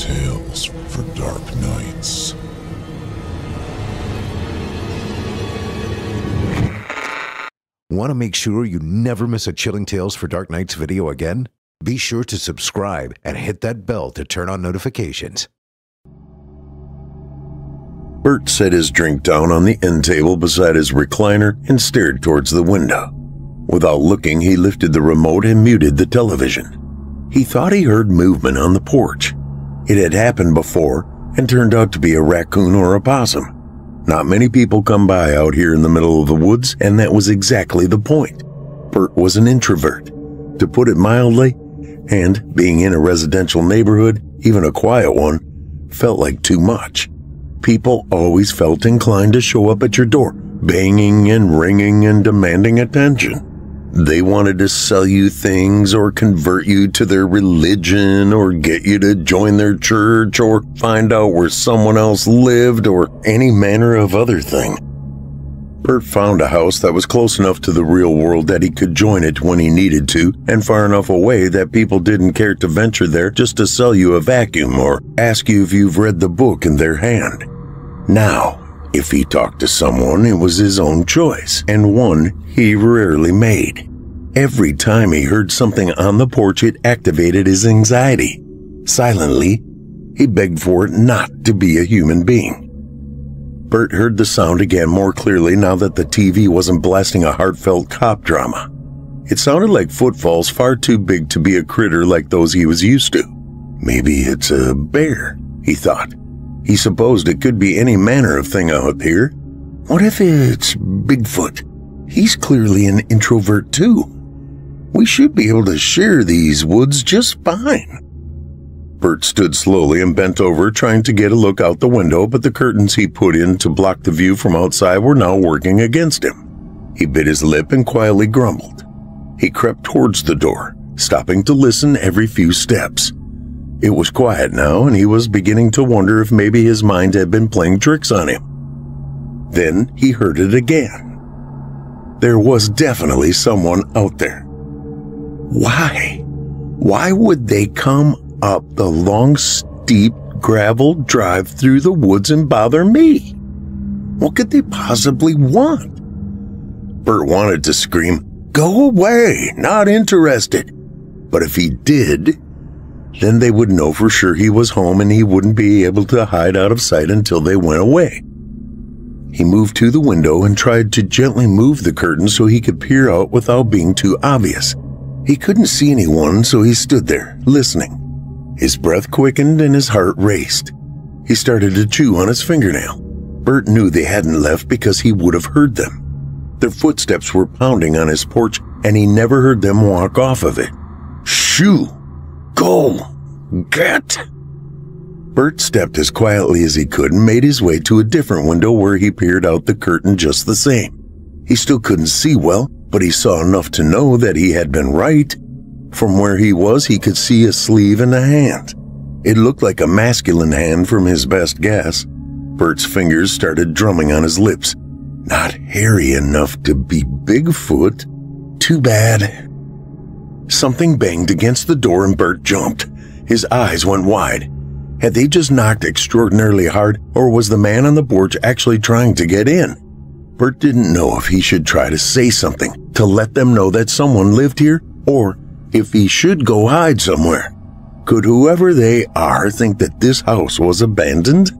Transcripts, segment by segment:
Tales for Dark Nights. Want to make sure you never miss a Chilling Tales for Dark Nights video again? Be sure to subscribe and hit that bell to turn on notifications. Bert set his drink down on the end table beside his recliner and stared towards the window. Without looking, he lifted the remote and muted the television. He thought he heard movement on the porch. It had happened before and turned out to be a raccoon or a possum. Not many people come by out here in the middle of the woods, and that was exactly the point. Bert was an introvert, to put it mildly, and being in a residential neighborhood, even a quiet one, felt like too much. People always felt inclined to show up at your door, banging and ringing and demanding attention. They wanted to sell you things or convert you to their religion or get you to join their church or find out where someone else lived or any manner of other thing. Bert found a house that was close enough to the real world that he could join it when he needed to, and far enough away that people didn't care to venture there just to sell you a vacuum or ask you if you've read the book in their hand. Now, if he talked to someone, it was his own choice, and one he rarely made. Every time he heard something on the porch, it activated his anxiety. Silently, he begged for it not to be a human being. Bert heard the sound again more clearly now that the TV wasn't blasting a heartfelt cop drama. It sounded like footfalls far too big to be a critter like those he was used to. Maybe it's a bear, he thought. He supposed it could be any manner of thing out here. What if it's Bigfoot? He's clearly an introvert too. We should be able to share these woods just fine. Bert stood slowly and bent over, trying to get a look out the window, but the curtains he put in to block the view from outside were now working against him. He bit his lip and quietly grumbled. He crept towards the door, stopping to listen every few steps. It was quiet now, and he was beginning to wonder if maybe his mind had been playing tricks on him. Then he heard it again. There was definitely someone out there. Why? Why would they come up the long, steep gravel drive through the woods and bother me? What could they possibly want? Bert wanted to scream, "Go away, not interested." But if he did, then they would know for sure he was home and he wouldn't be able to hide out of sight until they went away. He moved to the window and tried to gently move the curtain so he could peer out without being too obvious. He couldn't see anyone, so he stood there, listening. His breath quickened and his heart raced. He started to chew on his fingernail. Bert knew they hadn't left because he would have heard them. Their footsteps were pounding on his porch, and he never heard them walk off of it. Shoo! Go! Get! Bert stepped as quietly as he could and made his way to a different window where he peered out the curtain just the same. He still couldn't see well, but he saw enough to know that he had been right. From where he was, he could see a sleeve and a hand. It looked like a masculine hand from his best guess. Bert's fingers started drumming on his lips. Not hairy enough to be Bigfoot. Too bad. Something banged against the door and Bert jumped. His eyes went wide. Had they just knocked extraordinarily hard, or was the man on the porch actually trying to get in? Bert didn't know if he should try to say something to let them know that someone lived here, or if he should go hide somewhere. Could whoever they are think that this house was abandoned?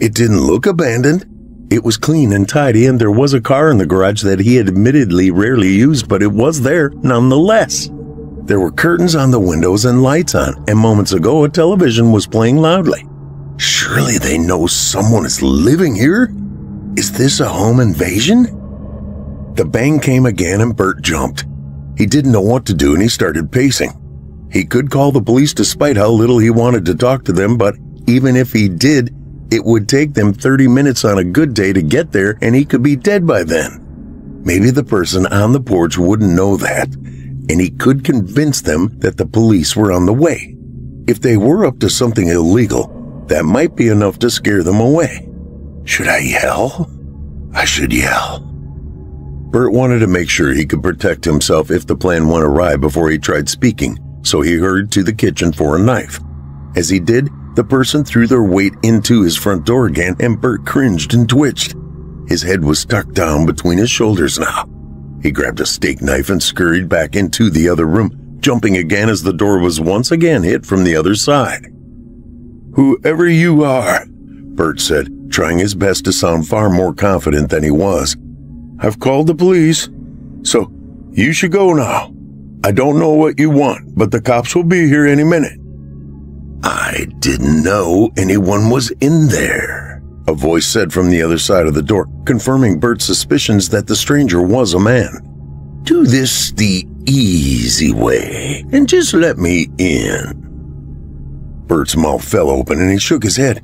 It didn't look abandoned. It was clean and tidy, and there was a car in the garage that he had admittedly rarely used, but it was there nonetheless. There were curtains on the windows and lights on, and moments ago a television was playing loudly. Surely they know someone is living here? Is this a home invasion? The bang came again and Bert jumped. He didn't know what to do and he started pacing. He could call the police despite how little he wanted to talk to them, but even if he did, it would take them 30 minutes on a good day to get there and he could be dead by then. Maybe the person on the porch wouldn't know that, and he could convince them that the police were on the way. If they were up to something illegal, that might be enough to scare them away. Should I yell? I should yell. Bert wanted to make sure he could protect himself if the plan went awry before he tried speaking, so he hurried to the kitchen for a knife. As he did, The person threw their weight into his front door again, and Bert cringed and twitched. His head was tucked down between his shoulders now. He grabbed a steak knife and scurried back into the other room, jumping again as the door was once again hit from the other side. "Whoever you are," Bert said, trying his best to sound far more confident than he was, "I've called the police, so you should go now. I don't know what you want, but the cops will be here any minute." "I didn't know anyone was in there," a voice said from the other side of the door, confirming Bert's suspicions that the stranger was a man. "Do this the easy way, and just let me in." Bert's mouth fell open and he shook his head.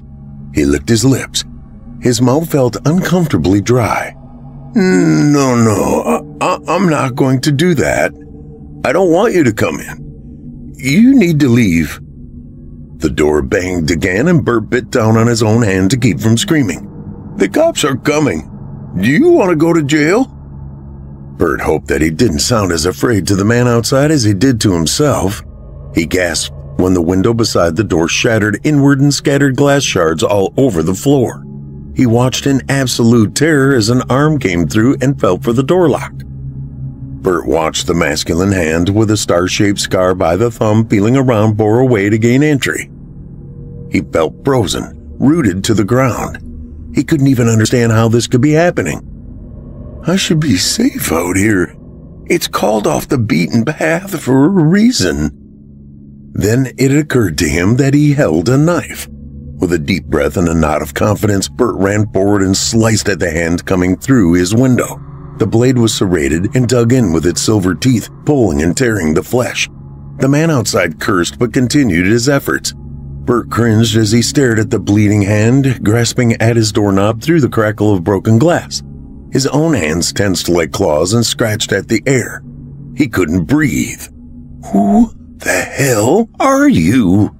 He licked his lips. His mouth felt uncomfortably dry. No, I'm not going to do that. I don't want you to come in. You need to leave." The door banged again and Bert bit down on his own hand to keep from screaming. "The cops are coming. Do you want to go to jail?" Bert hoped that he didn't sound as afraid to the man outside as he did to himself. He gasped when the window beside the door shattered inward and scattered glass shards all over the floor. He watched in absolute terror as an arm came through and felt for the door lock. Bert watched the masculine hand with a star-shaped scar by the thumb peeling around bore away to gain entry. He felt frozen, rooted to the ground. He couldn't even understand how this could be happening. "I should be safe out here. It's called off the beaten path for a reason." Then it occurred to him that he held a knife. With a deep breath and a nod of confidence, Bert ran forward and sliced at the hand coming through his window. The blade was serrated and dug in with its silver teeth, pulling and tearing the flesh. The man outside cursed but continued his efforts. Bert cringed as he stared at the bleeding hand, grasping at his doorknob through the crackle of broken glass. His own hands tensed like claws and scratched at the air. He couldn't breathe. "Who the hell are you?"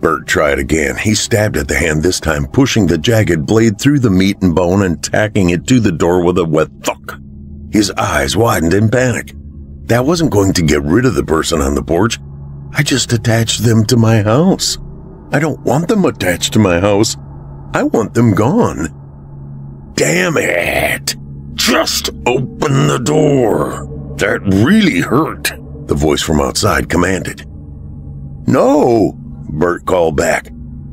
Bert tried again. He stabbed at the hand this time, pushing the jagged blade through the meat and bone and tacking it to the door with a wet thunk. His eyes widened in panic. That wasn't going to get rid of the person on the porch. I just attached them to my house. I don't want them attached to my house. I want them gone. Damn it! Just open the door. That really hurt, the voice from outside commanded. "No!" Bert called back.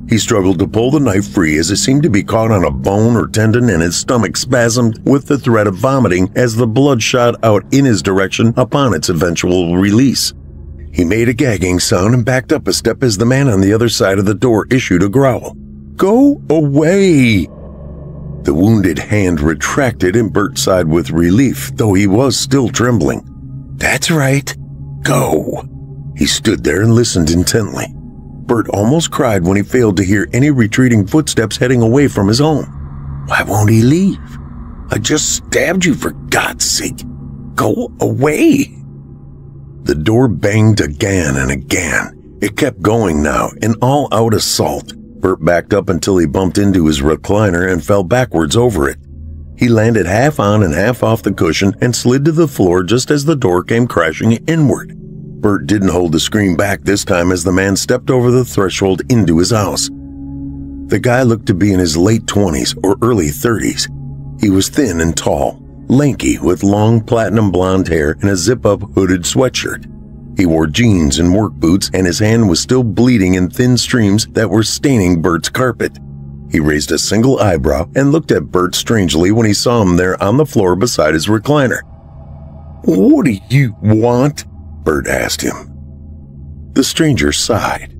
He struggled to pull the knife free as it seemed to be caught on a bone or tendon, and his stomach spasmed with the threat of vomiting as the blood shot out in his direction upon its eventual release. He made a gagging sound and backed up a step as the man on the other side of the door issued a growl. "Go away!" The wounded hand retracted and Bert sighed with relief, though he was still trembling. "That's right. Go." He stood there and listened intently. Bert almost cried when he failed to hear any retreating footsteps heading away from his home. Why won't he leave? I just stabbed you, for God's sake. Go away. The door banged again and again. It kept going now, in all-out assault. Bert backed up until he bumped into his recliner and fell backwards over it. He landed half on and half off the cushion and slid to the floor just as the door came crashing inward. Bert didn't hold the scream back this time as the man stepped over the threshold into his house. The guy looked to be in his late 20s or early 30s. He was thin and tall, lanky with long platinum blonde hair and a zip-up hooded sweatshirt. He wore jeans and work boots, and his hand was still bleeding in thin streams that were staining Bert's carpet. He raised a single eyebrow and looked at Bert strangely when he saw him there on the floor beside his recliner. "What do you want?" Bert asked him. The stranger sighed.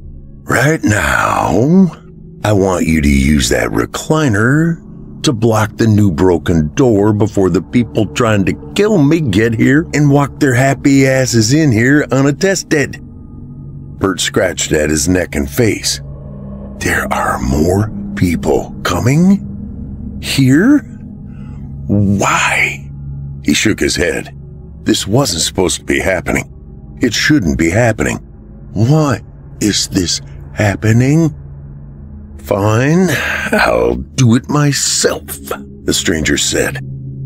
"Right now, I want you to use that recliner to block the new broken door before the people trying to kill me get here and walk their happy asses in here unattested." Bert scratched at his neck and face. "There are more people coming? Here? Why?" He shook his head. This wasn't supposed to be happening. It shouldn't be happening. Why is this happening? "Fine, I'll do it myself," the stranger said.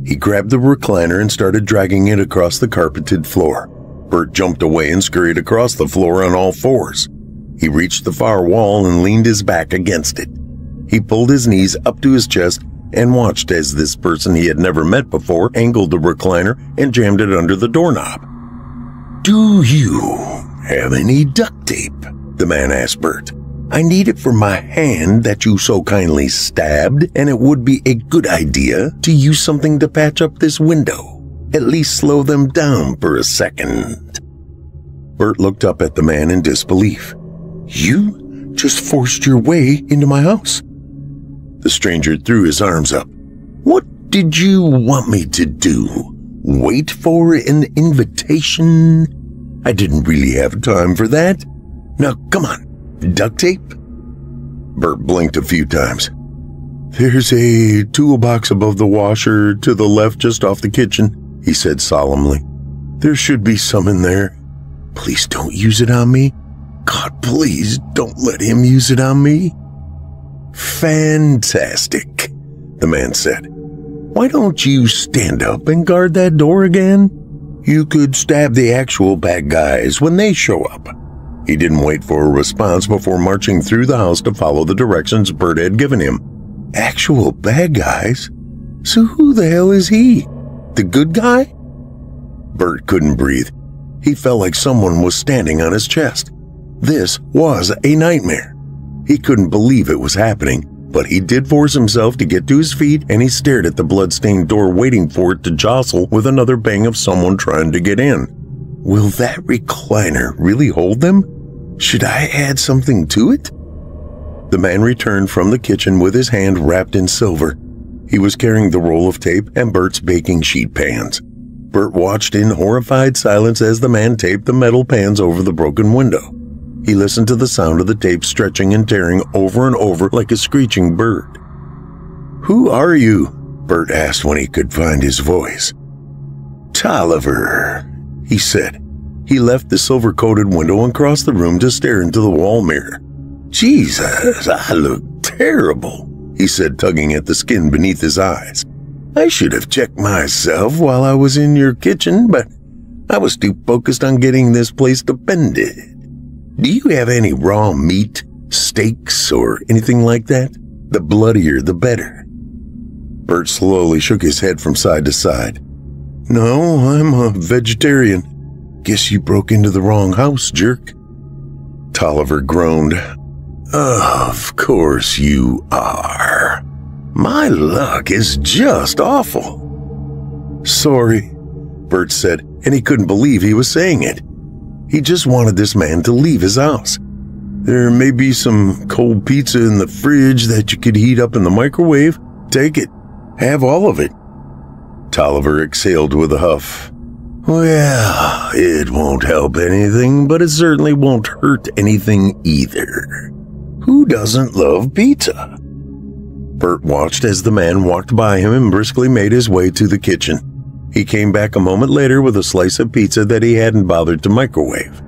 He grabbed the recliner and started dragging it across the carpeted floor. Bert jumped away and scurried across the floor on all fours. He reached the far wall and leaned his back against it. He pulled his knees up to his chest and watched as this person he had never met before angled the recliner and jammed it under the doorknob. "Do you have any duct tape?" the man asked Bert. "I need it for my hand that you so kindly stabbed, and it would be a good idea to use something to patch up this window. At least slow them down for a second." Bert looked up at the man in disbelief. "You just forced your way into my house." The stranger threw his arms up. "What did you want me to do? Wait for an invitation? I didn't really have time for that. Now, come on, duct tape?" Bert blinked a few times. "There's a toolbox above the washer to the left just off the kitchen," he said solemnly. "There should be some in there. Please don't use it on me. God, please don't let him use it on me." "Fantastic," the man said. "Why don't you stand up and guard that door again? You could stab the actual bad guys when they show up." He didn't wait for a response before marching through the house to follow the directions Bert had given him. Actual bad guys? So who the hell is he? The good guy? Bert couldn't breathe. He felt like someone was standing on his chest. This was a nightmare. He couldn't believe it was happening, but he did force himself to get to his feet, and he stared at the blood-stained door waiting for it to jostle with another bang of someone trying to get in. Will that recliner really hold them? Should I add something to it? The man returned from the kitchen with his hand wrapped in silver. He was carrying the roll of tape and Bert's baking sheet pans. Bert watched in horrified silence as the man taped the metal pans over the broken window. He listened to the sound of the tape stretching and tearing over and over like a screeching bird. "Who are you?" Bert asked when he could find his voice. "Tolliver," he said. He left the silver-coated window and crossed the room to stare into the wall mirror. "Jesus, I look terrible," he said, tugging at the skin beneath his eyes. "I should have checked myself while I was in your kitchen, but I was too focused on getting this place defended. Do you have any raw meat, steaks, or anything like that? The bloodier, the better." Bert slowly shook his head from side to side. "No, I'm a vegetarian. Guess you broke into the wrong house, jerk." Tolliver groaned. "Of course you are. My luck is just awful." "Sorry," Bert said, and he couldn't believe he was saying it. He just wanted this man to leave his house. "There may be some cold pizza in the fridge that you could heat up in the microwave. Take it. Have all of it." Tolliver exhaled with a huff. "Well, it won't help anything, but it certainly won't hurt anything either. Who doesn't love pizza?" Bert watched as the man walked by him and briskly made his way to the kitchen. He came back a moment later with a slice of pizza that he hadn't bothered to microwave.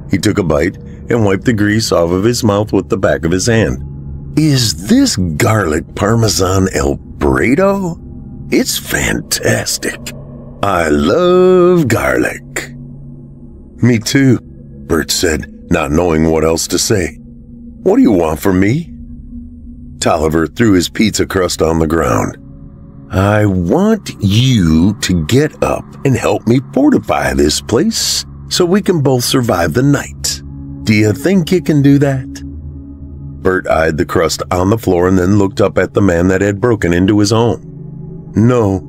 He took a bite and wiped the grease off of his mouth with the back of his hand. "Is this garlic parmesan Alfredo? It's fantastic. I love garlic." "Me too," Bert said, not knowing what else to say. "What do you want from me?" Tolliver threw his pizza crust on the ground. "I want you to get up and help me fortify this place so we can both survive the night. Do you think you can do that?" Bert eyed the crust on the floor and then looked up at the man that had broken into his home. "No."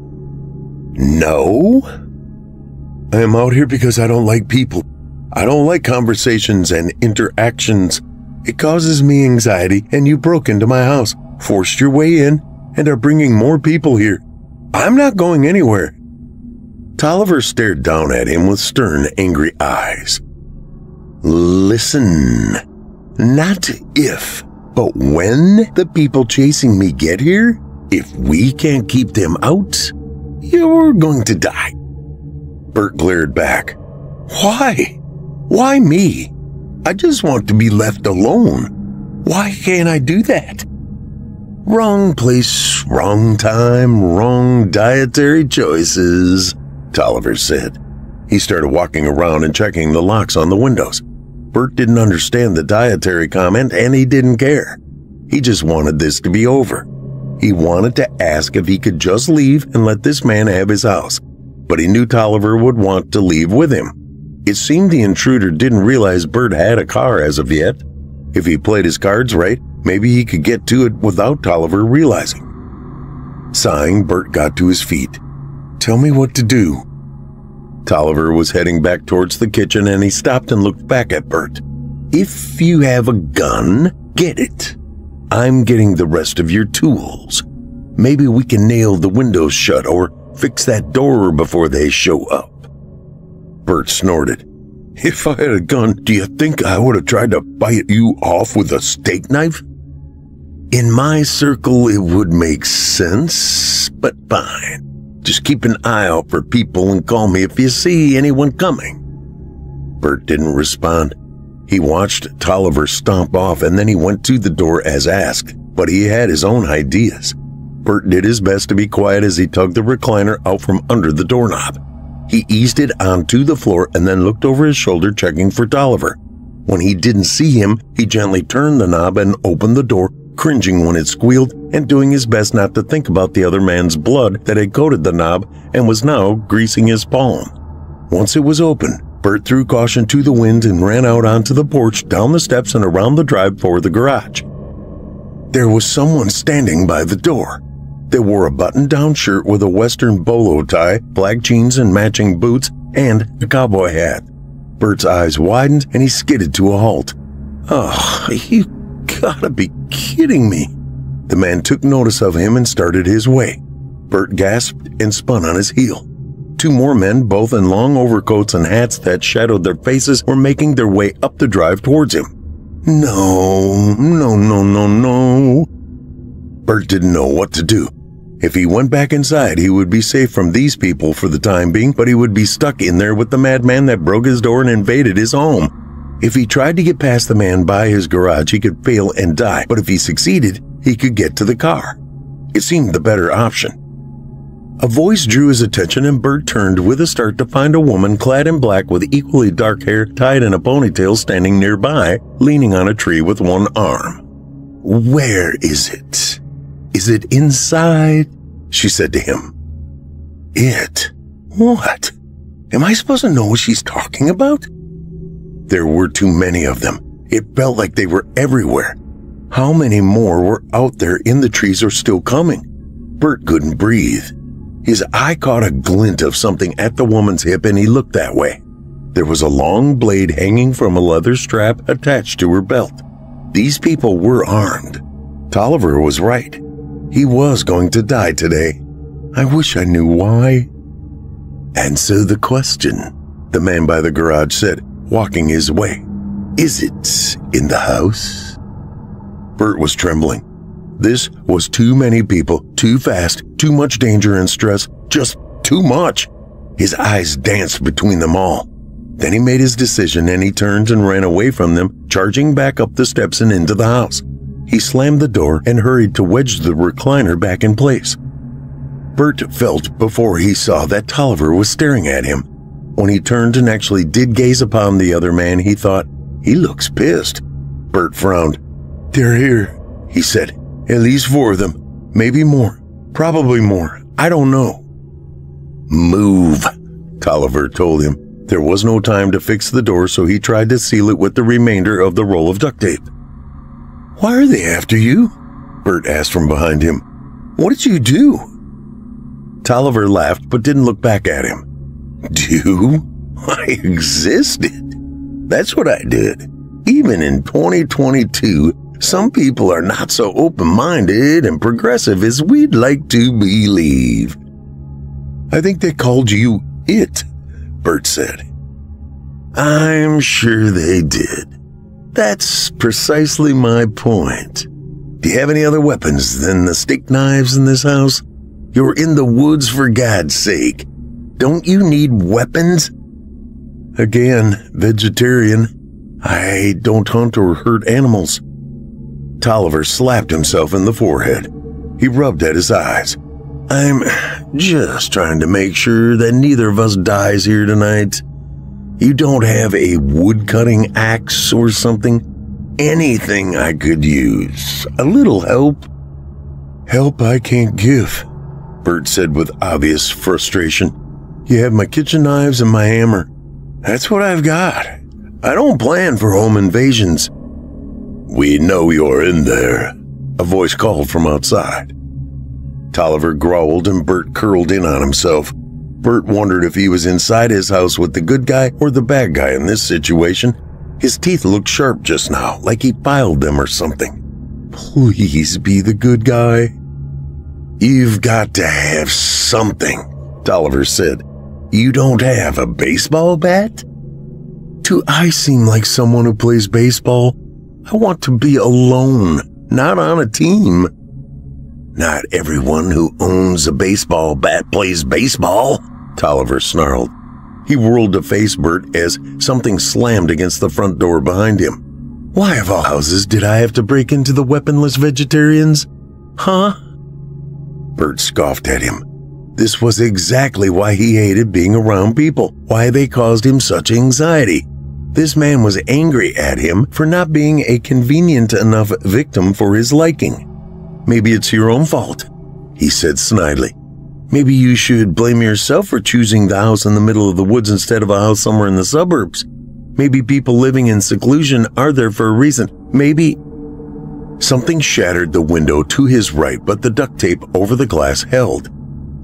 "No?" "I am out here because I don't like people. I don't like conversations and interactions. It causes me anxiety, and you broke into my house, forced your way in, and are bringing more people here. I'm not going anywhere." Tolliver stared down at him with stern, angry eyes. "Listen, not if, but when the people chasing me get here, if we can't keep them out, you're going to die." Bert glared back. "Why? Why me? I just want to be left alone. Why can't I do that?" "Wrong place, wrong time, wrong dietary choices," Tolliver said. He started walking around and checking the locks on the windows. Bert didn't understand the dietary comment and he didn't care. He just wanted this to be over. He wanted to ask if he could just leave and let this man have his house, but he knew Tolliver would want to leave with him. It seemed the intruder didn't realize Bert had a car as of yet. If he played his cards right, maybe he could get to it without Tolliver realizing. Sighing, Bert got to his feet. "Tell me what to do." Tolliver was heading back towards the kitchen and he stopped and looked back at Bert. "If you have a gun, get it. I'm getting the rest of your tools. Maybe we can nail the windows shut or fix that door before they show up." Bert snorted. "If I had a gun, do you think I would have tried to bite you off with a steak knife? In my circle, it would make sense, but fine. Just keep an eye out for people and call me if you see anyone coming." Bert didn't respond. He watched Tolliver stomp off and then he went to the door as asked, but he had his own ideas. Bert did his best to be quiet as he tugged the recliner out from under the doorknob. He eased it onto the floor and then looked over his shoulder checking for Tolliver. When he didn't see him, he gently turned the knob and opened the door, cringing when it squealed and doing his best not to think about the other man's blood that had coated the knob and was now greasing his palm. Once it was open, Bert threw caution to the wind and ran out onto the porch, down the steps and around the drive for the garage. There was someone standing by the door. They wore a button-down shirt with a western bolo tie, black jeans and matching boots, and a cowboy hat. Bert's eyes widened and he skidded to a halt. "Oh, you gotta be kidding me." The man took notice of him and started his way. Bert gasped and spun on his heel. Two more men, both in long overcoats and hats that shadowed their faces, were making their way up the drive towards him. No. Bert didn't know what to do. If he went back inside, he would be safe from these people for the time being, but he would be stuck in there with the madman that broke his door and invaded his home. If he tried to get past the man by his garage, he could fail and die, but if he succeeded, he could get to the car. It seemed the better option. A voice drew his attention and Bert turned with a start to find a woman clad in black with equally dark hair tied in a ponytail standing nearby, leaning on a tree with one arm. "Where is it? Is it inside?" she said to him. "It? What? Am I supposed to know what she's talking about?" There were too many of them. It felt like they were everywhere. How many more were out there in the trees or still coming? Bert couldn't breathe. His eye caught a glint of something at the woman's hip and he looked that way. There was a long blade hanging from a leather strap attached to her belt. These people were armed. Tolliver was right. He was going to die today. I wish I knew why. "Answer the question," the man by the garage said, walking his way. "Is it in the house?" Bert was trembling. This was too many people, too fast, too much danger and stress, just too much. His eyes danced between them all. Then he made his decision and he turned and ran away from them, charging back up the steps and into the house. He slammed the door and hurried to wedge the recliner back in place. Bert felt before he saw that Tolliver was staring at him. When he turned and actually did gaze upon the other man, he thought, "He looks pissed." Bert frowned. "They're here," he said. "At least 4 of them. Maybe more. Probably more. I don't know." "Move," Tolliver told him. There was no time to fix the door, so he tried to seal it with the remainder of the roll of duct tape. "Why are they after you?" Bert asked from behind him. "What did you do?" Tolliver laughed but didn't look back at him. "Do? I existed. That's what I did. Even in 2022, some people are not so open-minded and progressive as we'd like to believe." "I think they called you it," Bert said. "I'm sure they did. That's precisely my point. Do you have any other weapons than the steak knives in this house? You're in the woods, for God's sake. Don't you need weapons?" "Again, vegetarian. I don't hunt or hurt animals." Tolliver slapped himself in the forehead. He rubbed at his eyes. "I'm just trying to make sure that neither of us dies here tonight. You don't have a wood-cutting axe or something? Anything I could use. A little help." "Help I can't give," Bert said with obvious frustration. "You have my kitchen knives and my hammer. That's what I've got. I don't plan for home invasions." "We know you're in there," a voice called from outside. Tolliver growled and Bert curled in on himself. Bert wondered if he was inside his house with the good guy or the bad guy in this situation. His teeth looked sharp just now, like he filed them or something. "Please be the good guy." "You've got to have something," Tolliver said. "You don't have a baseball bat?" "Do I seem like someone who plays baseball? I want to be alone, not on a team." "Not everyone who owns a baseball bat plays baseball," Tolliver snarled. He whirled to face Bert as something slammed against the front door behind him. "Why of all houses did I have to break into the weaponless vegetarians? Huh?" Bert scoffed at him. This was exactly why he hated being around people, why they caused him such anxiety. This man was angry at him for not being a convenient enough victim for his liking. "Maybe it's your own fault," he said snidely. "Maybe you should blame yourself for choosing the house in the middle of the woods instead of a house somewhere in the suburbs. Maybe people living in seclusion are there for a reason. Maybe—" Something shattered the window to his right, but the duct tape over the glass held.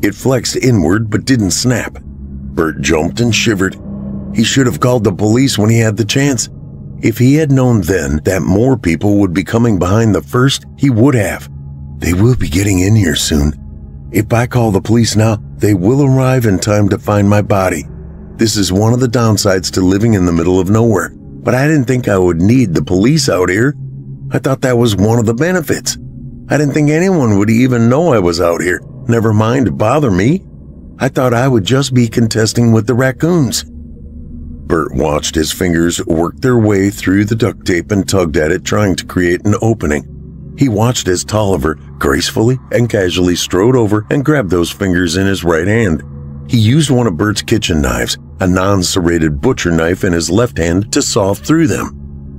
It flexed inward but didn't snap. Bert jumped and shivered. He should have called the police when he had the chance. If he had known then that more people would be coming behind the first, he would have. They will be getting in here soon. If I call the police now, they will arrive in time to find my body. This is one of the downsides to living in the middle of nowhere, but I didn't think I would need the police out here. I thought that was one of the benefits. I didn't think anyone would even know I was out here, never mind bother me. I thought I would just be contesting with the raccoons." Bert watched his fingers work their way through the duct tape and tugged at it, trying to create an opening. He watched as Tolliver gracefully and casually strode over and grabbed those fingers in his right hand. He used one of Bert's kitchen knives, a non-serrated butcher knife in his left hand, to saw through them.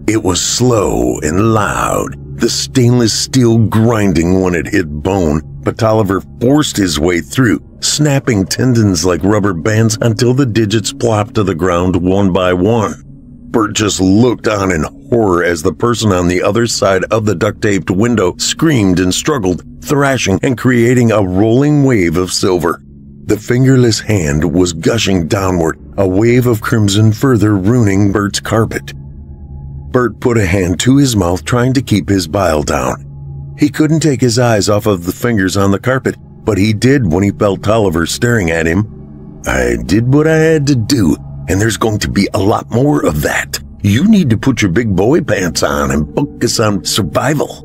It was slow and loud, the stainless steel grinding when it hit bone, but Tolliver forced his way through, snapping tendons like rubber bands until the digits plopped to the ground one by one. Bert just looked on in horror as the person on the other side of the duct-taped window screamed and struggled, thrashing and creating a rolling wave of silver. The fingerless hand was gushing downward, a wave of crimson further ruining Bert's carpet. Bert put a hand to his mouth, trying to keep his bile down. He couldn't take his eyes off of the fingers on the carpet, but he did when he felt Tolliver staring at him. "I did what I had to do, and there's going to be a lot more of that. You need to put your big boy pants on and focus on survival."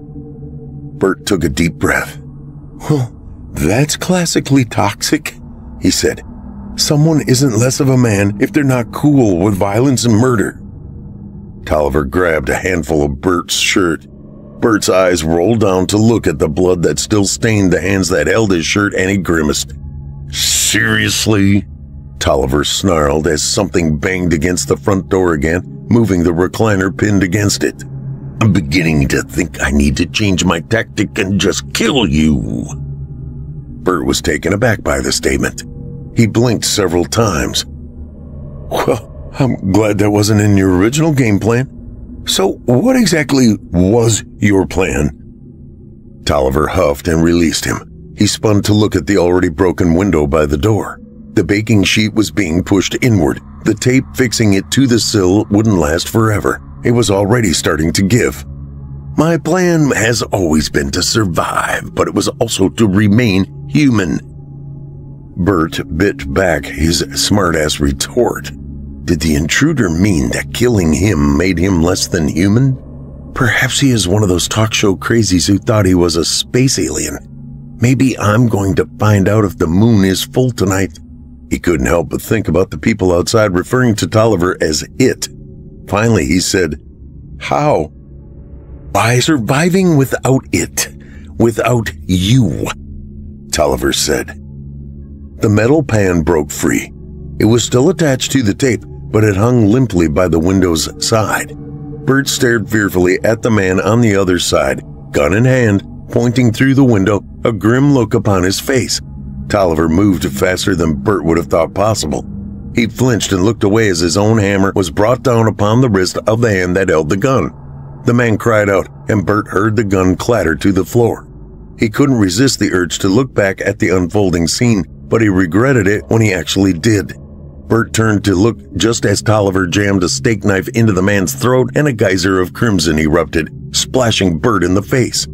Bert took a deep breath. "Well, that's classically toxic," he said. "Someone isn't less of a man if they're not cool with violence and murder." Tolliver grabbed a handful of Bert's shirt. Bert's eyes rolled down to look at the blood that still stained the hands that held his shirt, and he grimaced. "Seriously?" Tolliver snarled as something banged against the front door again, moving the recliner pinned against it. "I'm beginning to think I need to change my tactic and just kill you." Bert was taken aback by the statement. He blinked several times. "Well, I'm glad that wasn't in your original game plan. So what exactly was your plan?" Tolliver huffed and released him. He spun to look at the already broken window by the door. The baking sheet was being pushed inward. The tape fixing it to the sill wouldn't last forever. It was already starting to give. "My plan has always been to survive, but it was also to remain human." Bert bit back his smartass retort. Did the intruder mean that killing him made him less than human? Perhaps he is one of those talk show crazies who thought he was a space alien. Maybe I'm going to find out if the moon is full tonight. He couldn't help but think about the people outside referring to Tolliver as it. Finally, he said, "How?" "By surviving without it. Without you," Tolliver said. The metal pan broke free. It was still attached to the tape, but it hung limply by the window's side. Bert stared fearfully at the man on the other side, gun in hand, pointing through the window, a grim look upon his face. Tolliver moved faster than Bert would have thought possible. He flinched and looked away as his own hammer was brought down upon the wrist of the hand that held the gun. The man cried out, and Bert heard the gun clatter to the floor. He couldn't resist the urge to look back at the unfolding scene, but he regretted it when he actually did. Bert turned to look just as Tolliver jammed a steak knife into the man's throat and a geyser of crimson erupted, splashing Bert in the face.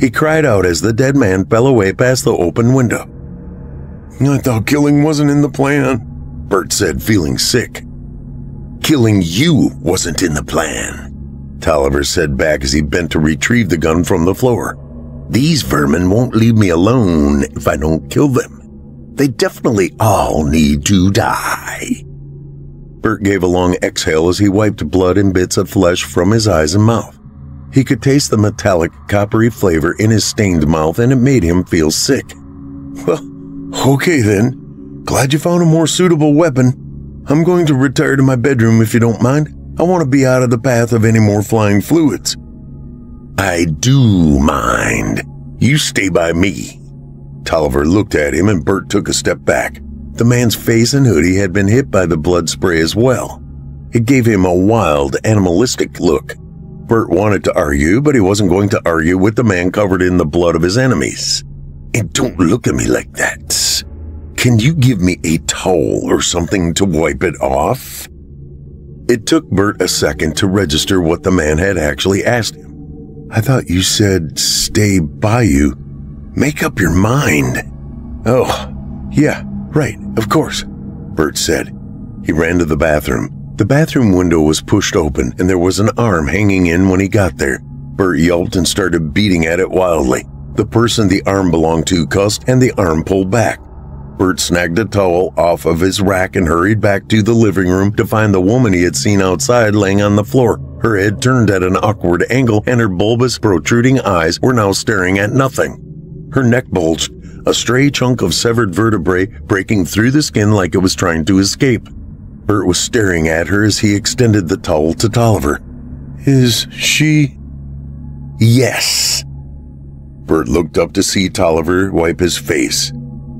He cried out as the dead man fell away past the open window. "I thought killing wasn't in the plan," Bert said, feeling sick. "Killing you wasn't in the plan," Tolliver said back as he bent to retrieve the gun from the floor. "These vermin won't leave me alone if I don't kill them. They definitely all need to die." Bert gave a long exhale as he wiped blood and bits of flesh from his eyes and mouth. He could taste the metallic, coppery flavor in his stained mouth, and it made him feel sick. "Well, okay then. Glad you found a more suitable weapon. I'm going to retire to my bedroom if you don't mind. I want to be out of the path of any more flying fluids." "I do mind. You stay by me." Tolliver looked at him and Bert took a step back. The man's face and hoodie had been hit by the blood spray as well. It gave him a wild, animalistic look. Bert wanted to argue, but he wasn't going to argue with the man covered in the blood of his enemies. "And don't look at me like that. Can you give me a towel or something to wipe it off?" It took Bert a second to register what the man had actually asked him. "I thought you said stay by you. Make up your mind." "Oh, yeah, right, of course," Bert said. He ran to the bathroom. The bathroom window was pushed open, and there was an arm hanging in when he got there. Bert yelped and started beating at it wildly. The person the arm belonged to cussed, and the arm pulled back. Bert snagged a towel off of his rack and hurried back to the living room to find the woman he had seen outside laying on the floor. Her head turned at an awkward angle, and her bulbous, protruding eyes were now staring at nothing. Her neck bulged, a stray chunk of severed vertebrae breaking through the skin like it was trying to escape. Bert was staring at her as he extended the towel to Tolliver. "Is she—" "Yes." Bert looked up to see Tolliver wipe his face.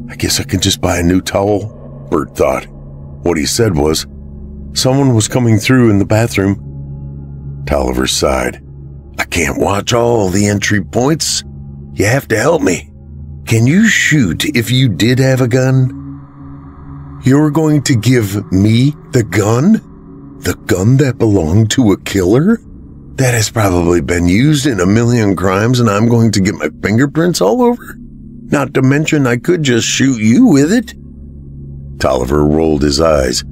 "I guess I can just buy a new towel," Bert thought. What he said was, "Someone was coming through in the bathroom." Tolliver sighed. "I can't watch all the entry points. You have to help me. Can you shoot if you did have a gun?" "You're going to give me the gun? The gun that belonged to a killer? That has probably been used in a million crimes, and I'm going to get my fingerprints all over? Not to mention I could just shoot you with it." Tolliver rolled his eyes.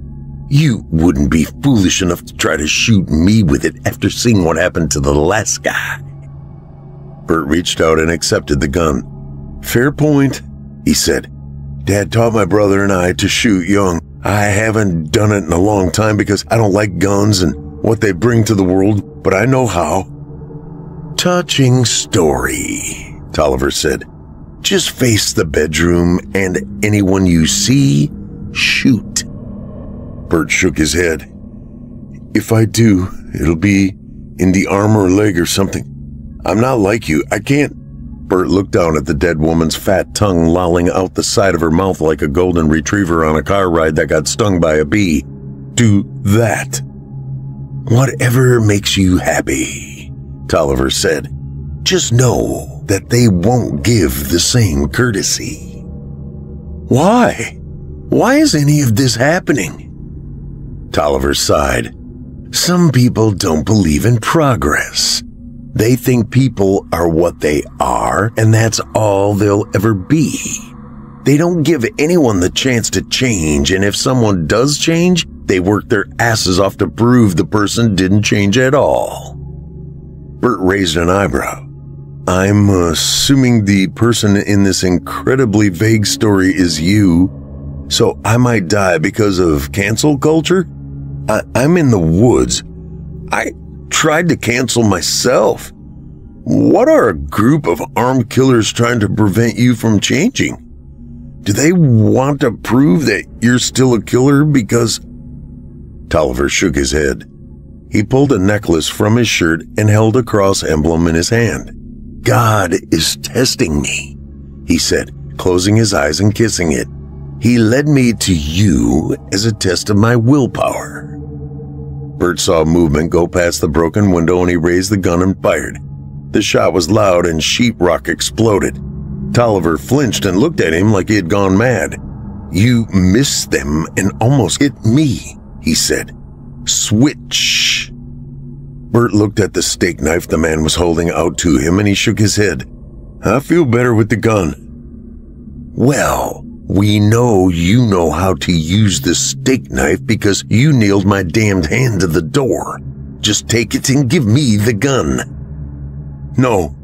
"You wouldn't be foolish enough to try to shoot me with it after seeing what happened to the last guy." Bert reached out and accepted the gun. "Fair point," he said. "Dad taught my brother and I to shoot young. I haven't done it in a long time because I don't like guns and what they bring to the world, but I know how." "Touching story," Tolliver said. "Just face the bedroom, and anyone you see, shoot." Bert shook his head. "If I do, it'll be in the arm or leg or something. I'm not like you. I can't—" Bert looked down at the dead woman's fat tongue lolling out the side of her mouth like a golden retriever on a car ride that got stung by a bee. "Do that." "Whatever makes you happy," Tolliver said. "Just know that they won't give the same courtesy." "Why? Why is any of this happening?" Tolliver sighed. "Some people don't believe in progress. They think people are what they are, and that's all they'll ever be. They don't give anyone the chance to change, and if someone does change, they work their asses off to prove the person didn't change at all." Bert raised an eyebrow. "I'm assuming the person in this incredibly vague story is you, so I might die because of cancel culture? I'm in the woods. I tried to cancel myself. What are a group of armed killers trying to prevent you from changing? Do they want to prove that you're still a killer because—" Tolliver shook his head. He pulled a necklace from his shirt and held a cross emblem in his hand. God is testing me, he said, closing his eyes and kissing it. He led me to you as a test of my willpower. Bert saw movement go past the broken window and he raised the gun and fired. The shot was loud and sheetrock exploded. Tolliver flinched and looked at him like he had gone mad. You missed them and almost hit me, he said. Switch. Bert looked at the steak knife the man was holding out to him and he shook his head. I feel better with the gun. Well, we know you know how to use the steak knife because you nailed my damned hand to the door. Just take it and give me the gun. No.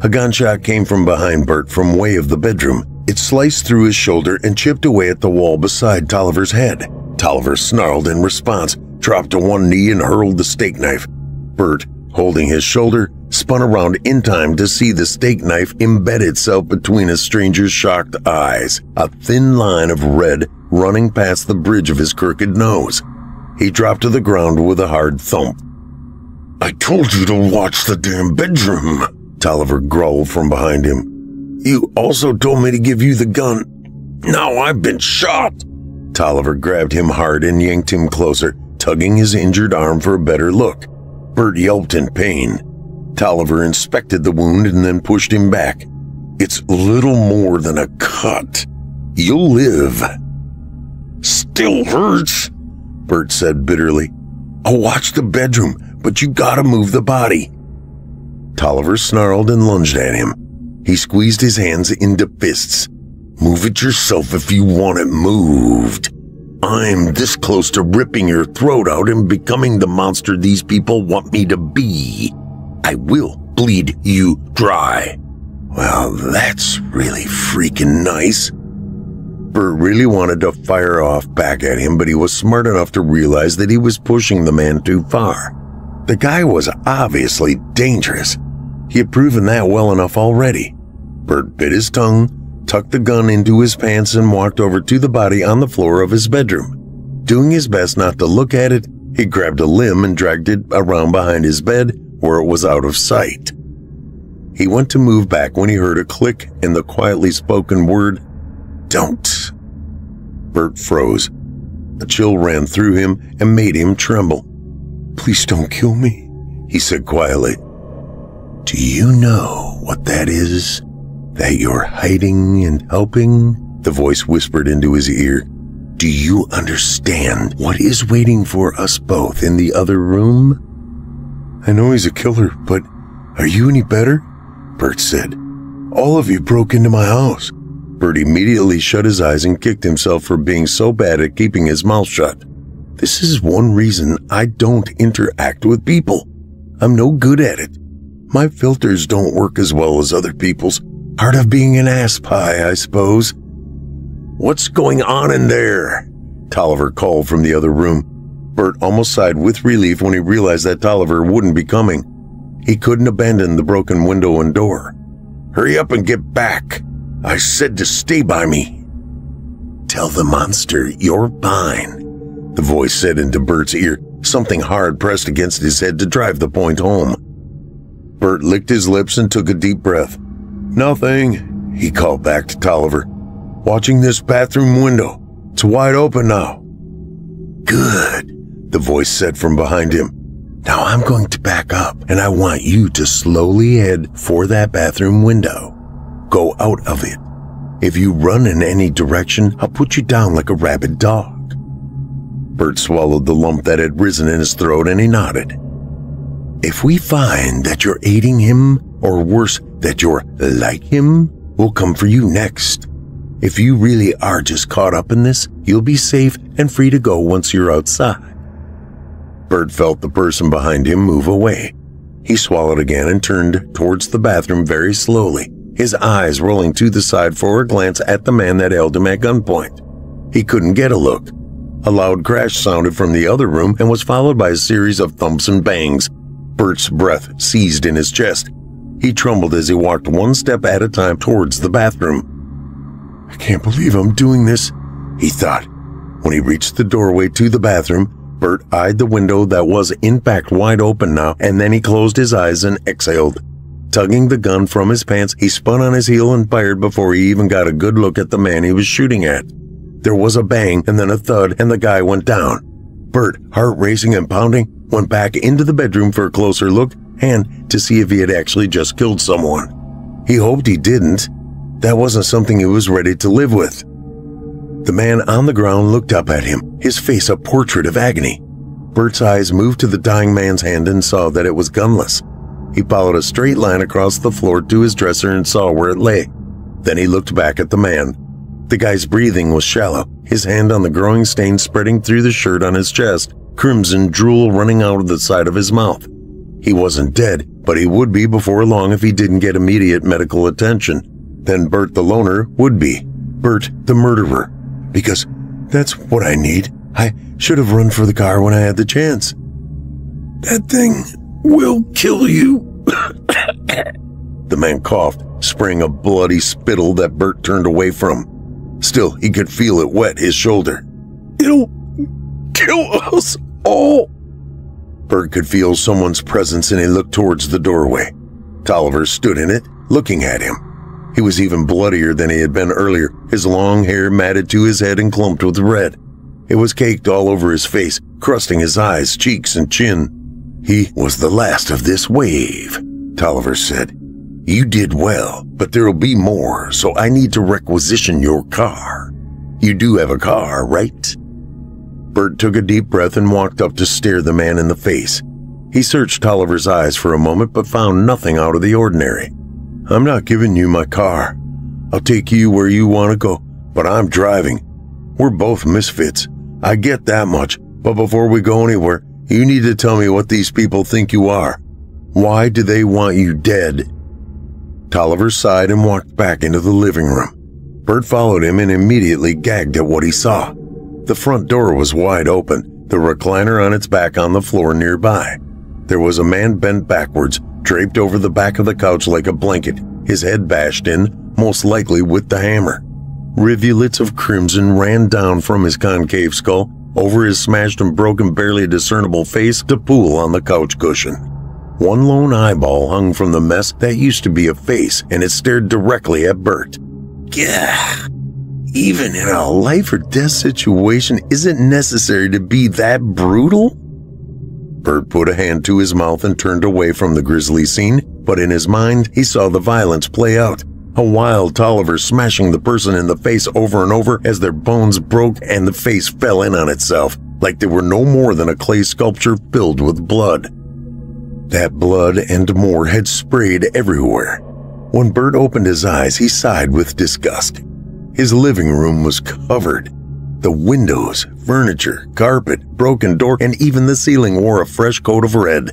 A gunshot came from behind Bert from way of the bedroom. It sliced through his shoulder and chipped away at the wall beside Tolliver's head. Tolliver snarled in response, dropped to one knee and hurled the steak knife. Bert, holding his shoulder, spun around in time to see the steak knife embed itself between a stranger's shocked eyes, a thin line of red running past the bridge of his crooked nose. He dropped to the ground with a hard thump. I told you to watch the damn bedroom, Tolliver growled from behind him. You also told me to give you the gun. Now I've been shot. Tolliver grabbed him hard and yanked him closer, tugging his injured arm for a better look. Bert yelped in pain. Tolliver inspected the wound and then pushed him back. It's little more than a cut. You'll live. Still hurts, Bert said bitterly. I'll watch the bedroom, but you gotta move the body. Tolliver snarled and lunged at him. He squeezed his hands into fists. Move it yourself if you want it moved. I'm this close to ripping your throat out and becoming the monster these people want me to be. I will bleed you dry. Well, that's really freaking nice. Bert really wanted to fire off back at him, but he was smart enough to realize that he was pushing the man too far. The guy was obviously dangerous. He had proven that well enough already. Bert bit his tongue, tucked the gun into his pants and walked over to the body on the floor of his bedroom. Doing his best not to look at it, he grabbed a limb and dragged it around behind his bed where it was out of sight. He went to move back when he heard a click and the quietly spoken word, "Don't." Bert froze. A chill ran through him and made him tremble. "Please don't kill me," he said quietly. "Do you know what that is? That you're hiding and helping?" The voice whispered into his ear. "Do you understand what is waiting for us both in the other room?" "I know he's a killer, but are you any better?" Bert said. "All of you broke into my house." Bert immediately shut his eyes and kicked himself for being so bad at keeping his mouth shut. "This is one reason I don't interact with people. I'm no good at it. My filters don't work as well as other people's. Part of being an ass pie, I suppose." "What's going on in there?" Tolliver called from the other room. Bert almost sighed with relief when he realized that Tolliver wouldn't be coming. He couldn't abandon the broken window and door. "Hurry up and get back. I said to stay by me." "Tell the monster you're fine," the voice said into Bert's ear, something hard pressed against his head to drive the point home. Bert licked his lips and took a deep breath. "Nothing," he called back to Tolliver. "Watching this bathroom window. It's wide open now." "Good," the voice said from behind him. "Now I'm going to back up, and I want you to slowly head for that bathroom window. Go out of it. If you run in any direction, I'll put you down like a rabid dog." Bert swallowed the lump that had risen in his throat and he nodded. "If we find that you're aiding him, or worse, that you're like him, we'll come for you next. If you really are just caught up in this, you'll be safe and free to go once you're outside." Bert felt the person behind him move away. He swallowed again and turned towards the bathroom very slowly, his eyes rolling to the side for a glance at the man that held him at gunpoint. He couldn't get a look. A loud crash sounded from the other room and was followed by a series of thumps and bangs. Bert's breath seized in his chest. He trembled as he walked one step at a time towards the bathroom. "I can't believe I'm doing this," he thought. When he reached the doorway to the bathroom, Bert eyed the window that was in fact wide open now, and then he closed his eyes and exhaled. Tugging the gun from his pants, he spun on his heel and fired before he even got a good look at the man he was shooting at. There was a bang and then a thud, and the guy went down. Bert, heart racing and pounding, went back into the bedroom for a closer look and to see if he had actually just killed someone. He hoped he didn't. That wasn't something he was ready to live with. The man on the ground looked up at him, his face a portrait of agony. Bert's eyes moved to the dying man's hand and saw that it was gunless. He followed a straight line across the floor to his dresser and saw where it lay. Then he looked back at the man. The guy's breathing was shallow, his hand on the growing stain spreading through the shirt on his chest, crimson drool running out of the side of his mouth. He wasn't dead, but he would be before long if he didn't get immediate medical attention. Then Bert the loner would be. Bert the murderer. Because that's what I need. I should have run for the car when I had the chance. That thing will kill you. The man coughed, spraying a bloody spittle that Bert turned away from. Still, he could feel it wet his shoulder. It'll kill us all. Bert could feel someone's presence and he looked towards the doorway. Tolliver stood in it, looking at him. He was even bloodier than he had been earlier, his long hair matted to his head and clumped with red. It was caked all over his face, crusting his eyes, cheeks, and chin. He was the last of this wave, Tolliver said. You did well, but there'll be more, so I need to requisition your car. You do have a car, right? Bert took a deep breath and walked up to stare the man in the face. He searched Tolliver's eyes for a moment, but found nothing out of the ordinary. I'm not giving you my car. I'll take you where you want to go, but I'm driving. We're both misfits. I get that much, but before we go anywhere, you need to tell me what these people think you are. Why do they want you dead? Tolliver sighed and walked back into the living room. Bert followed him and immediately gagged at what he saw. The front door was wide open, the recliner on its back on the floor nearby. There was a man bent backwards, draped over the back of the couch like a blanket, his head bashed in, most likely with the hammer. Rivulets of crimson ran down from his concave skull, over his smashed and broken, barely discernible face to pool on the couch cushion. One lone eyeball hung from the mess that used to be a face, and it stared directly at Bert. Gah! Even in a life-or-death situation, is it necessary to be that brutal? Bert put a hand to his mouth and turned away from the grisly scene, but in his mind, he saw the violence play out. A wild Tolliver smashing the person in the face over and over as their bones broke and the face fell in on itself, like they were no more than a clay sculpture filled with blood. That blood and more had sprayed everywhere. When Bert opened his eyes, he sighed with disgust. His living room was covered. The windows, furniture, carpet, broken door, and even the ceiling wore a fresh coat of red.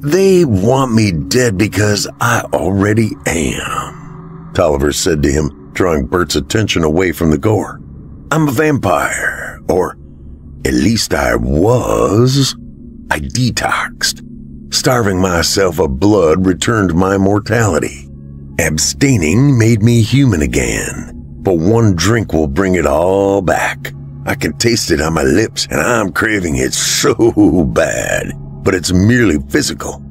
They want me dead because I already am, Tolliver said to him, drawing Bert's attention away from the gore. I'm a vampire, or at least I was. I detoxed. Starving myself of blood returned my mortality. Abstaining made me human again, but one drink will bring it all back. I can taste it on my lips, and I'm craving it so bad, but it's merely physical.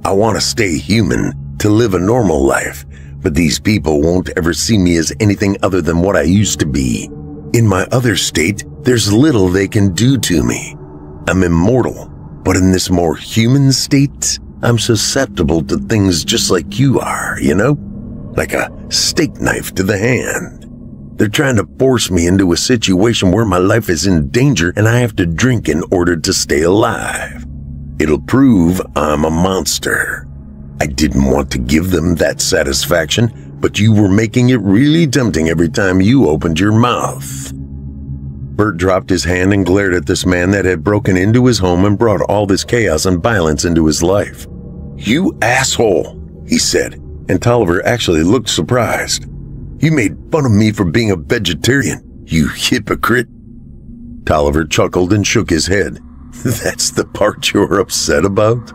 I want to stay human, to live a normal life, but these people won't ever see me as anything other than what I used to be. In my other state, there's little they can do to me. I'm immortal. But in this more human state, I'm susceptible to things just like you are, you know? Like a steak knife to the hand. They're trying to force me into a situation where my life is in danger and I have to drink in order to stay alive. It'll prove I'm a monster. I didn't want to give them that satisfaction, but you were making it really tempting every time you opened your mouth. Bert dropped his hand and glared at this man that had broken into his home and brought all this chaos and violence into his life. You asshole, he said, and Tolliver actually looked surprised. You made fun of me for being a vegetarian, you hypocrite. Tolliver chuckled and shook his head. That's the part you're upset about?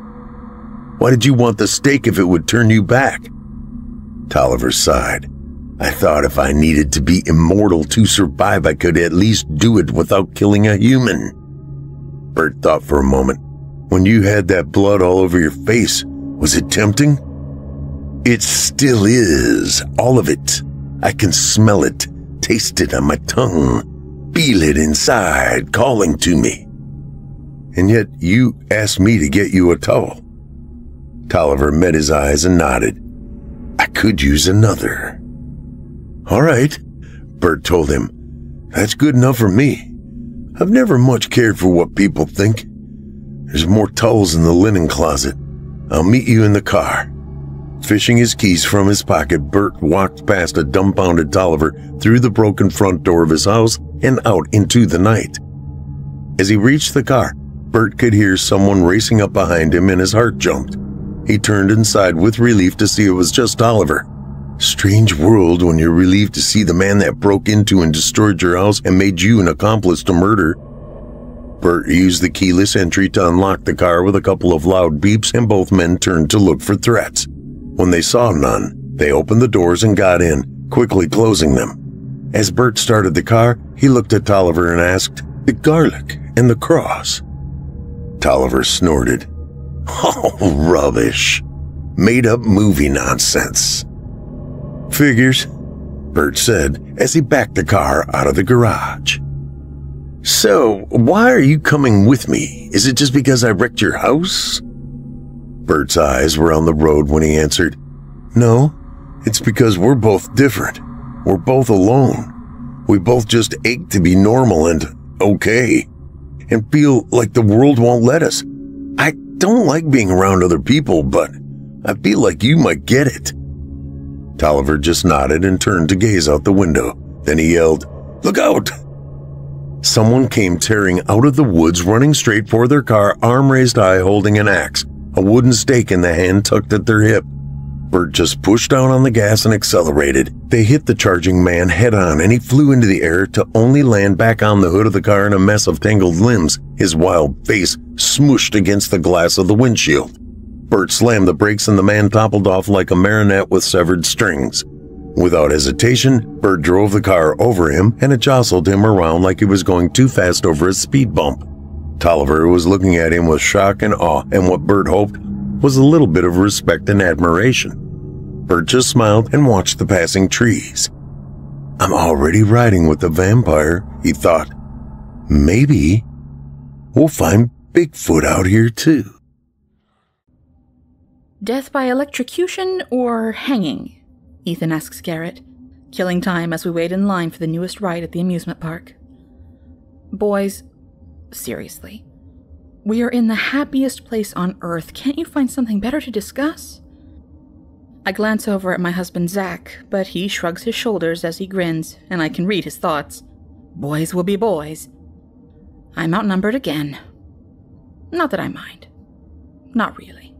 Why did you want the steak if it would turn you back? Tolliver sighed. I thought if I needed to be immortal to survive, I could at least do it without killing a human. Bert thought for a moment. When you had that blood all over your face, was it tempting? It still is, all of it. I can smell it, taste it on my tongue, feel it inside, calling to me. And yet you asked me to get you a towel. Tolliver met his eyes and nodded. I could use another. All right, Bert told him. That's good enough for me. I've never much cared for what people think. There's more towels in the linen closet. I'll meet you in the car. Fishing his keys from his pocket, Bert walked past a dumbfounded Tolliver through the broken front door of his house and out into the night. As he reached the car, Bert could hear someone racing up behind him and his heart jumped. He turned inside with relief to see it was just Tolliver. Strange world when you're relieved to see the man that broke into and destroyed your house and made you an accomplice to murder. Bert used the keyless entry to unlock the car with a couple of loud beeps, and both men turned to look for threats. When they saw none, they opened the doors and got in, quickly closing them. As Bert started the car, he looked at Tolliver and asked, "The garlic and the cross?" Tolliver snorted. "Oh, rubbish. Made-up movie nonsense." "Figures," Bert said as he backed the car out of the garage. "So, why are you coming with me? Is it just because I wrecked your house?" Bert's eyes were on the road when he answered, "No, it's because we're both different. We're both alone. We both just ache to be normal and okay, and feel like the world won't let us. I don't like being around other people, but I feel like you might get it." Tolliver just nodded and turned to gaze out the window. Then he yelled, "Look out!" Someone came tearing out of the woods, running straight for their car, arm raised high, holding an axe, a wooden stake in the hand tucked at their hip. Bert just pushed down on the gas and accelerated. They hit the charging man head on, and he flew into the air to only land back on the hood of the car in a mess of tangled limbs, his wild face smooshed against the glass of the windshield. Bert slammed the brakes and the man toppled off like a marionette with severed strings. Without hesitation, Bert drove the car over him, and it jostled him around like he was going too fast over a speed bump. Tolliver was looking at him with shock and awe, and what Bert hoped was a little bit of respect and admiration. Bert just smiled and watched the passing trees. I'm already riding with the vampire, he thought. Maybe we'll find Bigfoot out here too. Death by electrocution or hanging? Ethan asks Garrett, killing time as we wait in line for the newest ride at the amusement park. Boys, seriously. We are in the happiest place on Earth. Can't you find something better to discuss? I glance over at my husband Zach, but he shrugs his shoulders as he grins, and I can read his thoughts. Boys will be boys. I'm outnumbered again. Not that I mind. Not really.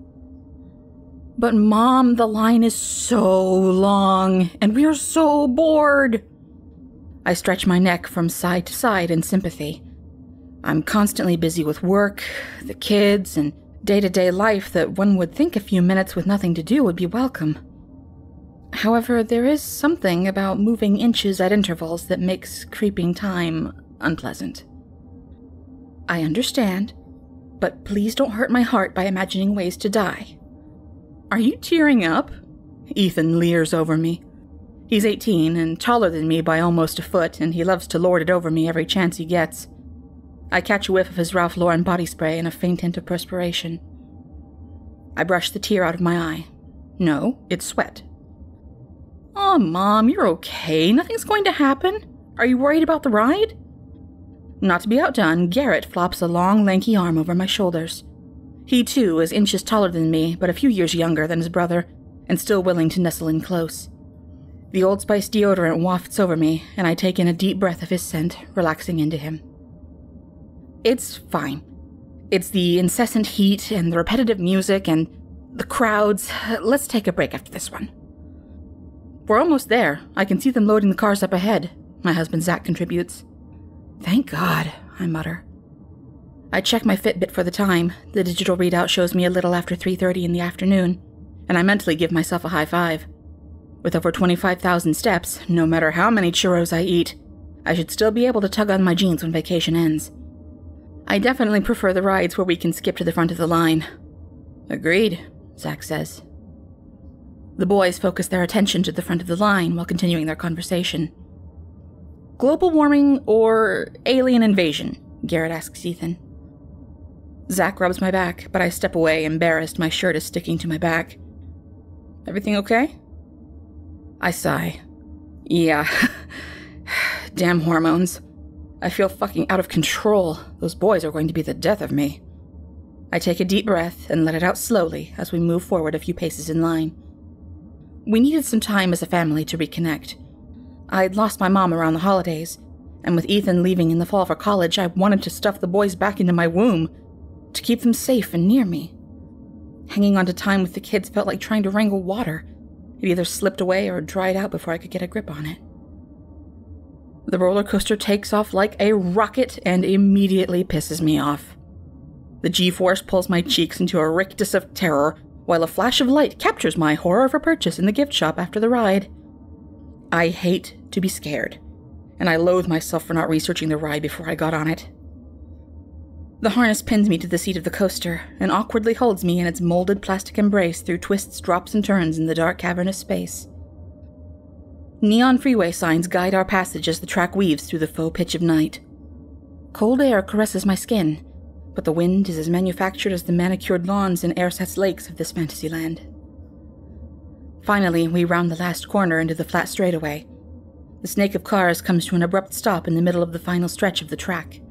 But Mom, the line is so long, and we are so bored. I stretch my neck from side to side in sympathy. I'm constantly busy with work, the kids, and day-to-day life that one would think a few minutes with nothing to do would be welcome. However, there is something about moving inches at intervals that makes creeping time unpleasant. I understand, but please don't hurt my heart by imagining ways to die. Are you tearing up? Ethan leers over me. He's 18 and taller than me by almost a foot, and he loves to lord it over me every chance he gets. I catch a whiff of his Ralph Lauren body spray and a faint hint of perspiration. I brush the tear out of my eye. No, it's sweat. Aw, Mom, you're okay. Nothing's going to happen. Are you worried about the ride? Not to be outdone, Garrett flops a long, lanky arm over my shoulders. He, too, is inches taller than me, but a few years younger than his brother, and still willing to nestle in close. The Old Spice deodorant wafts over me, and I take in a deep breath of his scent, relaxing into him. It's fine. It's the incessant heat and the repetitive music and the crowds. Let's take a break after this one. We're almost there. I can see them loading the cars up ahead, my husband Zach contributes. Thank God, I mutter. I check my Fitbit for the time. The digital readout shows me a little after 3:30 in the afternoon, and I mentally give myself a high five. With over 25,000 steps, no matter how many churros I eat, I should still be able to tug on my jeans when vacation ends. I definitely prefer the rides where we can skip to the front of the line. Agreed, Zach says. The boys focus their attention to the front of the line while continuing their conversation. Global warming or alien invasion? Garrett asks Ethan. Zach rubs my back, but I step away, embarrassed. My shirt is sticking to my back. Everything okay? I sigh. Yeah. Damn hormones. I feel fucking out of control. Those boys are going to be the death of me. I take a deep breath and let it out slowly as we move forward a few paces in line. We needed some time as a family to reconnect. I'd lost my mom around the holidays, and with Ethan leaving in the fall for college, I wanted to stuff the boys back into my womb to keep them safe and near me. Hanging on to time with the kids felt like trying to wrangle water. It either slipped away or dried out before I could get a grip on it. The roller coaster takes off like a rocket and immediately pisses me off. The G-force pulls my cheeks into a rictus of terror, while a flash of light captures my horror of a purchase in the gift shop after the ride. I hate to be scared, and I loathe myself for not researching the ride before I got on it. The harness pins me to the seat of the coaster and awkwardly holds me in its molded plastic embrace through twists, drops, and turns in the dark, cavernous space. Neon freeway signs guide our passage as the track weaves through the faux pitch of night. Cold air caresses my skin, but the wind is as manufactured as the manicured lawns and air-set lakes of this fantasy land. Finally, we round the last corner into the flat straightaway. The snake of cars comes to an abrupt stop in the middle of the final stretch of the track.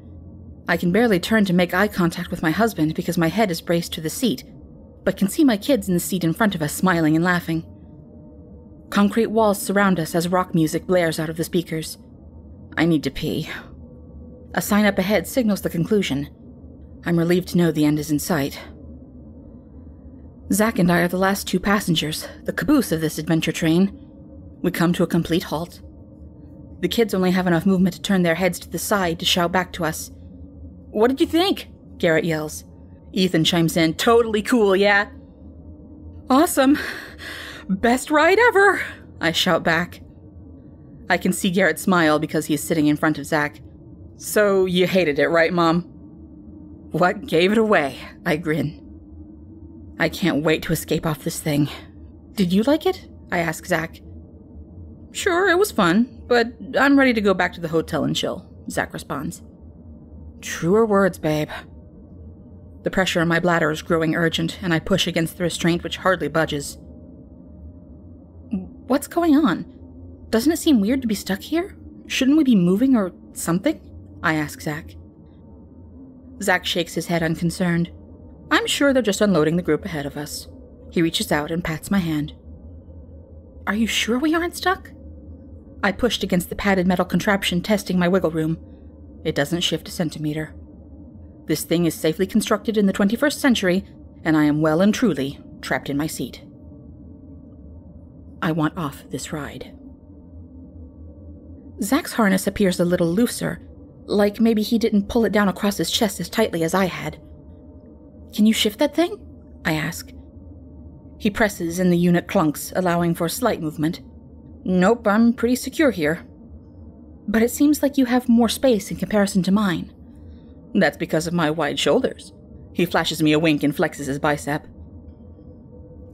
I can barely turn to make eye contact with my husband because my head is braced to the seat, but can see my kids in the seat in front of us smiling and laughing. Concrete walls surround us as rock music blares out of the speakers. I need to pee. A sign up ahead signals the conclusion. I'm relieved to know the end is in sight. Zach and I are the last two passengers, the caboose of this adventure train. We come to a complete halt. The kids only have enough movement to turn their heads to the side to shout back to us. "What did you think?" Garrett yells. Ethan chimes in, "Totally cool, yeah?" "Awesome. Best ride ever," I shout back. I can see Garrett smile because he's sitting in front of Zach. "So you hated it, right, Mom?" "What gave it away?" I grin. I can't wait to escape off this thing. "Did you like it?" I ask Zach. "Sure, it was fun, but I'm ready to go back to the hotel and chill," Zach responds. Truer words, babe. The pressure in my bladder is growing urgent, and I push against the restraint which hardly budges. What's going on? Doesn't it seem weird to be stuck here? Shouldn't we be moving or something? I ask Zach. Zach shakes his head unconcerned. I'm sure they're just unloading the group ahead of us. He reaches out and pats my hand. Are you sure we aren't stuck? I pushed against the padded metal contraption, testing my wiggle room. It doesn't shift a centimeter. This thing is safely constructed in the 21st century, and I am well and truly trapped in my seat. I want off this ride. Zach's harness appears a little looser, like maybe he didn't pull it down across his chest as tightly as I had. Can you shift that thing? I ask. He presses and the unit clunks, allowing for slight movement. Nope, I'm pretty secure here. But it seems like you have more space in comparison to mine. That's because of my wide shoulders. He flashes me a wink and flexes his bicep.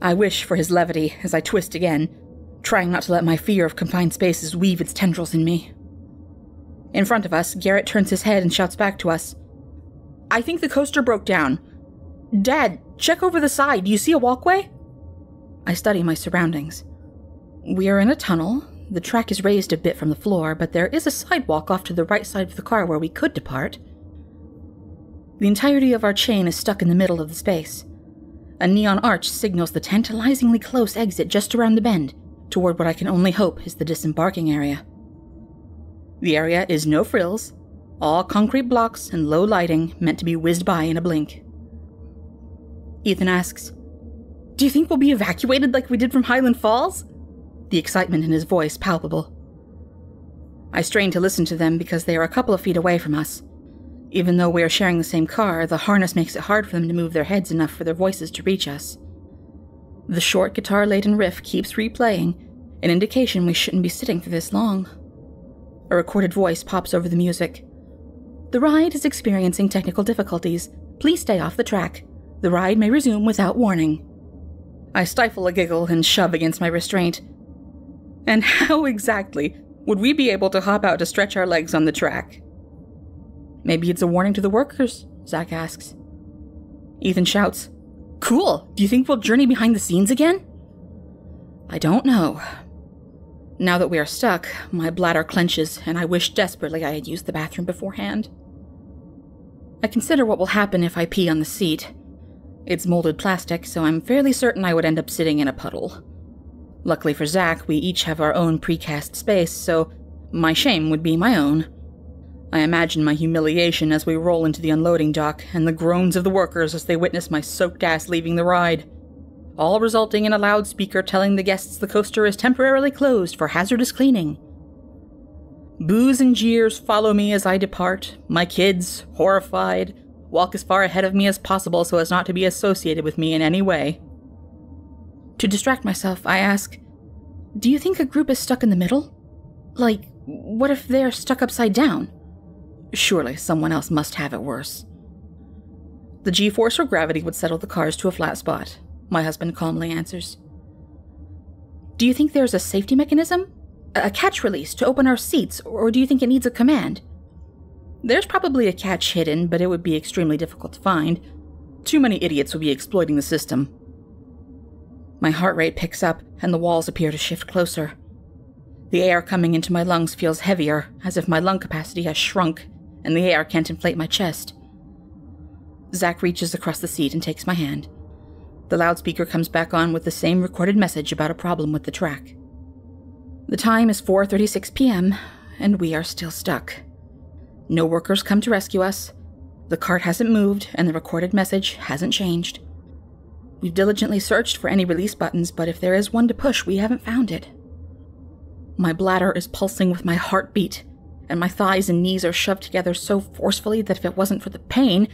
I wish for his levity as I twist again, trying not to let my fear of confined spaces weave its tendrils in me. In front of us, Garrett turns his head and shouts back to us. I think the coaster broke down. Dad, check over the side. Do you see a walkway? I study my surroundings. We are in a tunnel. The track is raised a bit from the floor, but there is a sidewalk off to the right side of the car where we could depart. The entirety of our chain is stuck in the middle of the space. A neon arch signals the tantalizingly close exit just around the bend, toward what I can only hope is the disembarking area. The area is no frills, all concrete blocks and low lighting meant to be whizzed by in a blink. Ethan asks, Do you think we'll be evacuated like we did from Highland Falls? The excitement in his voice palpable. I strain to listen to them because they are a couple of feet away from us. Even though we are sharing the same car, the harness makes it hard for them to move their heads enough for their voices to reach us. The short guitar-laden riff keeps replaying, an indication we shouldn't be sitting for this long. A recorded voice pops over the music. The ride is experiencing technical difficulties. Please stay off the track. The ride may resume without warning. I stifle a giggle and shove against my restraint. And how exactly would we be able to hop out to stretch our legs on the track? Maybe it's a warning to the workers, Zach asks. Ethan shouts, "Cool! Do you think we'll journey behind the scenes again?" I don't know. Now that we are stuck, my bladder clenches, and I wish desperately I had used the bathroom beforehand. I consider what will happen if I pee on the seat. It's molded plastic, so I'm fairly certain I would end up sitting in a puddle. Luckily for Zach, we each have our own precast space, so my shame would be my own. I imagine my humiliation as we roll into the unloading dock, and the groans of the workers as they witness my soaked ass leaving the ride, all resulting in a loudspeaker telling the guests the coaster is temporarily closed for hazardous cleaning. Boos and jeers follow me as I depart, my kids, horrified, walk as far ahead of me as possible so as not to be associated with me in any way. To distract myself, I ask, "Do you think a group is stuck in the middle? Like, what if they're stuck upside down? Surely someone else must have it worse." The G-force or gravity would settle the cars to a flat spot, my husband calmly answers. "Do you think there's a safety mechanism? A catch release to open our seats, or do you think it needs a command?" "There's probably a catch hidden, but it would be extremely difficult to find. Too many idiots would be exploiting the system." My heart rate picks up, and the walls appear to shift closer. The air coming into my lungs feels heavier, as if my lung capacity has shrunk, and the air can't inflate my chest. Zach reaches across the seat and takes my hand. The loudspeaker comes back on with the same recorded message about a problem with the track. The time is 4:36 p.m., and we are still stuck. No workers come to rescue us. The cart hasn't moved, and the recorded message hasn't changed. We've diligently searched for any release buttons, but if there is one to push, we haven't found it. My bladder is pulsing with my heartbeat, and my thighs and knees are shoved together so forcefully that if it wasn't for the pain,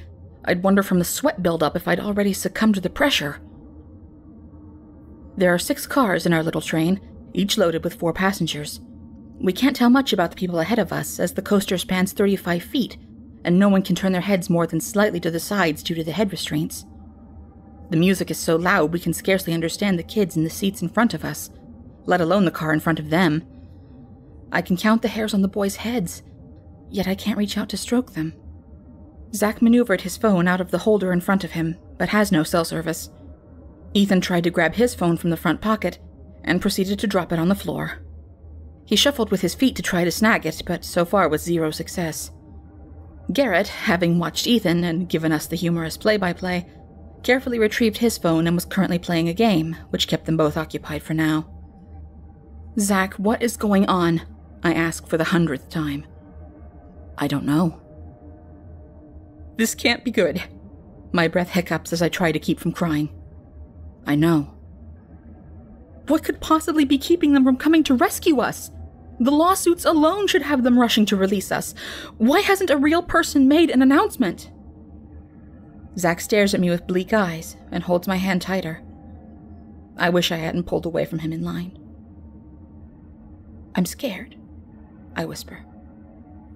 I'd wonder from the sweat buildup if I'd already succumbed to the pressure. There are 6 cars in our little train, each loaded with 4 passengers. We can't tell much about the people ahead of us, as the coaster spans 35 feet, and no one can turn their heads more than slightly to the sides due to the head restraints. The music is so loud we can scarcely understand the kids in the seats in front of us, let alone the car in front of them. I can count the hairs on the boys' heads, yet I can't reach out to stroke them. Zach maneuvered his phone out of the holder in front of him, but has no cell service. Ethan tried to grab his phone from the front pocket, and proceeded to drop it on the floor. He shuffled with his feet to try to snag it, but so far with 0 success. Garrett, having watched Ethan and given us the humorous play-by-play, carefully retrieved his phone and was currently playing a game, which kept them both occupied for now. "Zach, what is going on?" I ask for the 100th time. "I don't know." "This can't be good." My breath hiccups as I try to keep from crying. "I know." "What could possibly be keeping them from coming to rescue us? The lawsuits alone should have them rushing to release us. Why hasn't a real person made an announcement?" Zach stares at me with bleak eyes and holds my hand tighter. I wish I hadn't pulled away from him in line. "I'm scared," I whisper.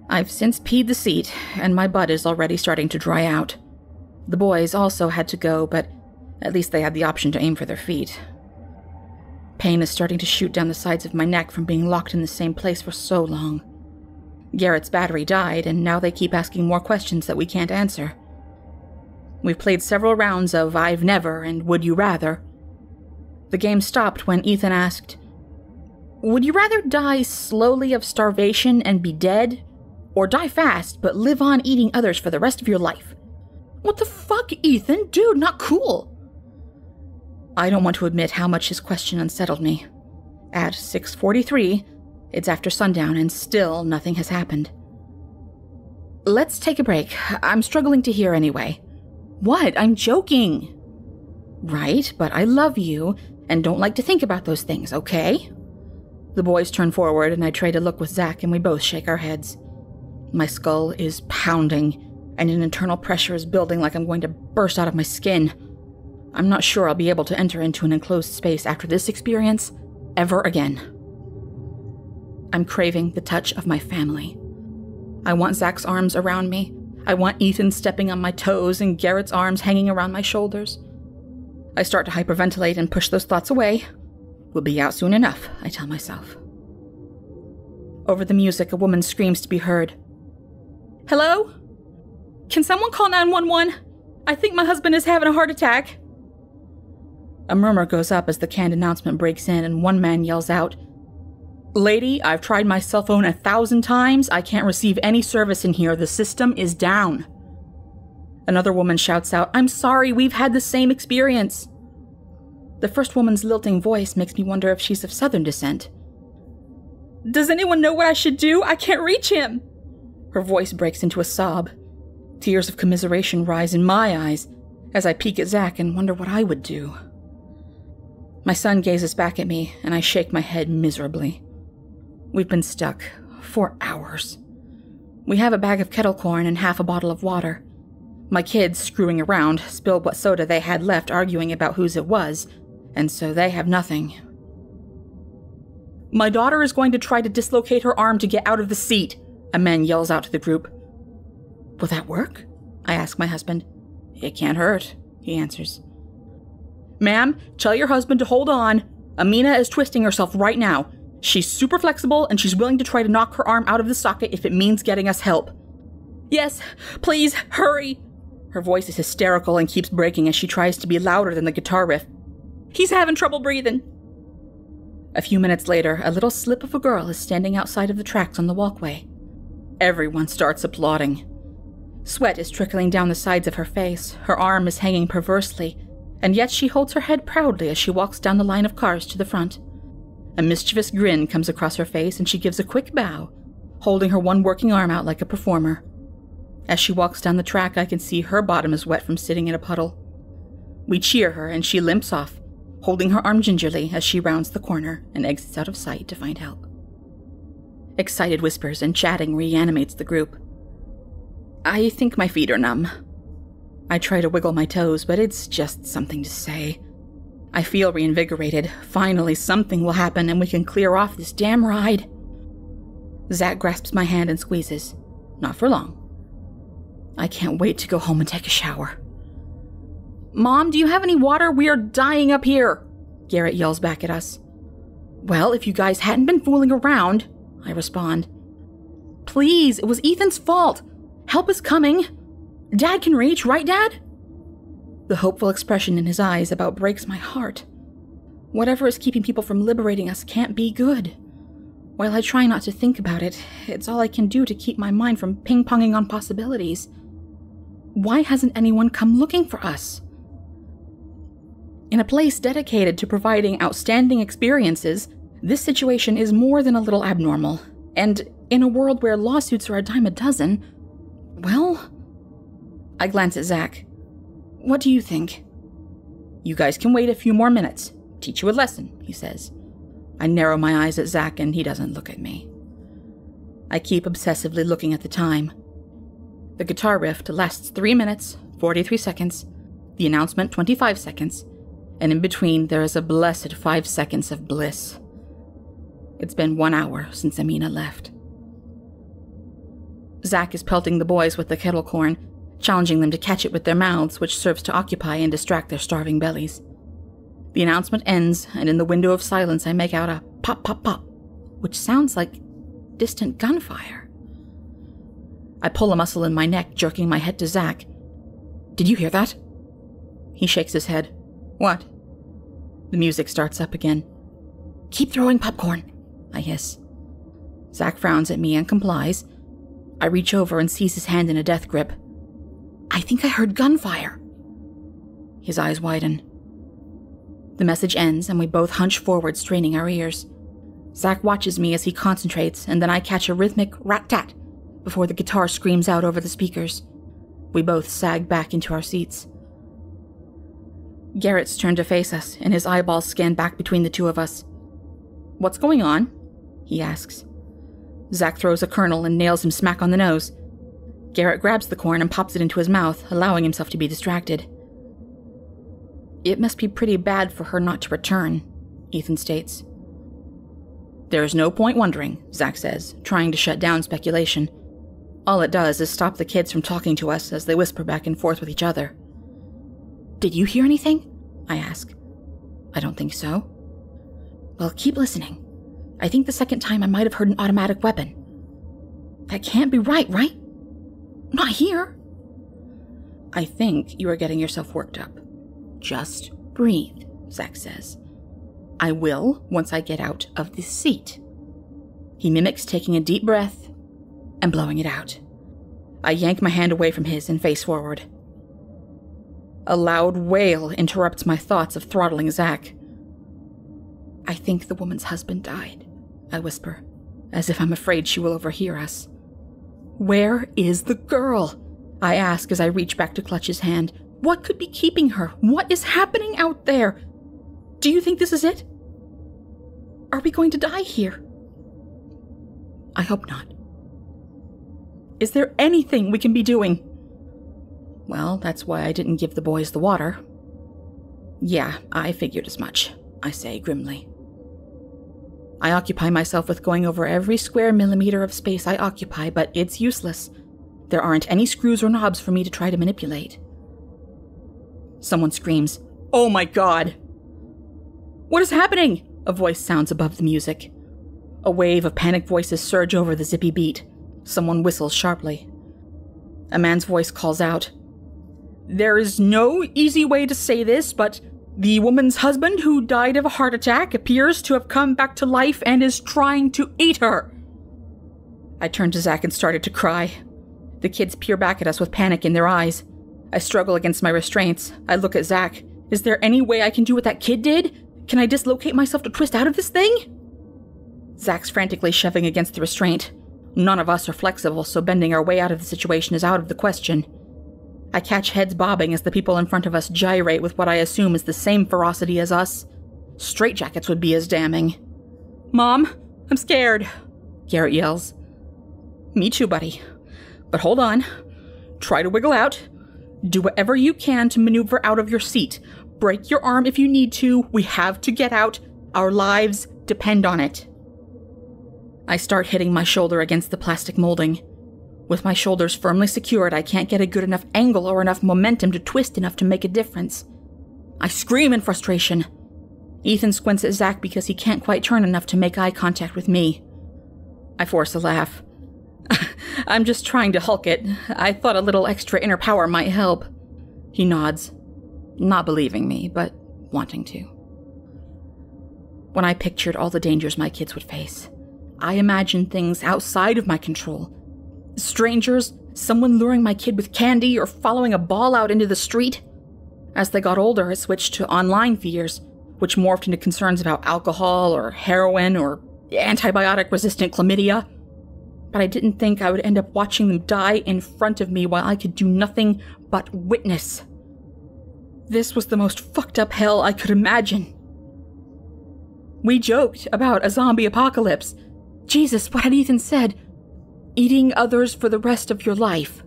I've since peed the seat, and my butt is already starting to dry out. The boys also had to go, but at least they had the option to aim for their feet. Pain is starting to shoot down the sides of my neck from being locked in the same place for so long. Garrett's battery died, and now they keep asking more questions that we can't answer. We've played several rounds of I've Never and Would You Rather. The game stopped when Ethan asked, "Would you rather die slowly of starvation and be dead, or die fast but live on eating others for the rest of your life?" "What the fuck, Ethan? Dude, not cool." I don't want to admit how much his question unsettled me. At 6:43, it's after sundown and still nothing has happened. "Let's take a break. I'm struggling to hear anyway." "What? I'm joking." "Right, but I love you and don't like to think about those things, okay?" The boys turn forward and I trade a look with Zach and we both shake our heads. My skull is pounding and an internal pressure is building like I'm going to burst out of my skin. I'm not sure I'll be able to enter into an enclosed space after this experience ever again. I'm craving the touch of my family. I want Zach's arms around me. I want Ethan stepping on my toes and Garrett's arms hanging around my shoulders. I start to hyperventilate and push those thoughts away. We'll be out soon enough, I tell myself. Over the music, a woman screams to be heard. Hello? Can someone call 911? I think my husband is having a heart attack. A murmur goes up as the canned announcement breaks in and one man yells out, Lady, I've tried my cell phone 1,000 times. I can't receive any service in here. The system is down. Another woman shouts out, I'm sorry, we've had the same experience. The first woman's lilting voice makes me wonder if she's of Southern descent. Does anyone know what I should do? I can't reach him. Her voice breaks into a sob. Tears of commiseration rise in my eyes as I peek at Zach and wonder what I would do. My son gazes back at me, and I shake my head miserably. We've been stuck for hours. We have a bag of kettle corn and half a bottle of water. My kids, screwing around, spilled what soda they had left arguing about whose it was, and so they have nothing. My daughter is going to try to dislocate her arm to get out of the seat, a man yells out to the group. Will that work? I ask my husband. It can't hurt, he answers. Ma'am, tell your husband to hold on. Amina is twisting herself right now. She's super flexible and she's willing to try to knock her arm out of the socket if it means getting us help. Yes, please, hurry. Her voice is hysterical and keeps breaking as she tries to be louder than the guitar riff. He's having trouble breathing. A few minutes later, a little slip of a girl is standing outside of the tracks on the walkway. Everyone starts applauding. Sweat is trickling down the sides of her face, her arm is hanging perversely, and yet she holds her head proudly as she walks down the line of cars to the front. A mischievous grin comes across her face and she gives a quick bow, holding her one working arm out like a performer. As she walks down the track, I can see her bottom is wet from sitting in a puddle. We cheer her and she limps off, holding her arm gingerly as she rounds the corner and exits out of sight to find help. Excited whispers and chatting reanimates the group. I think my feet are numb. I try to wiggle my toes, but it's just something to say. I feel reinvigorated. Finally, something will happen and we can clear off this damn ride. Zach grasps my hand and squeezes. Not for long. I can't wait to go home and take a shower. Mom, do you have any water? We are dying up here, Garrett yells back at us. Well, if you guys hadn't been fooling around, I respond. Please, it was Ethan's fault. Help is coming. Dad can reach, right, Dad? The hopeful expression in his eyes about breaks my heart. Whatever is keeping people from liberating us can't be good. While I try not to think about it, it's all I can do to keep my mind from ping-ponging on possibilities. Why hasn't anyone come looking for us? In a place dedicated to providing outstanding experiences, this situation is more than a little abnormal. And in a world where lawsuits are a dime a dozen, well... I glance at Zach. What do you think? You guys can wait a few more minutes. Teach you a lesson, he says. I narrow my eyes at Zach and he doesn't look at me. I keep obsessively looking at the time. The guitar riff lasts 3 minutes, 43 seconds, the announcement 25 seconds, and in between there is a blessed 5 seconds of bliss. It's been 1 hour since Amina left. Zach is pelting the boys with the kettle corn, challenging them to catch it with their mouths, which serves to occupy and distract their starving bellies. The announcement ends, and in the window of silence I make out a pop, pop, pop, which sounds like distant gunfire. I pull a muscle in my neck, jerking my head to Zach. Did you hear that? He shakes his head. What? The music starts up again. Keep throwing popcorn, I hiss. Zach frowns at me and complies. I reach over and seize his hand in a death grip. I think I heard gunfire. His eyes widen. The message ends, and we both hunch forward, straining our ears. Zach watches me as he concentrates, and then I catch a rhythmic rat-tat before the guitar screams out over the speakers. We both sag back into our seats. Garrett's turned to face us, and his eyeballs scan back between the two of us. What's going on? He asks. Zach throws a kernel and nails him smack on the nose. Garrett grabs the corn and pops it into his mouth, allowing himself to be distracted. It must be pretty bad for her not to return, Ethan states. There's no point wondering, Zach says, trying to shut down speculation. All it does is stop the kids from talking to us as they whisper back and forth with each other. "Did you hear anything?" I ask. "I don't think so." "Well, keep listening. I think the second time I might have heard an automatic weapon." "That can't be right? Not here." "I think you are getting yourself worked up. Just breathe," Zach says. "I will once I get out of this seat." He mimics taking a deep breath and blowing it out. I yank my hand away from his and face forward. A loud wail interrupts my thoughts of throttling Zach. "I think the woman's husband died," I whisper, as if I'm afraid she will overhear us. "Where is the girl?" I ask as I reach back to clutch his hand. "What could be keeping her? What is happening out there? Do you think this is it? Are we going to die here?" "I hope not." "Is there anything we can be doing?" "Well, that's why I didn't give the boys the water." "Yeah, I figured as much," I say grimly. I occupy myself with going over every square millimeter of space I occupy, but it's useless. There aren't any screws or knobs for me to try to manipulate. Someone screams, "Oh my God!" "What is happening?" a voice sounds above the music. A wave of panicked voices surge over the zippy beat. Someone whistles sharply. A man's voice calls out, "There is no easy way to say this, but the woman's husband who died of a heart attack appears to have come back to life and is trying to eat her." I turned to Zach and started to cry. The kids peer back at us with panic in their eyes. I struggle against my restraints. I look at Zach. "Is there any way I can do what that kid did? Can I dislocate myself to twist out of this thing?" Zach's frantically shoving against the restraint. None of us are flexible, so bending our way out of the situation is out of the question. I catch heads bobbing as the people in front of us gyrate with what I assume is the same ferocity as us. Straitjackets would be as damning. "Mom, I'm scared," Garrett yells. "Me too, buddy. But hold on. Try to wiggle out. Do whatever you can to maneuver out of your seat. Break your arm if you need to. We have to get out. Our lives depend on it." I start hitting my shoulder against the plastic molding. With my shoulders firmly secured, I can't get a good enough angle or enough momentum to twist enough to make a difference. I scream in frustration. Ethan squints at Zach because he can't quite turn enough to make eye contact with me. I force a laugh. "I'm just trying to hulk it. I thought a little extra inner power might help." He nods, not believing me, but wanting to. When I pictured all the dangers my kids would face, I imagined things outside of my control. Strangers, someone luring my kid with candy, or following a ball out into the street. As they got older, I switched to online fears, which morphed into concerns about alcohol or heroin or antibiotic-resistant chlamydia. But I didn't think I would end up watching them die in front of me while I could do nothing but witness. This was the most fucked up hell I could imagine. We joked about a zombie apocalypse. Jesus, what had Ethan said? Eating others for the rest of your life.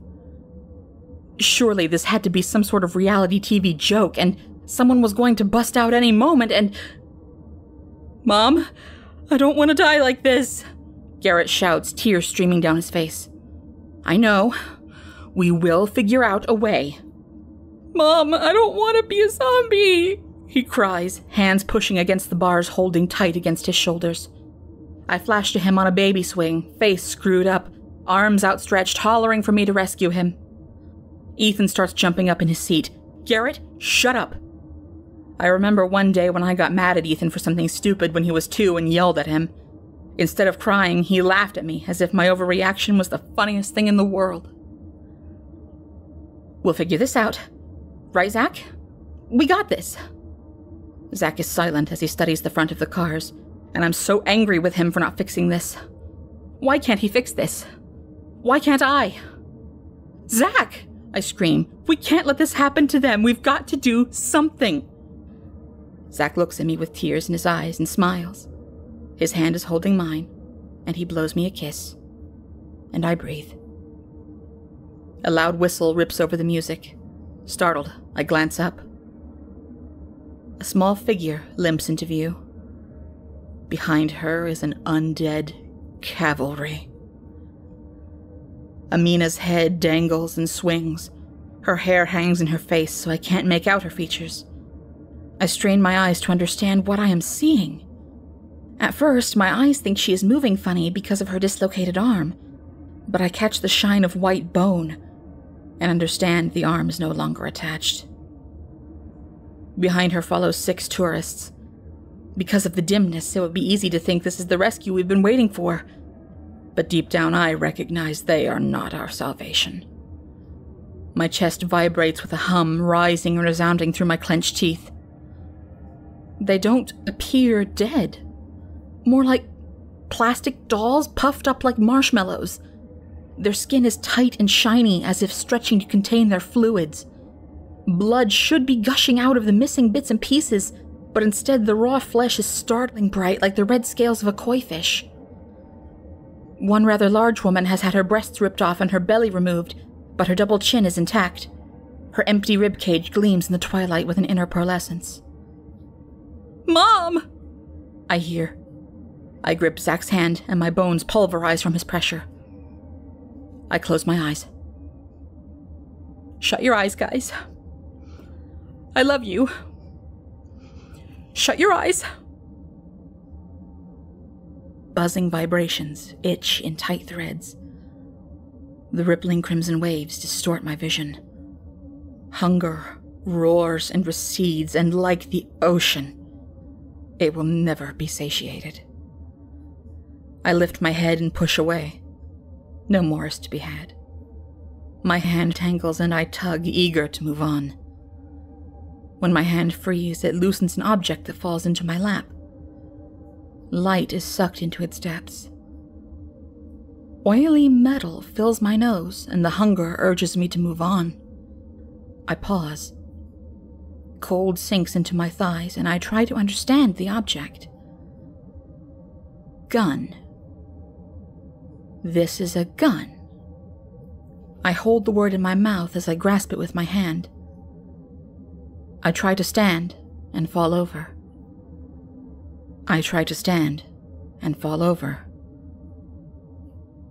Surely this had to be some sort of reality TV joke, and someone was going to bust out any moment and... "Mom, I don't want to die like this," Garrett shouts, tears streaming down his face. "I know. We will figure out a way." "Mom, I don't want to be a zombie," he cries, hands pushing against the bars holding tight against his shoulders. I flash to him on a baby swing, face screwed up, arms outstretched, hollering for me to rescue him. Ethan starts jumping up in his seat. "Garrett, shut up." I remember one day when I got mad at Ethan for something stupid when he was 2 and yelled at him. Instead of crying, he laughed at me as if my overreaction was the funniest thing in the world. "We'll figure this out. Right, Zach? We got this." Zach is silent as he studies the front of the cars, and I'm so angry with him for not fixing this. Why can't he fix this? Why can't I? "Zach!" I scream. "We can't let this happen to them. We've got to do something." Zach looks at me with tears in his eyes and smiles. His hand is holding mine, and he blows me a kiss. And I breathe. A loud whistle rips over the music. Startled, I glance up. A small figure limps into view. Behind her is an undead cavalry. Amina's head dangles and swings. Her hair hangs in her face, so I can't make out her features. I strain my eyes to understand what I am seeing. At first, my eyes think she is moving funny because of her dislocated arm, but I catch the shine of white bone and understand the arm is no longer attached. Behind her follow 6 tourists. Because of the dimness, it would be easy to think this is the rescue we've been waiting for, but deep down I recognize they are not our salvation. My chest vibrates with a hum rising and resounding through my clenched teeth. They don't appear dead. More like plastic dolls puffed up like marshmallows. Their skin is tight and shiny, as if stretching to contain their fluids. Blood should be gushing out of the missing bits and pieces, but instead the raw flesh is startling bright like the red scales of a koi fish. One rather large woman has had her breasts ripped off and her belly removed, but her double chin is intact. Her empty ribcage gleams in the twilight with an inner pearlescence. "Mom!" I hear. I grip Zach's hand, and my bones pulverize from his pressure. I close my eyes. Shut your eyes, guys. I love you. Shut your eyes. Buzzing vibrations itch in tight threads. The rippling crimson waves distort my vision. Hunger roars and recedes, and like the ocean, it will never be satiated. I lift my head and push away. No more is to be had. My hand tangles and I tug, eager to move on. When my hand frees, it loosens an object that falls into my lap. Light is sucked into its depths. Oily metal fills my nose, and the hunger urges me to move on. I pause. Cold sinks into my thighs, and I try to understand the object. Gun. This is a gun. I hold the word in my mouth as I grasp it with my hand. I try to stand and fall over. I try to stand and fall over.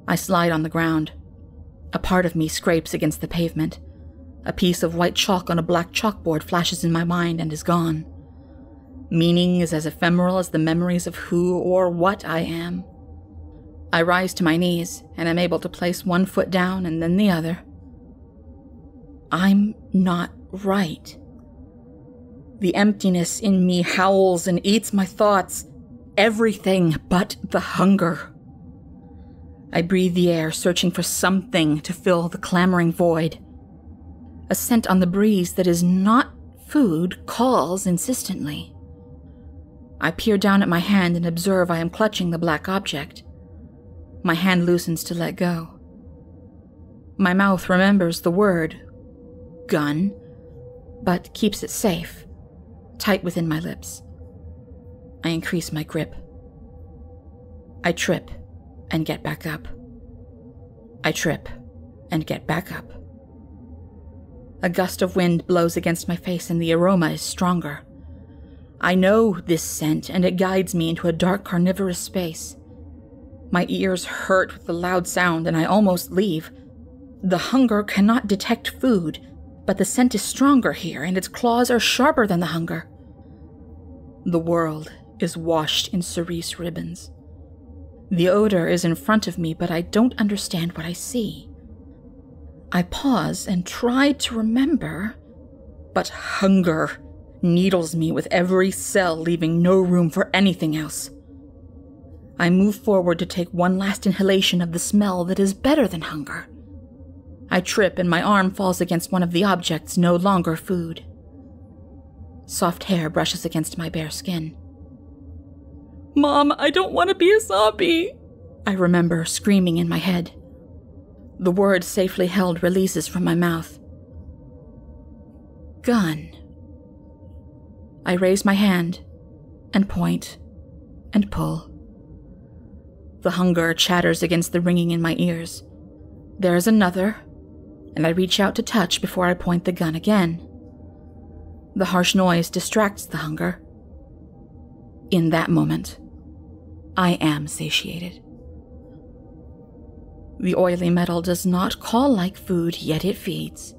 I slide on the ground. A part of me scrapes against the pavement. A piece of white chalk on a black chalkboard flashes in my mind and is gone. Meaning is as ephemeral as the memories of who or what I am. I rise to my knees, and am able to place one foot down and then the other. I'm not right. The emptiness in me howls and eats my thoughts. Everything but the hunger. I breathe the air, searching for something to fill the clamoring void. A scent on the breeze that is not food calls insistently. I peer down at my hand and observe I am clutching the black object. My hand loosens to let go. My mouth remembers the word, gun, but keeps it safe, tight within my lips. I increase my grip. I trip and get back up. I trip and get back up. A gust of wind blows against my face and the aroma is stronger. I know this scent and it guides me into a dark carnivorous space. My ears hurt with the loud sound and I almost leave. The hunger cannot detect food, but the scent is stronger here and its claws are sharper than the hunger. The world is washed in cerise ribbons. The odor is in front of me, but I don't understand what I see. I pause and try to remember, but hunger needles me with every cell, leaving no room for anything else. I move forward to take one last inhalation of the smell that is better than hunger. I trip and my arm falls against one of the objects no longer food. Soft hair brushes against my bare skin. "Mom, I don't want to be a zombie," I remember screaming in my head. The word safely held releases from my mouth. Gun. I raise my hand and point and pull. The hunger chatters against the ringing in my ears. There is another, and I reach out to touch before I point the gun again. The harsh noise distracts the hunger. In that moment, I am satiated. The oily metal does not call like food, yet it feeds.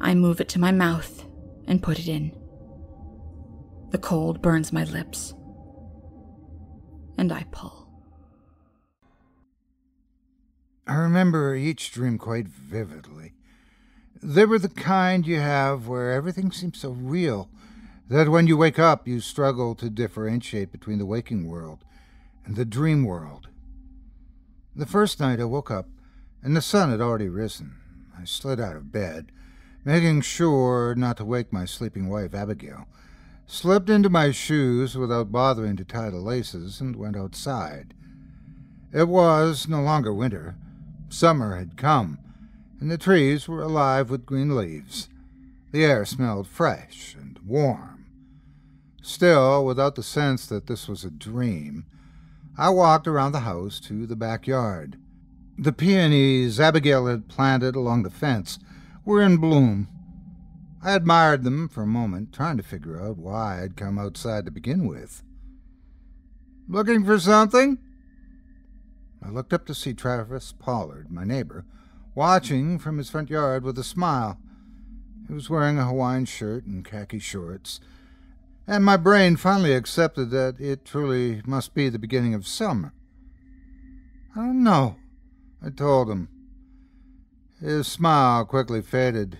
I move it to my mouth and put it in. The cold burns my lips, and I pull. I remember each dream quite vividly. They were the kind you have where everything seems so real that when you wake up you struggle to differentiate between the waking world and the dream world. The first night I woke up and the sun had already risen. I slid out of bed, making sure not to wake my sleeping wife Abigail, slipped into my shoes without bothering to tie the laces, and went outside. It was no longer winter. Summer had come, and the trees were alive with green leaves. The air smelled fresh and warm. Still, without the sense that this was a dream, I walked around the house to the backyard. The peonies Abigail had planted along the fence were in bloom. I admired them for a moment, trying to figure out why I'd come outside to begin with. "Looking for something?" I looked up to see Travis Pollard, my neighbor, watching from his front yard with a smile. He was wearing a Hawaiian shirt and khaki shorts, and my brain finally accepted that it truly must be the beginning of summer. "I don't know," I told him. His smile quickly faded.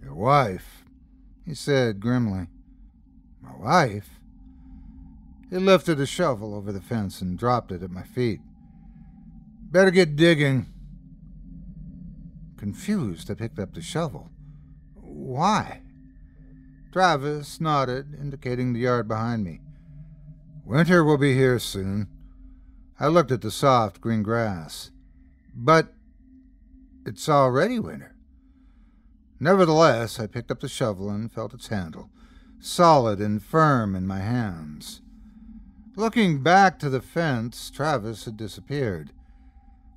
"Your wife," he said grimly. "My wife?" He lifted a shovel over the fence and dropped it at my feet. "Better get digging." Confused, I picked up the shovel. "Why?" Travis nodded, indicating the yard behind me. "Winter will be here soon." I looked at the soft green grass. "But it's already winter." Nevertheless, I picked up the shovel and felt its handle, solid and firm in my hands. Looking back to the fence, Travis had disappeared.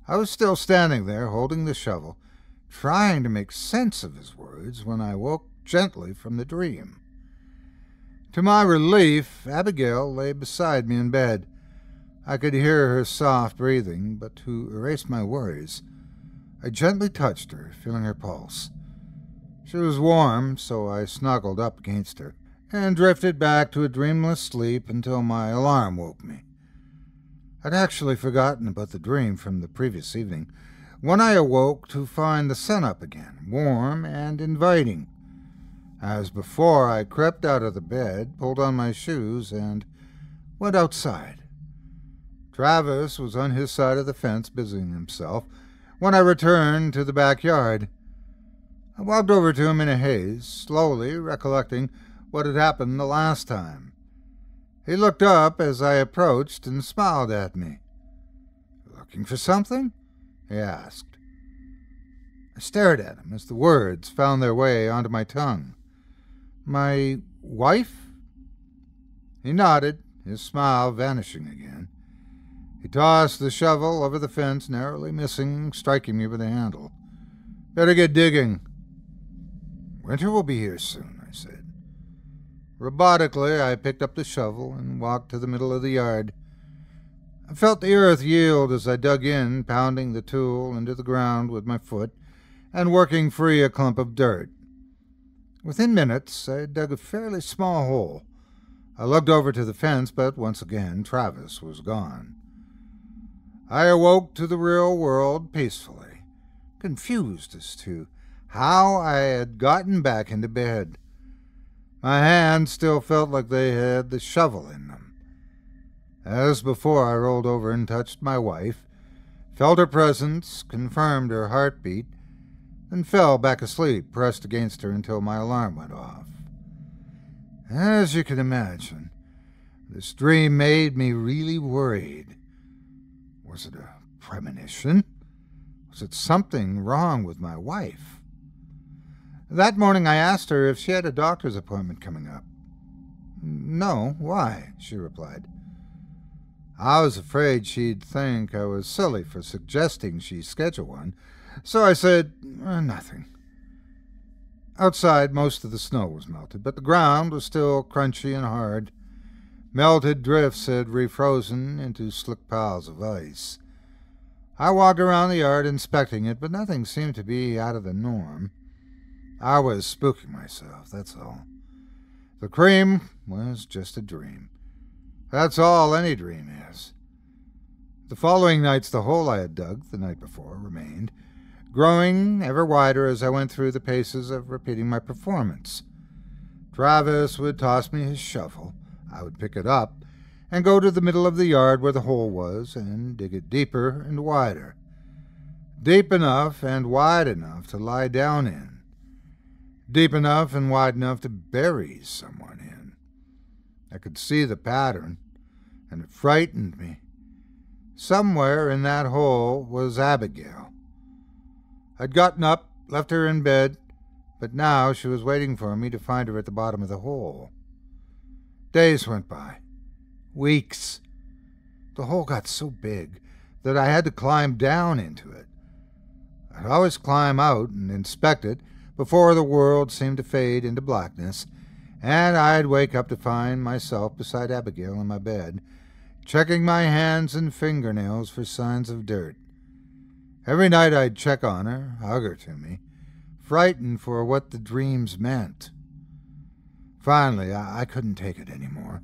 I was still standing there, holding the shovel, trying to make sense of his words, when I woke gently from the dream. To my relief, Abigail lay beside me in bed. I could hear her soft breathing, but to erase my worries, I gently touched her, feeling her pulse. She was warm, so I snuggled up against her and drifted back to a dreamless sleep until my alarm woke me. I'd actually forgotten about the dream from the previous evening, when I awoke to find the sun up again, warm and inviting. As before, I crept out of the bed, pulled on my shoes, and went outside. Travis was on his side of the fence busying himself when I returned to the backyard. I walked over to him in a haze, slowly recollecting what had happened the last time. He looked up as I approached and smiled at me. "Looking for something?" he asked. I stared at him as the words found their way onto my tongue. "My wife?" He nodded, his smile vanishing again. He tossed the shovel over the fence, narrowly missing striking me with the handle. "Better get digging." "Winter will be here soon," I said. Robotically, I picked up the shovel and walked to the middle of the yard. I felt the earth yield as I dug in, pounding the tool into the ground with my foot and working free a clump of dirt. Within minutes, I dug a fairly small hole. I looked over to the fence, but once again, Travis was gone. I awoke to the real world peacefully, confused as to how I had gotten back into bed. My hands still felt like they had the shovel in them. As before, I rolled over and touched my wife, felt her presence, confirmed her heartbeat, and fell back asleep, pressed against her until my alarm went off. As you can imagine, this dream made me really worried. Was it a premonition? Was it something wrong with my wife? That morning I asked her if she had a doctor's appointment coming up. "No, why?" she replied. I was afraid she'd think I was silly for suggesting she schedule one, so I said, "Nothing." Outside, most of the snow was melted, but the ground was still crunchy and hard. Melted drifts had refrozen into slick piles of ice. I walked around the yard inspecting it, but nothing seemed to be out of the norm. I was spooking myself, that's all. The cream was just a dream. That's all any dream is. The following nights, the hole I had dug the night before remained, growing ever wider as I went through the paces of repeating my performance. Travis would toss me his shovel. I would pick it up and go to the middle of the yard where the hole was and dig it deeper and wider. Deep enough and wide enough to lie down in. Deep enough and wide enough to bury someone in. I could see the pattern, and it frightened me. Somewhere in that hole was Abigail. I'd gotten up, left her in bed, but now she was waiting for me to find her at the bottom of the hole. Days went by. Weeks. The hole got so big that I had to climb down into it. I'd always climb out and inspect it before the world seemed to fade into blackness, and I'd wake up to find myself beside Abigail in my bed, checking my hands and fingernails for signs of dirt. Every night I'd check on her, hug her to me, frightened for what the dreams meant. Finally, I couldn't take it anymore.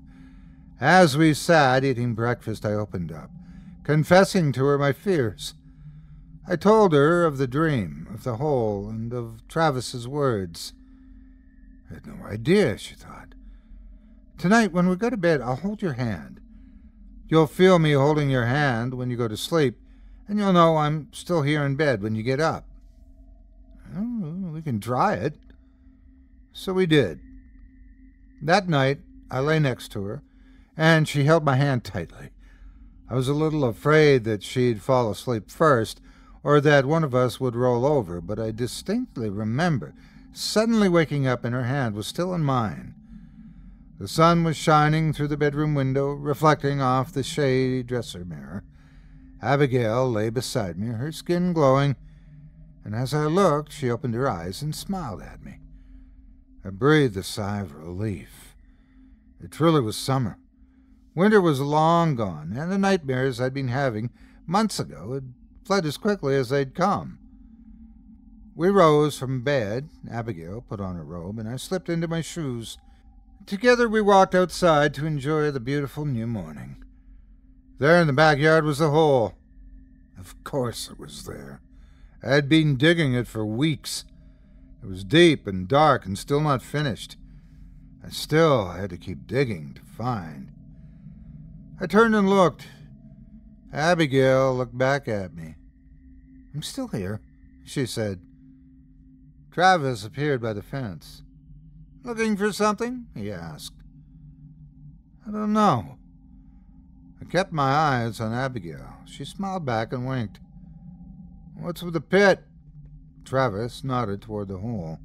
As we sat eating breakfast, I opened up, confessing to her my fears. I told her of the dream, of the hole, and of Travis's words. I had no idea, she thought. Tonight, when we go to bed, I'll hold your hand. You'll feel me holding your hand when you go to sleep, and you'll know I'm still here in bed when you get up. Well, we can try it. So we did. That night, I lay next to her, and she held my hand tightly. I was a little afraid that she'd fall asleep first, or that one of us would roll over, but I distinctly remember suddenly waking up and her hand was still in mine. The sun was shining through the bedroom window, reflecting off the shady dresser mirror. Abigail lay beside me, her skin glowing, and as I looked, she opened her eyes and smiled at me. I breathed a sigh of relief. It truly was summer. Winter was long gone, and the nightmares I'd been having months ago had fled as quickly as they'd come. We rose from bed. Abigail put on her robe, and I slipped into my shoes. Together we walked outside to enjoy the beautiful new morning. There in the backyard was the hole. Of course it was there. I had been digging it for weeks. It was deep and dark and still not finished. I still had to keep digging to find. I turned and looked. Abigail looked back at me. "I'm still here," she said. Travis appeared by the fence. "Looking for something?" he asked. "I don't know." I kept my eyes on Abigail. She smiled back and winked. "What's with the pit?" Travis nodded toward the hole.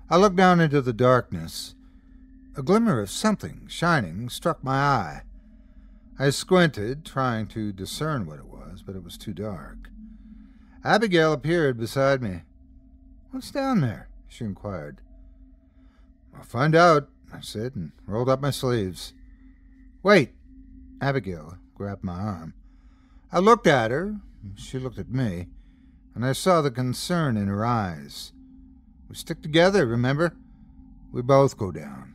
I looked down into the darkness. A glimmer of something shining struck my eye. I squinted, trying to discern what it was, but it was too dark. Abigail appeared beside me. "What's down there?" she inquired. "I'll find out," I said, and rolled up my sleeves. "Wait!" Abigail grabbed my arm. I looked at her, she looked at me, and I saw the concern in her eyes. "We stick together, remember? We both go down."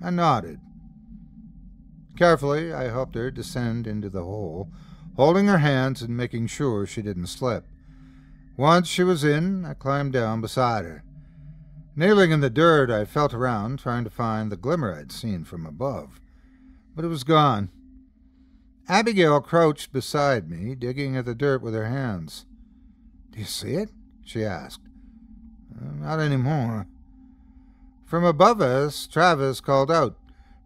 I nodded. Carefully, I helped her descend into the hole, holding her hands and making sure she didn't slip. Once she was in, I climbed down beside her. Kneeling in the dirt, I felt around, trying to find the glimmer I'd seen from above, but it was gone. Abigail crouched beside me, digging at the dirt with her hands. "Do you see it?" she asked. "Not anymore." From above us, Travis called out,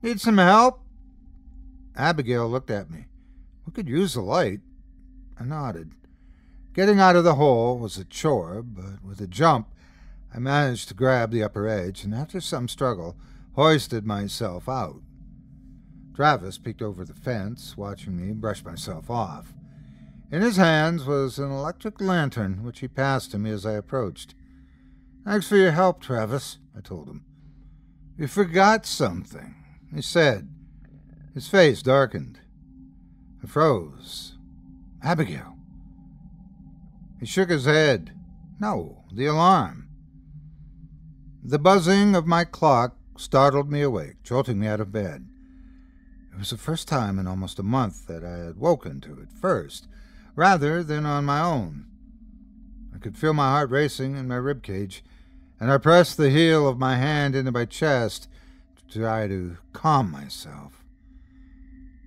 "Need some help?" Abigail looked at me. "We could use the light." I nodded. Getting out of the hole was a chore, but with a jump, I managed to grab the upper edge, and after some struggle, hoisted myself out. Travis peeked over the fence, watching me brush myself off. In his hands was an electric lantern, which he passed to me as I approached. "Thanks for your help, Travis," I told him. "You forgot something," he said. His face darkened. I froze. Abigail. He shook his head. No, the alarm. The buzzing of my clock startled me awake, jolting me out of bed. It was the first time in almost a month that I had woken to it first, rather than on my own. I could feel my heart racing in my ribcage, and I pressed the heel of my hand into my chest to try to calm myself.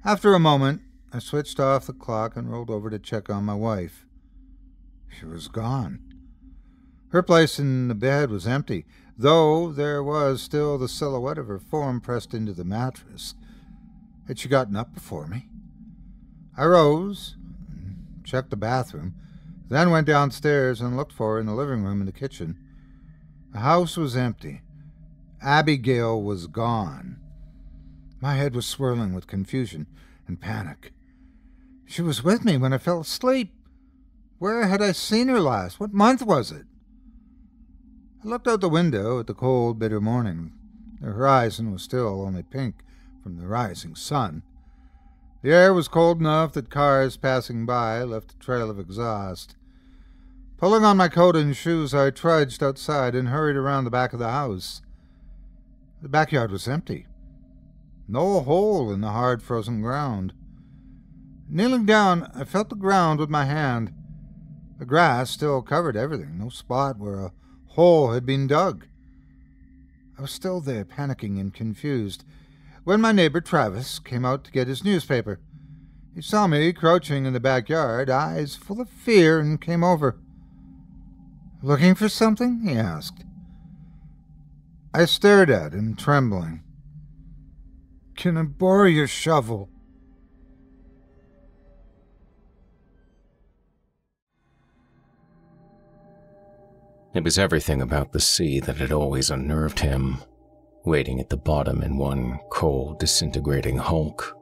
After a moment, I switched off the clock and rolled over to check on my wife. She was gone. Her place in the bed was empty, though there was still the silhouette of her form pressed into the mattress. Had she gotten up before me? I rose, checked the bathroom, then went downstairs and looked for her in the living room and the kitchen. The house was empty. Abigail was gone. My head was swirling with confusion and panic. She was with me when I fell asleep. Where had I seen her last? What month was it? I looked out the window at the cold, bitter morning. The horizon was still only pink from the rising sun. The air was cold enough that cars passing by left a trail of exhaust. Pulling on my coat and shoes, I trudged outside and hurried around the back of the house. The backyard was empty. No hole in the hard, frozen ground. Kneeling down, I felt the ground with my hand. The grass still covered everything, no spot where a hole had been dug. I was still there, panicking and confused, when my neighbor Travis came out to get his newspaper. He saw me crouching in the backyard, eyes full of fear, and came over. "Looking for something?" he asked. I stared at him, trembling. "Can I borrow your shovel?" It was everything about the sea that had always unnerved him, waiting at the bottom in one cold, disintegrating hulk.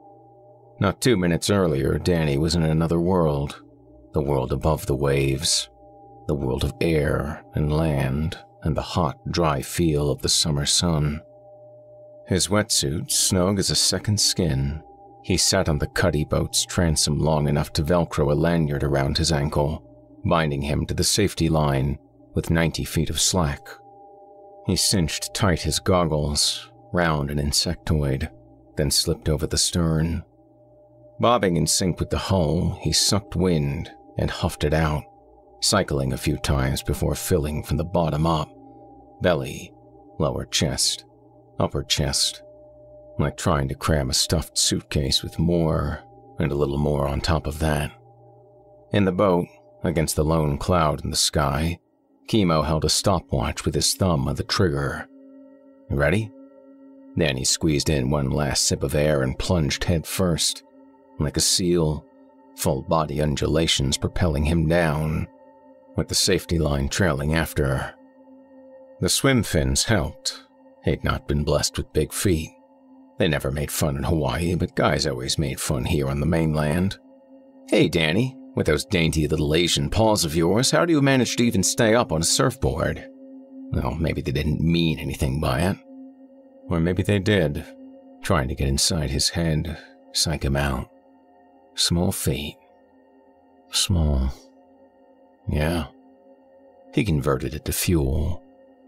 Not 2 minutes earlier, Danny was in another world, the world above the waves, the world of air and land and the hot, dry feel of the summer sun. His wetsuit snug as a second skin, he sat on the cuddy boat's transom long enough to velcro a lanyard around his ankle, binding him to the safety line with 90 feet of slack. He cinched tight his goggles, round and insectoid, then slipped over the stern. Bobbing in sync with the hull, he sucked wind and huffed it out, cycling a few times before filling from the bottom up, belly, lower chest, upper chest, like trying to cram a stuffed suitcase with more and a little more on top of that. In the boat, against the lone cloud in the sky, Chemo held a stopwatch with his thumb on the trigger. "Ready?" Danny squeezed in one last sip of air and plunged head first, like a seal, full body undulations propelling him down, with the safety line trailing after. The swim fins helped. He'd not been blessed with big feet. They never made fun in Hawaii, but guys always made fun here on the mainland. "Hey, Danny, with those dainty little Asian paws of yours, how do you manage to even stay up on a surfboard?" Well, maybe they didn't mean anything by it. Or maybe they did, trying to get inside his head, psych him out. Small feet. Small. Yeah. He converted it to fuel.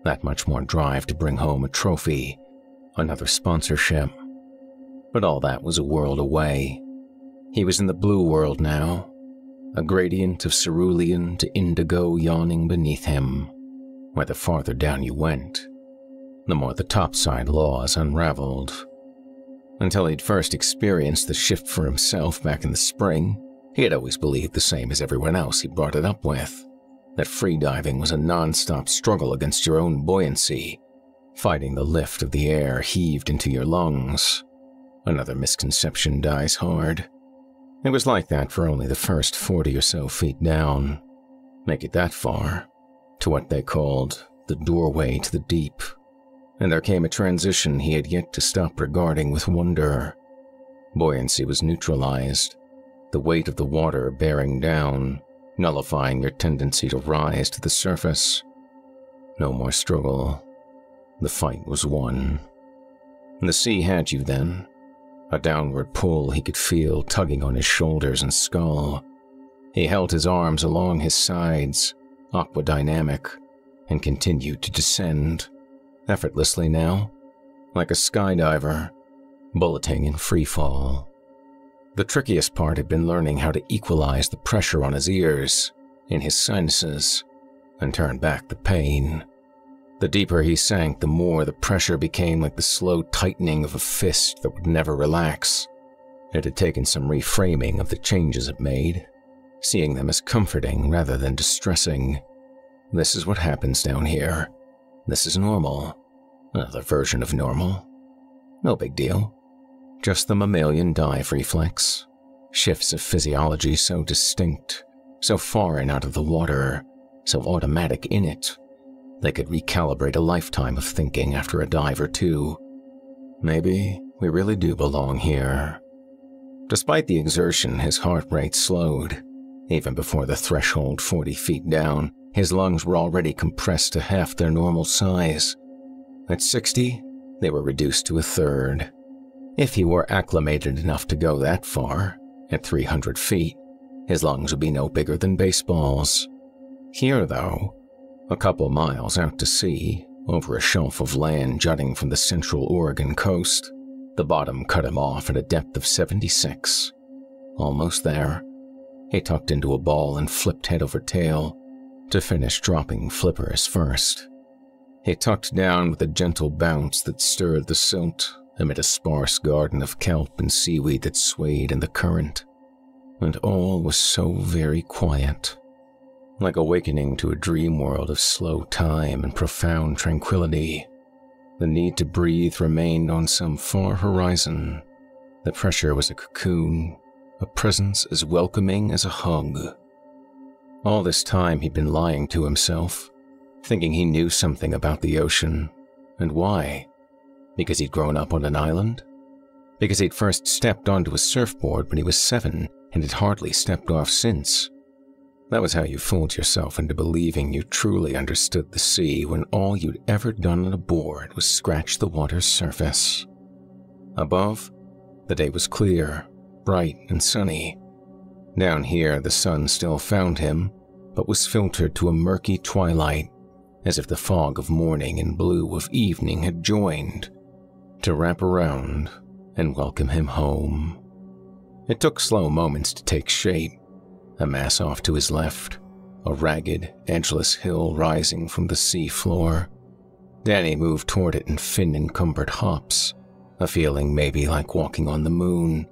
That much more drive to bring home a trophy, another sponsorship. But all that was a world away. He was in the blue world now, a gradient of cerulean to indigo yawning beneath him, where the farther down you went, the more the topside laws unraveled. Until he'd first experienced the shift for himself back in the spring, he had always believed the same as everyone else he brought it up with, that freediving was a non-stop struggle against your own buoyancy, fighting the lift of the air heaved into your lungs. Another misconception dies hard. It was like that for only the first 40 or so feet down. Make it that far, to what they called the doorway to the deep, and there came a transition he had yet to stop regarding with wonder. Buoyancy was neutralized, the weight of the water bearing down, nullifying your tendency to rise to the surface. No more struggle. The fight was won. The sea had you then, a downward pull he could feel tugging on his shoulders and skull. He held his arms along his sides, aquadynamic, and continued to descend, effortlessly now, like a skydiver, bulleting in freefall. The trickiest part had been learning how to equalize the pressure on his ears, in his sinuses, and turn back the pain. The deeper he sank, the more the pressure became like the slow tightening of a fist that would never relax. It had taken some reframing of the changes it made, seeing them as comforting rather than distressing. This is what happens down here. This is normal. Another version of normal. No big deal. Just the mammalian dive reflex. Shifts of physiology so distinct, so foreign out of the water, so automatic in it. They could recalibrate a lifetime of thinking after a dive or two. Maybe we really do belong here. Despite the exertion, his heart rate slowed. Even before the threshold 40 feet down, his lungs were already compressed to half their normal size. At 60, they were reduced to a third. If he were acclimated enough to go that far, at 300 feet, his lungs would be no bigger than baseballs. Here, though, a couple miles out to sea, over a shelf of land jutting from the central Oregon coast, the bottom cut him off at a depth of 76. Almost there. He tucked into a ball and flipped head over tail, to finish dropping flippers first. He tucked down with a gentle bounce that stirred the silt amid a sparse garden of kelp and seaweed that swayed in the current. And all was so very quiet, like awakening to a dream world of slow time and profound tranquility. The need to breathe remained on some far horizon. The pressure was a cocoon, a presence as welcoming as a hug. All this time he'd been lying to himself, thinking he knew something about the ocean. And why? Because he'd grown up on an island? Because he'd first stepped onto a surfboard when he was 7 and had hardly stepped off since? That was how you fooled yourself into believing you truly understood the sea when all you'd ever done on a board was scratch the water's surface. Above, the day was clear, bright and sunny. Down here, the sun still found him, but was filtered to a murky twilight, as if the fog of morning and blue of evening had joined, to wrap around and welcome him home. It took slow moments to take shape. A mass off to his left, a ragged, edgeless hill rising from the sea floor. Danny moved toward it in fin-encumbered hops, a feeling maybe like walking on the moon.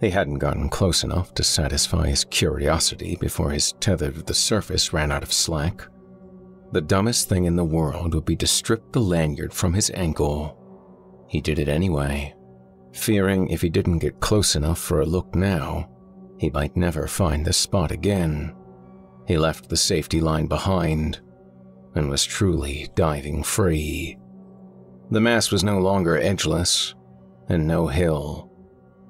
He hadn't gotten close enough to satisfy his curiosity before his tether to the surface ran out of slack. The dumbest thing in the world would be to strip the lanyard from his ankle. He did it anyway, fearing if he didn't get close enough for a look now, he might never find the spot again. He left the safety line behind and was truly diving free. The mass was no longer edgeless, and no hill.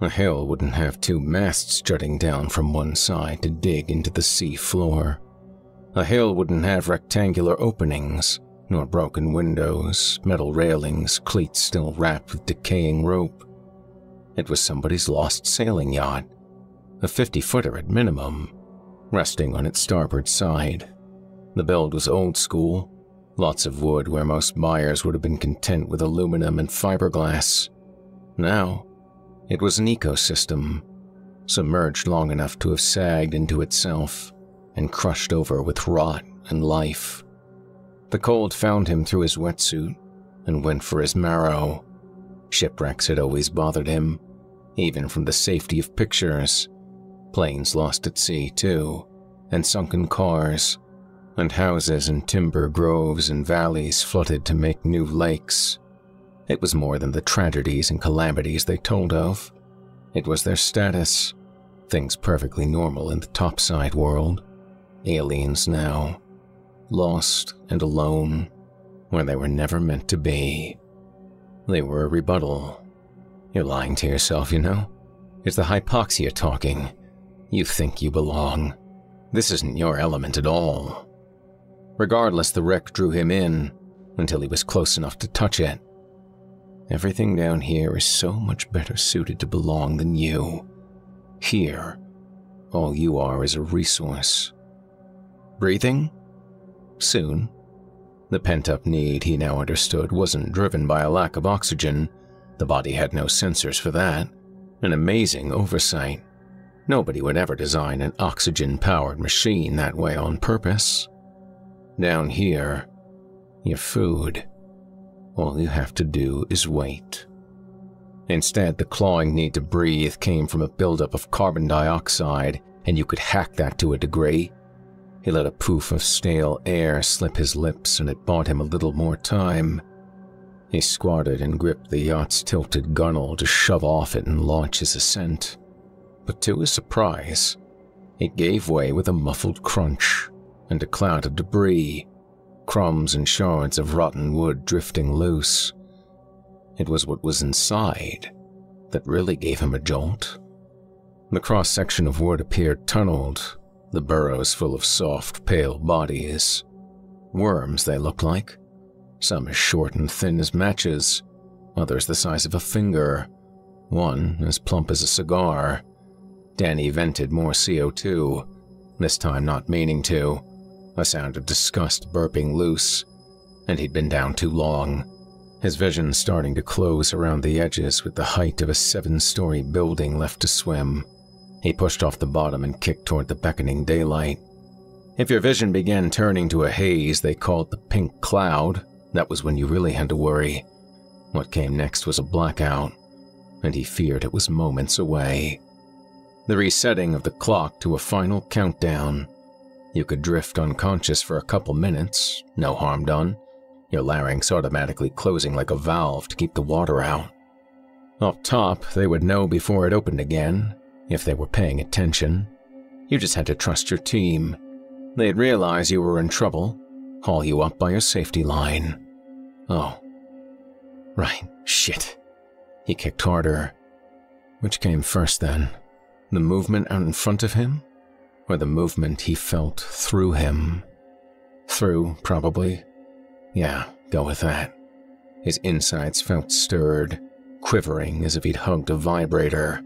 A hill wouldn't have 2 masts jutting down from one side to dig into the sea floor. A hill wouldn't have rectangular openings, nor broken windows, metal railings, cleats still wrapped with decaying rope. It was somebody's lost sailing yacht, a 50-footer at minimum, resting on its starboard side. The build was old school, lots of wood where most buyers would have been content with aluminum and fiberglass. Now, it was an ecosystem, submerged long enough to have sagged into itself and crushed over with rot and life. The cold found him through his wetsuit and went for his marrow. Shipwrecks had always bothered him, even from the safety of pictures. Planes lost at sea, too, and sunken cars, and houses and timber groves and valleys flooded to make new lakes. It was more than the tragedies and calamities they told of. It was their status, things perfectly normal in the topside world. Aliens now, lost and alone, where they were never meant to be. They were a rebuttal. You're lying to yourself, you know? It's the hypoxia talking. You think you belong. This isn't your element at all. Regardless, the wreck drew him in, until he was close enough to touch it. Everything down here is so much better suited to belong than you. Here, all you are is a resource. Breathing? Soon. The pent-up need, he now understood, wasn't driven by a lack of oxygen. The body had no sensors for that. An amazing oversight. Nobody would ever design an oxygen-powered machine that way on purpose. Down here, your food. All you have to do is wait. Instead, the clawing need to breathe came from a buildup of carbon dioxide, and you could hack that to a degree. He let a poof of stale air slip his lips, and it bought him a little more time. He squatted and gripped the yacht's tilted gunwale to shove off it and launch his ascent. But to his surprise, it gave way with a muffled crunch, and a cloud of debris, crumbs and shards of rotten wood drifting loose. It was what was inside that really gave him a jolt. The cross-section of wood appeared tunneled, the burrows full of soft, pale bodies. Worms, they looked like. Some as short and thin as matches, others the size of a finger, one as plump as a cigar. Danny vented more CO2, this time not meaning to, a sound of disgust burping loose, and he'd been down too long, his vision starting to close around the edges with the height of a 7-story building left to swim. He pushed off the bottom and kicked toward the beckoning daylight. If your vision began turning to a haze they called the pink cloud, that was when you really had to worry. What came next was a blackout, and he feared it was moments away. The resetting of the clock to a final countdown. You could drift unconscious for a couple minutes, no harm done, your larynx automatically closing like a valve to keep the water out. Up top, they would know before it opened again, if they were paying attention. You just had to trust your team. They'd realize you were in trouble, haul you up by your safety line. Oh. Right, shit. He kicked harder. Which came first then? The movement out in front of him? Or the movement he felt through him? Through, probably. Yeah, go with that. His insides felt stirred, quivering as if he'd hugged a vibrator.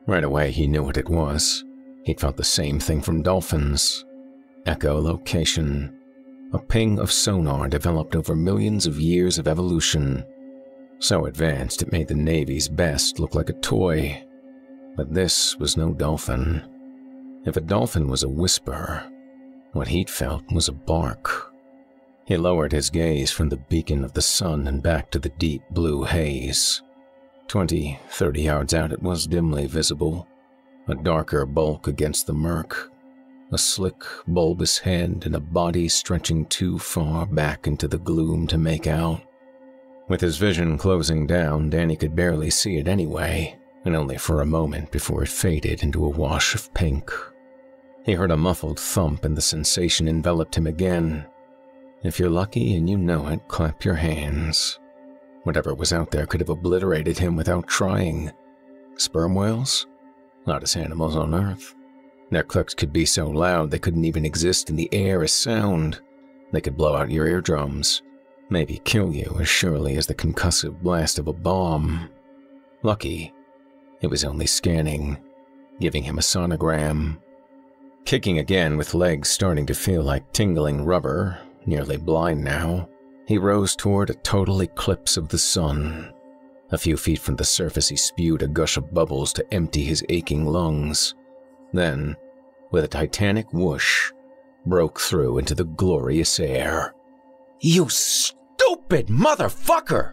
Right away he knew what it was. He'd felt the same thing from dolphins. Echolocation. A ping of sonar developed over millions of years of evolution. So advanced it made the Navy's best look like a toy. But this was no dolphin. If a dolphin was a whisper, what he'd felt was a bark. He lowered his gaze from the beacon of the sun and back to the deep blue haze. 20, 30 yards out it was dimly visible, a darker bulk against the murk, a slick, bulbous head and a body stretching too far back into the gloom to make out. With his vision closing down, Danny could barely see it anyway, and only for a moment before it faded into a wash of pink. He heard a muffled thump and the sensation enveloped him again. If you're lucky and you know it, clap your hands. Whatever was out there could have obliterated him without trying. Sperm whales? Loudest animals on Earth. Their clicks could be so loud they couldn't even exist in the air as sound. They could blow out your eardrums, maybe kill you as surely as the concussive blast of a bomb. Lucky, it was only scanning, giving him a sonogram. Kicking again with legs starting to feel like tingling rubber, nearly blind now, he rose toward a total eclipse of the sun. A few feet from the surface he spewed a gush of bubbles to empty his aching lungs. Then, with a titanic whoosh, broke through into the glorious air. "You stupid motherfucker!"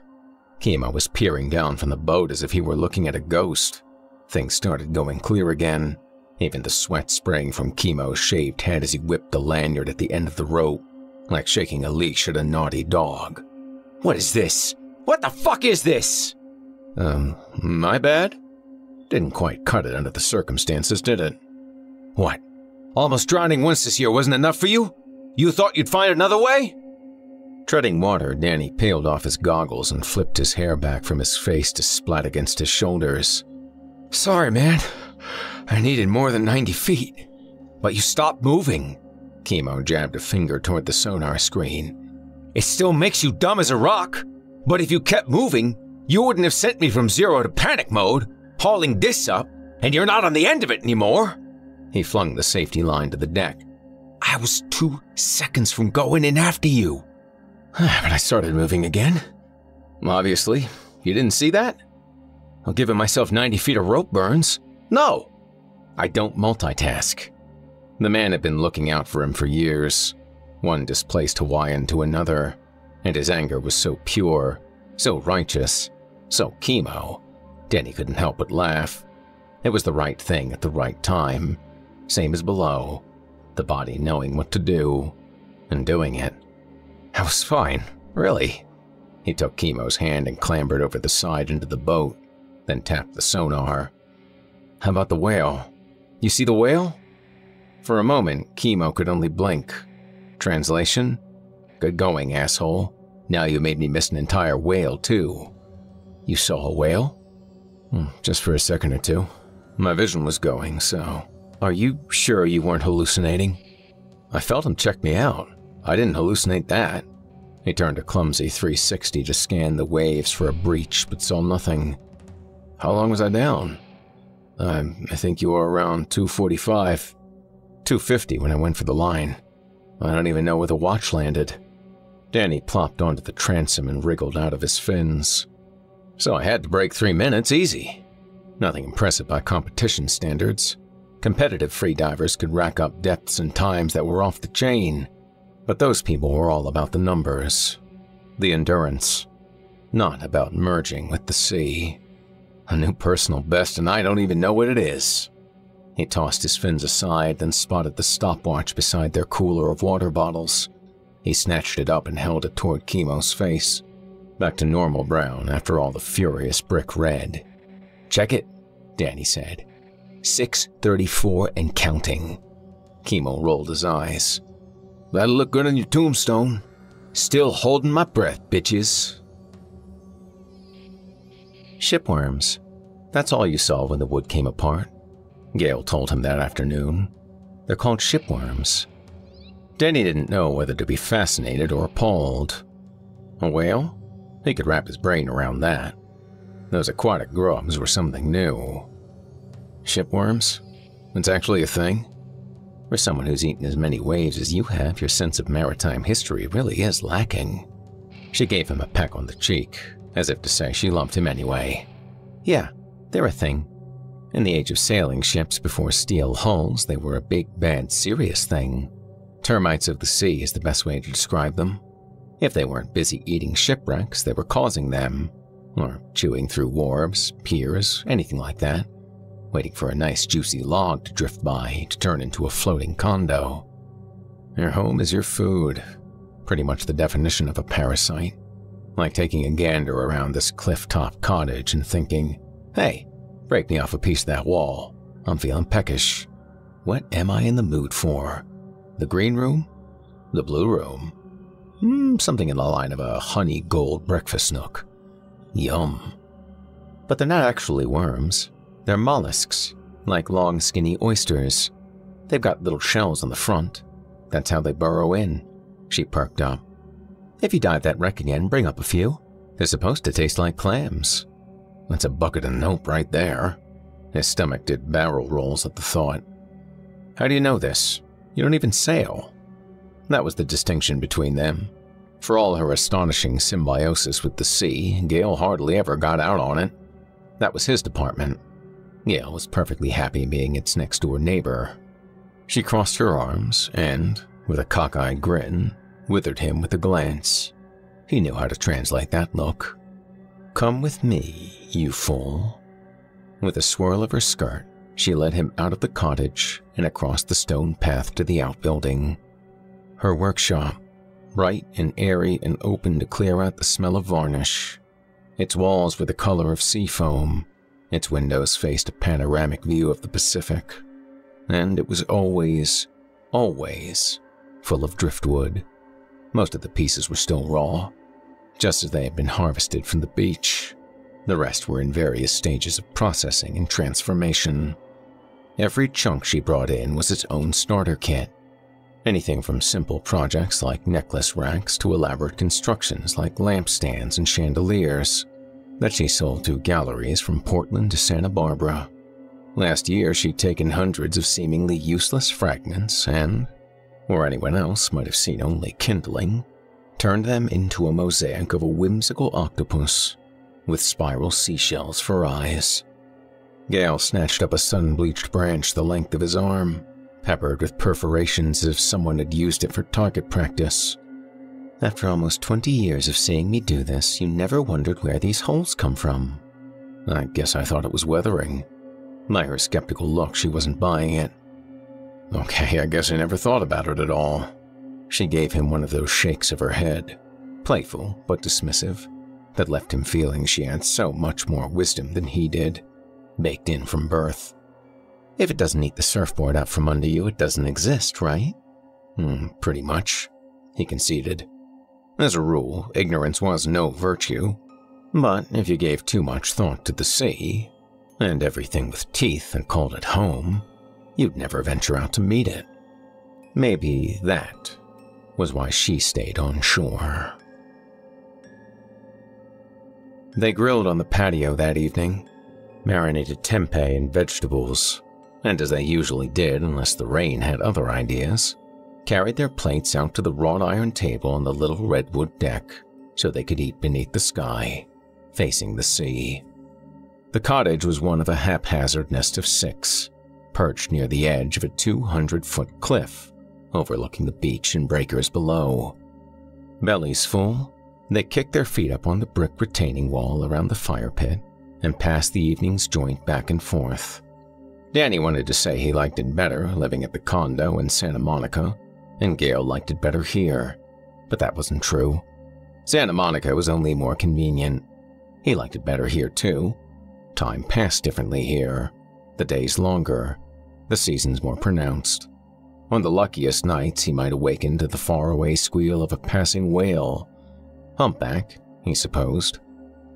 Kimo was peering down from the boat as if he were looking at a ghost. Things started going clear again, even the sweat spraying from Kimo's shaved head as he whipped the lanyard at the end of the rope, like shaking a leash at a naughty dog. "What is this? What the fuck is this?" My bad? Didn't quite cut it under the circumstances, did it? What? Almost drowning once this year wasn't enough for you? You thought you'd find another way? Treading water, Danny peeled off his goggles and flipped his hair back from his face to splat against his shoulders. "Sorry, man. I needed more than 90 feet. But you stopped moving." Kimo jabbed a finger toward the sonar screen. "It still makes you dumb as a rock, but if you kept moving, you wouldn't have sent me from zero to panic mode, hauling this up, and you're not on the end of it anymore." He flung the safety line to the deck. "I was 2 seconds from going in after you." But I started moving again. "Obviously, you didn't see that? I'm giving myself 90 feet of rope burns. No! I don't multitask." The man had been looking out for him for years, one displaced Hawaiian to another, and his anger was so pure, so righteous, so chemo, Danny couldn't help but laugh. It was the right thing at the right time, same as below, the body knowing what to do, and doing it. I was fine, really. He took Chemo's hand and clambered over the side into the boat, then tapped the sonar. "How about the whale? You see the whale?" For a moment, Chemo could only blink. Translation? "Good going, asshole. Now you made me miss an entire whale, too." "You saw a whale?" "Just for a second or two. My vision was going, so..." "Are you sure you weren't hallucinating?" "I felt him check me out. I didn't hallucinate that." He turned a clumsy 360 to scan the waves for a breach, but saw nothing. "How long was I down?" I think you were around 245. 250 when I went for the line. I don't even know where the watch landed." Danny plopped onto the transom and wriggled out of his fins. "So I had to break 3 minutes, easy. Nothing impressive by competition standards. Competitive freedivers could rack up depths and times that were off the chain. But those people were all about the numbers. The endurance. Not about merging with the sea. A new personal best and I don't even know what it is." He tossed his fins aside, then spotted the stopwatch beside their cooler of water bottles. He snatched it up and held it toward Chemo's face. Back to normal brown after all the furious brick red. "Check it," Danny said. 6:34 and counting. Chemo rolled his eyes. "That'll look good on your tombstone. Still holding my breath, bitches." Shipworms. That's all you saw when the wood came apart. Gale told him that afternoon. They're called shipworms. Danny didn't know whether to be fascinated or appalled. A whale? He could wrap his brain around that. Those aquatic grubs were something new. Shipworms? It's actually a thing? For someone who's eaten as many waves as you have, your sense of maritime history really is lacking. She gave him a peck on the cheek, as if to say she loved him anyway. Yeah, they're a thing. In the age of sailing ships before steel hulls, they were a big, bad, serious thing. Termites of the sea is the best way to describe them. If they weren't busy eating shipwrecks, they were causing them, or chewing through wharves, piers, anything like that, waiting for a nice juicy log to drift by to turn into a floating condo. Your home is your food, pretty much the definition of a parasite. Like taking a gander around this cliff-top cottage and thinking, "Hey, break me off a piece of that wall. I'm feeling peckish. What am I in the mood for? The green room? The blue room? Something in the line of a honey gold breakfast nook. Yum." But they're not actually worms. They're mollusks, like long skinny oysters. They've got little shells on the front. That's how they burrow in. She perked up. "If you dive that wreck again, bring up a few. They're supposed to taste like clams." That's a bucket of nope right there. His stomach did barrel rolls at the thought. "How do you know this? You don't even sail." That was the distinction between them. For all her astonishing symbiosis with the sea, Gale hardly ever got out on it. That was his department. Gale was perfectly happy being its next-door neighbor. She crossed her arms and, with a cockeyed grin, withered him with a glance. He knew how to translate that look. "Come with me, you fool." With a swirl of her skirt, she led him out of the cottage and across the stone path to the outbuilding. Her workshop, bright and airy and open to clear out the smell of varnish. Its walls were the color of sea foam. Its windows faced a panoramic view of the Pacific. And it was always, always full of driftwood. Most of the pieces were still raw, just as they had been harvested from the beach. The rest were in various stages of processing and transformation. Every chunk she brought in was its own starter kit. Anything from simple projects like necklace racks to elaborate constructions like lampstands and chandeliers that she sold to galleries from Portland to Santa Barbara. Last year, she'd taken hundreds of seemingly useless fragments and, where anyone else might have seen only kindling, turned them into a mosaic of a whimsical octopus with spiral seashells for eyes. Gale snatched up a sun-bleached branch the length of his arm, peppered with perforations as if someone had used it for target practice. After almost 20 years of seeing me do this, you never wondered where these holes come from. I guess I thought it was weathering. By her skeptical look, she wasn't buying it. Okay, I guess I never thought about it at all. She gave him one of those shakes of her head, playful but dismissive, that left him feeling she had so much more wisdom than he did, baked in from birth. If it doesn't eat the surfboard out from under you, it doesn't exist, right? Pretty much, he conceded. As a rule, ignorance was no virtue, but if you gave too much thought to the sea, and everything with teeth and called it home, you'd never venture out to meet it. Maybe that was why she stayed on shore. They grilled on the patio that evening, marinated tempeh and vegetables, and as they usually did unless the rain had other ideas, carried their plates out to the wrought iron table on the little redwood deck so they could eat beneath the sky, facing the sea. The cottage was one of a haphazard nest of 6, perched near the edge of a 200-foot cliff, overlooking the beach and breakers below. Bellies full, they kicked their feet up on the brick retaining wall around the fire pit and passed the evening's joint back and forth. Danny wanted to say he liked it better living at the condo in Santa Monica, and Gale liked it better here, but that wasn't true. Santa Monica was only more convenient. He liked it better here too. Time passed differently here, the days longer, the seasons more pronounced. On the luckiest nights, he might awaken to the faraway squeal of a passing whale. Humpback, he supposed.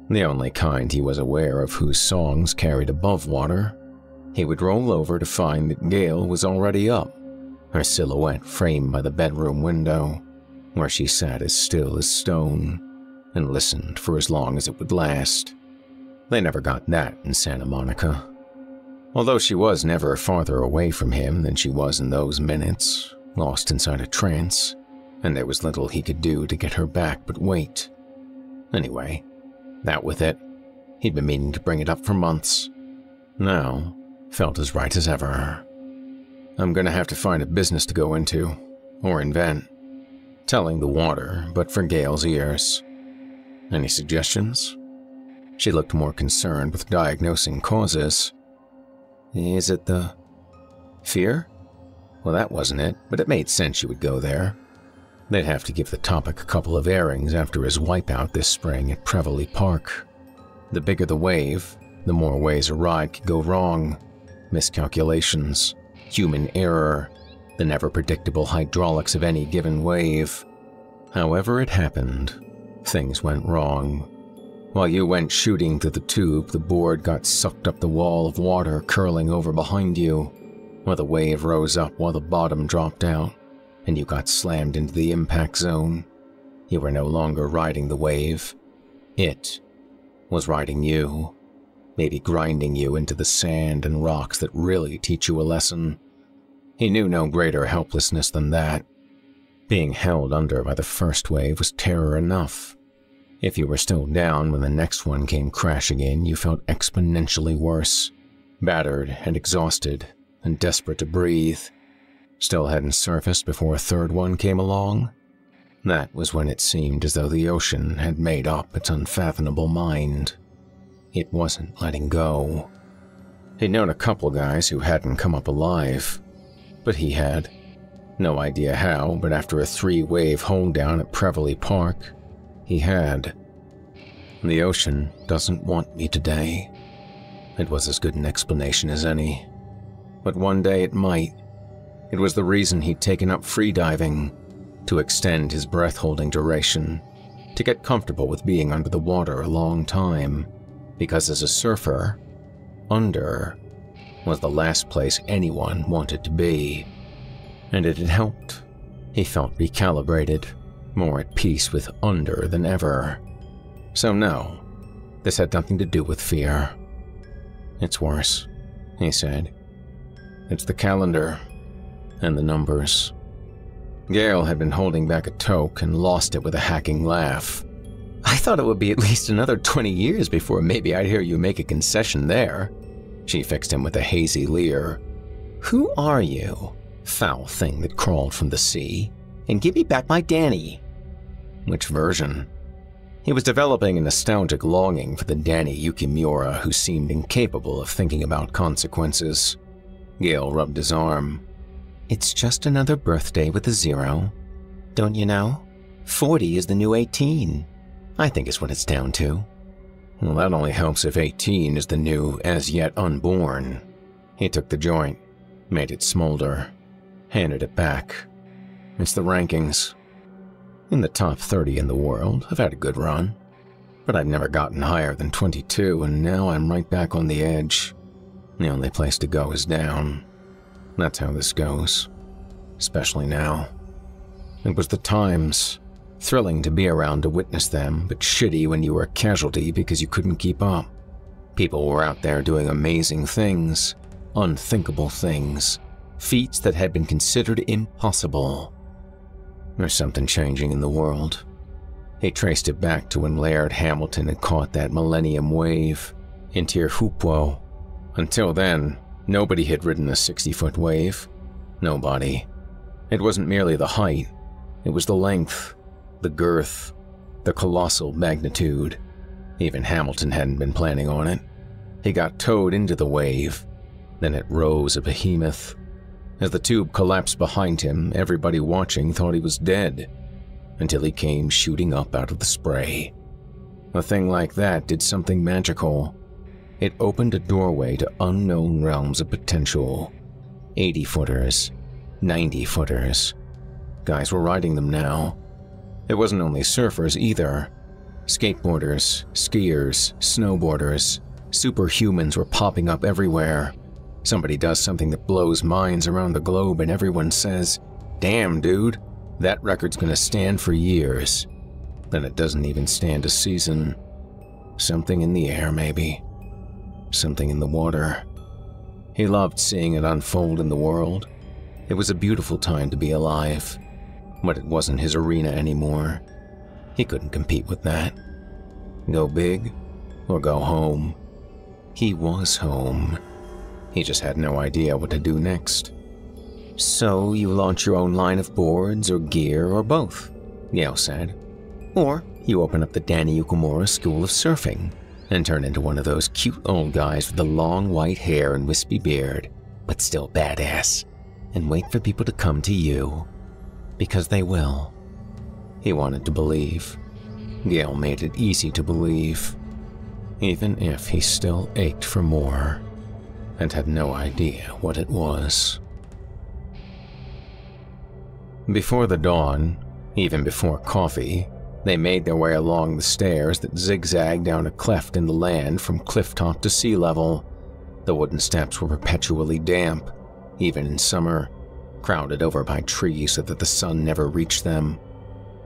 The only kind he was aware of whose songs carried above water. He would roll over to find that Gale was already up, her silhouette framed by the bedroom window, where she sat as still as stone, and listened for as long as it would last. They never got that in Santa Monica. Although she was never farther away from him than she was in those minutes, lost inside a trance, and there was little he could do to get her back but wait. Anyway, that with it, he'd been meaning to bring it up for months. Now, felt as right as ever. I'm gonna have to find a business to go into, or invent. Telling the water, but for Gale's ears. Any suggestions? She looked more concerned with diagnosing causes. Is it the fear? Well, that wasn't it, but it made sense she would go there. They'd have to give the topic a couple of airings after his wipeout this spring at Preveley Park. The bigger the wave, the more ways a ride could go wrong. Miscalculations, human error, the never-predictable hydraulics of any given wave. However it happened, things went wrong. While you went shooting through the tube, the board got sucked up the wall of water curling over behind you, or the wave rose up while the bottom dropped out, and you got slammed into the impact zone. You were no longer riding the wave. It was riding you, maybe grinding you into the sand and rocks that really teach you a lesson. He knew no greater helplessness than that. Being held under by the first wave was terror enough. If you were still down when the next one came crashing in, you felt exponentially worse, battered and exhausted and desperate to breathe. Still hadn't surfaced before a third one came along? That was when it seemed as though the ocean had made up its unfathomable mind. It wasn't letting go. He'd known a couple guys who hadn't come up alive, but he had. No idea how, but after a 3-wave hold down at Preveley Park, he had. The ocean doesn't want me today. It was as good an explanation as any. But one day it might. It was the reason he'd taken up freediving, to extend his breath-holding duration, to get comfortable with being under the water a long time, because as a surfer, under was the last place anyone wanted to be. And it had helped. He felt recalibrated, more at peace with under than ever. So no, this had nothing to do with fear. It's worse. he said. It's the calendar and the numbers. Gale had been holding back a toke and lost it with a hacking laugh. I thought it would be at least another 20 years before maybe I'd hear you make a concession there. She fixed him with a hazy leer. Who are you, foul thing that crawled from the sea? And give me back my Danny. Which version? He was developing a nostalgic longing for the Danny Yukimura who seemed incapable of thinking about consequences. Gale rubbed his arm. It's just another birthday with a 0. Don't you know? 40 is the new 18. I think is what it's down to. Well, that only helps if 18 is the new as yet unborn. He took the joint, made it smolder, handed it back. It's the rankings. In the top 30 in the world, I've had a good run. But I've never gotten higher than 22, and now I'm right back on the edge. The only place to go is down. That's how this goes. Especially now. It was the times. Thrilling to be around to witness them, but shitty when you were a casualty because you couldn't keep up. People were out there doing amazing things, unthinkable things, feats that had been considered impossible. There's something changing in the world. He traced it back to when Laird Hamilton had caught that millennium wave in Tir Hupwo. Until then, nobody had ridden a 60-foot wave. Nobody. It wasn't merely the height, it was the length, the girth, the colossal magnitude. Even Hamilton hadn't been planning on it. He got towed into the wave. Then it rose a behemoth. As the tube collapsed behind him, everybody watching thought he was dead, until he came shooting up out of the spray. A thing like that did something magical. It opened a doorway to unknown realms of potential. 80-footers, 90-footers. Guys were riding them now. It wasn't only surfers either. Skateboarders, skiers, snowboarders, superhumans were popping up everywhere. Somebody does something that blows minds around the globe and everyone says, "Damn, dude, that record's gonna stand for years." Then it doesn't even stand a season. Something in the air, maybe. Something in the water. He loved seeing it unfold in the world. It was a beautiful time to be alive. But it wasn't his arena anymore. He couldn't compete with that. Go big or go home. He was home. He just had no idea what to do next. So you launch your own line of boards or gear or both, Gale said. Or you open up the Danny Yukimura School of Surfing and turn into one of those cute old guys with the long white hair and wispy beard, but still badass, and wait for people to come to you. Because they will. He wanted to believe. Gale made it easy to believe. Even if he still ached for more, and had no idea what it was. Before the dawn, even before coffee, they made their way along the stairs that zigzagged down a cleft in the land from clifftop to sea level. The wooden steps were perpetually damp, even in summer, crowded over by trees so that the sun never reached them.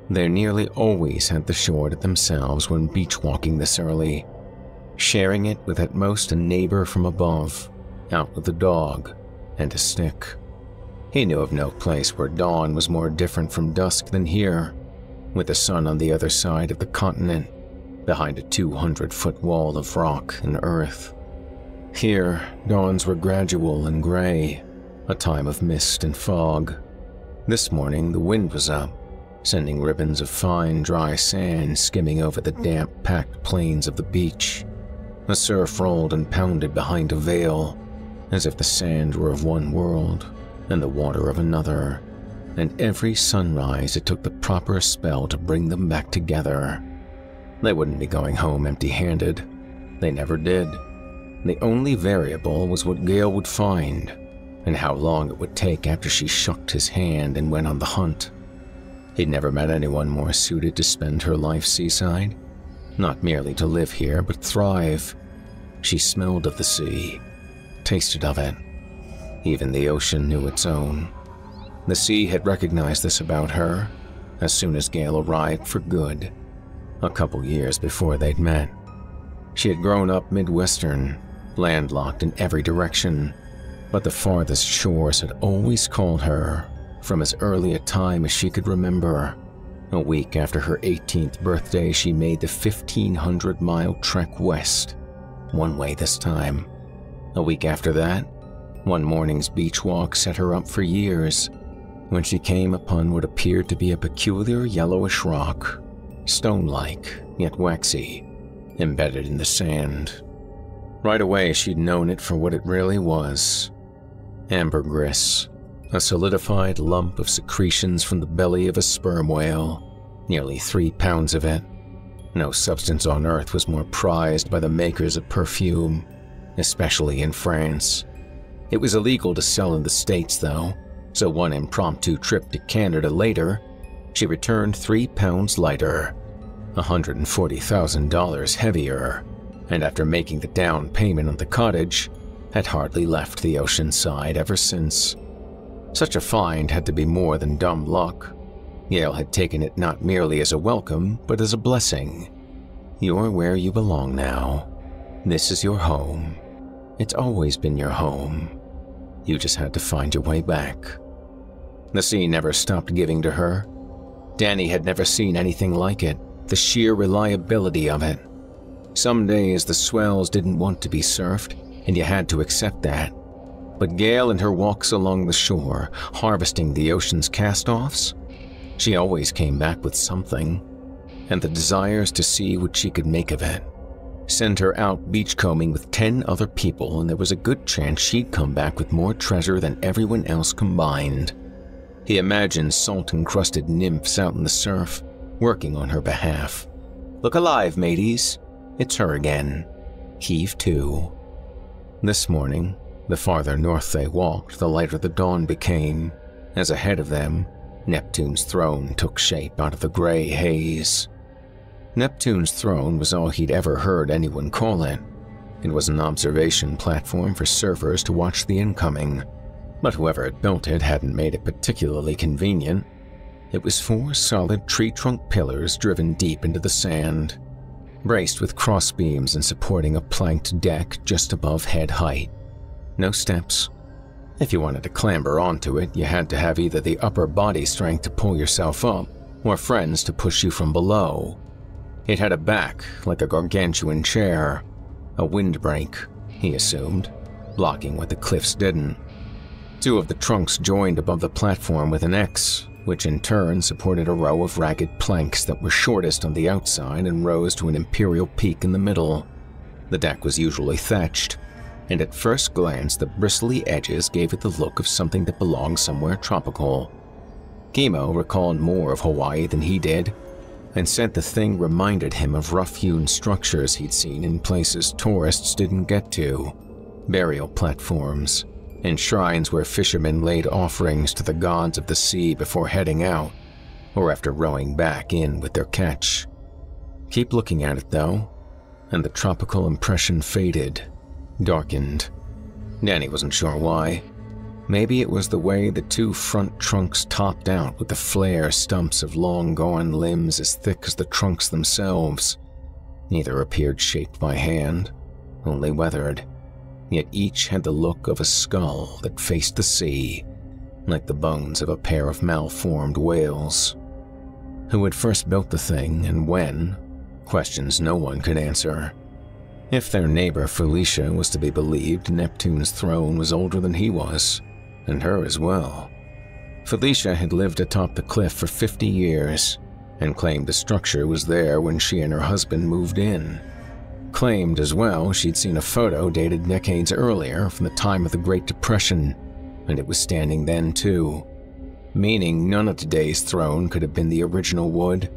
They nearly always had the shore to themselves when beach walking this early, sharing it with at most a neighbor from above, out with a dog and a stick. He knew of no place where dawn was more different from dusk than here, with the sun on the other side of the continent, behind a 200-foot wall of rock and earth. Here, dawns were gradual and gray, a time of mist and fog. This morning, the wind was up, sending ribbons of fine, dry sand skimming over the damp, packed plains of the beach. The surf rolled and pounded behind a veil, as if the sand were of one world and the water of another, and every sunrise it took the proper spell to bring them back together. They wouldn't be going home empty-handed. They never did. The only variable was what Gale would find, and how long it would take after she shook his hand and went on the hunt. He'd never met anyone more suited to spend her life seaside, not merely to live here, but thrive. She smelled of the sea, tasted of it. Even the ocean knew its own. The sea had recognized this about her as soon as Gale arrived for good, a couple years before they'd met. She had grown up Midwestern, landlocked in every direction, but the farthest shores had always called her from as early a time as she could remember. A week after her 18th birthday, she made the 1,500-mile trek west, one way this time. A week after that, one morning's beach walk set her up for years, when she came upon what appeared to be a peculiar yellowish rock, stone-like, yet waxy, embedded in the sand. Right away, she'd known it for what it really was: ambergris, a solidified lump of secretions from the belly of a sperm whale, nearly 3 pounds of it. No substance on earth was more prized by the makers of perfume, especially in France. It was illegal to sell in the States, though, so one impromptu trip to Canada later, she returned 3 pounds lighter, $140,000 heavier, and after making the down payment on the cottage, had hardly left the ocean side ever since. Such a find had to be more than dumb luck. Yale had taken it not merely as a welcome, but as a blessing. You're where you belong now. This is your home. It's always been your home. You just had to find your way back. The sea never stopped giving to her. Danny had never seen anything like it, the sheer reliability of it. Some days the swells didn't want to be surfed, and you had to accept that. But Gail and her walks along the shore, harvesting the ocean's cast-offs, she always came back with something, and the desires to see what she could make of it sent her out beachcombing with 10 other people, and there was a good chance she'd come back with more treasure than everyone else combined. He imagined salt-encrusted nymphs out in the surf, working on her behalf. Look alive, mateys. It's her again. Heave to. This morning, the farther north they walked, the lighter the dawn became, as ahead of them, Neptune's throne took shape out of the gray haze. Neptune's throne was all he'd ever heard anyone call it. It was an observation platform for surfers to watch the incoming, but whoever had built it hadn't made it particularly convenient. It was 4 solid tree trunk pillars driven deep into the sand, braced with crossbeams and supporting a planked deck just above head height. No steps. If you wanted to clamber onto it, you had to have either the upper body strength to pull yourself up, or friends to push you from below. It had a back like a gargantuan chair, a windbreak, he assumed, blocking what the cliffs didn't. 2 of the trunks joined above the platform with an X, which in turn supported a row of ragged planks that were shortest on the outside and rose to an imperial peak in the middle. The deck was usually thatched, and at first glance the bristly edges gave it the look of something that belonged somewhere tropical. Kimo recalled more of Hawaii than he did, and said the thing reminded him of rough-hewn structures he'd seen in places tourists didn't get to, burial platforms, and shrines where fishermen laid offerings to the gods of the sea before heading out, or after rowing back in with their catch. Keep looking at it, though, and the tropical impression faded, darkened. Danny wasn't sure why. Maybe it was the way the 2 front trunks topped out with the flare stumps of long-gone limbs as thick as the trunks themselves. Neither appeared shaped by hand, only weathered, yet each had the look of a skull that faced the sea, like the bones of a pair of malformed whales. Who had first built the thing and when? Questions no one could answer. If their neighbor Felicia was to be believed, Neptune's throne was older than he was, and her as well. Felicia had lived atop the cliff for 50 years, and claimed the structure was there when she and her husband moved in. Claimed as well she'd seen a photo dated decades earlier from the time of the Great Depression, and it was standing then too. Meaning none of today's throne could have been the original wood.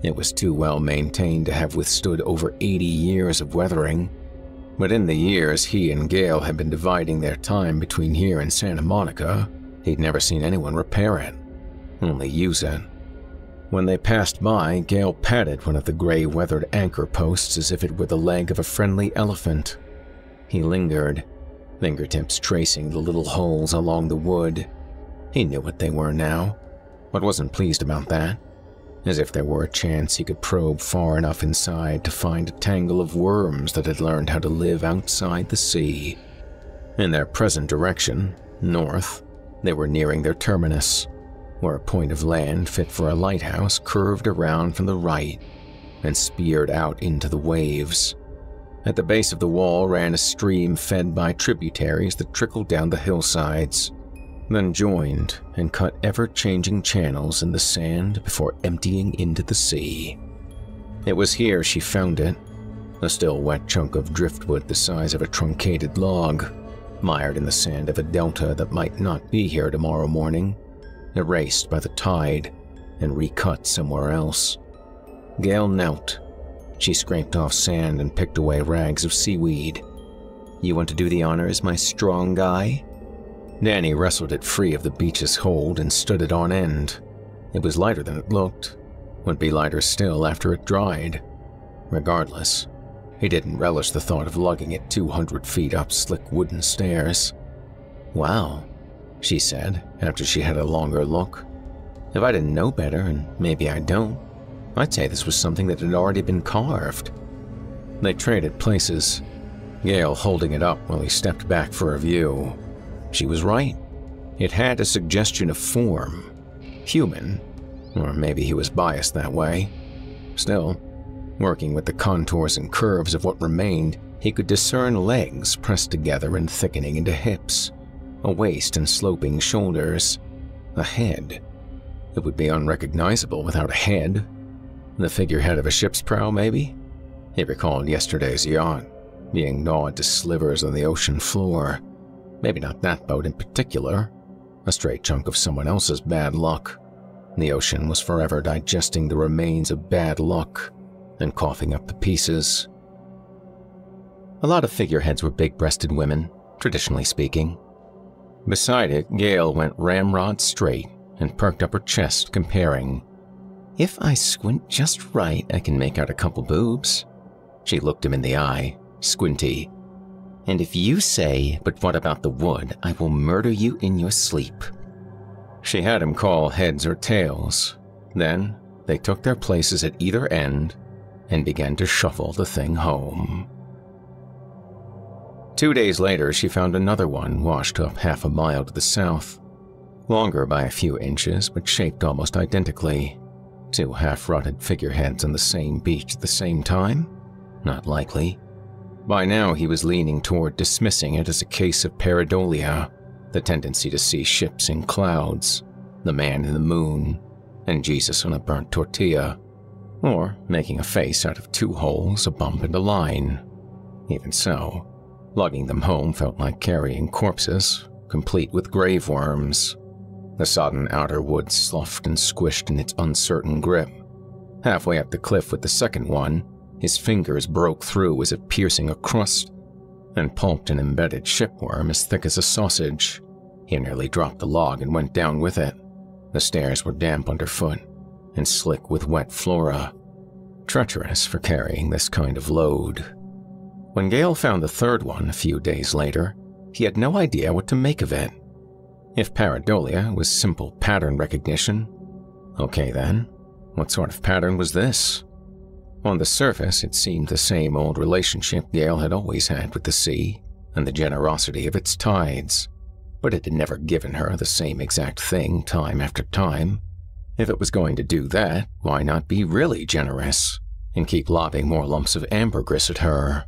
It was too well maintained to have withstood over 80 years of weathering. But in the years he and Gail had been dividing their time between here and Santa Monica, he'd never seen anyone repair it, only use it. When they passed by, Gail patted one of the gray weathered anchor posts as if it were the leg of a friendly elephant. He lingered, fingertips tracing the little holes along the wood. He knew what they were now, but wasn't pleased about that. as if there were a chance he could probe far enough inside to find a tangle of worms that had learned how to live outside the sea. In their present direction, north, they were nearing their terminus, where a point of land fit for a lighthouse curved around from the right and speared out into the waves. At the base of the wall ran a stream fed by tributaries that trickled down the hillsides, then joined and cut ever-changing channels in the sand before emptying into the sea. It was here she found it, a still wet chunk of driftwood the size of a truncated log, mired in the sand of a delta that might not be here tomorrow morning, erased by the tide and recut somewhere else. Gale knelt. She scraped off sand and picked away rags of seaweed. "You want to do the honors, my strong guy?" Danny wrestled it free of the beach's hold and stood it on end. It was lighter than it looked. Would be lighter still after it dried. Regardless, he didn't relish the thought of lugging it 200 feet up slick wooden stairs. "Wow," she said after she had a longer look. "If I didn't know better, and maybe I don't, I'd say this was something that had already been carved." They traded places, Gale holding it up while he stepped back for a view. She was right. It had a suggestion of form. Human, or maybe he was biased that way. Still, working with the contours and curves of what remained, he could discern legs pressed together and thickening into hips, a waist and sloping shoulders, a head. It would be unrecognizable without a head. The figurehead of a ship's prow, maybe? He recalled yesterday's yacht, being gnawed to slivers on the ocean floor. Maybe not that boat in particular. A straight chunk of someone else's bad luck. The ocean was forever digesting the remains of bad luck and coughing up the pieces. A lot of figureheads were big-breasted women, traditionally speaking. Beside it, Gale went ramrod straight and perked up her chest, comparing. "If I squint just right, I can make out a couple boobs." She looked him in the eye, squinty. "And if you say, 'But what about the wood?' I will murder you in your sleep." She had him call heads or tails. Then they took their places at either end and began to shuffle the thing home. 2 days later, she found another one washed up half a mile to the south. Longer by a few inches, but shaped almost identically. 2 half-rotted figureheads on the same beach at the same time? Not likely. By now he was leaning toward dismissing it as a case of pareidolia, the tendency to see ships in clouds, the man in the moon, and Jesus on a burnt tortilla, or making a face out of 2 holes, a bump, and a line. Even so, lugging them home felt like carrying corpses, complete with grave worms. The sodden outer wood sloughed and squished in its uncertain grip. Halfway up the cliff with the second one, his fingers broke through as if piercing a crust, and pulped an embedded shipworm as thick as a sausage. He nearly dropped the log and went down with it. The stairs were damp underfoot and slick with wet flora, treacherous for carrying this kind of load. When Gale found the third one a few days later, he had no idea what to make of it. If pareidolia was simple pattern recognition, okay then, what sort of pattern was this? On the surface, it seemed the same old relationship Gale had always had with the sea and the generosity of its tides, but it had never given her the same exact thing time after time. If it was going to do that, why not be really generous and keep lobbing more lumps of ambergris at her?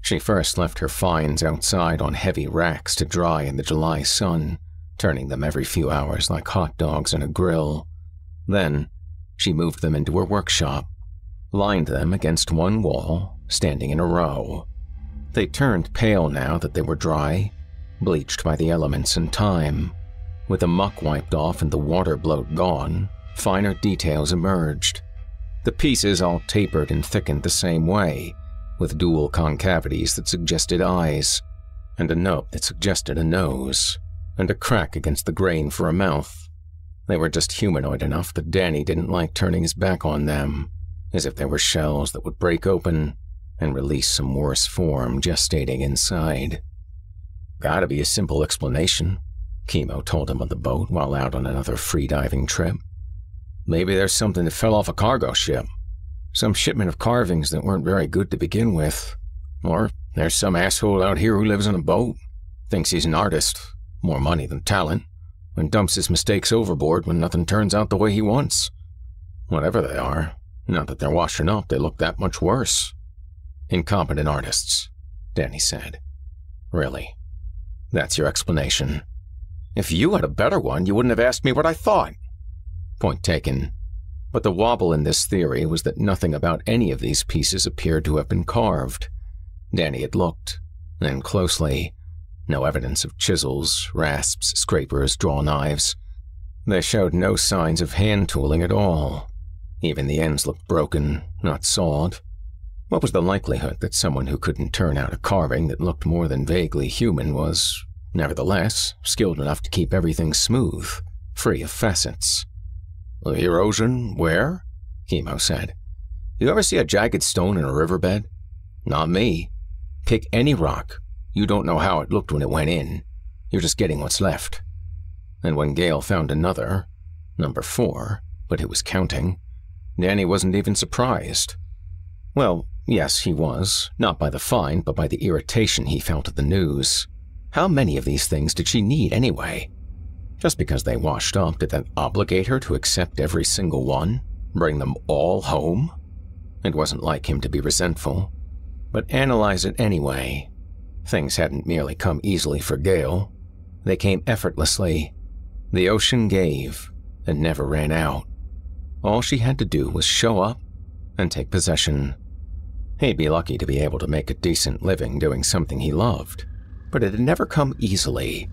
She first left her finds outside on heavy racks to dry in the July sun, turning them every few hours like hot dogs in a grill. Then, she moved them into her workshop, lined them against one wall, standing in a row. They turned pale now that they were dry, bleached by the elements and time. With the muck wiped off and the water bloat gone, finer details emerged. The pieces all tapered and thickened the same way, with dual concavities that suggested eyes, and a note that suggested a nose, and a crack against the grain for a mouth. They were just humanoid enough that Danny didn't like turning his back on them, as if they were shells that would break open and release some worse form gestating inside. "Gotta be a simple explanation," Chemo told him on the boat while out on another free-diving trip. maybe there's something that fell off a cargo ship. Some shipment of carvings that weren't very good to begin with. Or there's some asshole out here who lives on a boat, thinks he's an artist, more money than talent, and dumps his mistakes overboard when nothing turns out the way he wants. Whatever they are, not that they're washing up, they look that much worse. Incompetent artists, Danny said. Really? That's your explanation? If you had a better one, you wouldn't have asked me what I thought. Point taken. But the wobble in this theory was that nothing about any of these pieces appeared to have been carved. Danny had looked, and closely. No evidence of chisels, rasps, scrapers, draw knives. They showed no signs of hand tooling at all. Even the ends looked broken, not sawed. What was the likelihood that someone who couldn't turn out a carving that looked more than vaguely human was, nevertheless, skilled enough to keep everything smooth, free of facets? Erosion, where? Chemo said. You ever see a jagged stone in a riverbed? Not me. Pick any rock. You don't know how it looked when it went in. You're just getting what's left. And when Gale found another, number 4, but it was counting, Danny wasn't even surprised. Well, yes, he was, not by the find, but by the irritation he felt at the news. How many of these things did she need anyway? Just because they washed up, did that obligate her to accept every single one? Bring them all home? It wasn't like him to be resentful. But analyze it anyway. Things hadn't merely come easily for Gale. They came effortlessly. The ocean gave, and never ran out. All she had to do was show up and take possession. He'd be lucky to be able to make a decent living doing something he loved. But it had never come easily.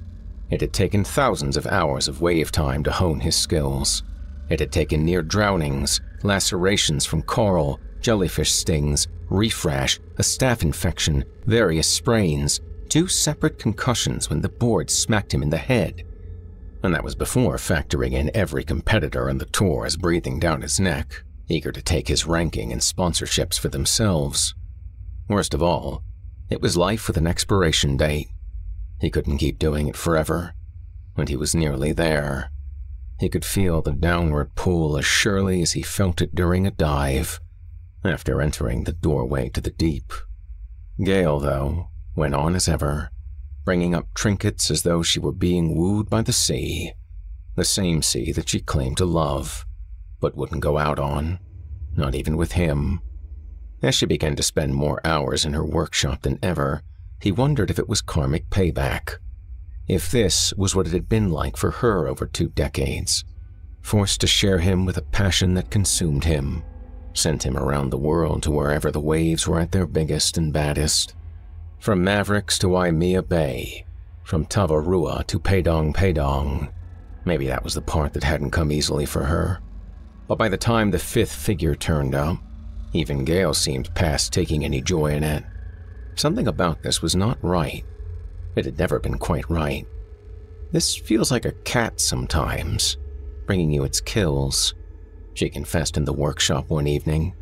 It had taken thousands of hours of wave time to hone his skills. It had taken near drownings, lacerations from coral, jellyfish stings, reef rash, a staph infection, various sprains, 2 separate concussions when the board smacked him in the head. And that was before factoring in every competitor on the tours breathing down his neck, eager to take his ranking and sponsorships for themselves. Worst of all, it was life with an expiration date. He couldn't keep doing it forever, and he was nearly there. He could feel the downward pull as surely as he felt it during a dive, after entering the doorway to the deep. Gale, though, went on as ever, bringing up trinkets as though she were being wooed by the same sea that she claimed to love, but wouldn't go out on, not even with him. As she began to spend more hours in her workshop than ever, he wondered if it was karmic payback. If this was what it had been like for her over 2 decades, forced to share him with a passion that consumed him, sent him around the world to wherever the waves were at their biggest and baddest. From Mavericks to Waimea Bay, from Tavarua to Padong. Maybe that was the part that hadn't come easily for her. But by the time the 5th figure turned up, even Gale seemed past taking any joy in it. Something about this was not right. It had never been quite right. This feels like a cat sometimes, bringing you its kills, she confessed in the workshop one evening.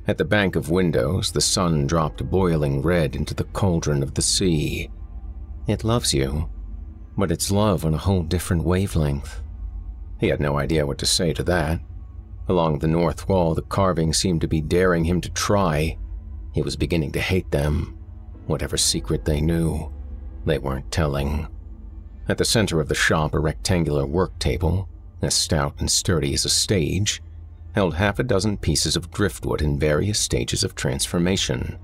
At the bank of windows, the sun dropped boiling red into the cauldron of the sea. It loves you, but it's love on a whole different wavelength. He had no idea what to say to that. Along the north wall, the carvings seemed to be daring him to try. He was beginning to hate them. Whatever secret they knew, they weren't telling. At the center of the shop, a rectangular work table, as stout and sturdy as a stage, held 6 pieces of driftwood in various stages of transformation.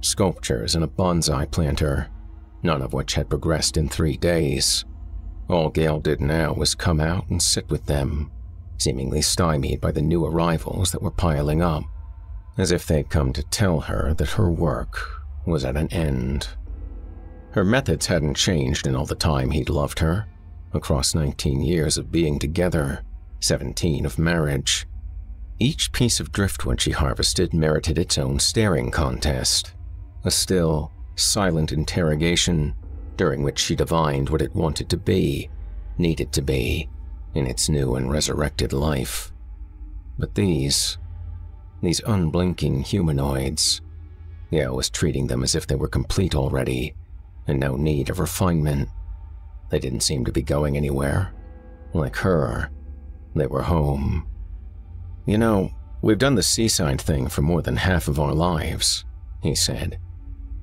Sculptures and a bonsai planter, none of which had progressed in 3 days. All Gale did now was come out and sit with them, seemingly stymied by the new arrivals that were piling up, as if they'd come to tell her that her work was at an end. Her methods hadn't changed in all the time he'd loved her, across 19 years of being together, 17 of marriage. Each piece of driftwood she harvested merited its own staring contest, a still, silent interrogation during which she divined what it wanted to be, needed to be, in its new and resurrected life. But these unblinking humanoids, Gale was treating them as if they were complete already, and no need of refinement. They didn't seem to be going anywhere. Like her, they were home, You know, we've done the seaside thing for more than half of our lives, he said.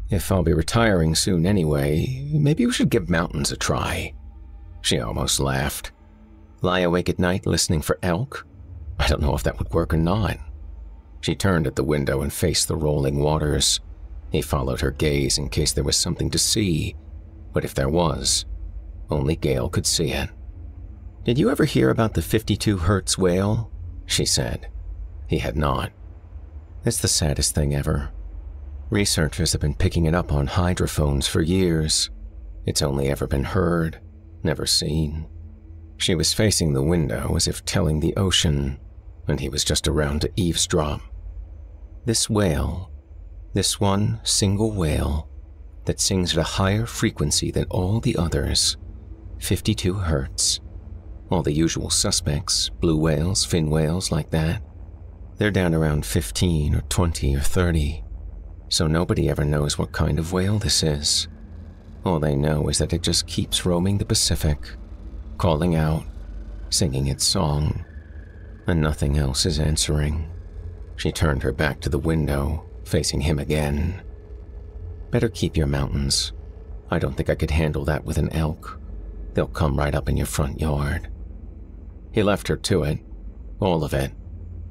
If I'll be retiring soon anyway, maybe we should give mountains a try. She almost laughed. Lie awake at night listening for elk? I don't know if that would work or not. She turned at the window and faced the rolling waters. He followed her gaze in case there was something to see, but if there was, only Gale could see it. Did you ever hear about the 52 Hertz whale? She said. He had not. It's the saddest thing ever. Researchers have been picking it up on hydrophones for years. It's only ever been heard, never seen. She was facing the window as if telling the ocean, and he was just around to eavesdrop. This whale, this one single whale that sings at a higher frequency than all the others, 52 hertz. All the usual suspects, blue whales, fin whales like that, they're down around 15 or 20 or 30, so nobody ever knows what kind of whale this is. All they know is that it just keeps roaming the Pacific, calling out, singing its song, and nothing else is answering. She turned her back to the window, facing him again. Better keep your mountains. I don't think I could handle that with an elk. They'll come right up in your front yard. He left her to it, all of it,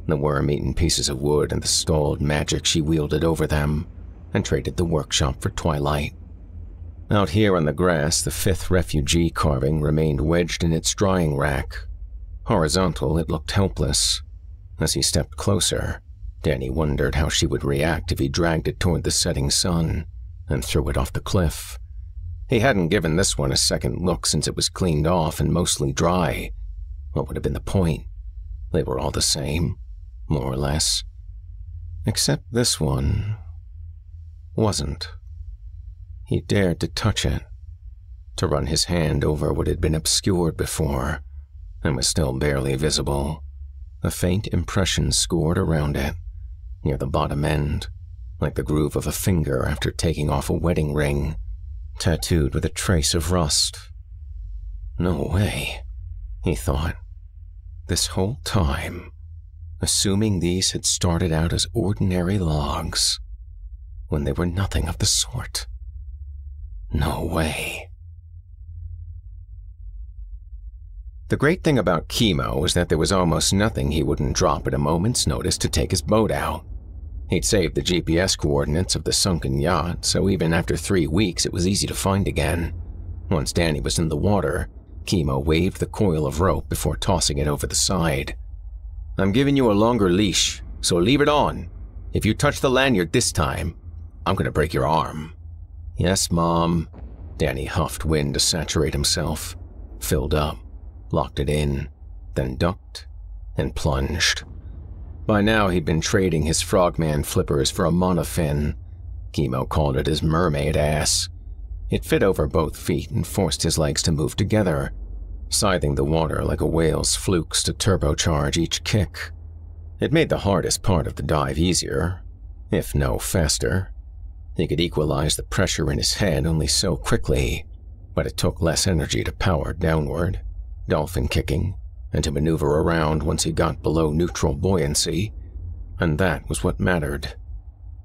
the worm-eaten pieces of wood and the stalled magic she wielded over them, and traded the workshop for twilight. Out here on the grass, the 5th refugee carving remained wedged in its drying rack. Horizontal, it looked helpless. As he stepped closer, Danny wondered how she would react if he dragged it toward the setting sun and threw it off the cliff. He hadn't given this one a second look since it was cleaned off and mostly dry. What would have been the point? They were all the same, more or less. Except this one wasn't. He dared to touch it, to run his hand over what had been obscured before and was still barely visible. A faint impression scored around it, near the bottom end, like the groove of a finger after taking off a wedding ring, tattooed with a trace of rust. No way, he thought. This whole time, assuming these had started out as ordinary logs, when they were nothing of the sort. No way. The great thing about Chemo was that there was almost nothing he wouldn't drop at a moment's notice to take his boat out. He'd saved the GPS coordinates of the sunken yacht, so even after 3 weeks it was easy to find again. Once Danny was in the water, Chemo waved the coil of rope before tossing it over the side. I'm giving you a longer leash, so leave it on. If you touch the lanyard this time, I'm going to break your arm. Yes, Mom. Danny huffed wind to saturate himself, filled up, locked it in, then ducked and plunged. By now he'd been trading his frogman flippers for a monofin. Chemo called it his mermaid ass. It fit over both feet and forced his legs to move together, scything the water like a whale's flukes to turbocharge each kick. It made the hardest part of the dive easier, if no faster. He could equalize the pressure in his head only so quickly, but it took less energy to power downward, dolphin kicking, and to maneuver around once he got below neutral buoyancy, and that was what mattered.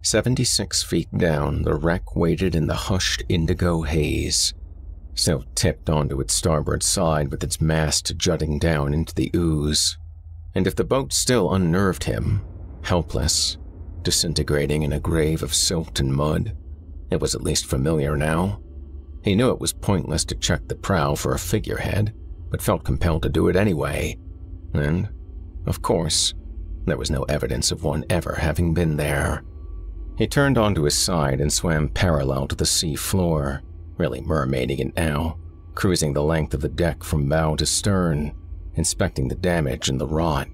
76 feet down, the wreck waited in the hushed indigo haze, still tipped onto its starboard side with its mast jutting down into the ooze. And if the boat still unnerved him, helpless, disintegrating in a grave of silt and mud, it was at least familiar now. He knew it was pointless to check the prow for a figurehead, but felt compelled to do it anyway. And, of course, there was no evidence of one ever having been there. He turned onto his side and swam parallel to the sea floor, really mermaiding it now, cruising the length of the deck from bow to stern, inspecting the damage and the rot.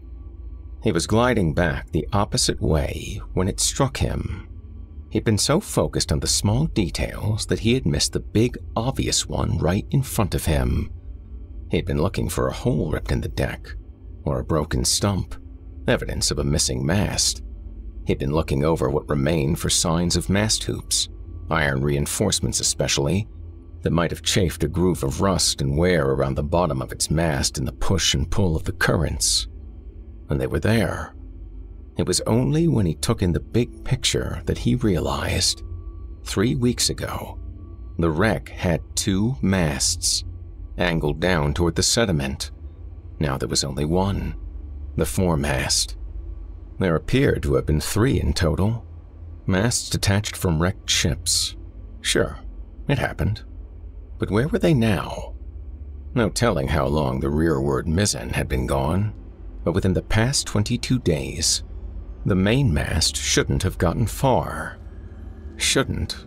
He was gliding back the opposite way when it struck him. He'd been so focused on the small details that he had missed the big, obvious one right in front of him. He'd been looking for a hole ripped in the deck, or a broken stump, evidence of a missing mast. He'd been looking over what remained for signs of mast hoops, iron reinforcements especially, that might have chafed a groove of rust and wear around the bottom of its mast in the push and pull of the currents. And they were there, It was only when he took in the big picture that he realized, 3 weeks ago, the wreck had 2 masts, angled down toward the sediment. Now there was only one, the foremast. There appeared to have been 3 in total, masts detached from wrecked ships. Sure, it happened. But where were they now? No telling how long the rearward mizzen had been gone, but within the past 22 days, the main mast shouldn't have gotten far. Shouldn't,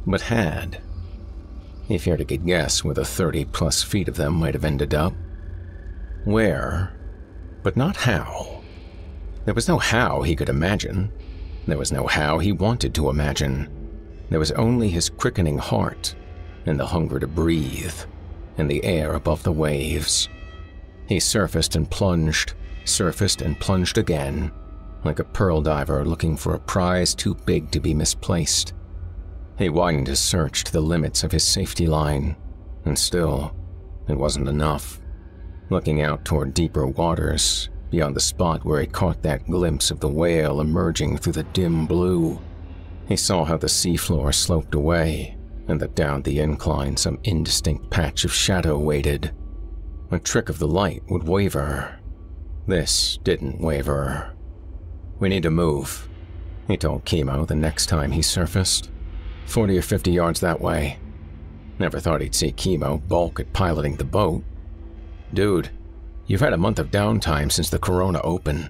but had. He feared he could guess where the 30-plus feet of them might have ended up. Where, but not how. There was no how he could imagine. There was no how he wanted to imagine. There was only his quickening heart and the hunger to breathe and the air above the waves. He surfaced and plunged again, like a pearl diver looking for a prize too big to be misplaced. He widened his search to the limits of his safety line, and still, it wasn't enough. Looking out toward deeper waters, beyond the spot where he caught that glimpse of the whale emerging through the dim blue, he saw how the seafloor sloped away, and that down the incline some indistinct patch of shadow waited. A trick of the light would waver. This didn't waver. "We need to move," he told Chemo the next time he surfaced. 40 or 50 yards that way. Never thought he'd see Chemo balk at piloting the boat. "Dude, you've had a month of downtime since the Corona Open.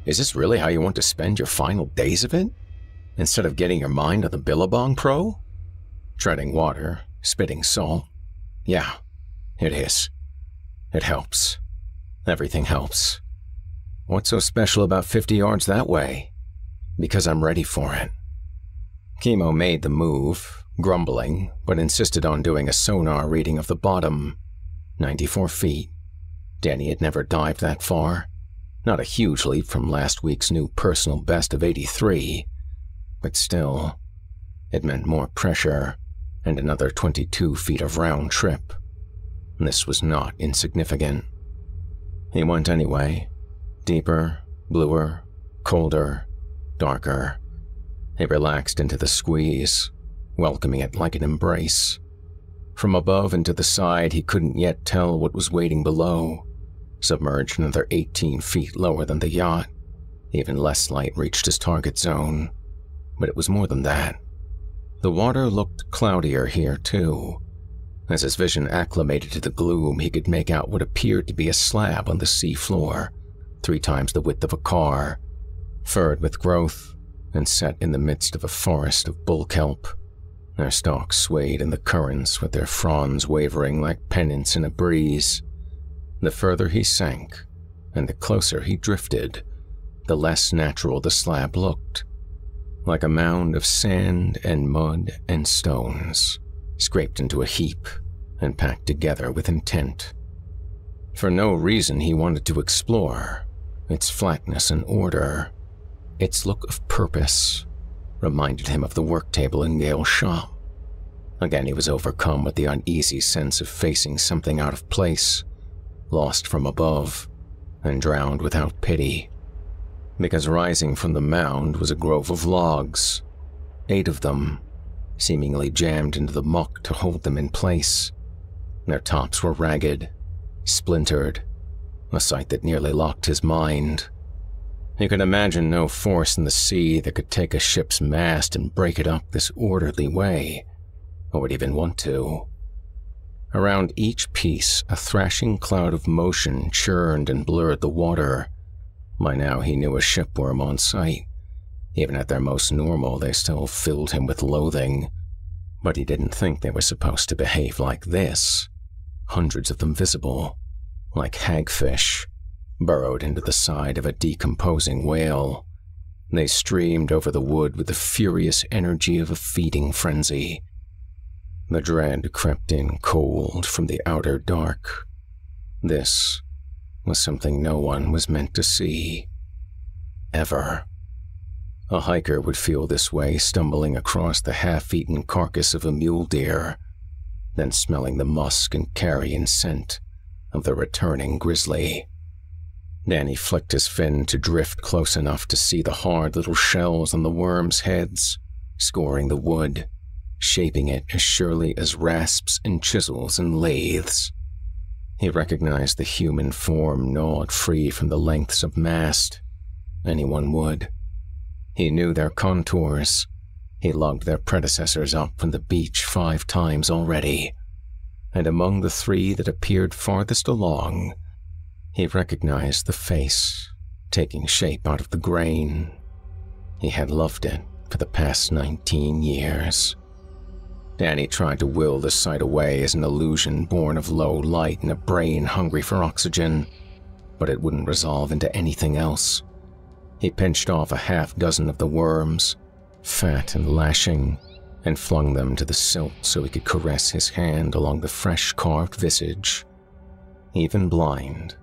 Is this really how you want to spend your final days of it? Instead of getting your mind on the Billabong Pro?" Treading water, spitting salt. "Yeah, it is. It helps. Everything helps. What's so special about 50 yards that way? Because I'm ready for it." Chemo made the move, grumbling, but insisted on doing a sonar reading of the bottom. 94 feet. Danny had never dived that far. Not a huge leap from last week's new personal best of 83, but still, it meant more pressure and another 22 feet of round trip. This was not insignificant. He went anyway. Deeper, bluer, colder, darker. He relaxed into the squeeze, welcoming it like an embrace. From above and to the side, he couldn't yet tell what was waiting below. Submerged another 18 feet lower than the yacht, even less light reached his target zone. But it was more than that. The water looked cloudier here, too. As his vision acclimated to the gloom, he could make out what appeared to be a slab on the sea floor, 3 times the width of a car, furred with growth, and set in the midst of a forest of bull kelp. Their stalks swayed in the currents with their fronds wavering like pennants in a breeze. The further he sank, and the closer he drifted, the less natural the slab looked. Like a mound of sand and mud and stones, scraped into a heap and packed together with intent. For no reason he wanted to explore, its flatness and order, its look of purpose, reminded him of the work table in Gale's shop. Again he was overcome with the uneasy sense of facing something out of place, lost from above, and drowned without pity. Because rising from the mound was a grove of logs, 8 of them, seemingly jammed into the muck to hold them in place. Their tops were ragged, splintered, a sight that nearly locked his mind. He could imagine no force in the sea that could take a ship's mast and break it up this orderly way, or would even want to. Around each piece, a thrashing cloud of motion churned and blurred the water. By now he knew a shipworm on sight. Even at their most normal, they still filled him with loathing. But he didn't think they were supposed to behave like this. Hundreds of them visible, like hagfish, burrowed into the side of a decomposing whale. They streamed over the wood with the furious energy of a feeding frenzy. The dread crept in cold from the outer dark. This was something no one was meant to see. Ever. A hiker would feel this way stumbling across the half-eaten carcass of a mule deer, then smelling the musk and carrion scent of the returning grizzly. Danny flicked his fin to drift close enough to see the hard little shells on the worms' heads, scoring the wood, shaping it as surely as rasps and chisels and lathes. He recognized the human form gnawed free from the lengths of mast. Anyone would. He knew their contours. He logged their predecessors up from the beach 5 times already. And among the 3 that appeared farthest along, he recognized the face, taking shape out of the grain. He had loved it for the past 19 years. Danny tried to will the sight away as an illusion born of low light and a brain hungry for oxygen, but it wouldn't resolve into anything else. He pinched off a half-dozen of the worms, fat and lashing, and flung them to the silt so he could caress his hand along the fresh-carved visage. Even blind,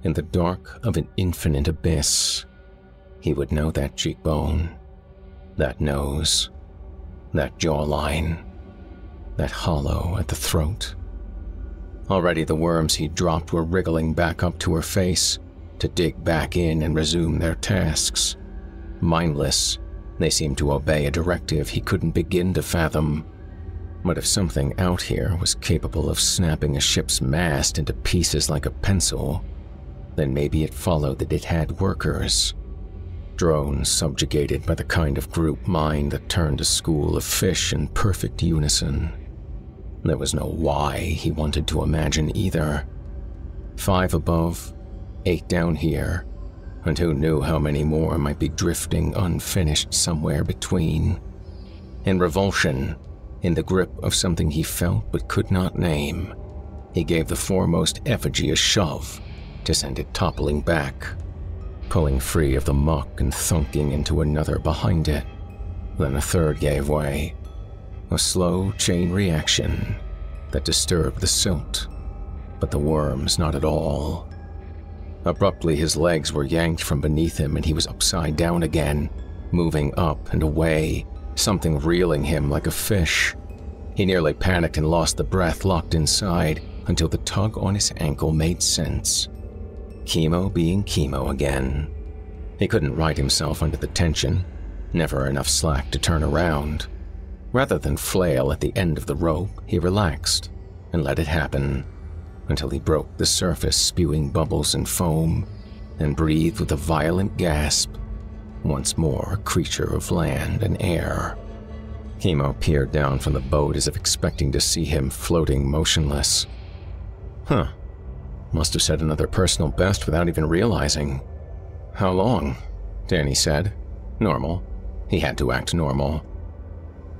in the dark of an infinite abyss, he would know that cheekbone, that nose, that jawline, that hollow at the throat. Already the worms he'd dropped were wriggling back up to her face to dig back in and resume their tasks. Mindless, they seemed to obey a directive he couldn't begin to fathom. But if something out here was capable of snapping a ship's mast into pieces like a pencil, then maybe it followed that it had workers. Drones subjugated by the kind of group mind that turned a school of fish in perfect unison. There was no why he wanted to imagine either. 5 above, 8 down here, and who knew how many more might be drifting unfinished somewhere between. In revulsion, in the grip of something he felt but could not name, he gave the foremost effigy a shove to send it toppling back, pulling free of the muck and thunking into another behind it. Then a third gave way, a slow chain reaction that disturbed the silt, but the worms not at all. Abruptly his legs were yanked from beneath him and he was upside down again, moving up and away, something reeling him like a fish. He nearly panicked and lost the breath locked inside until the tug on his ankle made sense. Chemo being chemo again. He couldn't right himself under the tension, never enough slack to turn around. Rather than flail at the end of the rope, he relaxed and let it happen until he broke the surface, spewing bubbles and foam, and breathed with a violent gasp, once more a creature of land and air. Chemo peered down from the boat as if expecting to see him floating motionless. Huh. Must have set another personal best without even realizing. How long? Danny said. Normal. He had to act normal.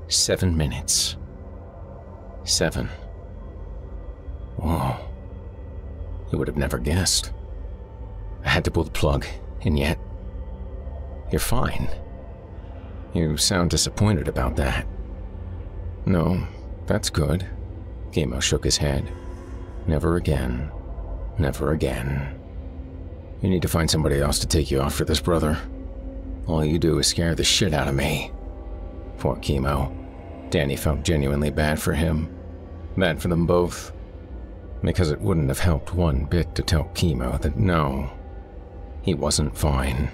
7 minutes. 7. Whoa. He would have never guessed. I had to pull the plug, and yet... You're fine. You sound disappointed about that. No, that's good. Chemo shook his head. Never again. Never again. You need to find somebody else to take you off for this, brother. All you do is scare the shit out of me. Poor Chemo. Danny felt genuinely bad for him. Bad for them both. Because it wouldn't have helped one bit to tell Chemo that no, he wasn't fine.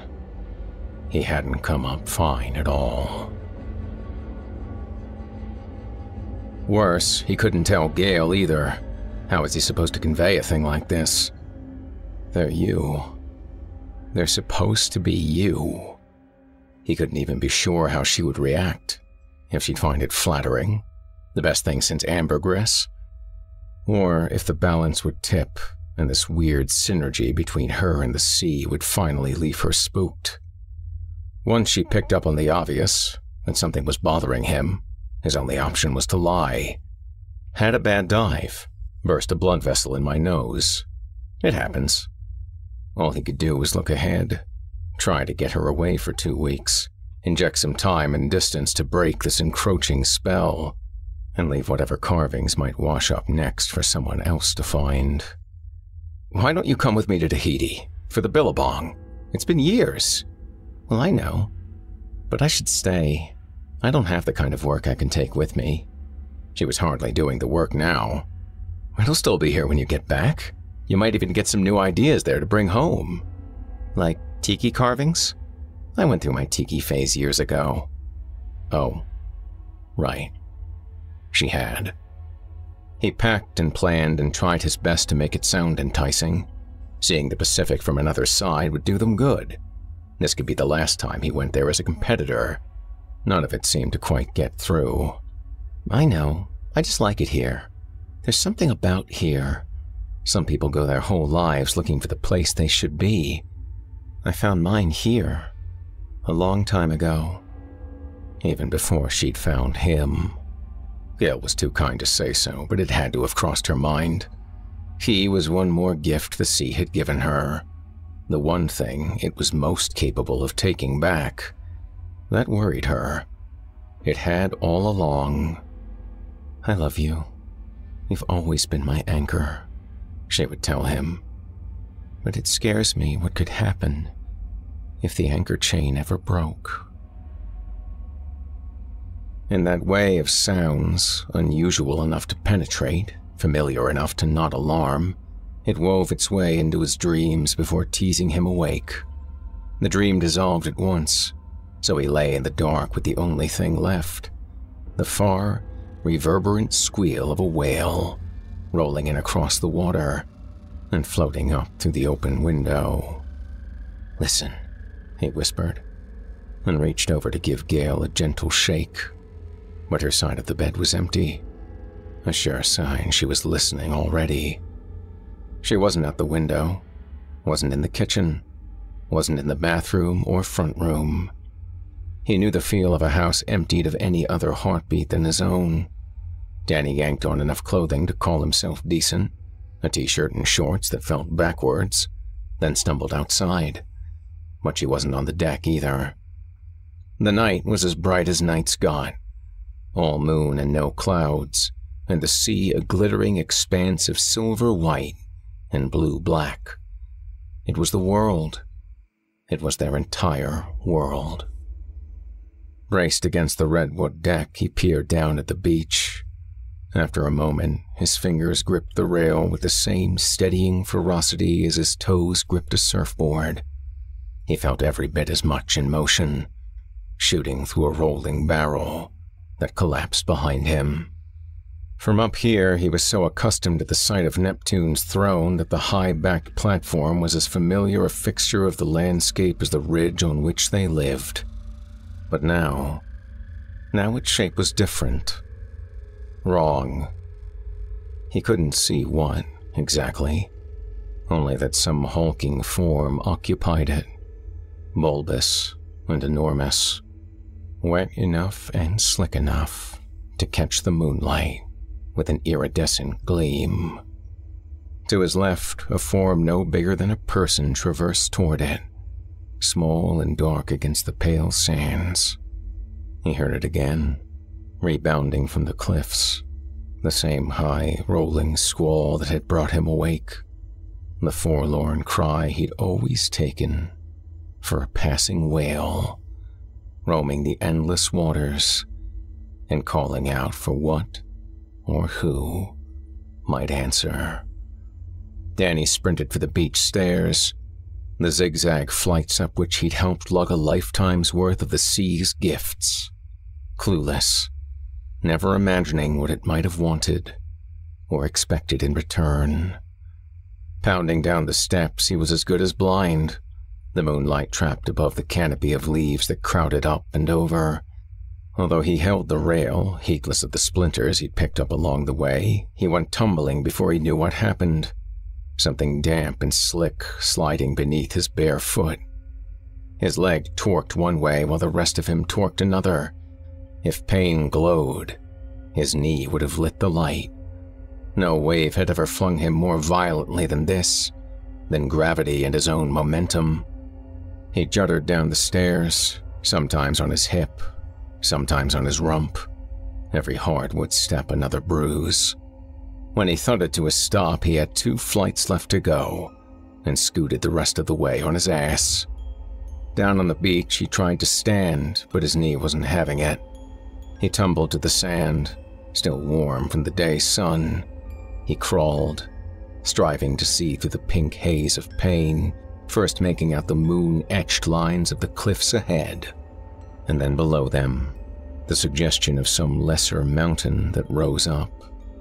He hadn't come up fine at all. Worse, he couldn't tell Gale either. How was he supposed to convey a thing like this? They're you. They're supposed to be you. He couldn't even be sure how she would react. If she'd find it flattering, the best thing since ambergris, or if the balance would tip and this weird synergy between her and the sea would finally leave her spooked. Once she picked up on the obvious, that something was bothering him, his only option was to lie. Had a bad dive, burst a blood vessel in my nose. It happens. All he could do was look ahead, try to get her away for 2 weeks, inject some time and distance to break this encroaching spell, and leave whatever carvings might wash up next for someone else to find. Why don't you come with me to Tahiti, for the Billabong? It's been years. Well, I know, but I should stay. I don't have the kind of work I can take with me. She was hardly doing the work now. It'll still be here when you get back. You might even get some new ideas there to bring home. Like tiki carvings? I went through my tiki phase years ago. Oh, right. She had. He packed and planned and tried his best to make it sound enticing. Seeing the Pacific from another side would do them good. This could be the last time he went there as a competitor. None of it seemed to quite get through. I know. I just like it here. There's something about here. Some people go their whole lives looking for the place they should be. I found mine here. A long time ago. Even before she'd found him. Gail was too kind to say so, but it had to have crossed her mind. He was one more gift the sea had given her. The one thing it was most capable of taking back. That worried her. It had all along. I love you. You've always been my anchor, she would tell him. But it scares me what could happen if the anchor chain ever broke. In that way of sounds, unusual enough to penetrate, familiar enough to not alarm, it wove its way into his dreams before teasing him awake. The dream dissolved at once, so he lay in the dark with the only thing left, the far, reverberant squeal of a whale, rolling in across the water and floating up through the open window. Listen, he whispered, and reached over to give Gail a gentle shake. But her side of the bed was empty, a sure sign she was listening already. She wasn't at the window, wasn't in the kitchen, wasn't in the bathroom or front room. He knew the feel of a house emptied of any other heartbeat than his own. Danny yanked on enough clothing to call himself decent, a t-shirt and shorts that felt backwards, then stumbled outside. But she wasn't on the deck either. The night was as bright as nights got. All moon and no clouds, and the sea a glittering expanse of silver white and blue black. It was the world. It was their entire world. Braced against the redwood deck, he peered down at the beach. After a moment, his fingers gripped the rail with the same steadying ferocity as his toes gripped a surfboard. He felt every bit as much in motion, shooting through a rolling barrel that collapsed behind him. From up here, he was so accustomed to the sight of Neptune's throne that the high-backed platform was as familiar a fixture of the landscape as the ridge on which they lived. But now its shape was different. Wrong. He couldn't see what, exactly, only that some hulking form occupied it, bulbous and enormous, wet enough and slick enough to catch the moonlight with an iridescent gleam. To his left, a form no bigger than a person traversed toward it, small and dark against the pale sands. He heard it again, rebounding from the cliffs, the same high, rolling squall that had brought him awake, the forlorn cry he'd always taken for a passing whale, roaming the endless waters and calling out for what or who might answer. Danny sprinted for the beach stairs, the zigzag flights up which he'd helped lug a lifetime's worth of the sea's gifts, clueless, never imagining what it might have wanted or expected in return. Pounding down the steps, he was as good as blind, the moonlight trapped above the canopy of leaves that crowded up and over. Although he held the rail, heedless of the splinters he'd picked up along the way, he went tumbling before he knew what happened. Something damp and slick sliding beneath his bare foot. His leg torqued one way while the rest of him torqued another. If pain glowed, his knee would have lit the light. No wave had ever flung him more violently than this, than gravity and his own momentum. He juddered down the stairs, sometimes on his hip, sometimes on his rump, every hardwood step another bruise. When he thudded to a stop, he had 2 flights left to go, and scooted the rest of the way on his ass. Down on the beach, he tried to stand, but his knee wasn't having it. He tumbled to the sand, still warm from the day's sun. He crawled, striving to see through the pink haze of pain first making out the moon-etched lines of the cliffs ahead, and then below them, the suggestion of some lesser mountain that rose up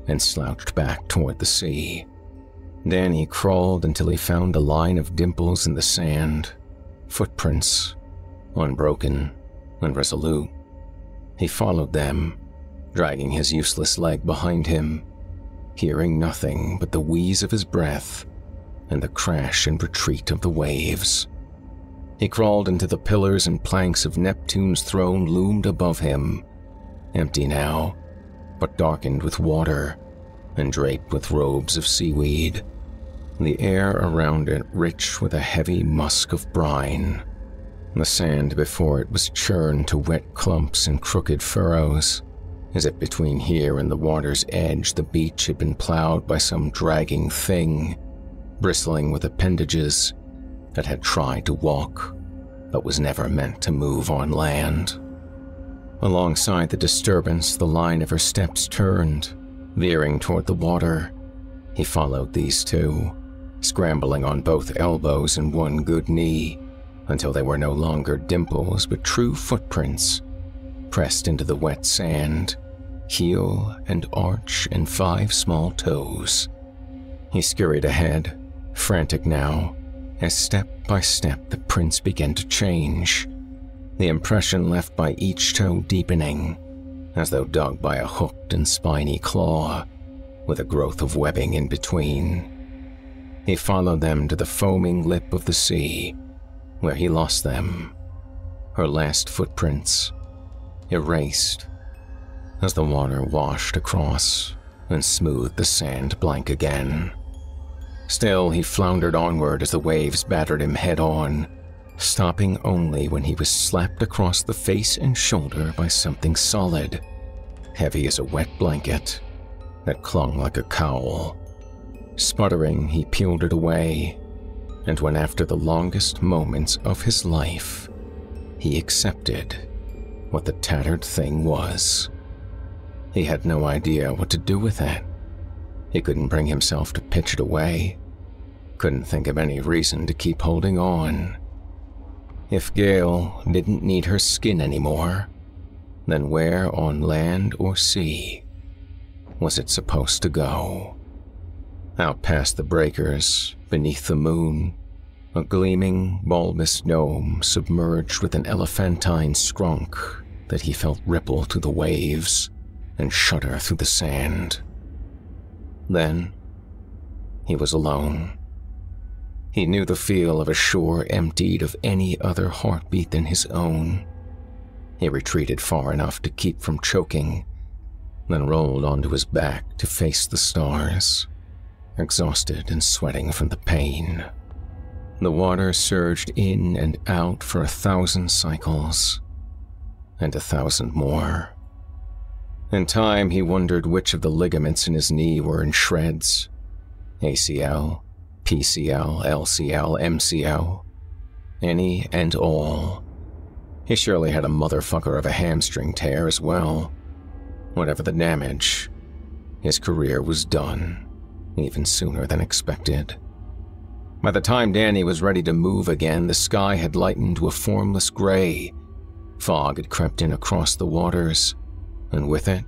and slouched back toward the sea. Danny crawled until he found a line of dimples in the sand, footprints, unbroken and resolute. He followed them, dragging his useless leg behind him, hearing nothing but the wheeze of his breath and the crash and retreat of the waves. He crawled into the pillars and planks of Neptune's throne loomed above him, empty now, but darkened with water and draped with robes of seaweed, the air around it rich with a heavy musk of brine. The sand before it was churned to wet clumps and crooked furrows, as if between here and the water's edge the beach had been plowed by some dragging thing, bristling with appendages that had tried to walk, but was never meant to move on land. Alongside the disturbance, the line of her steps turned, veering toward the water. He followed these two, scrambling on both elbows and one good knee, until they were no longer dimples but true footprints, pressed into the wet sand, heel and arch and 5 small toes. He scurried ahead, frantic now, as step by step the prints began to change, the impression left by each toe deepening, as though dug by a hooked and spiny claw, with a growth of webbing in between. He followed them to the foaming lip of the sea, where he lost them, her last footprints, erased, as the water washed across and smoothed the sand blank again. Still, he floundered onward as the waves battered him head-on, stopping only when he was slapped across the face and shoulder by something solid, heavy as a wet blanket, that clung like a cowl. Sputtering, he peeled it away, and when after the longest moments of his life, he accepted what the tattered thing was. He had no idea what to do with it. He couldn't bring himself to pitch it away, couldn't think of any reason to keep holding on. If Gale didn't need her skin anymore, then where on land or sea was it supposed to go? Out past the breakers, beneath the moon, a gleaming, bulbous dome submerged with an elephantine skronk that he felt ripple to the waves and shudder through the sand. Then, he was alone. He knew the feel of a shore emptied of any other heartbeat than his own. He retreated far enough to keep from choking, then rolled onto his back to face the stars, exhausted and sweating from the pain. The water surged in and out for 1,000 cycles, and 1,000 more. In time, he wondered which of the ligaments in his knee were in shreds. ACL, PCL, LCL, MCL. Any and all. He surely had a motherfucker of a hamstring tear as well. Whatever the damage, his career was done, even sooner than expected. By the time Danny was ready to move again, the sky had lightened to a formless gray. Fog had crept in across the waters, and with it,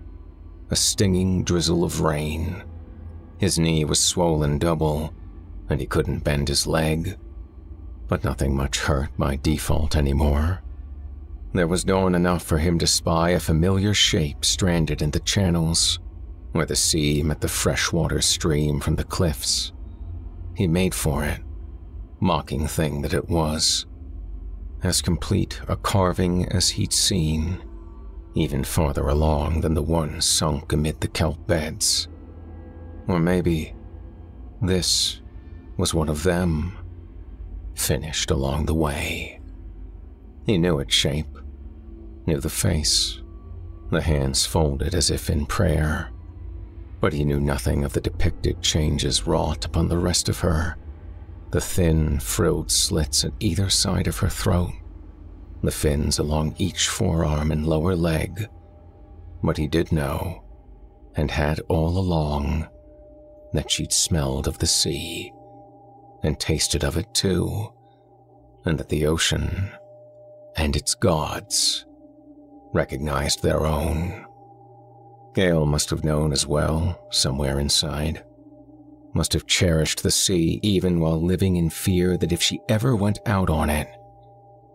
a stinging drizzle of rain. His knee was swollen double, and he couldn't bend his leg, but nothing much hurt by default anymore. There was dawn enough for him to spy a familiar shape stranded in the channels, where the sea met the freshwater stream from the cliffs. He made for it, mocking thing that it was, as complete a carving as he'd seen, even farther along than the one sunk amid the kelp beds. Or maybe this was one of them, finished along the way. He knew its shape, knew the face, the hands folded as if in prayer, but he knew nothing of the depicted changes wrought upon the rest of her, the thin, frilled slits at either side of her throat, the fins along each forearm and lower leg. But he did know, and had all along, that she'd smelled of the sea, and tasted of it too, and that the ocean and its gods recognized their own. Gale must have known as well, somewhere inside. Must have cherished the sea even while living in fear that if she ever went out on it,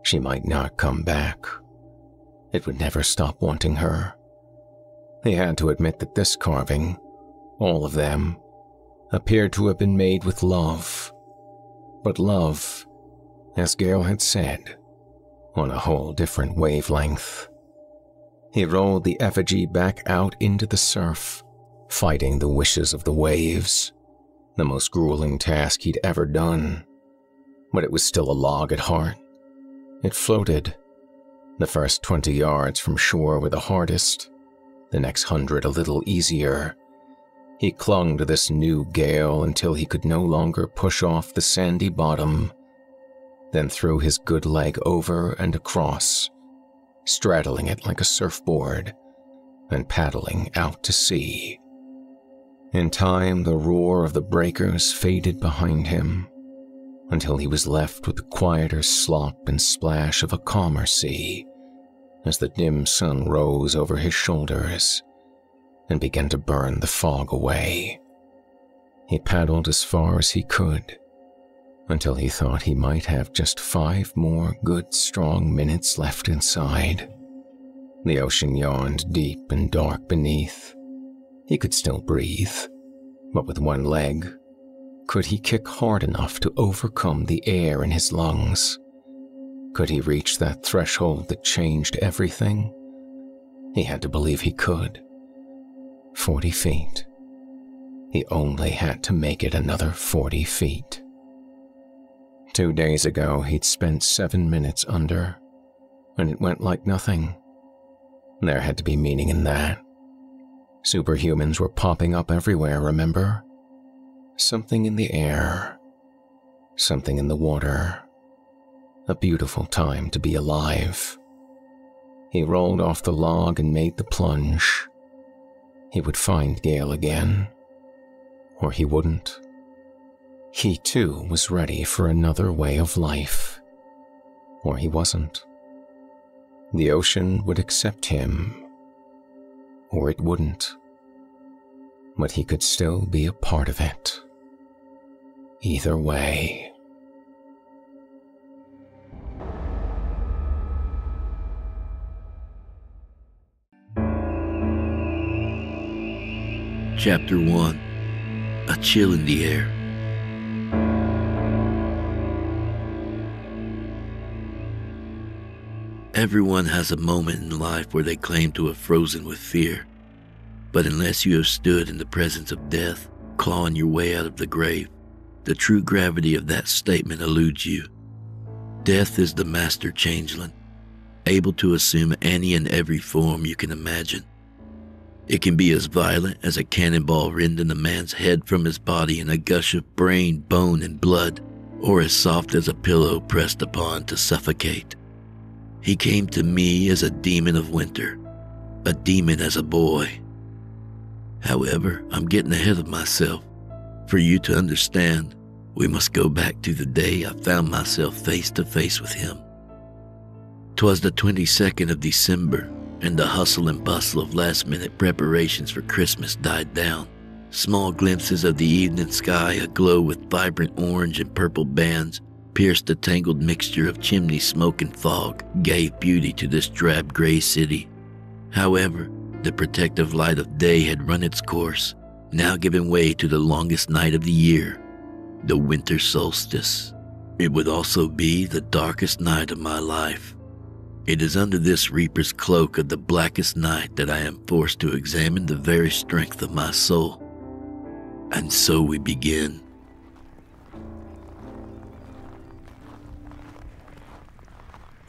she might not come back. It would never stop wanting her. He had to admit that this carving, all of them, appeared to have been made with love. But love, as Gale had said, on a whole different wavelength. He rolled the effigy back out into the surf, fighting the wishes of the waves, the most grueling task he'd ever done. But it was still a log at heart. It floated. The first 20 yards from shore were the hardest, the next 100 a little easier. He clung to this new Gale until he could no longer push off the sandy bottom, then threw his good leg over and across, straddling it like a surfboard and paddling out to sea. In time, the roar of the breakers faded behind him until he was left with the quieter slop and splash of a calmer sea as the dim sun rose over his shoulders and began to burn the fog away. He paddled as far as he could until he thought he might have just 5 more good, strong minutes left inside. The ocean yawned deep and dark beneath. He could still breathe, but with one leg, could he kick hard enough to overcome the air in his lungs? Could he reach that threshold that changed everything? He had to believe he could. 40 feet. He only had to make it another 40 feet. 2 days ago, he'd spent 7 minutes under, and it went like nothing. There had to be meaning in that. Superhumans were popping up everywhere, remember? Something in the air, something in the water. A beautiful time to be alive. He rolled off the log and made the plunge. He would find Gale again, or he wouldn't. He too was ready for another way of life, or he wasn't. The ocean would accept him, or it wouldn't. But he could still be a part of it. Either way. Chapter 1. A Chill in the Air. Everyone has a moment in life where they claim to have frozen with fear. But unless you have stood in the presence of death, clawing your way out of the grave, the true gravity of that statement eludes you. Death is the master changeling, able to assume any and every form you can imagine. It can be as violent as a cannonball rending a man's head from his body in a gush of brain, bone, and blood, or as soft as a pillow pressed upon to suffocate. He came to me as a demon of winter, a demon as a boy. However, I'm getting ahead of myself. For you to understand, we must go back to the day I found myself face to face with him. 'Twas the 22nd of December, and the hustle and bustle of last-minute preparations for Christmas died down. Small glimpses of the evening sky aglow with vibrant orange and purple bands pierced the tangled mixture of chimney smoke and fog, gave beauty to this drab gray city. However, the protective light of day had run its course, now giving way to the longest night of the year, the winter solstice. It would also be the darkest night of my life. It is under this reaper's cloak of the blackest night that I am forced to examine the very strength of my soul. And so we begin.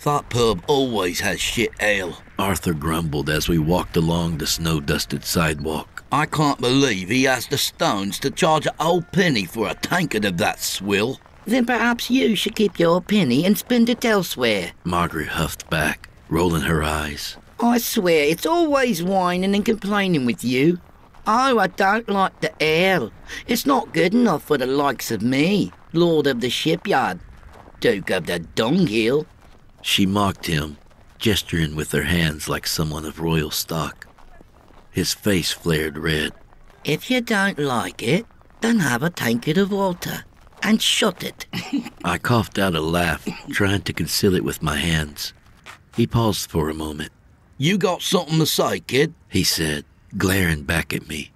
That pub always has shit ale, Arthur grumbled as we walked along the snow-dusted sidewalk. I can't believe he has the stones to charge a whole penny for a tankard of that swill. Then perhaps you should keep your penny and spend it elsewhere, Margaret huffed back, rolling her eyes. I swear it's always whining and complaining with you. Oh, I don't like the ale. It's not good enough for the likes of me, Lord of the Shipyard. Duke of the Dunghill. She mocked him, gesturing with her hands like someone of royal stock. His face flared red. If you don't like it, then have a tankard of water and shut it. I coughed out a laugh, trying to conceal it with my hands. He paused for a moment. You got something to say, kid? He said, glaring back at me.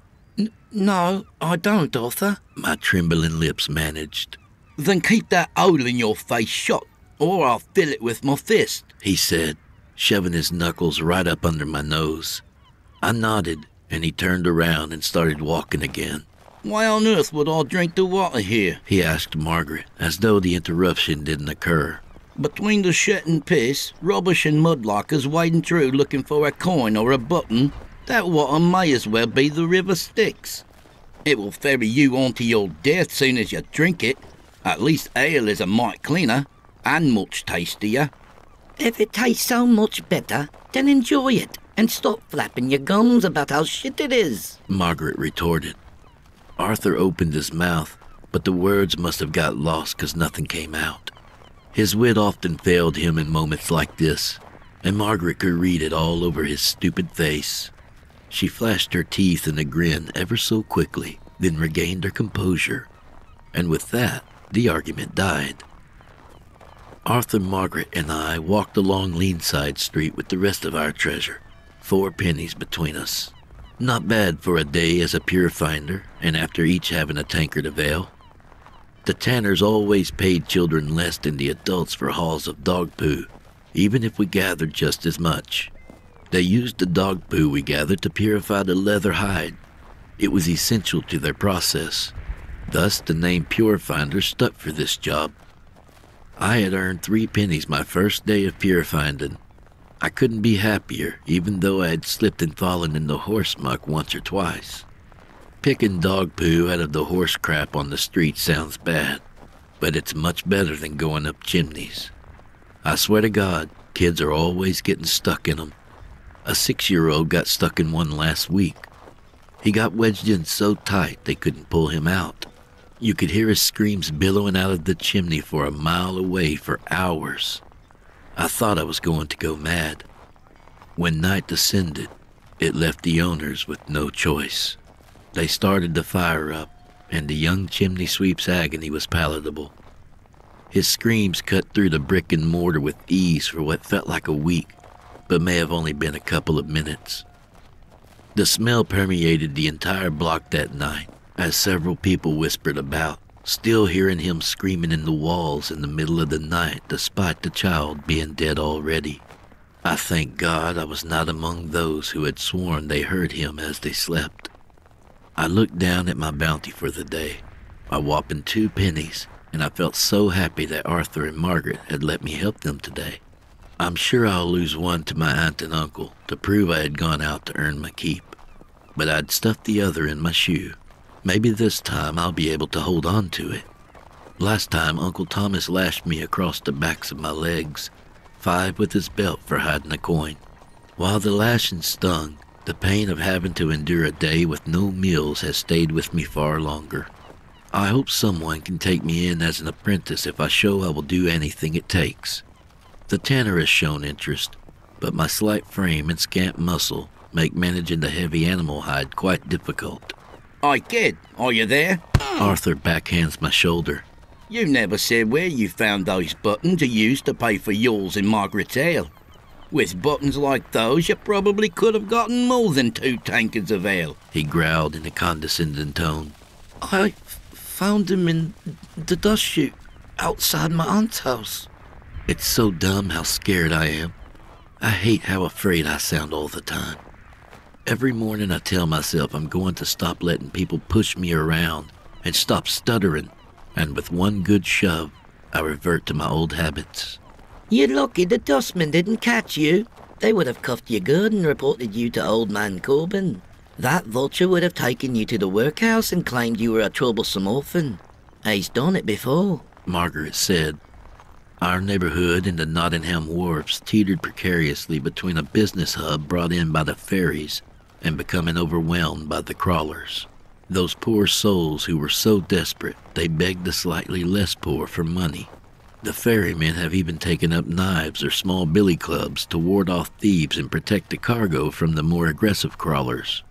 No, I don't, Arthur. My trembling lips managed. Then keep that hole in your face shut, or I'll fill it with my fist, he said, shoving his knuckles right up under my nose. I nodded, and he turned around and started walking again. Why on earth would I drink the water here? He asked Margaret, as though the interruption didn't occur. Between the shit and piss, rubbish and mudlarkers wading through looking for a coin or a button, that water may as well be the River Styx. It will ferry you on to your death soon as you drink it. At least ale is a mite cleaner, and much tastier. If it tastes so much better, then enjoy it, and stop flapping your gums about how shit it is, Margaret retorted. Arthur opened his mouth, but the words must have got lost because nothing came out. His wit often failed him in moments like this, and Margaret could read it all over his stupid face. She flashed her teeth in a grin ever so quickly, then regained her composure, and with that, the argument died. Arthur, Margaret, and I walked along Leanside Street with the rest of our treasure, 4 pennies between us. Not bad for a day as a pure finder, and after each having a tankard of ale. The tanners always paid children less than the adults for hauls of dog poo, even if we gathered just as much. They used the dog poo we gathered to purify the leather hide. It was essential to their process. Thus, the name Pure Finder stuck for this job. I had earned 3 pennies my first day of pure finding. I couldn't be happier, even though I had slipped and fallen in the horse muck once or twice. Picking dog poo out of the horse crap on the street sounds bad, but it's much better than going up chimneys. I swear to God, kids are always getting stuck in them. A 6-year-old got stuck in one last week. He got wedged in so tight they couldn't pull him out. You could hear his screams billowing out of the chimney for a mile away for hours. I thought I was going to go mad. When night descended, it left the owners with no choice. They started the fire up, and the young chimney sweep's agony was palatable. His screams cut through the brick and mortar with ease for what felt like a week, but may have only been a couple of minutes. The smell permeated the entire block that night, as several people whispered about, still hearing him screaming in the walls in the middle of the night despite the child being dead already. I thank God I was not among those who had sworn they heard him as they slept. I looked down at my bounty for the day, a whopping 2 pennies, and I felt so happy that Arthur and Margaret had let me help them today. I'm sure I'll lose one to my aunt and uncle to prove I had gone out to earn my keep, but I'd stuffed the other in my shoe. Maybe this time I'll be able to hold on to it. Last time, Uncle Thomas lashed me across the backs of my legs, 5 with his belt for hiding a coin. While the lashing stung, the pain of having to endure a day with no meals has stayed with me far longer. I hope someone can take me in as an apprentice if I show I will do anything it takes. The tanner has shown interest, but my slight frame and scant muscle make managing the heavy animal hide quite difficult. Hi, kid, are you there? Arthur backhands my shoulder. You never said where you found those buttons you used to pay for yours in Margaret's ale. With buttons like those, you probably could have gotten more than 2 tankards of ale, he growled in a condescending tone. I found them in the dust chute outside my aunt's house. It's so dumb how scared I am. I hate how afraid I sound all the time. Every morning I tell myself I'm going to stop letting people push me around and stop stuttering, and with one good shove, I revert to my old habits. You're lucky the dustmen didn't catch you. They would have cuffed you good and reported you to Old Man Corbin. That vulture would have taken you to the workhouse and claimed you were a troublesome orphan. He's done it before, Margaret said. Our neighborhood and the Nottingham wharfs teetered precariously between a business hub brought in by the ferries and becoming overwhelmed by the crawlers. Those poor souls who were so desperate they begged the slightly less poor for money. The ferrymen have even taken up knives or small billy clubs to ward off thieves and protect the cargo from the more aggressive crawlers.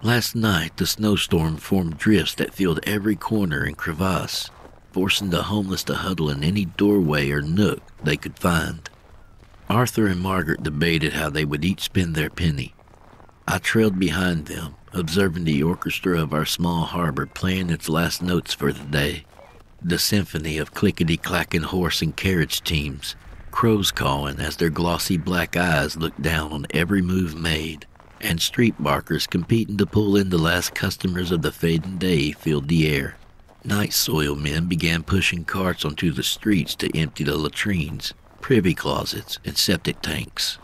Last night, the snowstorm formed drifts that filled every corner and crevasse, forcing the homeless to huddle in any doorway or nook they could find. Arthur and Margaret debated how they would each spend their penny. I trailed behind them, observing the orchestra of our small harbor playing its last notes for the day. The symphony of clickety-clacking horse and carriage teams, crows cawing as their glossy black eyes looked down on every move made, and street barkers competing to pull in the last customers of the fading day filled the air. Night soil men began pushing carts onto the streets to empty the latrines, privy closets, and septic tanks.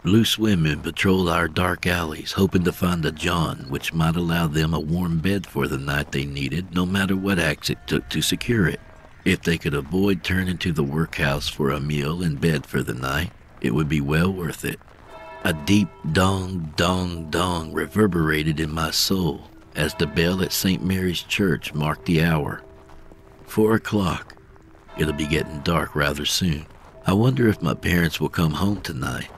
Loose women patrolled our dark alleys, hoping to find a John which might allow them a warm bed for the night they needed, no matter what acts it took to secure it. If they could avoid turning to the workhouse for a meal and bed for the night, it would be well worth it. A deep dong, dong, dong reverberated in my soul as the bell at St. Mary's Church marked the hour. 4 o'clock. It'll be getting dark rather soon. I wonder if my parents will come home tonight.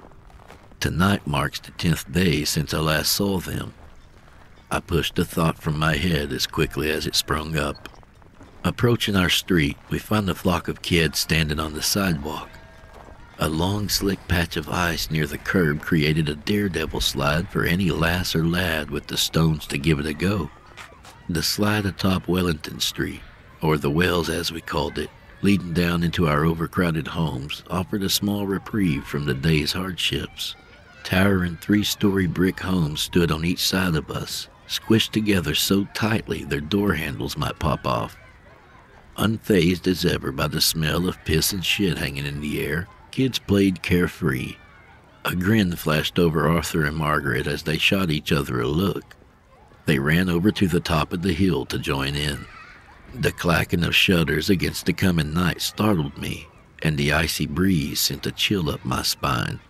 Tonight marks the 10th day since I last saw them. I pushed the thought from my head as quickly as it sprung up. Approaching our street, we find a flock of kids standing on the sidewalk. A long, slick patch of ice near the curb created a daredevil slide for any lass or lad with the stones to give it a go. The slide atop Wellington Street, or the Wells as we called it, leading down into our overcrowded homes, offered a small reprieve from the day's hardships. Towering 3-story brick homes stood on each side of us, squished together so tightly their door handles might pop off. Unfazed as ever by the smell of piss and shit hanging in the air, kids played carefree. A grin flashed over Arthur and Margaret as they shot each other a look. They ran over to the top of the hill to join in. The clacking of shutters against the coming night startled me, and the icy breeze sent a chill up my spine.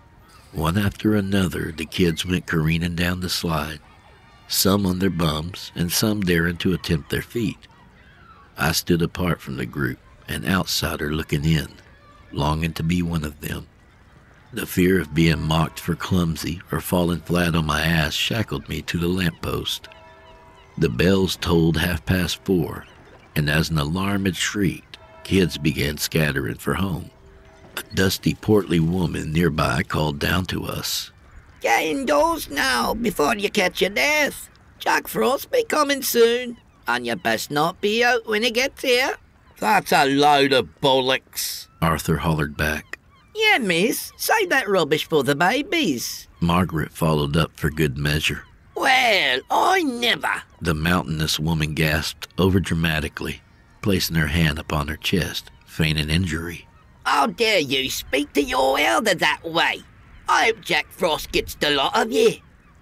One after another, the kids went careening down the slide, some on their bums and some daring to attempt their feet. I stood apart from the group, an outsider looking in, longing to be one of them. The fear of being mocked for clumsy or falling flat on my ass shackled me to the lamppost. The bells tolled 4:30, and as an alarm had shrieked, kids began scattering for home. A dusty, portly woman nearby called down to us. Get indoors now, before you catch your death. Jack Frost be coming soon, and you best not be out when he gets here. That's a load of bollocks, Arthur hollered back. Yeah, miss, save that rubbish for the babies. Margaret followed up for good measure. Well, I never. The mountainous woman gasped overdramatically, placing her hand upon her chest, feigning injury. How dare you speak to your elder that way? I hope Jack Frost gets the lot of you.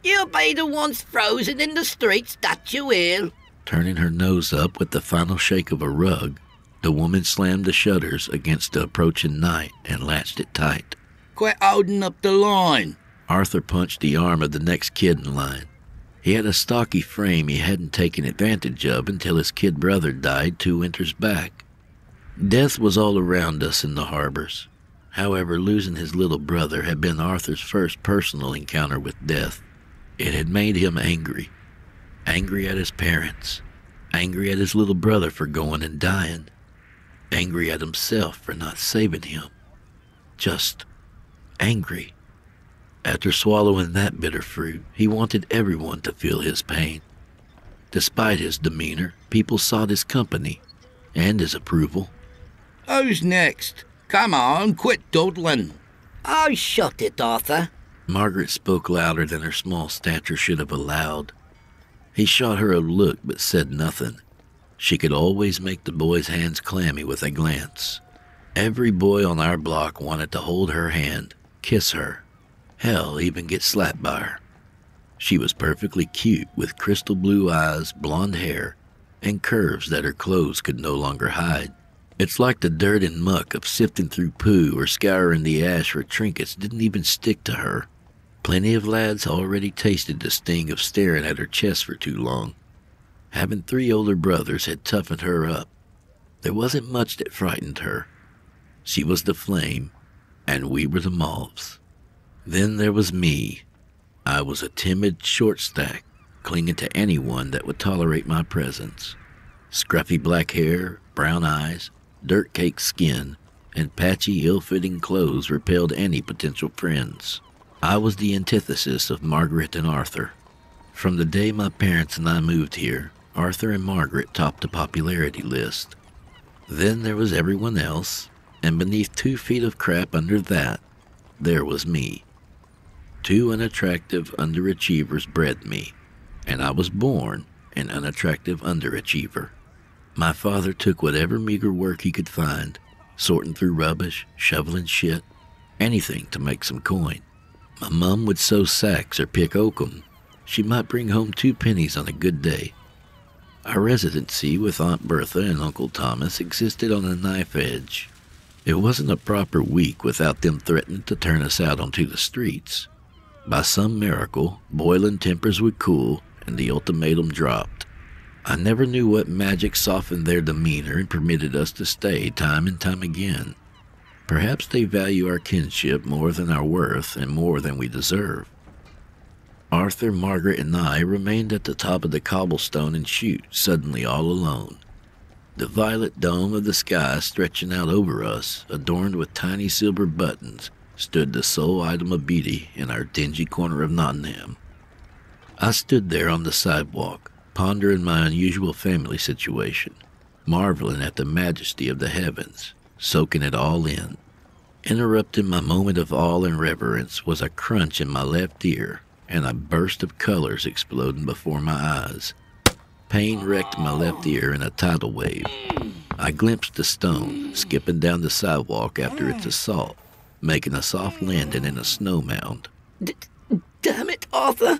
You'll be the ones frozen in the streets, that you will. Turning her nose up with the final shake of a rug, the woman slammed the shutters against the approaching night and latched it tight. Quit holding up the line. Arthur punched the arm of the next kid in line. He had a stocky frame he hadn't taken advantage of until his kid brother died 2 winters back. Death was all around us in the harbors. However, losing his little brother had been Arthur's first personal encounter with death. It had made him angry. Angry at his parents. Angry at his little brother for going and dying. Angry at himself for not saving him. Just angry. After swallowing that bitter fruit, he wanted everyone to feel his pain. Despite his demeanor, people sought his company and his approval. Who's next? Come on, quit dawdling. Oh, shut it, Arthur. Margaret spoke louder than her small stature should have allowed. He shot her a look but said nothing. She could always make the boy's hands clammy with a glance. Every boy on our block wanted to hold her hand, kiss her. Hell, even get slapped by her. She was perfectly cute with crystal blue eyes, blonde hair, and curves that her clothes could no longer hide. It's like the dirt and muck of sifting through poo or scouring the ash for trinkets didn't even stick to her. Plenty of lads already tasted the sting of staring at her chest for too long. Having 3 older brothers had toughened her up. There wasn't much that frightened her. She was the flame, and we were the moths. Then there was me. I was a timid short stack, clinging to anyone that would tolerate my presence. Scruffy black hair, brown eyes, dirt-caked skin, and patchy, ill-fitting clothes repelled any potential friends. I was the antithesis of Margaret and Arthur. From the day my parents and I moved here, Arthur and Margaret topped the popularity list. Then there was everyone else, and beneath 2 feet of crap under that, there was me. 2 unattractive underachievers bred me, and I was born an unattractive underachiever. My father took whatever meager work he could find, sorting through rubbish, shoveling shit, anything to make some coin. My mom would sew sacks or pick oakum. She might bring home 2 pennies on a good day. Our residency with Aunt Bertha and Uncle Thomas existed on a knife edge. It wasn't a proper week without them threatening to turn us out onto the streets. By some miracle, boiling tempers would cool and the ultimatum dropped. I never knew what magic softened their demeanor and permitted us to stay time and time again. Perhaps they value our kinship more than our worth and more than we deserve. Arthur, Margaret, and I remained at the top of the cobblestone and chute, suddenly all alone. The violet dome of the sky stretching out over us, adorned with tiny silver buttons, stood the sole item of beauty in our dingy corner of Nottingham. I stood there on the sidewalk, pondering my unusual family situation, marveling at the majesty of the heavens, soaking it all in. Interrupting my moment of awe and reverence was a crunch in my left ear and a burst of colors exploding before my eyes. Pain wrecked my left ear in a tidal wave. I glimpsed the stone skipping down the sidewalk after its assault, making a soft landing in a snow mound. Damn it, Arthur!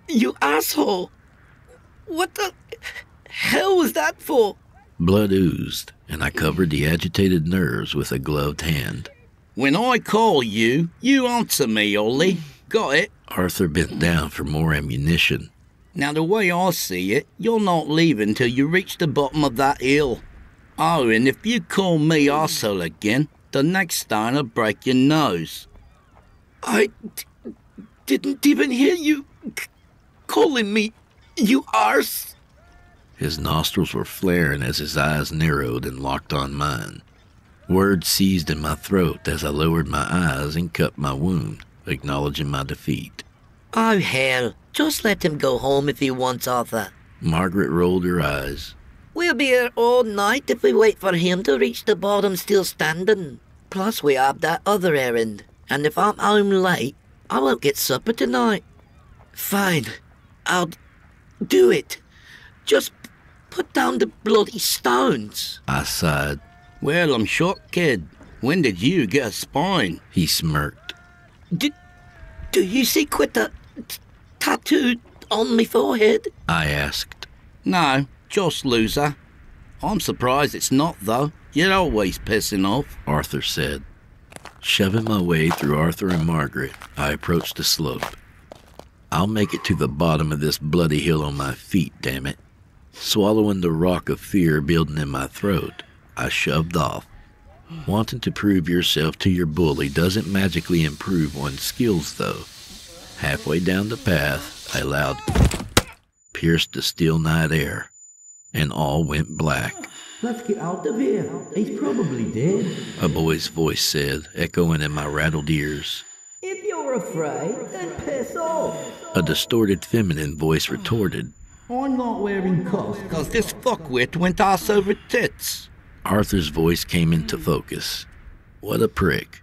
You asshole! What the hell was that for? Blood oozed, and I covered the agitated nerves with a gloved hand. When I call you, you answer me, Ollie. Got it? Arthur bent down for more ammunition. Now, the way I see it, you're not leaving till you reach the bottom of that hill. Oh, and if you call me arsehole again, the next time I'll break your nose. I didn't even hear you calling me, you arse. His nostrils were flaring as his eyes narrowed and locked on mine. Words seized in my throat as I lowered my eyes and cupped my wound, acknowledging my defeat. Oh, hell. Just let him go home if he wants, Arthur. Margaret rolled her eyes. We'll be here all night if we wait for him to reach the bottom still standing. Plus, we have that other errand. And if I'm home late, I won't get supper tonight. Fine. I'll do it. Just put down the bloody stones. I sighed. Well, I'm shocked, kid. When did you get a spine? He smirked. Do you see quite the tattoo on my forehead? I asked. No, just loser. I'm surprised it's not, though. You're always pissing off, Arthur said. Shoving my way through Arthur and Margaret, I approached the slope. I'll make it to the bottom of this bloody hill on my feet, damn it. Swallowing the rock of fear building in my throat, I shoved off. Wanting to prove yourself to your bully doesn't magically improve one's skills, though. Halfway down the path, a loud pierced the still night air, and all went black. Let's get out of here. He's probably dead. A boy's voice said, echoing in my rattled ears. If you're afraid, then piss off. A distorted feminine voice retorted. I'm not wearing cuffs. because this fuckwit went ass over tits. Arthur's voice came into focus. What a prick.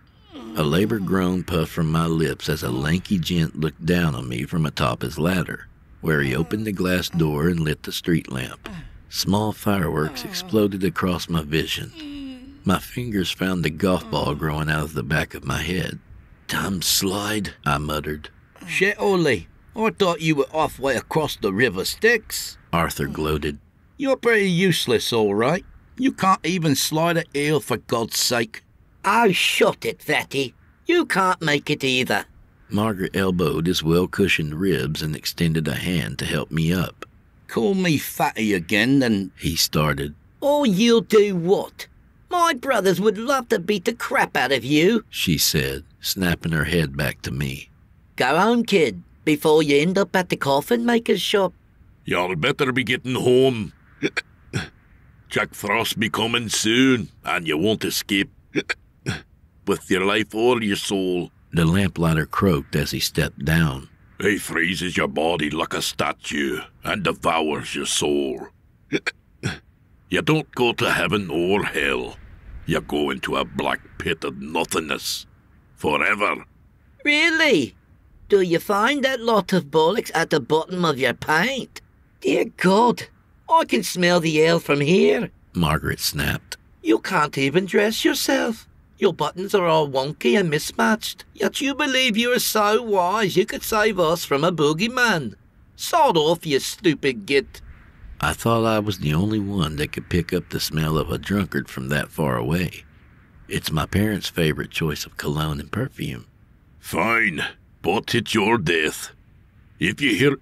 A labored groan puffed from my lips as a lanky gent looked down on me from atop his ladder, where he opened the glass door and lit the street lamp. Small fireworks exploded across my vision. My fingers found the golf ball growing out of the back of my head. Time slide, I muttered. Shit, Ollie. I thought you were halfway across the River Styx. Arthur gloated. You're pretty useless, all right. You can't even slide a heel, for God's sake. Oh, shut it, Fatty. You can't make it either. Margaret elbowed his well-cushioned ribs and extended a hand to help me up. Call me fatty again, then... He started. Or you'll do what? My brothers would love to beat the crap out of you, she said, snapping her head back to me. Go home, kid, before you end up at the coffin maker's shop. Y'all better be getting home. Jack Frost be coming soon, and you won't escape. With your life or your soul. The lamplighter croaked as he stepped down. He freezes your body like a statue and devours your soul. You don't go to heaven or hell. You go into a black pit of nothingness. Forever. Really? Do you find that lot of bollocks at the bottom of your pint? Dear God, I can smell the ale from here, Margaret snapped. You can't even dress yourself. Your buttons are all wonky and mismatched, yet you believe you are so wise you could save us from a boogeyman. Sod off, you stupid git. I thought I was the only one that could pick up the smell of a drunkard from that far away. It's my parents' favorite choice of cologne and perfume. Fine, but it's your death. If you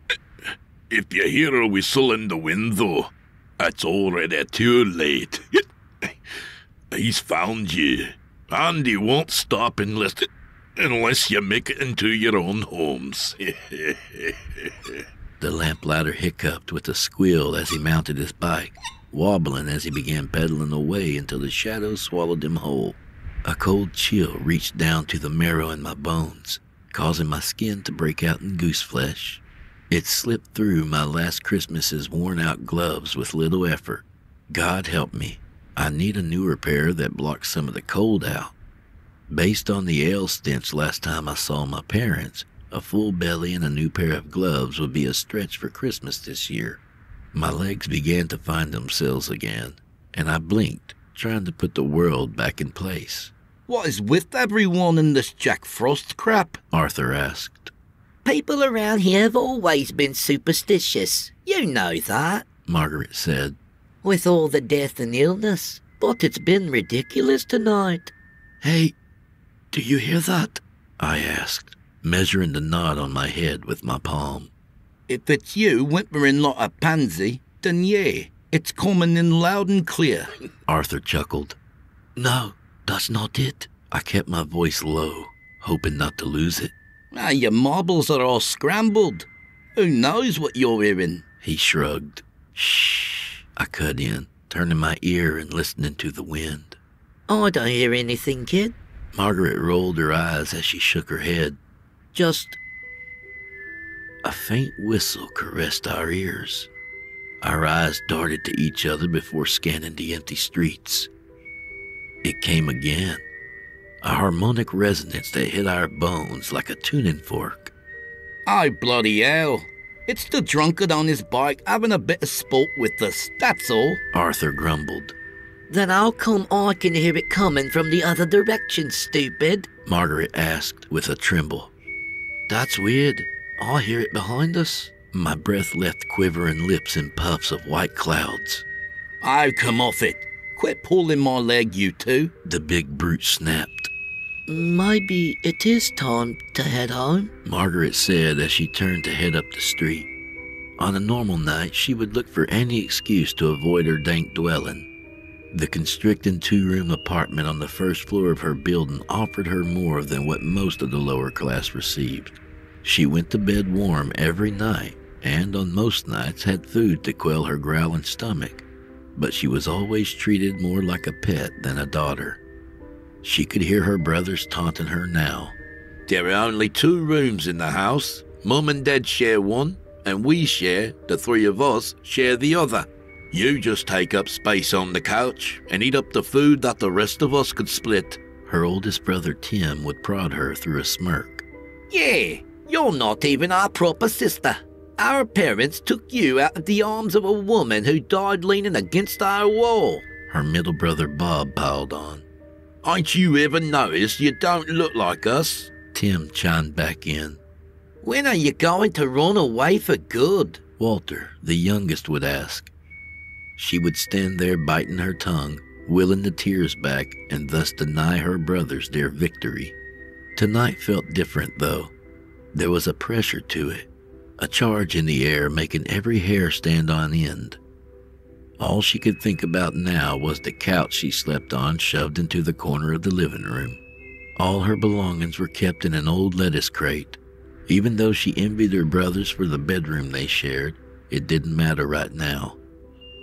hear a whistle in the wind, though, it's already too late. He's found you, and he won't stop unless you make it into your own homes. The lamplighter hiccuped with a squeal as he mounted his bike, wobbling as he began pedaling away until the shadows swallowed him whole. A cold chill reached down to the marrow in my bones, causing my skin to break out in goose flesh. It slipped through my last Christmas's worn-out gloves with little effort. God help me. I need a newer pair that blocks some of the cold out. Based on the ale stench last time I saw my parents, a full belly and a new pair of gloves would be a stretch for Christmas this year. My legs began to find themselves again, and I blinked, trying to put the world back in place. What is with everyone in this Jack Frost crap? Arthur asked. People around here have always been superstitious. You know that, Margaret said. With all the death and illness. But it's been ridiculous tonight. Hey, do you hear that? I asked, measuring the knot on my head with my palm. If it's you whimpering like a pansy, then yeah, it's coming in loud and clear. Arthur chuckled. No, that's not it. I kept my voice low, hoping not to lose it. Your marbles are all scrambled. Who knows what you're hearing? He shrugged. Shh, I cut in, turning my ear and listening to the wind. I don't hear anything, kid. Margaret rolled her eyes as she shook her head. Just... A faint whistle caressed our ears. Our eyes darted to each other before scanning the empty streets. It came again, a harmonic resonance that hit our bones like a tuning fork. Oh, bloody hell. It's the drunkard on his bike having a bit of sport with us, that's all, Arthur grumbled. Then how come I can hear it coming from the other direction, stupid? Margaret asked with a tremble. That's weird. I hear it behind us. My breath left quivering lips in puffs of white clouds. Oh, come off it. Quit pulling my leg, you two, the big brute snapped. Maybe it is time to head home, Margaret said as she turned to head up the street. On a normal night, she would look for any excuse to avoid her dank dwelling. The constricting two-room apartment on the first floor of her building offered her more than what most of the lower class received. She went to bed warm every night, and on most nights had food to quell her growling stomach. But she was always treated more like a pet than a daughter. She could hear her brothers taunting her now. There are only 2 rooms in the house. Mum and Dad share one, and we share, the 3 of us, share the other. You just take up space on the couch and eat up the food that the rest of us could split. Her oldest brother Tim would prod her through a smirk. Yeah, you're not even our proper sister. Our parents took you out of the arms of a woman who died leaning against our wall. Her middle brother Bob piled on. Ain't you ever noticed you don't look like us? Tim chimed back in. When are you going to run away for good? Walter, the youngest, would ask. She would stand there biting her tongue, willing the tears back, and thus deny her brothers their victory. Tonight felt different, though. There was a pressure to it, a charge in the air making every hair stand on end. All she could think about now was the couch she slept on shoved into the corner of the living room. All her belongings were kept in an old lettuce crate. Even though she envied her brothers for the bedroom they shared, it didn't matter right now.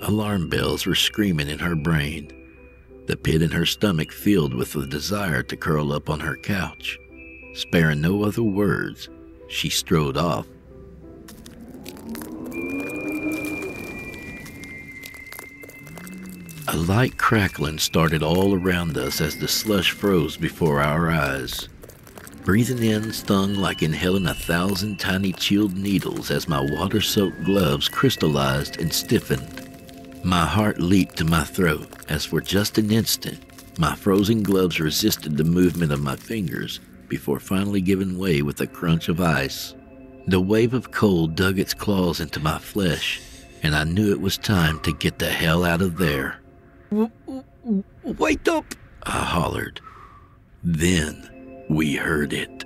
Alarm bells were screaming in her brain, the pit in her stomach filled with the desire to curl up on her couch. Sparing no other words, she strode off. A light crackling started all around us as the slush froze before our eyes. Breathing in stung like inhaling 1,000 tiny chilled needles as my water-soaked gloves crystallized and stiffened. My heart leaped to my throat as for just an instant, my frozen gloves resisted the movement of my fingers before finally giving way with a crunch of ice. The wave of cold dug its claws into my flesh, and I knew it was time to get the hell out of there. Wake up! I hollered. Then we heard it.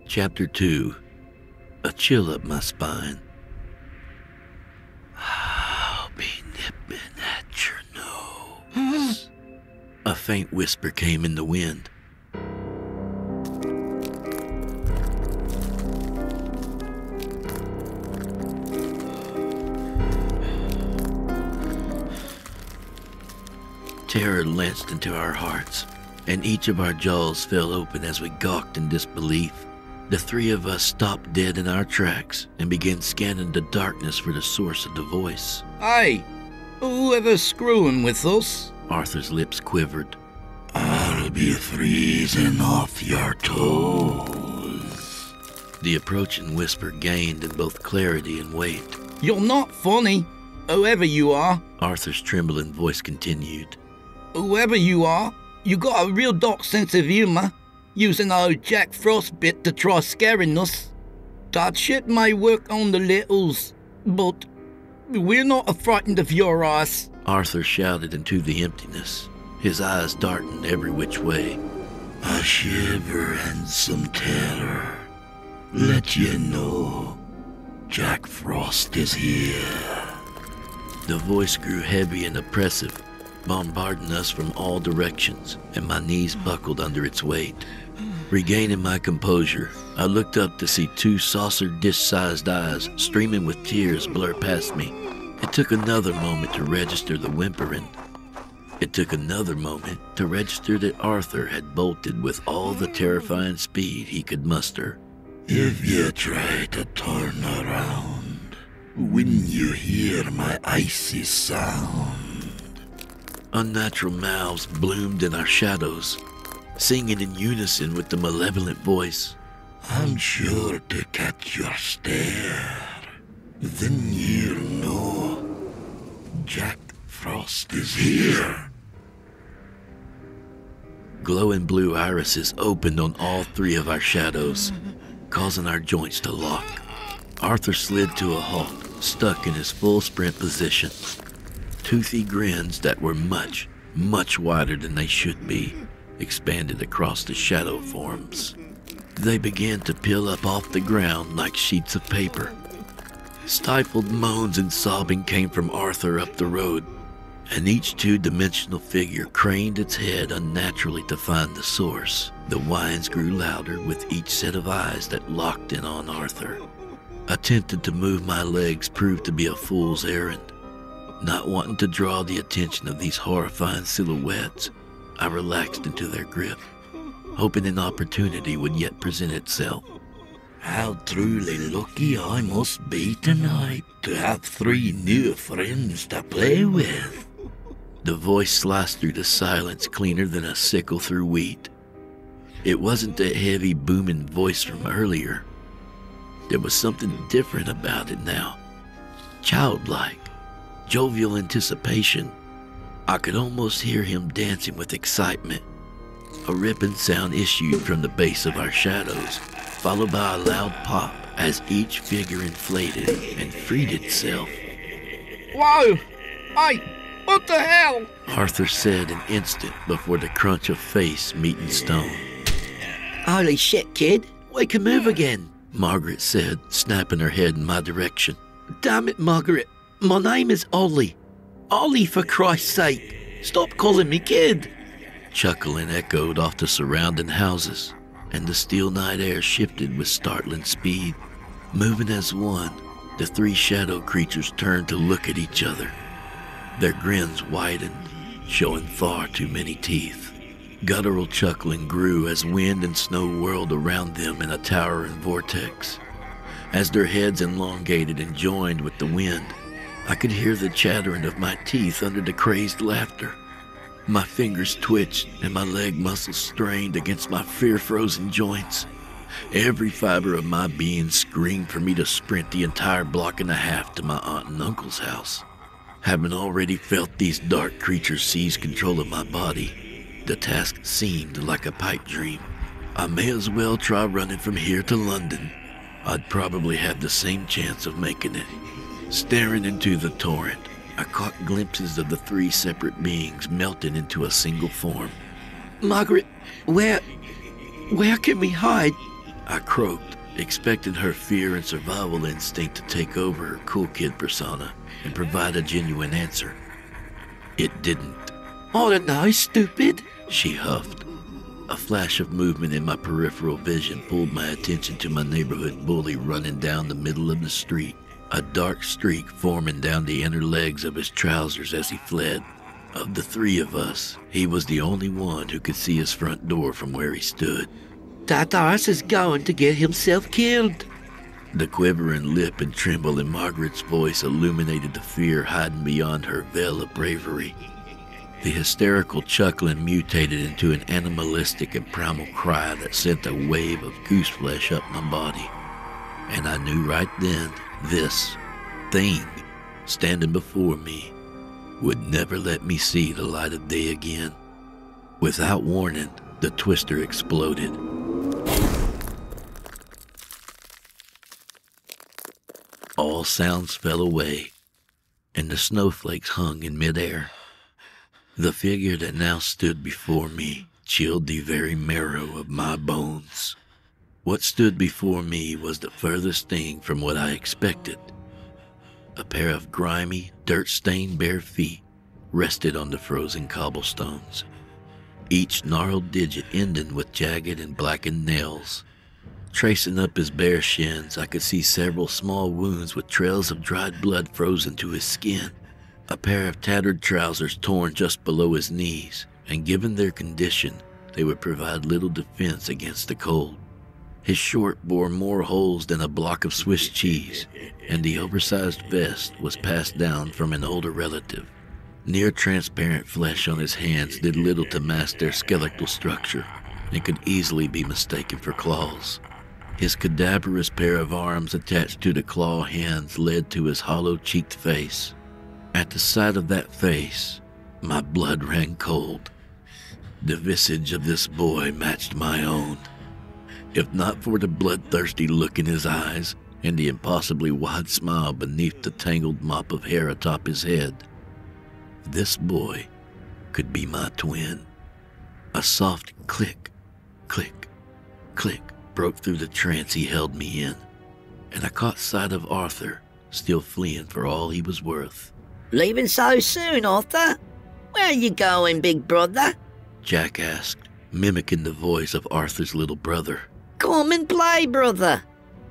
Chapter 2. A chill up my spine. I'll be nipping at your nose. A faint whisper came in the wind. Terror lanced into our hearts, and each of our jaws fell open as we gawked in disbelief. The three of us stopped dead in our tracks and began scanning the darkness for the source of the voice. Hey, whoever's screwing with us? Arthur's lips quivered. I'll be freezing off your toes. The approaching whisper gained in both clarity and weight. You're not funny, whoever you are. Arthur's trembling voice continued. Whoever you are, you got a real dark sense of humor, using our Jack Frost bit to try scaring us. That shit may work on the littles, but we're not frightened of your ass. Arthur shouted into the emptiness, his eyes darting every which way. A shiver and some terror. Let you know, Jack Frost is here. The voice grew heavy and oppressive, bombarding us from all directions, and my knees buckled under its weight. Regaining my composure, I looked up to see two saucer dish-sized eyes streaming with tears blur past me. It took another moment to register the whimpering. It took another moment to register that Arthur had bolted with all the terrifying speed he could muster. If you try to turn around, when you hear my icy sound. Unnatural mouths bloomed in our shadows, singing in unison with the malevolent voice. I'm sure to catch your stare. Then you'll know Jack Frost is here. Glowing blue irises opened on all three of our shadows, causing our joints to lock. Arthur slid to a halt, stuck in his full sprint position. Toothy grins that were much, much wider than they should be expanded across the shadow forms. They began to peel up off the ground like sheets of paper. Stifled moans and sobbing came from Arthur up the road, and each two-dimensional figure craned its head unnaturally to find the source. The whines grew louder with each set of eyes that locked in on Arthur. Attempting to move my legs proved to be a fool's errand. Not wanting to draw the attention of these horrifying silhouettes, I relaxed into their grip, hoping an opportunity would yet present itself. How truly lucky I must be tonight to have three new friends to play with. The voice sliced through the silence cleaner than a sickle through wheat. It wasn't the heavy, booming voice from earlier. There was something different about it now. Childlike, jovial anticipation. I could almost hear him dancing with excitement. A ripping sound issued from the base of our shadows, followed by a loud pop as each figure inflated and freed itself. Whoa! Hey, what the hell? Arthur said an instant before the crunch of face meeting stone. Holy shit, kid. We can move again, Margaret said, snapping her head in my direction. Damn it, Margaret. My name is Ollie. Ollie, for Christ's sake. Stop calling me kid. Chuckling echoed off the surrounding houses, and the still night air shifted with startling speed. Moving as one, the three shadow creatures turned to look at each other. Their grins widened, showing far too many teeth. Guttural chuckling grew as wind and snow whirled around them in a towering vortex. As their heads elongated and joined with the wind, I could hear the chattering of my teeth under the crazed laughter. My fingers twitched and my leg muscles strained against my fear-frozen joints. Every fiber of my being screamed for me to sprint the entire block and a half to my aunt and uncle's house. Having already felt these dark creatures seize control of my body, the task seemed like a pipe dream. I may as well try running from here to London. I'd probably have the same chance of making it. Staring into the torrent, I caught glimpses of the three separate beings melting into a single form. Margaret, where can we hide? I croaked, expecting her fear and survival instinct to take over her cool kid persona and provide a genuine answer. It didn't. I don't know, stupid, she huffed. A flash of movement in my peripheral vision pulled my attention to my neighborhood bully running down the middle of the street, a dark streak forming down the inner legs of his trousers as he fled. Of the three of us, he was the only one who could see his front door from where he stood. That arse is going to get himself killed. The quivering lip and tremble in Margaret's voice illuminated the fear hiding beyond her veil of bravery. The hysterical chuckling mutated into an animalistic and primal cry that sent a wave of goose flesh up my body. And I knew right then, this thing standing before me would never let me see the light of day again. Without warning, the twister exploded. All sounds fell away, and the snowflakes hung in midair. The figure that now stood before me chilled the very marrow of my bones. What stood before me was the furthest thing from what I expected. A pair of grimy, dirt-stained bare feet rested on the frozen cobblestones, each gnarled digit ending with jagged and blackened nails. Tracing up his bare shins, I could see several small wounds with trails of dried blood frozen to his skin. A pair of tattered trousers torn just below his knees, and given their condition, they would provide little defense against the cold. His short bore more holes than a block of Swiss cheese, and the oversized vest was passed down from an older relative. Near-transparent flesh on his hands did little to mask their skeletal structure, and could easily be mistaken for claws. His cadaverous pair of arms attached to the claw hands led to his hollow-cheeked face. At the sight of that face, my blood ran cold. The visage of this boy matched my own. If not for the bloodthirsty look in his eyes and the impossibly wide smile beneath the tangled mop of hair atop his head, this boy could be my twin. A soft click, click, click broke through the trance he held me in, and I caught sight of Arthur, still fleeing for all he was worth. Leaving so soon, Arthur? Where are you going, big brother? Jack asked, mimicking the voice of Arthur's little brother. Come and play, brother.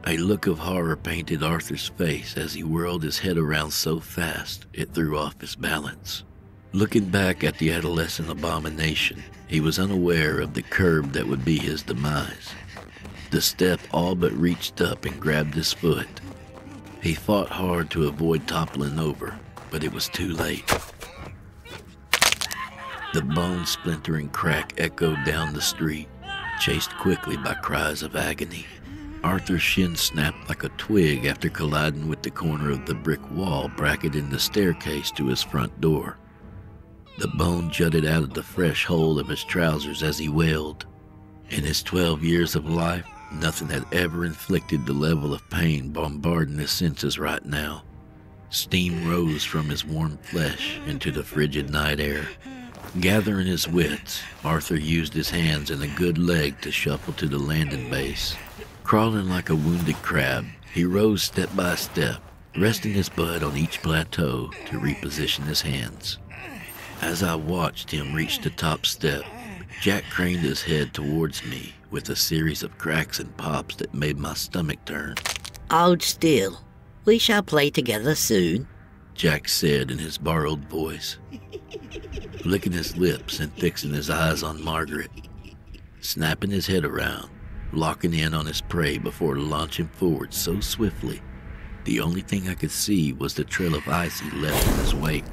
A look of horror painted Arthur's face as he whirled his head around so fast it threw off his balance. Looking back at the adolescent abomination, he was unaware of the curb that would be his demise. The step all but reached up and grabbed his foot. He fought hard to avoid toppling over, but it was too late. The bone-splintering crack echoed down the street, chased quickly by cries of agony. Arthur's shin snapped like a twig after colliding with the corner of the brick wall bracketing the staircase to his front door. The bone jutted out of the fresh hole of his trousers as he wailed. In his 12 years of life, nothing had ever inflicted the level of pain bombarding his senses right now. Steam rose from his warm flesh into the frigid night air. Gathering his wits, Arthur used his hands and a good leg to shuffle to the landing base. Crawling like a wounded crab, he rose step by step, resting his butt on each plateau to reposition his hands. As I watched him reach the top step, Jack craned his head towards me with a series of cracks and pops that made my stomach turn. Hold still. We shall play together soon, Jack said in his borrowed voice, licking his lips and fixing his eyes on Margaret, snapping his head around, locking in on his prey before launching forward so swiftly. The only thing I could see was the trail of ice he left in his wake.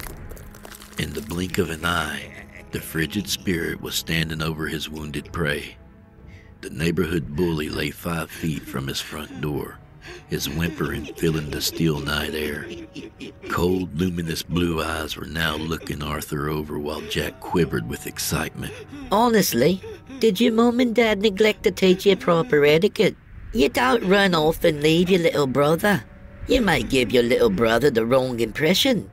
In the blink of an eye, the frigid spirit was standing over his wounded prey. The neighborhood bully lay 5 feet from his front door, his whimpering filling the still night air. Cold, luminous blue eyes were now looking Arthur over while Jack quivered with excitement. Honestly, did your mum and dad neglect to teach you proper etiquette? You don't run off and leave your little brother. You may give your little brother the wrong impression.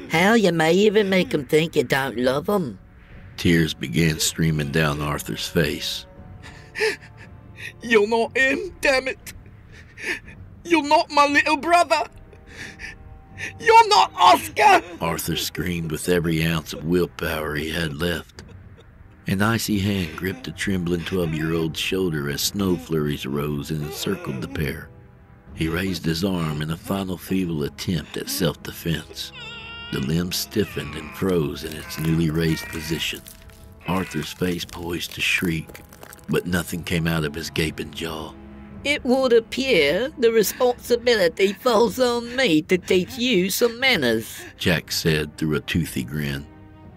Hell, you may even make him think you don't love him. Tears began streaming down Arthur's face. You're not him, damn it. You're not my little brother. You're not Oscar! Arthur screamed with every ounce of willpower he had left. An icy hand gripped a trembling 12-year-old's shoulder as snow flurries rose and encircled the pair. He raised his arm in a final feeble attempt at self-defense. The limbs stiffened and froze in its newly raised position. Arthur's face poised to shriek, but nothing came out of his gaping jaw. It would appear the responsibility falls on me to teach you some manners, Jack said through a toothy grin.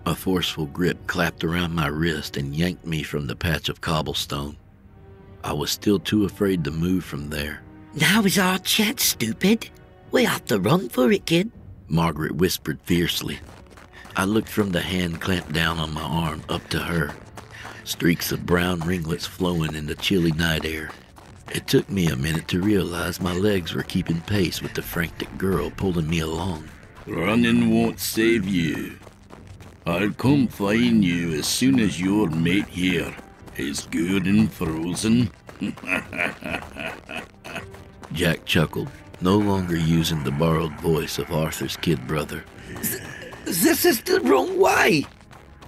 A forceful grip clapped around my wrist and yanked me from the patch of cobblestone. I was still too afraid to move from there. Now is our chance, stupid. We have to run for it, kid, Margaret whispered fiercely. I looked from the hand clamped down on my arm up to her, streaks of brown ringlets flowing in the chilly night air. It took me a minute to realize my legs were keeping pace with the frantic girl pulling me along. Running won't save you. I'll come find you as soon as your mate here is good and frozen. Jack chuckled, no longer using the borrowed voice of Arthur's kid brother. This is the wrong way.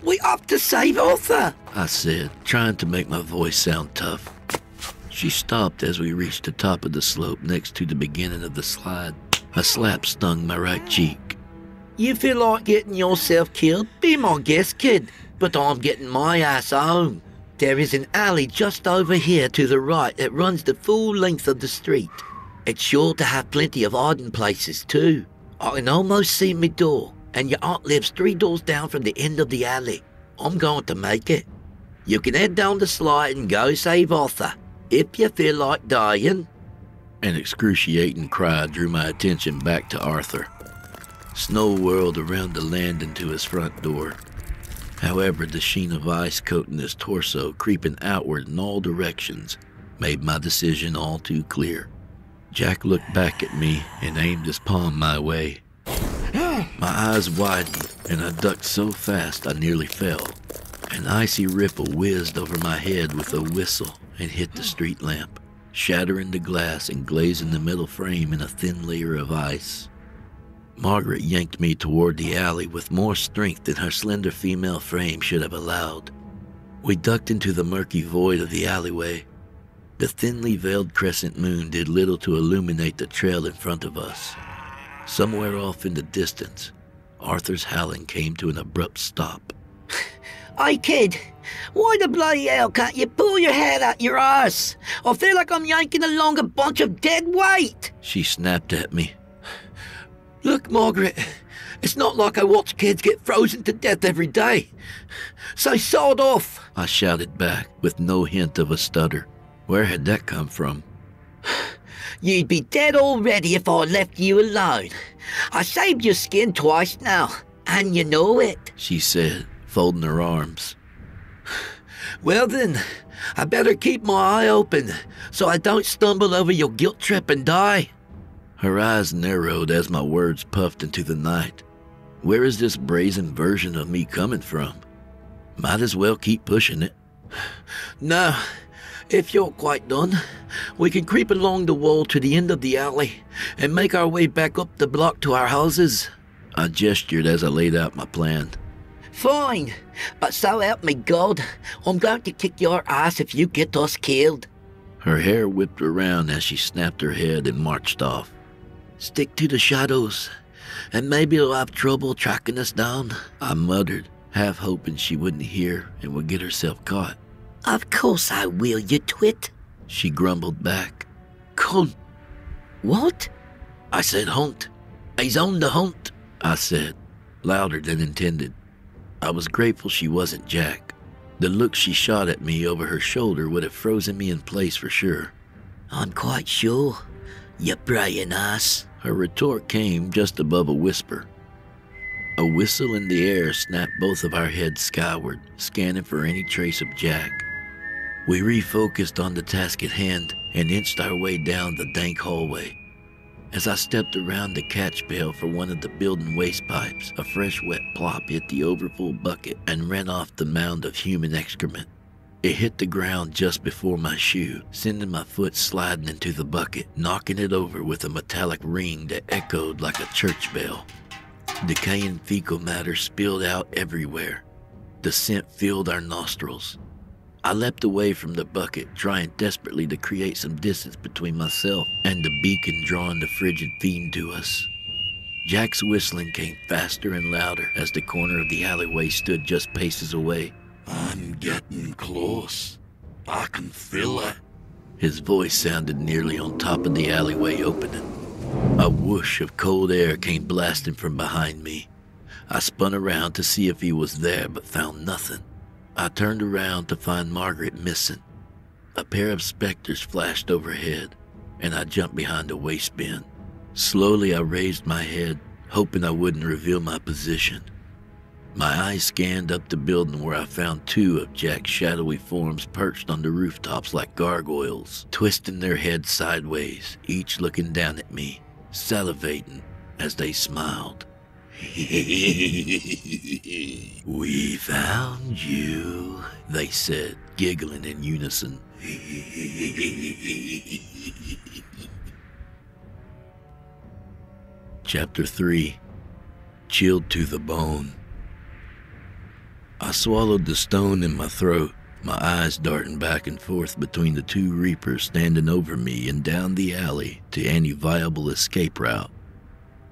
We have to save Arthur, I said, trying to make my voice sound tough. She stopped as we reached the top of the slope next to the beginning of the slide. A slap stung my right cheek. You feel like getting yourself killed? Be my guest, kid. But I'm getting my ass home. There is an alley just over here to the right that runs the full length of the street. It's sure to have plenty of hiding places too. I can almost see my door, and your aunt lives 3 doors down from the end of the alley. I'm going to make it. You can head down the slide and go save Arthur, if you feel like dying. An excruciating cry drew my attention back to Arthur. Snow whirled around the landing to his front door. However, the sheen of ice coating his torso, creeping outward in all directions, made my decision all too clear. Jack looked back at me and aimed his palm my way. My eyes widened, and I ducked so fast I nearly fell. An icy ripple whizzed over my head with a whistle and hit the street lamp, shattering the glass and glazing the metal frame in a thin layer of ice. Margaret yanked me toward the alley with more strength than her slender female frame should have allowed. We ducked into the murky void of the alleyway. The thinly veiled crescent moon did little to illuminate the trail in front of us. Somewhere off in the distance, Arthur's howling came to an abrupt stop. Hey, kid, why the bloody hell can't you pull your head out your arse? I feel like I'm yanking along a bunch of dead weight. She snapped at me. Look, Margaret, it's not like I watch kids get frozen to death every day. So sod off, I shouted back with no hint of a stutter. Where had that come from? You'd be dead already if I left you alone. I saved your skin twice now, and you know it, she said, folding her arms. Well then, I better keep my eye open so I don't stumble over your guilt trip and die. Her eyes narrowed as my words puffed into the night. Where is this brazen version of me coming from? Might as well keep pushing it. No, If you're quite done, we can creep along the wall to the end of the alley and make our way back up the block to our houses. I gestured as I laid out my plan. Fine, but so help me God, I'm going to kick your ass if you get us killed. Her hair whipped around as she snapped her head and marched off. Stick to the shadows, and maybe you'll have trouble tracking us down, I muttered, half hoping she wouldn't hear and would get herself caught. Of course I will, you twit, she grumbled back. Cunt. What? I said hunt. He's on the hunt, I said, louder than intended. I was grateful she wasn't Jack. The look she shot at me over her shoulder would have frozen me in place for sure. I'm quite sure, you praying ass. Her retort came just above a whisper. A whistle in the air snapped both of our heads skyward, scanning for any trace of Jack. We refocused on the task at hand and inched our way down the dank hallway. As I stepped around the catch pail for one of the building waste pipes, a fresh wet plop hit the overfull bucket and ran off the mound of human excrement. It hit the ground just before my shoe, sending my foot sliding into the bucket, knocking it over with a metallic ring that echoed like a church bell. Decaying fecal matter spilled out everywhere. The scent filled our nostrils. I leapt away from the bucket, trying desperately to create some distance between myself and the beacon drawing the frigid fiend to us. Jack's whistling came faster and louder as the corner of the alleyway stood just paces away. I'm getting close. I can feel it. His voice sounded nearly on top of the alleyway opening. A whoosh of cold air came blasting from behind me. I spun around to see if he was there, but found nothing. I turned around to find Margaret missing. A pair of specters flashed overhead, and I jumped behind a waste bin. Slowly I raised my head, hoping I wouldn't reveal my position. My eyes scanned up the building where I found two of Jack's shadowy forms perched on the rooftops like gargoyles, twisting their heads sideways, each looking down at me, salivating as they smiled. We found you, they said, giggling in unison. Chapter 3. Chilled to the Bone. I swallowed the stone in my throat, my eyes darting back and forth between the two reapers standing over me and down the alley to any viable escape route.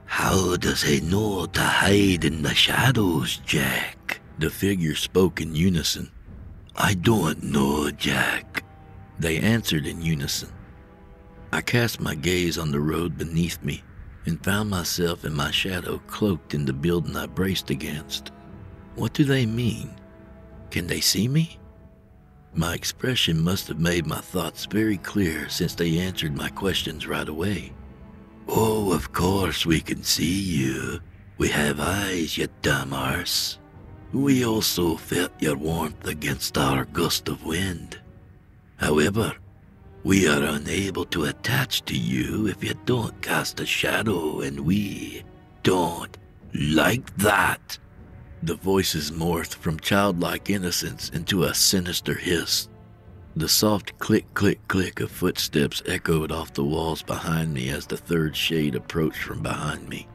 How does he know to hide in the shadows, Jack? The figure spoke in unison. I don't know, Jack. They answered in unison. I cast my gaze on the road beneath me and found myself in my shadow cloaked in the building I braced against. What do they mean? Can they see me? My expression must have made my thoughts very clear since they answered my questions right away. Oh, of course we can see you. We have eyes, you dumb arse. We also felt your warmth against our gust of wind. However, we are unable to attach to you if you don't cast a shadow, and we don't like that. The voices morphed from childlike innocence into a sinister hiss. The soft click-click-click of footsteps echoed off the walls behind me as the third shade approached from behind me.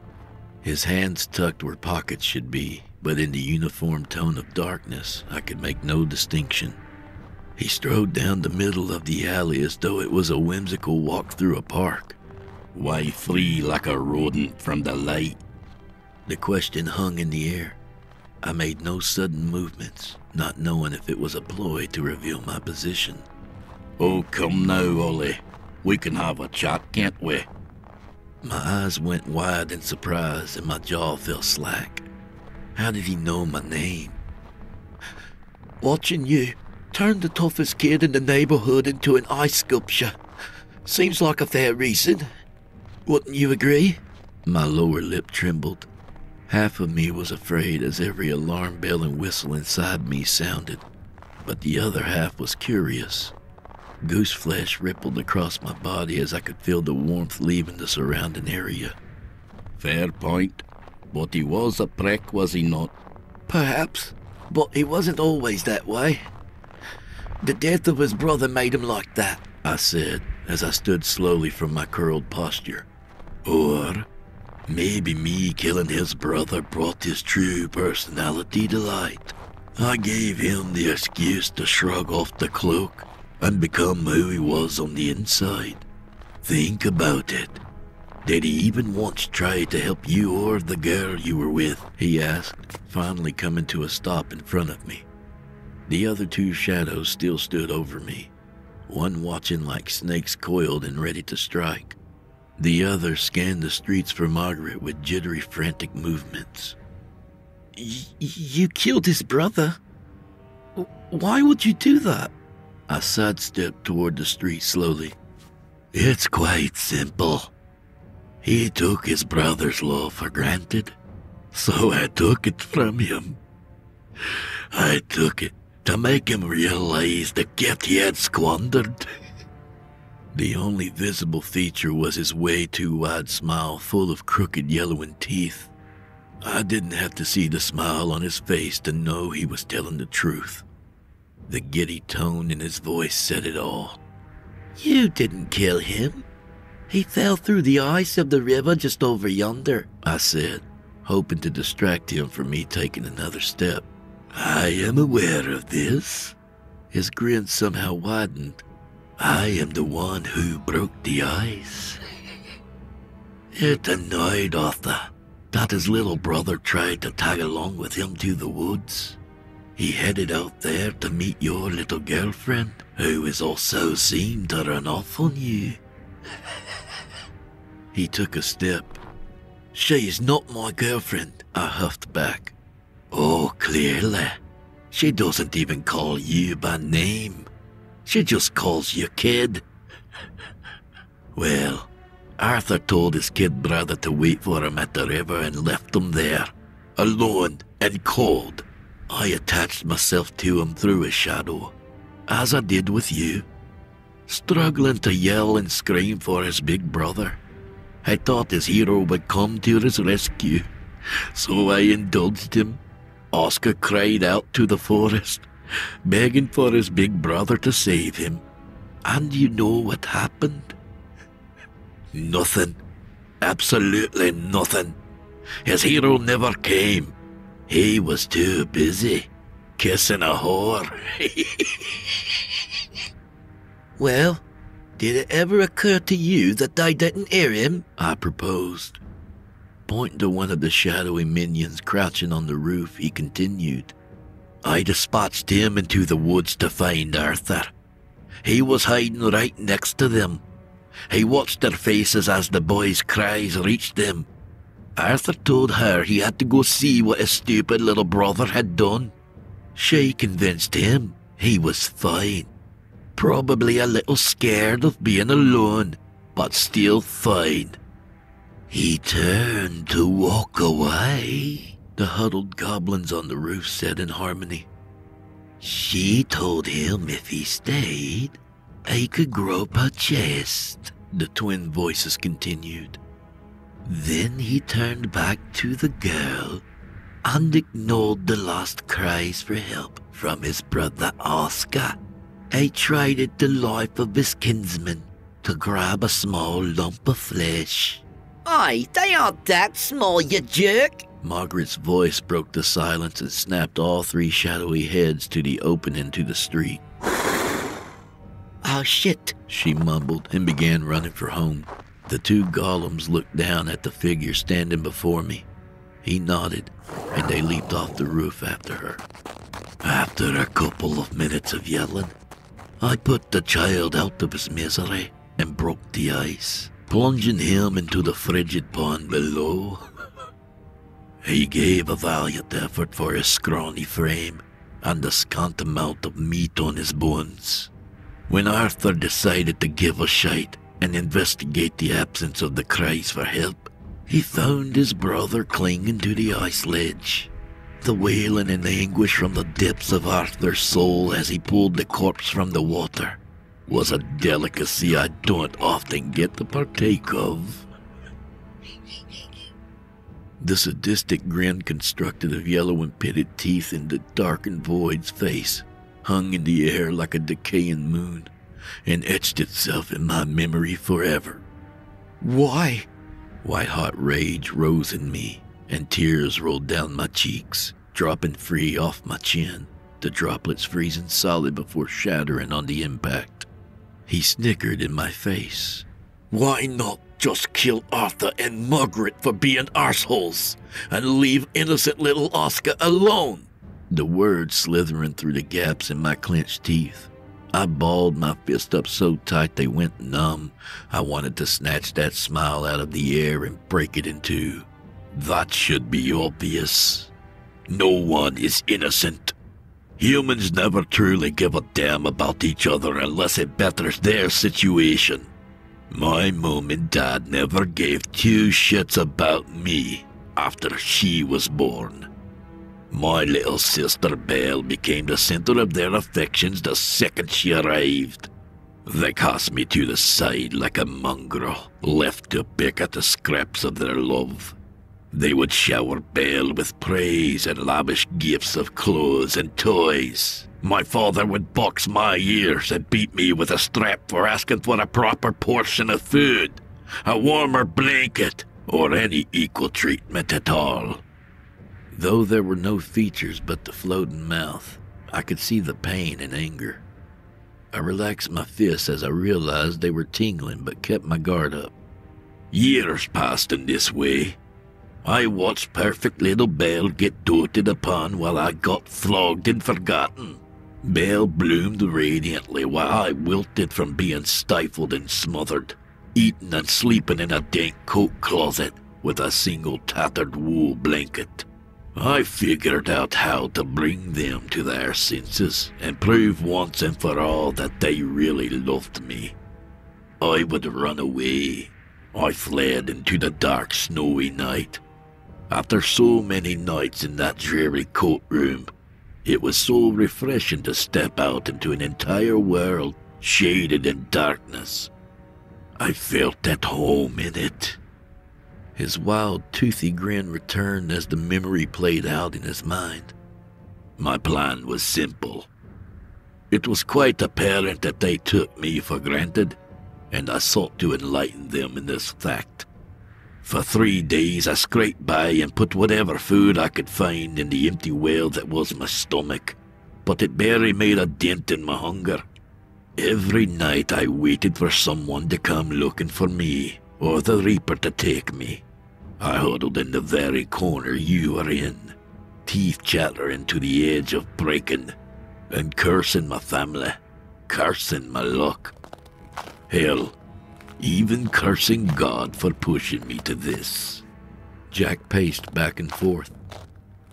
His hands tucked where pockets should be, but in the uniform tone of darkness, I could make no distinction. He strode down the middle of the alley as though it was a whimsical walk through a park. Why flee like a rodent from the light? The question hung in the air. I made no sudden movements, not knowing if it was a ploy to reveal my position. Oh, come now, Ollie. We can have a chat, can't we? My eyes went wide in surprise and my jaw fell slack. How did he know my name? Watching you turn the toughest kid in the neighborhood into an ice sculpture seems like a fair reason. Wouldn't you agree? My lower lip trembled. Half of me was afraid as every alarm bell and whistle inside me sounded, but the other half was curious. Goose flesh rippled across my body as I could feel the warmth leaving the surrounding area. Fair point. But he was a prick, was he not? Perhaps, but he wasn't always that way. The death of his brother made him like that, I said, as I stood slowly from my curled posture. Or maybe me killing his brother brought his true personality to light. I gave him the excuse to shrug off the cloak and become who he was on the inside. Think about it. Did he even once try to help you or the girl you were with? He asked, finally coming to a stop in front of me. The other two shadows still stood over me, one watching like snakes coiled and ready to strike. The other scanned the streets for Margaret with jittery, frantic movements. You killed his brother? Why would you do that? I sidestepped toward the street slowly. It's quite simple. He took his brother's love for granted, so I took it from him. I took it to make him realize the gift he had squandered. The only visible feature was his way too wide smile full of crooked yellowing teeth. I didn't have to see the smile on his face to know he was telling the truth. The giddy tone in his voice said it all. You didn't kill him. He fell through the ice of the river just over yonder, I said, hoping to distract him from me taking another step. I am aware of this. His grin somehow widened. I am the one who broke the ice. It annoyed Arthur that his little brother tried to tag along with him to the woods. He headed out there to meet your little girlfriend, who is also seen to run off on you. He took a step. She is not my girlfriend, I huffed back. Oh, clearly. She doesn't even call you by name. She just calls you kid. Well, Arthur told his kid brother to wait for him at the river and left him there, alone and cold. I attached myself to him through his shadow, as I did with you, struggling to yell and scream for his big brother. I thought his hero would come to his rescue, so I indulged him. Oscar cried out to the forest, begging for his big brother to save him. And you know what happened? Nothing. Absolutely nothing. His hero never came. He was too busy kissing a whore. Well, did it ever occur to you that they didn't hear him? I proposed. Pointing to one of the shadowy minions crouching on the roof, he continued. I dispatched him into the woods to find Arthur. He was hiding right next to them. He watched their faces as the boy's cries reached them. Arthur told her he had to go see what his stupid little brother had done. She convinced him he was fine. Probably a little scared of being alone, but still fine. He turned to walk away, the huddled goblins on the roof said in harmony. She told him if he stayed, he could grope her chest, the twin voices continued. Then he turned back to the girl and ignored the last cries for help from his brother Oscar. He traded the life of his kinsman to grab a small lump of flesh. Aye, they aren't that small, you jerk. Margaret's voice broke the silence and snapped all three shadowy heads to the opening to the street. Oh shit, she mumbled and began running for home. The two golems looked down at the figure standing before me. He nodded, and they leaped off the roof after her. After a couple of minutes of yelling, I put the child out of his misery and broke the ice, plunging him into the frigid pond below. He gave a valiant effort for his scrawny frame and the scant amount of meat on his bones. When Arthur decided to give a shite and investigate the absence of the cries for help, he found his brother clinging to the ice ledge. The wailing and anguish from the depths of Arthur's soul as he pulled the corpse from the water was a delicacy I don't often get to partake of. The sadistic grin constructed of yellow and pitted teeth in the darkened void's face hung in the air like a decaying moon, and etched itself in my memory forever. Why? White-hot rage rose in me, and tears rolled down my cheeks, dropping free off my chin, the droplets freezing solid before shattering on the impact. He snickered in my face. Why not just kill Arthur and Margaret for being arseholes, and leave innocent little Oscar alone? The words slithering through the gaps in my clenched teeth. I balled my fist up so tight they went numb. I wanted to snatch that smile out of the air and break it in two. That should be obvious. No one is innocent. Humans never truly give a damn about each other unless it betters their situation. My mom and dad never gave two shits about me after she was born. My little sister Belle became the center of their affections the second she arrived. They cast me to the side like a mongrel, left to pick at the scraps of their love. They would shower Belle with praise and lavish gifts of clothes and toys. My father would box my ears and beat me with a strap for asking for a proper portion of food, a warmer blanket, or any equal treatment at all. Though there were no features but the floating mouth, I could see the pain and anger. I relaxed my fists as I realized they were tingling but kept my guard up. Years passed in this way. I watched perfect little Belle get doted upon while I got flogged and forgotten. Belle bloomed radiantly while I wilted from being stifled and smothered, eating and sleeping in a dank coat closet with a single tattered wool blanket. I figured out how to bring them to their senses and prove once and for all that they really loved me. I would run away. I fled into the dark, snowy night. After so many nights in that dreary coat room, it was so refreshing to step out into an entire world shaded in darkness. I felt at home in it. His wild, toothy grin returned as the memory played out in his mind. My plan was simple. It was quite apparent that they took me for granted, and I sought to enlighten them in this fact. For 3 days I scraped by and put whatever food I could find in the empty well that was my stomach, but it barely made a dent in my hunger. Every night I waited for someone to come looking for me, or the Reaper to take me. I huddled in the very corner you were in, teeth chattering to the edge of breaking, and cursing my family, cursing my luck. Hell, even cursing God for pushing me to this. Jack paced back and forth.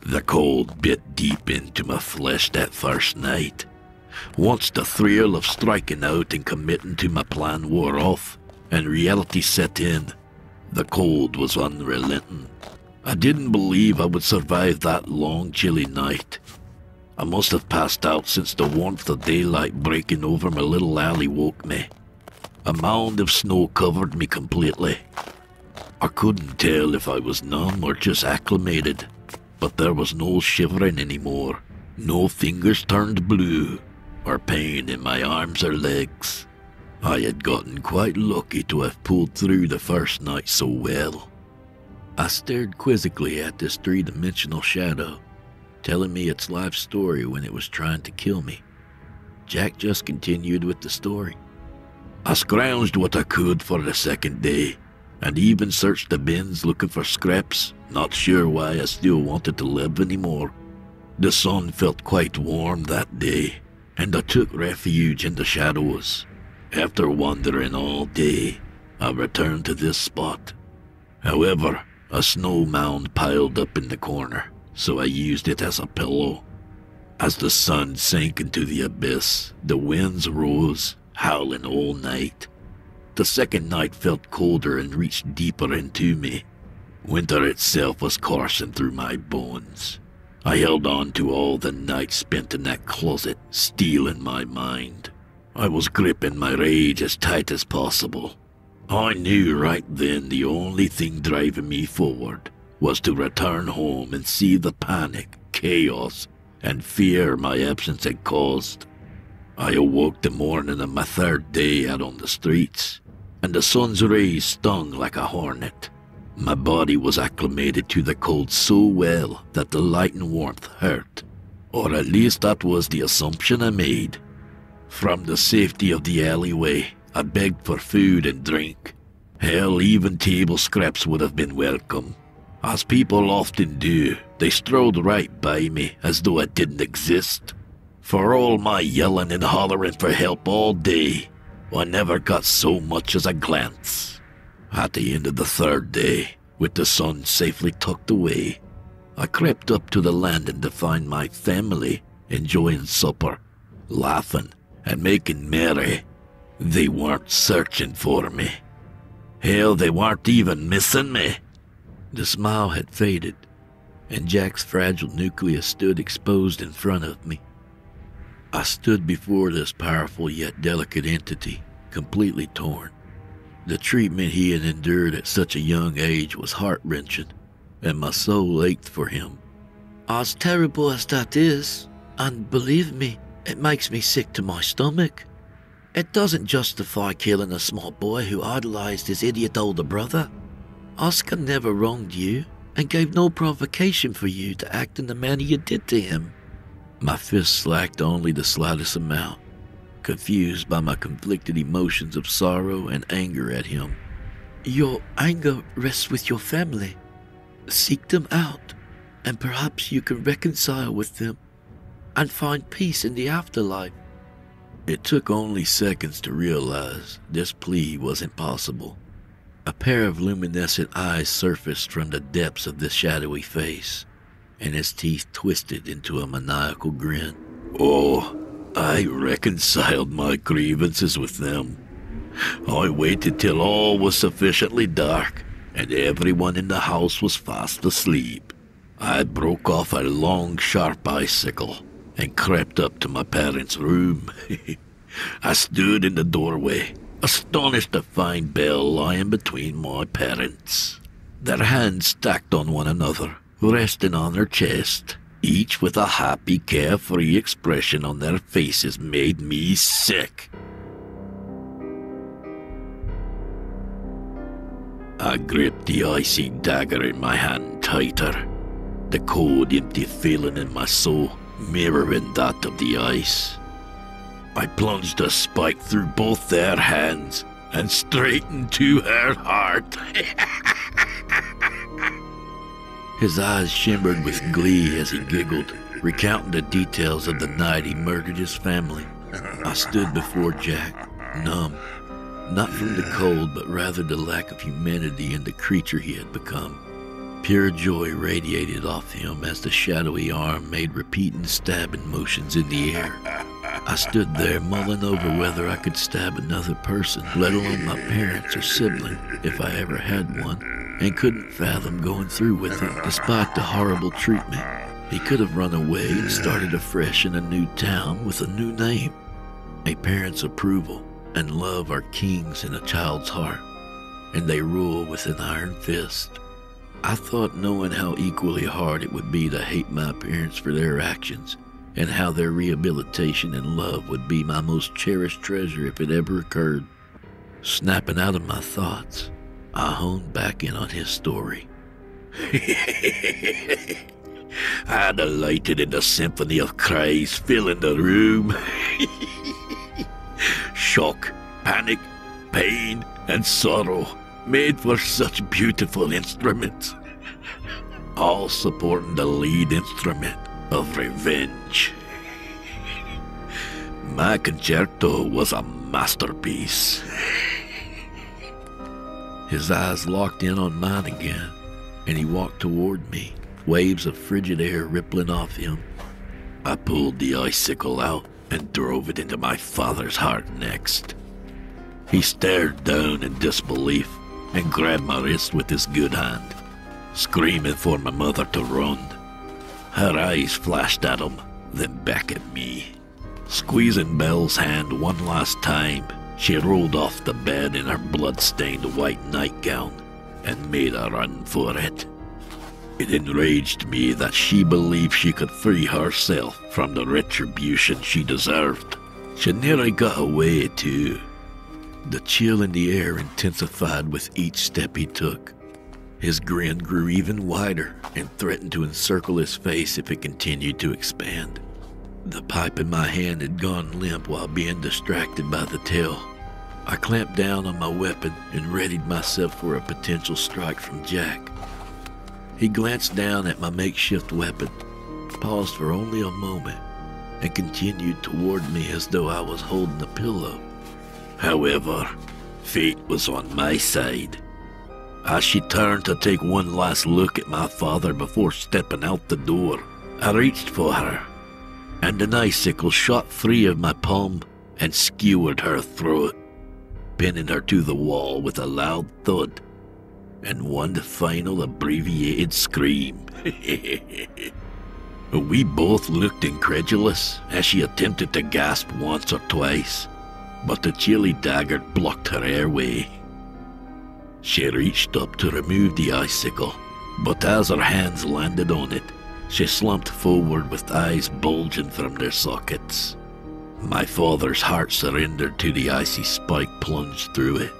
The cold bit deep into my flesh that first night. Once the thrill of striking out and committing to my plan wore off, and reality set in, the cold was unrelenting. I didn't believe I would survive that long, chilly night. I must have passed out since the warmth of daylight breaking over my little alley woke me. A mound of snow covered me completely. I couldn't tell if I was numb or just acclimated, but there was no shivering anymore, no fingers turned blue, or pain in my arms or legs. I had gotten quite lucky to have pulled through the first night so well. I stared quizzically at this three-dimensional shadow, telling me its life story when it was trying to kill me. Jack just continued with the story. I scrounged what I could for the second day, and even searched the bins looking for scraps, not sure why I still wanted to live anymore. The sun felt quite warm that day, and I took refuge in the shadows. After wandering all day, I returned to this spot. However, a snow mound piled up in the corner, so I used it as a pillow. As the sun sank into the abyss, the winds rose, howling all night. The second night felt colder and reached deeper into me. Winter itself was coursing through my bones. I held on to all the nights spent in that closet, stealing my mind. I was gripping my rage as tight as possible. I knew right then the only thing driving me forward was to return home and see the panic, chaos, and fear my absence had caused. I awoke the morning of my third day out on the streets, and the sun's rays stung like a hornet. My body was acclimated to the cold so well that the light and warmth hurt, or at least that was the assumption I made. From the safety of the alleyway, I begged for food and drink. Hell, even table scraps would have been welcome. As people often do, they strode right by me as though I didn't exist. For all my yelling and hollering for help all day, I never got so much as a glance. At the end of the third day, with the sun safely tucked away, I crept up to the landing to find my family enjoying supper, laughing and making merry. They weren't searching for me. Hell, they weren't even missing me. The smile had faded, and Jack's fragile nucleus stood exposed in front of me. I stood before this powerful yet delicate entity, completely torn. The treatment he had endured at such a young age was heart-wrenching, and my soul ached for him. As terrible as that is, and believe me, it makes me sick to my stomach, it doesn't justify killing a small boy who idolized his idiot older brother. Oscar never wronged you, and gave no provocation for you to act in the manner you did to him. My fist slacked only the slightest amount, confused by my conflicted emotions of sorrow and anger at him. Your anger rests with your family. Seek them out, and perhaps you can reconcile with them and find peace in the afterlife. It took only seconds to realize this plea was impossible. A pair of luminescent eyes surfaced from the depths of the shadowy face, and his teeth twisted into a maniacal grin. Oh, I reconciled my grievances with them. I waited till all was sufficiently dark and everyone in the house was fast asleep. I broke off a long, sharp icicle and crept up to my parents' room. I stood in the doorway, astonished to find Belle lying between my parents, their hands stacked on one another, resting on her chest. Each with a happy, carefree expression on their faces made me sick. I gripped the icy dagger in my hand tighter, the cold, empty feeling in my soul mirroring that of the ice. I plunged a spike through both their hands and straight into her heart. His eyes shimmered with glee as he giggled, recounting the details of the night he murdered his family. I stood before Jack, numb, not from the cold, but rather the lack of humanity in the creature he had become. Pure joy radiated off him as the shadowy arm made repeating stabbing motions in the air. I stood there mulling over whether I could stab another person, let alone my parents or sibling, if I ever had one, and couldn't fathom going through with it, despite the horrible treatment. He could have run away and started afresh in a new town with a new name. A parent's approval and love are kings in a child's heart, and they rule with an iron fist. I thought, knowing how equally hard it would be to hate my parents for their actions, and how their rehabilitation and love would be my most cherished treasure if it ever occurred. Snapping out of my thoughts, I honed back in on his story. I delighted in the symphony of cries filling the room. Shock, panic, pain, and sorrow made for such beautiful instruments, all supporting the lead instrument of revenge. My concerto was a masterpiece. His eyes locked in on mine again, and he walked toward me, waves of frigid air rippling off him. I pulled the icicle out and drove it into my father's heart next. He stared down in disbelief and grabbed my wrist with his good hand, screaming for my mother to run. Her eyes flashed at him, then back at me. Squeezing Belle's hand one last time, she rolled off the bed in her blood-stained white nightgown and made a run for it. It enraged me that she believed she could free herself from the retribution she deserved. She nearly got away, too. The chill in the air intensified with each step he took. His grin grew even wider and threatened to encircle his face if it continued to expand. The pipe in my hand had gone limp while being distracted by the tail. I clamped down on my weapon and readied myself for a potential strike from Jack. He glanced down at my makeshift weapon, paused for only a moment, and continued toward me as though I was holding a pillow. However, fate was on my side. As she turned to take one last look at my father before stepping out the door, I reached for her, and an icicle shot free of my palm and skewered her throat, pinning her to the wall with a loud thud and one final abbreviated scream. We both looked incredulous as she attempted to gasp once or twice, but the chilly dagger blocked her airway. She reached up to remove the icicle, but as her hands landed on it, she slumped forward with eyes bulging from their sockets. My father's heart surrendered to the icy spike plunged through it,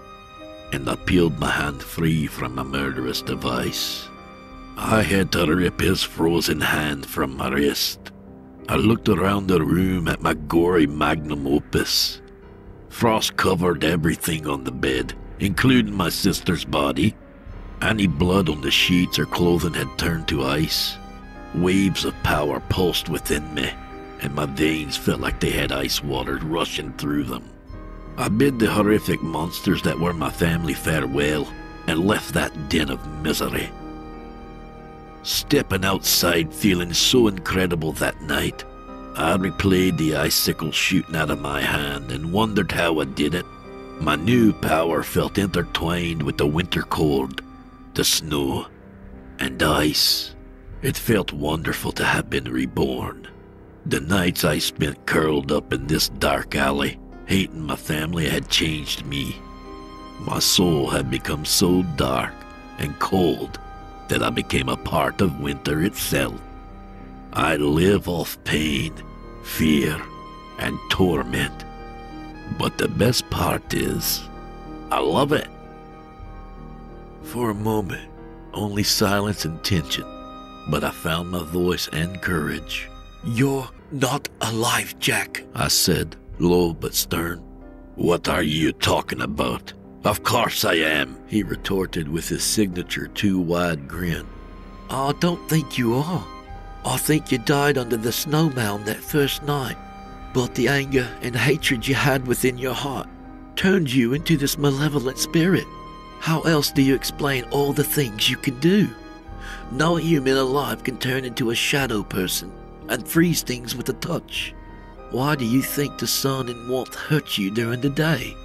and I peeled my hand free from a murderous device. I had to rip his frozen hand from my wrist. I looked around the room at my gory magnum opus. Frost covered everything on the bed, including my sister's body. Any blood on the sheets or clothing had turned to ice. Waves of power pulsed within me, and my veins felt like they had ice water rushing through them. I bid the horrific monsters that were my family farewell and left that den of misery. Stepping outside feeling so incredible that night, I replayed the icicle shooting out of my hand and wondered how I did it. My new power felt intertwined with the winter cold, the snow, and ice. It felt wonderful to have been reborn. The nights I spent curled up in this dark alley, hating my family, had changed me. My soul had become so dark and cold that I became a part of winter itself. I live off pain, fear, and torment. But the best part is, I love it. For a moment, only silence and tension, but I found my voice and courage. "You're not alive, Jack," I said, low but stern. "What are you talking about? Of course I am," he retorted with his signature too-wide grin. "I don't think you are. I think you died under the snow mound that first night, but the anger and hatred you had within your heart turned you into this malevolent spirit. How else do you explain all the things you can do? No human alive can turn into a shadow person and freeze things with a touch. Why do you think the sun and warmth hurt you during the day?"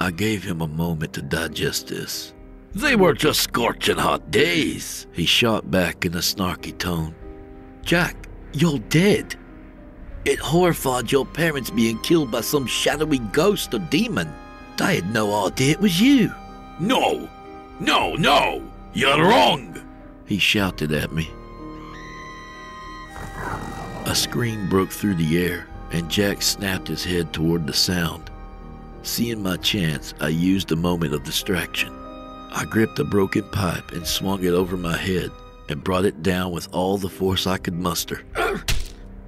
I gave him a moment to digest this. "They were just scorching hot days," he shot back in a snarky tone. "Jack, you're dead. It horrified your parents being killed by some shadowy ghost or demon. They had no idea it was you." "No! No, no! You're wrong!" he shouted at me. A scream broke through the air, and Jack snapped his head toward the sound. Seeing my chance, I used a moment of distraction. I gripped a broken pipe and swung it over my head and brought it down with all the force I could muster.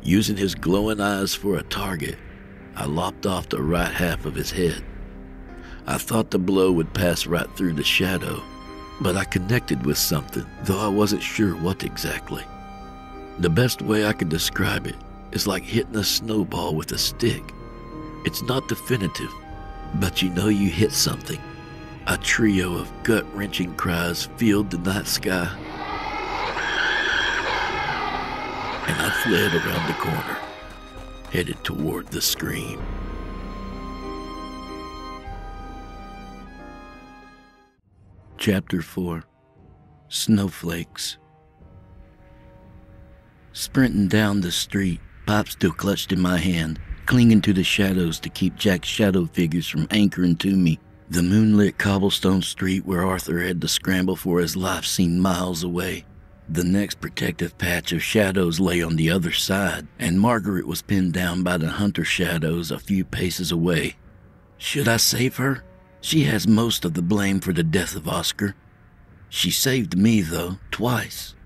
Using his glowing eyes for a target, I lopped off the right half of his head. I thought the blow would pass right through the shadow, but I connected with something, though I wasn't sure what exactly. The best way I could describe it is like hitting a snowball with a stick. It's not definitive, but you know you hit something. A trio of gut-wrenching cries filled the night sky, and I fled around the corner, headed toward the scream. Chapter 4. Snowflakes. Sprinting down the street, pipe still clutched in my hand, clinging to the shadows to keep Jack's shadow figures from anchoring to me. The moonlit cobblestone street where Arthur had to scramble for his life seemed miles away, The next protective patch of shadows lay on the other side, and Margaret was pinned down by the hunter shadows a few paces away. Should I save her? She has most of the blame for the death of Oscar. She saved me, though, twice.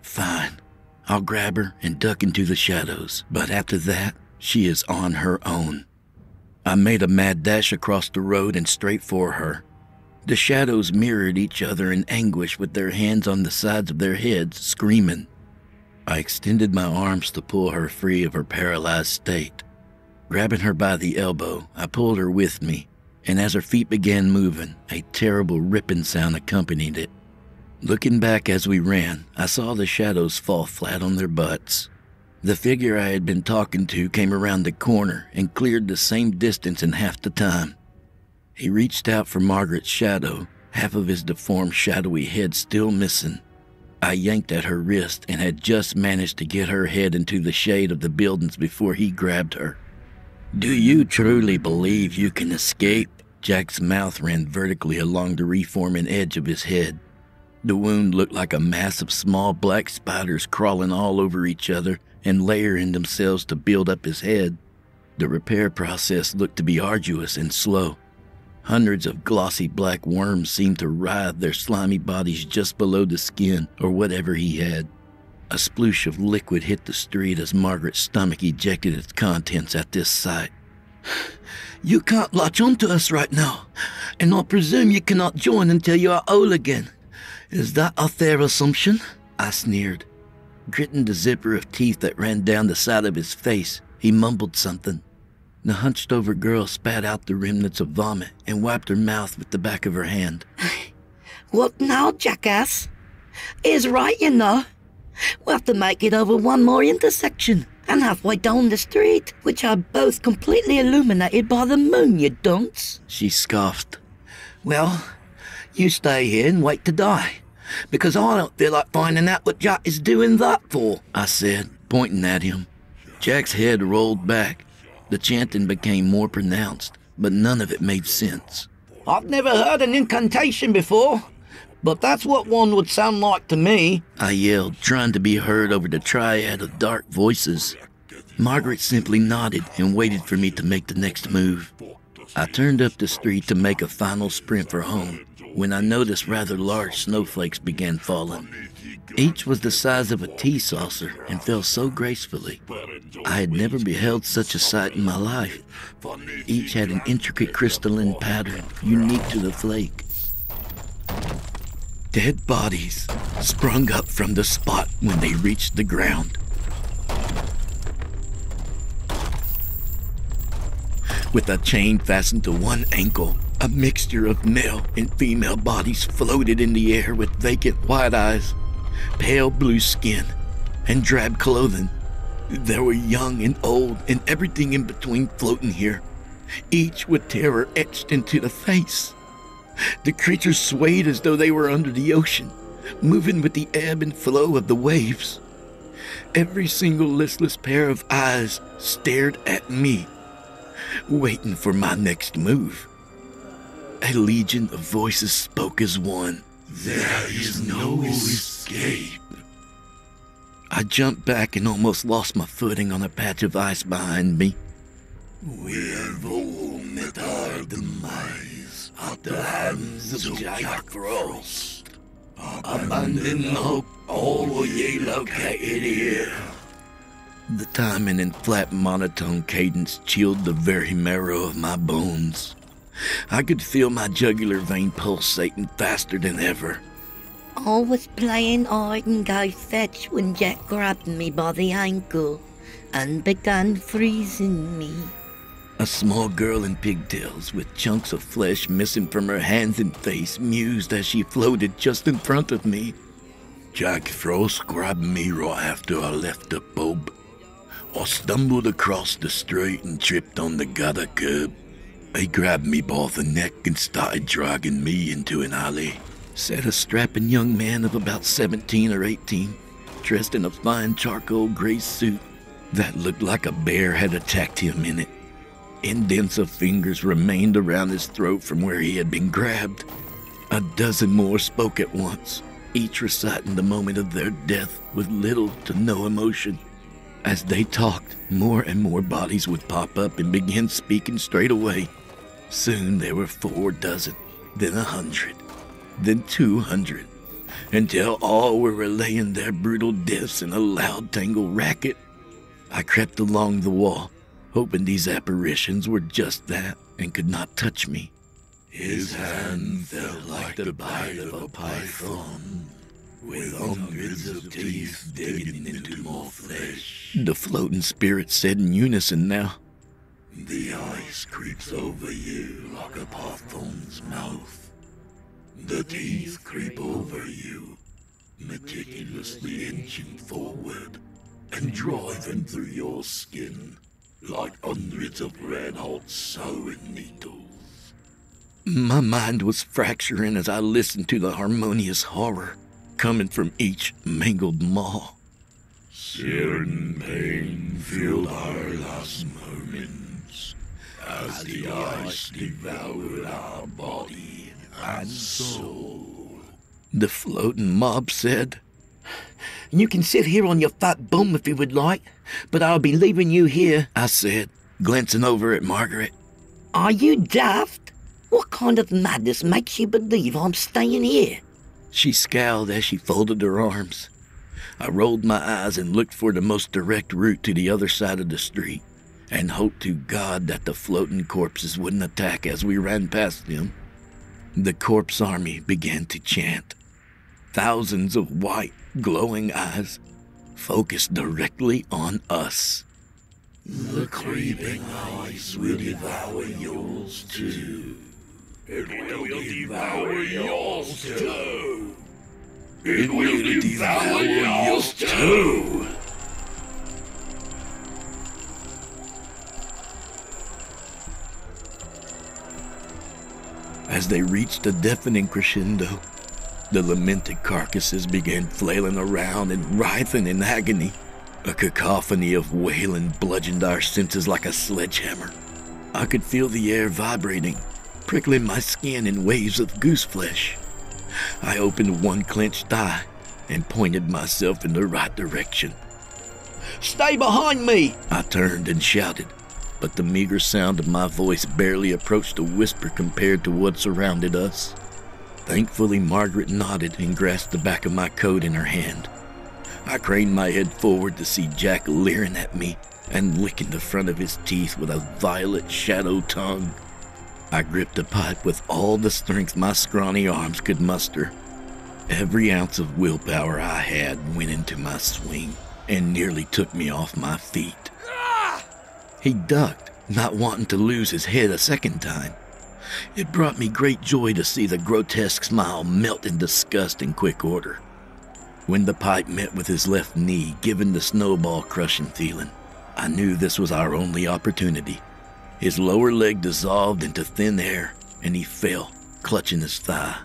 Fine. I'll grab her and duck into the shadows, but after that, she is on her own. I made a mad dash across the road and straight for her. The shadows mirrored each other in anguish with their hands on the sides of their heads, screaming. I extended my arms to pull her free of her paralyzed state. Grabbing her by the elbow, I pulled her with me, and as her feet began moving, a terrible ripping sound accompanied it. Looking back as we ran, I saw the shadows fall flat on their butts. The figure I had been talking to came around the corner and cleared the same distance in half the time. He reached out for Margaret's shadow, half of his deformed shadowy head still missing. I yanked at her wrist and had just managed to get her head into the shade of the buildings before he grabbed her. "Do you truly believe you can escape?" Jack's mouth ran vertically along the reforming edge of his head. The wound looked like a mass of small black spiders crawling all over each other and layering themselves to build up his head. The repair process looked to be arduous and slow. Hundreds of glossy black worms seemed to writhe their slimy bodies just below the skin or whatever he had. A sploosh of liquid hit the street as Margaret's stomach ejected its contents at this sight. "You can't latch onto us right now, and I presume you cannot join until you are whole again. Is that a fair assumption?" I sneered. Gritting the zipper of teeth that ran down the side of his face, he mumbled something. The hunched-over girl spat out the remnants of vomit and wiped her mouth with the back of her hand. "What now, jackass? He's right, you know. We'll have to make it over one more intersection, and halfway down the street, which are both completely illuminated by the moon, you dunce," she scoffed. "Well, you stay here and wait to die, because I don't feel like finding out what Jack is doing that for," I said, pointing at him. Jack's head rolled back. The chanting became more pronounced, but none of it made sense. "I've never heard an incantation before, but that's what one would sound like to me," I yelled, trying to be heard over the triad of dark voices. Margaret simply nodded and waited for me to make the next move. I turned up the street to make a final sprint for home when I noticed rather large snowflakes began falling. Each was the size of a tea saucer and fell so gracefully. I had never beheld such a sight in my life. Each had an intricate crystalline pattern unique to the flake. Dead bodies sprung up from the spot when they reached the ground. With a chain fastened to one ankle, a mixture of male and female bodies floated in the air with vacant white eyes, pale blue skin, and drab clothing. There were young and old and everything in between floating here, each with terror etched into the face. The creatures swayed as though they were under the ocean, moving with the ebb and flow of the waves. Every single listless pair of eyes stared at me, waiting for my next move. A legion of voices spoke as one. "There is no escape." I jumped back and almost lost my footing on a patch of ice behind me. "We have all met our demise at the hands of Jack Frost. Abandon hope, all will ye located here." The timing and flat monotone cadence chilled the very marrow of my bones. I could feel my jugular vein pulsating faster than ever. "I was playing hide and go fetch when Jack grabbed me by the ankle and began freezing me." A small girl in pigtails with chunks of flesh missing from her hands and face mused as she floated just in front of me. "Jack Frost grabbed me right after I left the pub. I stumbled across the street and tripped on the gutter curb. He grabbed me by the neck and started dragging me into an alley," said a strapping young man of about 17 or 18, dressed in a fine charcoal gray suit that looked like a bear had attacked him in it. Indents of fingers remained around his throat from where he had been grabbed. A dozen more spoke at once, each reciting the moment of their death with little to no emotion. As they talked, more and more bodies would pop up and begin speaking straight away. Soon there were 4 dozen, then 100, then 200, until all were relaying their brutal deaths in a loud tangle racket. I crept along the wall, hoping these apparitions were just that and could not touch me. His hand felt like the bite of a python, with hundreds of teeth digging into more flesh. The floating spirits said in unison now. The ice creeps over you like a python's mouth. The teeth creep over you, meticulously inching forward and driving through your skin like hundreds of red-hot sewing needles. My mind was fracturing as I listened to the harmonious horror coming from each mangled maw. Certain pain filled our last moments as the ice devoured our body and soul. The floating mob said, "You can sit here on your fat bum if you would like, but I'll be leaving you here," I said, glancing over at Margaret. Are you daft? What kind of madness makes you believe I'm staying here? She scowled as she folded her arms. I rolled my eyes and looked for the most direct route to the other side of the street, and hoped to God that the floating corpses wouldn't attack as we ran past them. The corpse army began to chant. Thousands of white, glowing eyes focused directly on us. The creeping ice will devour yours too. It will devour yours too. It will devour yours too. As they reached a deafening crescendo, the lamented carcasses began flailing around and writhing in agony. A cacophony of wailing bludgeoned our senses like a sledgehammer. I could feel the air vibrating, prickling my skin in waves of goose flesh. I opened one clenched eye and pointed myself in the right direction. Stay behind me! I turned and shouted, but the meager sound of my voice barely approached a whisper compared to what surrounded us. Thankfully, Margaret nodded and grasped the back of my coat in her hand. I craned my head forward to see Jack leering at me and licking the front of his teeth with a violet shadow tongue. I gripped the pipe with all the strength my scrawny arms could muster. Every ounce of willpower I had went into my swing and nearly took me off my feet. He ducked, not wanting to lose his head a second time. It brought me great joy to see the grotesque smile melt in disgust in quick order. When the pipe met with his left knee, giving the snowball-crushing feeling, I knew this was our only opportunity. His lower leg dissolved into thin air, and he fell, clutching his thigh.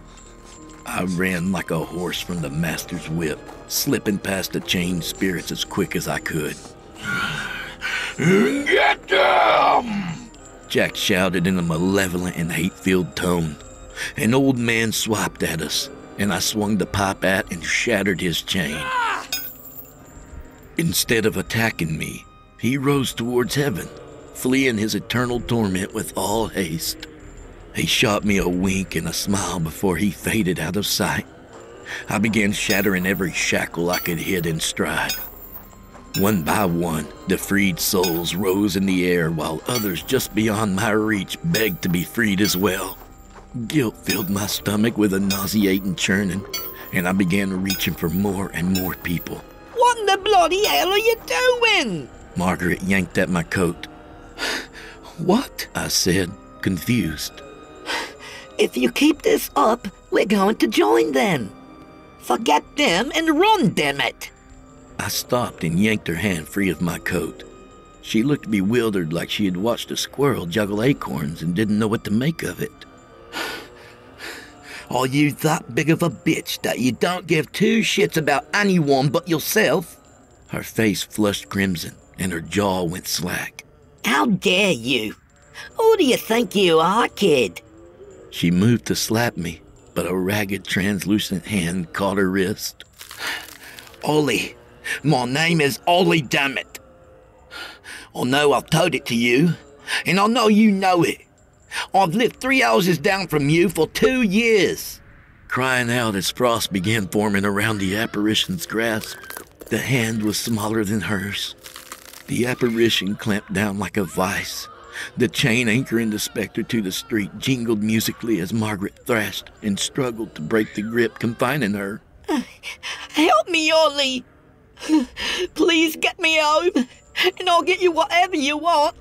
I ran like a horse from the master's whip, slipping past the chained spirits as quick as I could. Get them! Jack shouted in a malevolent and hate-filled tone. An old man swiped at us, and I swung the pipe at and shattered his chain. Instead of attacking me, he rose towards heaven, fleeing his eternal torment with all haste. He shot me a wink and a smile before he faded out of sight. I began shattering every shackle I could hit in stride. One by one, the freed souls rose in the air while others just beyond my reach begged to be freed as well. Guilt filled my stomach with a nauseating churning, and I began reaching for more and more people. What in the bloody hell are you doing? Margaret yanked at my coat. What? I said, confused. If you keep this up, we're going to join them. Forget them and run, damn it. I stopped and yanked her hand free of my coat. She looked bewildered like she had watched a squirrel juggle acorns and didn't know what to make of it. Are you that big of a bitch that you don't give 2 shits about anyone but yourself? Her face flushed crimson and her jaw went slack. How dare you? Who do you think you are, kid? She moved to slap me, but a ragged, translucent hand caught her wrist. Ollie, my name is Ollie, damn it. I know I've told it to you, and I know you know it. I've lived 3 houses down from you for 2 years. Crying out as frost began forming around the apparition's grasp. The hand was smaller than hers. The apparition clamped down like a vice. The chain anchoring the specter to the street jingled musically as Margaret thrashed and struggled to break the grip confining her. Help me, Ollie. Please get me home, and I'll get you whatever you want.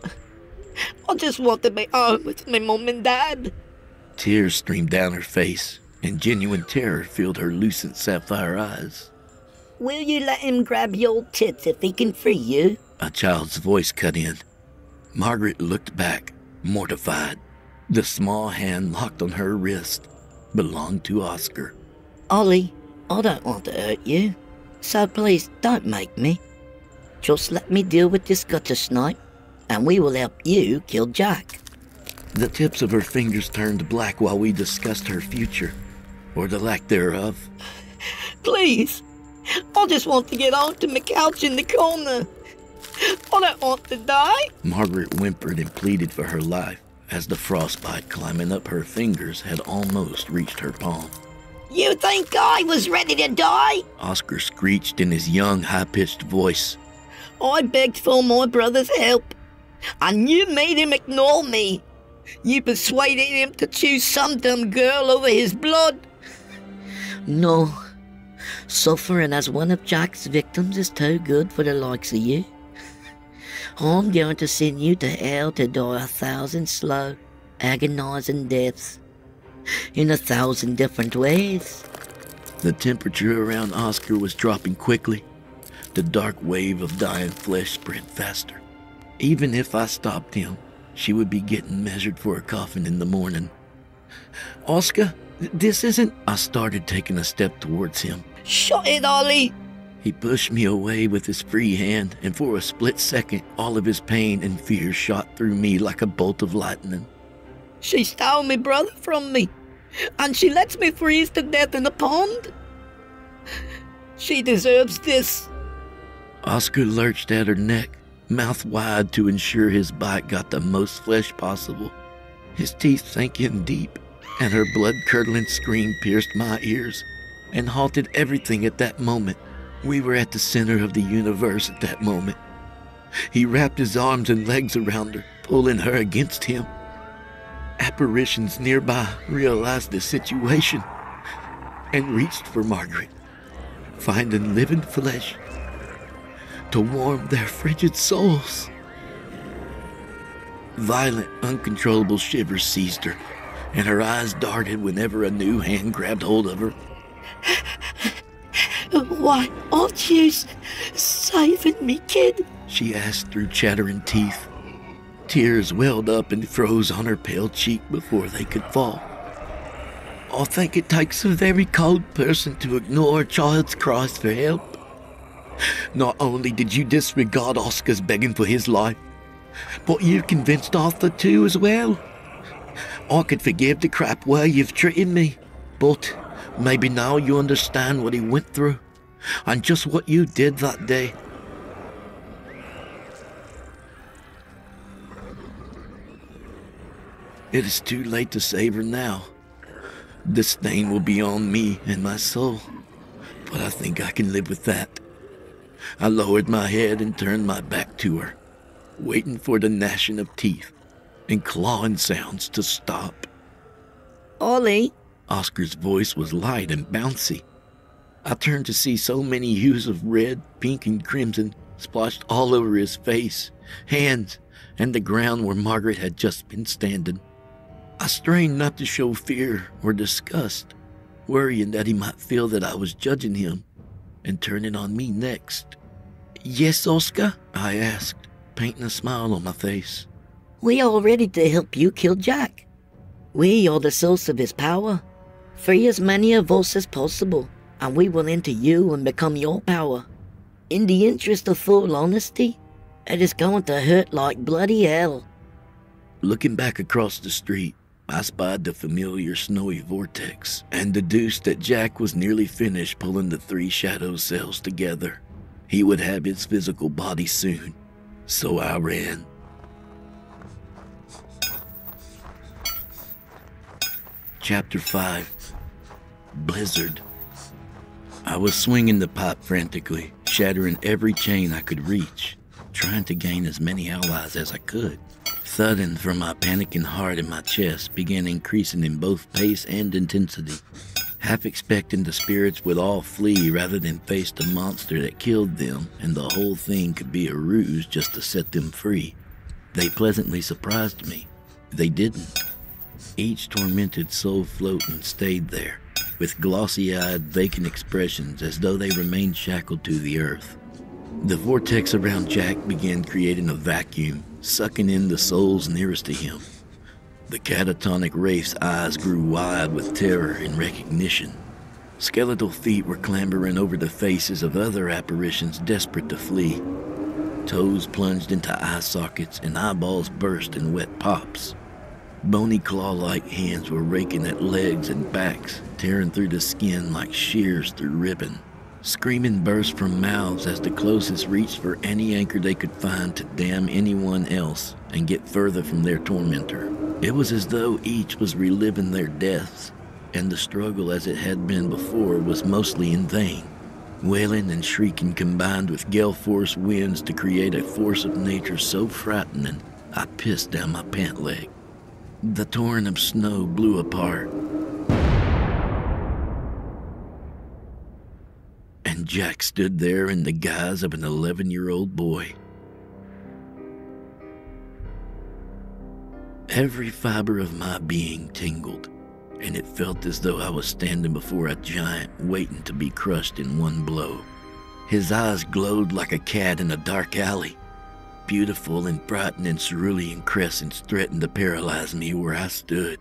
I just want to be home with my mum and dad. Tears streamed down her face, and genuine terror filled her lucent sapphire eyes. Will you let him grab your tits if he can free you? A child's voice cut in. Margaret looked back, mortified. The small hand locked on her wrist belonged to Oscar. Ollie, I don't want to hurt you, so please don't make me. Just let me deal with this gutter snipe, and we will help you kill Jack. The tips of her fingers turned black while we discussed her future, or the lack thereof. Please, I just want to get onto my couch in the corner. I don't want to die. Margaret whimpered and pleaded for her life as the frostbite climbing up her fingers had almost reached her palm. You think I was ready to die? Oscar screeched in his young, high-pitched voice. I begged for my brother's help, and you made him ignore me. You persuaded him to choose some dumb girl over his blood. No, suffering as one of Jack's victims is too good for the likes of you. I'm going to send you to hell to die 1,000 slow, agonizing deaths in 1,000 different ways. The temperature around Oscar was dropping quickly. The dark wave of dying flesh spread faster. Even if I stopped him, she would be getting measured for a coffin in the morning. Oscar, this isn't... I started taking a step towards him. Shut it, Ollie! He pushed me away with his free hand, and for a split second, all of his pain and fear shot through me like a bolt of lightning. She stole my brother from me, and she lets me freeze to death in a pond. She deserves this. Oscar lurched at her neck, mouth wide to ensure his bite got the most flesh possible. His teeth sank in deep, and her blood-curdling scream pierced my ears and halted everything at that moment. We were at the center of the universe at that moment. He wrapped his arms and legs around her, pulling her against him. Apparitions nearby realized the situation and reached for Margaret, finding living flesh to warm their frigid souls. Violent, uncontrollable shivers seized her, and her eyes darted whenever a new hand grabbed hold of her. Why aren't you saving me, kid? She asked through chattering teeth. Tears welled up and froze on her pale cheek before they could fall. I think it takes a very cold person to ignore a child's cries for help. Not only did you disregard Oscar's begging for his life, but you convinced Arthur too as well. I could forgive the crap way you've treated me, but maybe now you understand what he went through and just what you did that day. It is too late to save her now. The stain will be on me and my soul, but I think I can live with that. I lowered my head and turned my back to her, waiting for the gnashing of teeth and clawing sounds to stop. Ollie? Oscar's voice was light and bouncy. I turned to see so many hues of red, pink, and crimson splotched all over his face, hands, and the ground where Margaret had just been standing. I strained not to show fear or disgust, worrying that he might feel that I was judging him and turning on me next. Yes, Oscar? I asked, painting a smile on my face. We are ready to help you kill Jack. We are the source of his power. Free as many of us as possible, and we will enter you and become your power. In the interest of full honesty, it is going to hurt like bloody hell. Looking back across the street, I spied the familiar snowy vortex and deduced that Jack was nearly finished pulling the 3 shadow cells together. He would have his physical body soon, so I ran. Chapter 5. Blizzard. I was swinging the pipe frantically, shattering every chain I could reach, trying to gain as many allies as I could. Thudding from my panicking heart in my chest began increasing in both pace and intensity, half expecting the spirits would all flee rather than face the monster that killed them, and the whole thing could be a ruse just to set them free. They pleasantly surprised me. They didn't. Each tormented soul floating stayed there, with glossy-eyed, vacant expressions as though they remained shackled to the earth. The vortex around Jack began creating a vacuum, sucking in the souls nearest to him. The catatonic wraith's eyes grew wide with terror and recognition. Skeletal feet were clambering over the faces of other apparitions desperate to flee. Toes plunged into eye sockets and eyeballs burst in wet pops. Bony claw-like hands were raking at legs and backs, tearing through the skin like shears through ribbon. Screaming burst from mouths as the closest reached for any anchor they could find to damn anyone else and get further from their tormentor. It was as though each was reliving their deaths, and the struggle as it had been before was mostly in vain. Wailing and shrieking combined with gale-force winds to create a force of nature so frightening, I pissed down my pant leg. The torrent of snow blew apart, and Jack stood there in the guise of an 11-year-old boy. Every fiber of my being tingled, and it felt as though I was standing before a giant waiting to be crushed in one blow. His eyes glowed like a cat in a dark alley. Beautiful and frightening cerulean crescents threatened to paralyze me where I stood.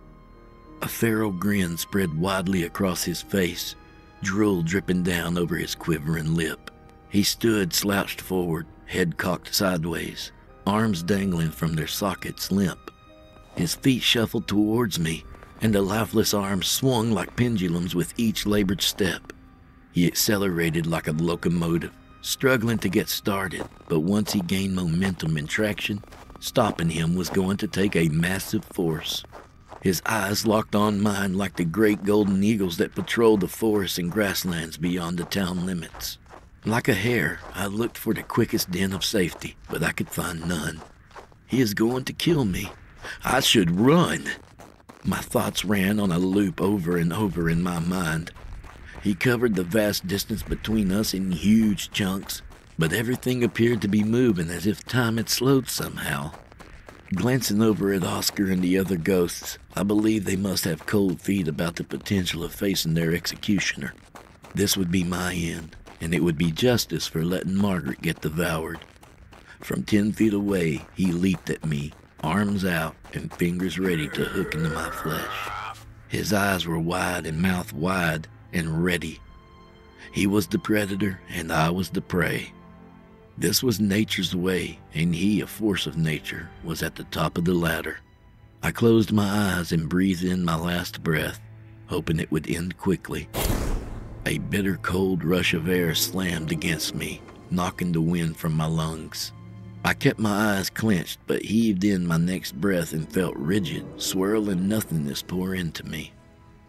A feral grin spread widely across his face, drool dripping down over his quivering lip. He stood slouched forward, head cocked sideways, arms dangling from their sockets limp. His feet shuffled towards me, and the lifeless arms swung like pendulums with each labored step. He accelerated like a locomotive, struggling to get started, but once he gained momentum and traction, stopping him was going to take a massive force. His eyes locked on mine like the great golden eagles that patrol the forests and grasslands beyond the town limits. Like a hare, I looked for the quickest den of safety, but I could find none. He is going to kill me. I should run. My thoughts ran on a loop over and over in my mind. He covered the vast distance between us in huge chunks, but everything appeared to be moving as if time had slowed somehow. Glancing over at Oscar and the other ghosts, I believe they must have cold feet about the potential of facing their executioner. This would be my end, and it would be justice for letting Margaret get devoured. From 10 feet away, he leaped at me, arms out and fingers ready to hook into my flesh. His eyes were wide and mouth wide and ready. He was the predator and I was the prey. This was nature's way, and he, a force of nature, was at the top of the ladder. I closed my eyes and breathed in my last breath, hoping it would end quickly. A bitter cold rush of air slammed against me, knocking the wind from my lungs. I kept my eyes clenched, but heaved in my next breath and felt rigid, swirling nothingness pour into me.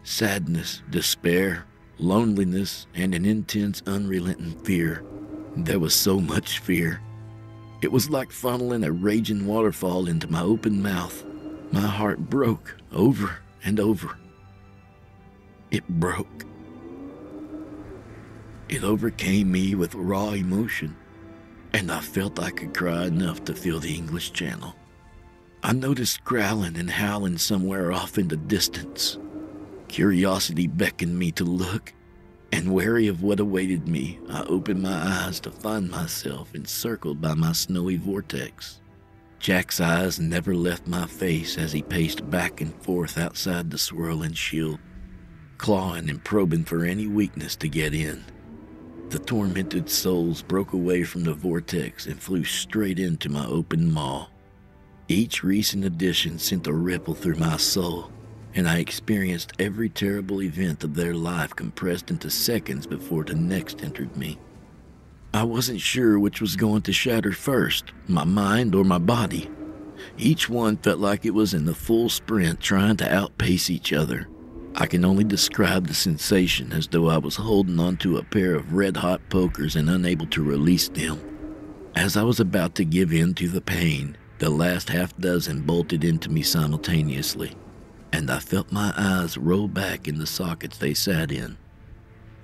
Sadness, despair, loneliness, and an intense, unrelenting fear. There was so much fear. It was like funneling a raging waterfall into my open mouth. My heart broke over and over. It broke. It overcame me with raw emotion, and I felt I could cry enough to feel the English Channel. I noticed growling and howling somewhere off in the distance. Curiosity beckoned me to look, and wary of what awaited me, I opened my eyes to find myself encircled by my snowy vortex. Jack's eyes never left my face as he paced back and forth outside the swirling shield, clawing and probing for any weakness to get in. The tormented souls broke away from the vortex and flew straight into my open maw. Each recent addition sent a ripple through my soul, and I experienced every terrible event of their life compressed into seconds before the next entered me. I wasn't sure which was going to shatter first, my mind or my body. Each one felt like it was in the full sprint trying to outpace each other. I can only describe the sensation as though I was holding onto a pair of red-hot pokers and unable to release them. As I was about to give in to the pain, the last half-dozen bolted into me simultaneously, and I felt my eyes roll back in the sockets they sat in.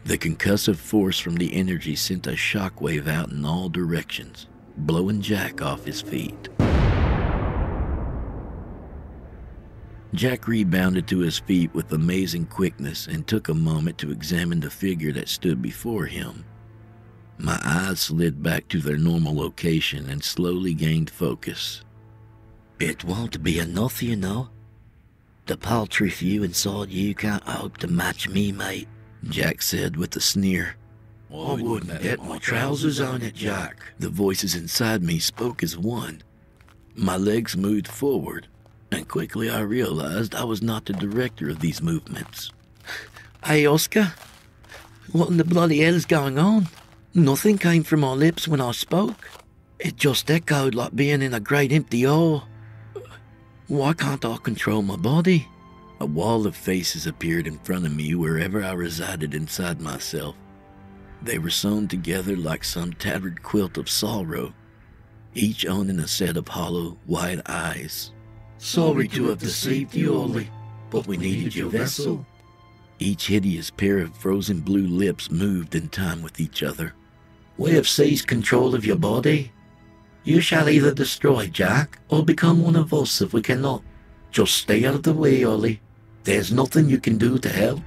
The concussive force from the energy sent a shockwave out in all directions, blowing Jack off his feet. Jack rebounded to his feet with amazing quickness and took a moment to examine the figure that stood before him. My eyes slid back to their normal location and slowly gained focus. It won't be enough, you know. The paltry few inside you can't hope to match me, mate, Jack said with a sneer. I wouldn't get my trousers on it, Jack. The voices inside me spoke as one. My legs moved forward, and quickly I realized I was not the director of these movements. Hey, Oscar, what in the bloody hell is going on? Nothing came from my lips when I spoke. It just echoed like being in a great empty hole. Why can't I control my body? A wall of faces appeared in front of me wherever I resided inside myself. They were sewn together like some tattered quilt of sorrow, each owning a set of hollow, wide eyes. Sorry to have deceived you, Ollie, but we needed your vessel. Each hideous pair of frozen blue lips moved in time with each other. We have seized control of your body. You shall either destroy Jack or become one of us if we cannot. Just stay out of the way, Ollie. There's nothing you can do to help.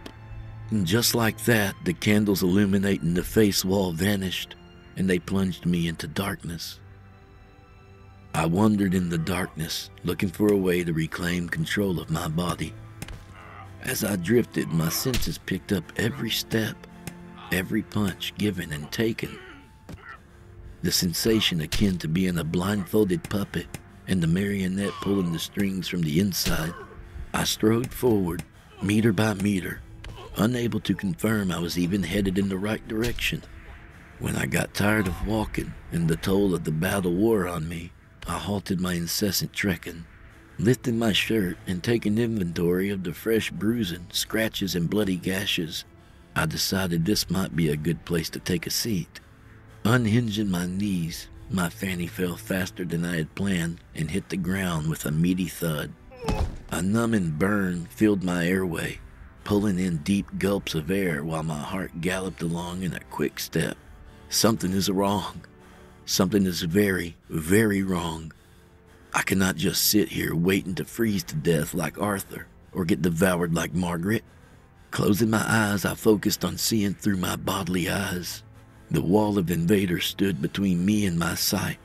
And just like that, the candles illuminating the face wall vanished, and they plunged me into darkness. I wandered in the darkness, looking for a way to reclaim control of my body. As I drifted, my senses picked up every step, every punch given and taken. The sensation akin to being a blindfolded puppet and the marionette pulling the strings from the inside. I strode forward, meter by meter, unable to confirm I was even headed in the right direction. When I got tired of walking and the toll of the battle wore on me, I halted my incessant trekking, lifting my shirt and taking inventory of the fresh bruising, scratches, and bloody gashes. I decided this might be a good place to take a seat. Unhinging my knees, my fanny fell faster than I had planned and hit the ground with a meaty thud. A numbing burn filled my airway, pulling in deep gulps of air while my heart galloped along in a quick step. Something is wrong. Something is very, very wrong. I cannot just sit here waiting to freeze to death like Arthur or get devoured like Margaret. Closing my eyes, I focused on seeing through my bodily eyes. The wall of invaders stood between me and my sight,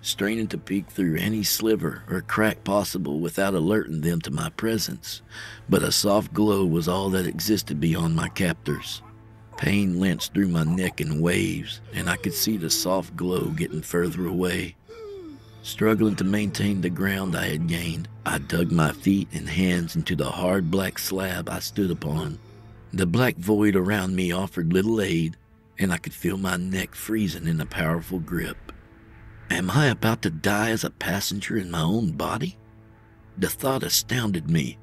straining to peek through any sliver or crack possible without alerting them to my presence. But a soft glow was all that existed beyond my captors. Pain lanced through my neck in waves, and I could see the soft glow getting further away. Struggling to maintain the ground I had gained, I dug my feet and hands into the hard black slab I stood upon. The black void around me offered little aid, and I could feel my neck freezing in a powerful grip. Am I about to die as a passenger in my own body? The thought astounded me.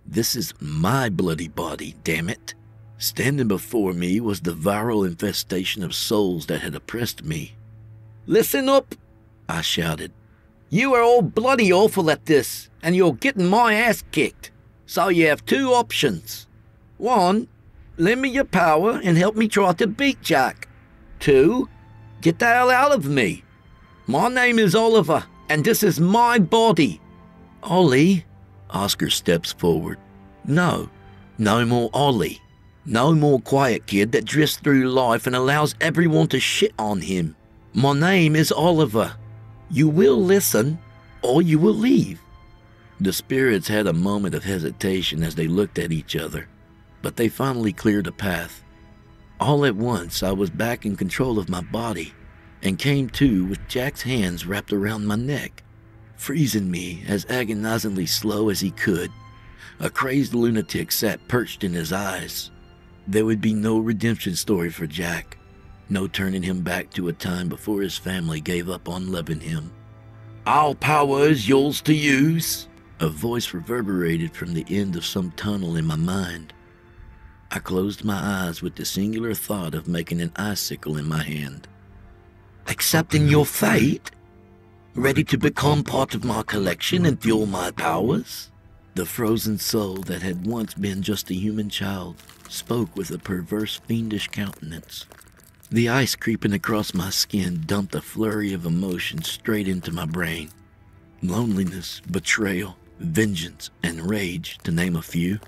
This is my bloody body, damn it. Standing before me was the viral infestation of souls that had oppressed me. Listen up, I shouted. You are all bloody awful at this, and you're getting my ass kicked. So you have two options. 1, lend me your power and help me try to beat Jack. 2, get the hell out of me. My name is Oliver, and this is my body. Ollie? Oscar steps forward. No more Ollie. No more quiet kid that drifts through life and allows everyone to shit on him. My name is Oliver. You will listen, or you will leave. The spirits had a moment of hesitation as they looked at each other, but they finally cleared a path. All at once, I was back in control of my body and came to with Jack's hands wrapped around my neck, freezing me as agonizingly slow as he could. A crazed lunatic sat perched in his eyes. There would be no redemption story for Jack. No turning him back to a time before his family gave up on loving him. "All power is yours to use," a voice reverberated from the end of some tunnel in my mind. I closed my eyes with the singular thought of making an icicle in my hand. "Accepting your fate? Ready to become part of my collection and fuel my powers?" The frozen soul that had once been just a human child spoke with a perverse, fiendish countenance. The ice creeping across my skin dumped a flurry of emotions straight into my brain. Loneliness, betrayal, vengeance, and rage, to name a few.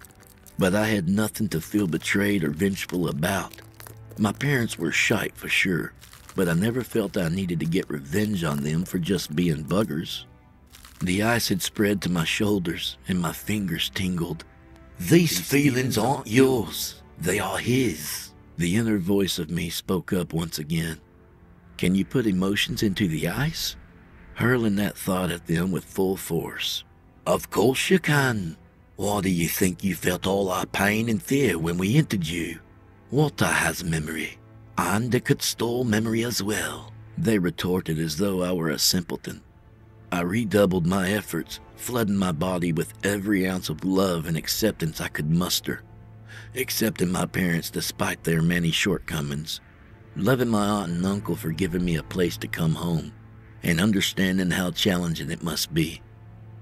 But I had nothing to feel betrayed or vengeful about. My parents were shite for sure, but I never felt I needed to get revenge on them for just being buggers. The ice had spread to my shoulders, and my fingers tingled. "These feelings aren't yours, they are his." The inner voice of me spoke up once again. "Can you put emotions into the ice?" Hurling that thought at them with full force. "Of course you can. Why do you think you felt all our pain and fear when we entered you? Water has memory, and it could store memory as well," they retorted as though I were a simpleton. I redoubled my efforts, flooding my body with every ounce of love and acceptance I could muster. Accepting my parents despite their many shortcomings, loving my aunt and uncle for giving me a place to come home, and understanding how challenging it must be.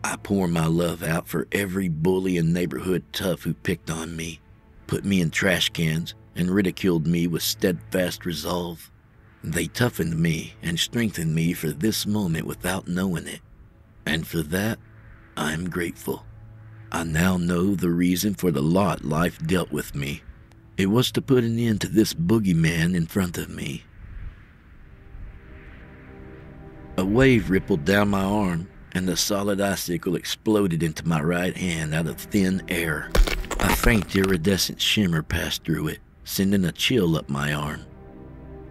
I pour my love out for every bully and neighborhood tough who picked on me, put me in trash cans, and ridiculed me with steadfast resolve. They toughened me and strengthened me for this moment without knowing it, and for that, I am grateful. I now know the reason for the lot life dealt with me. It was to put an end to this boogeyman in front of me. A wave rippled down my arm, and the solid icicle exploded into my right hand out of thin air. A faint iridescent shimmer passed through it, sending a chill up my arm.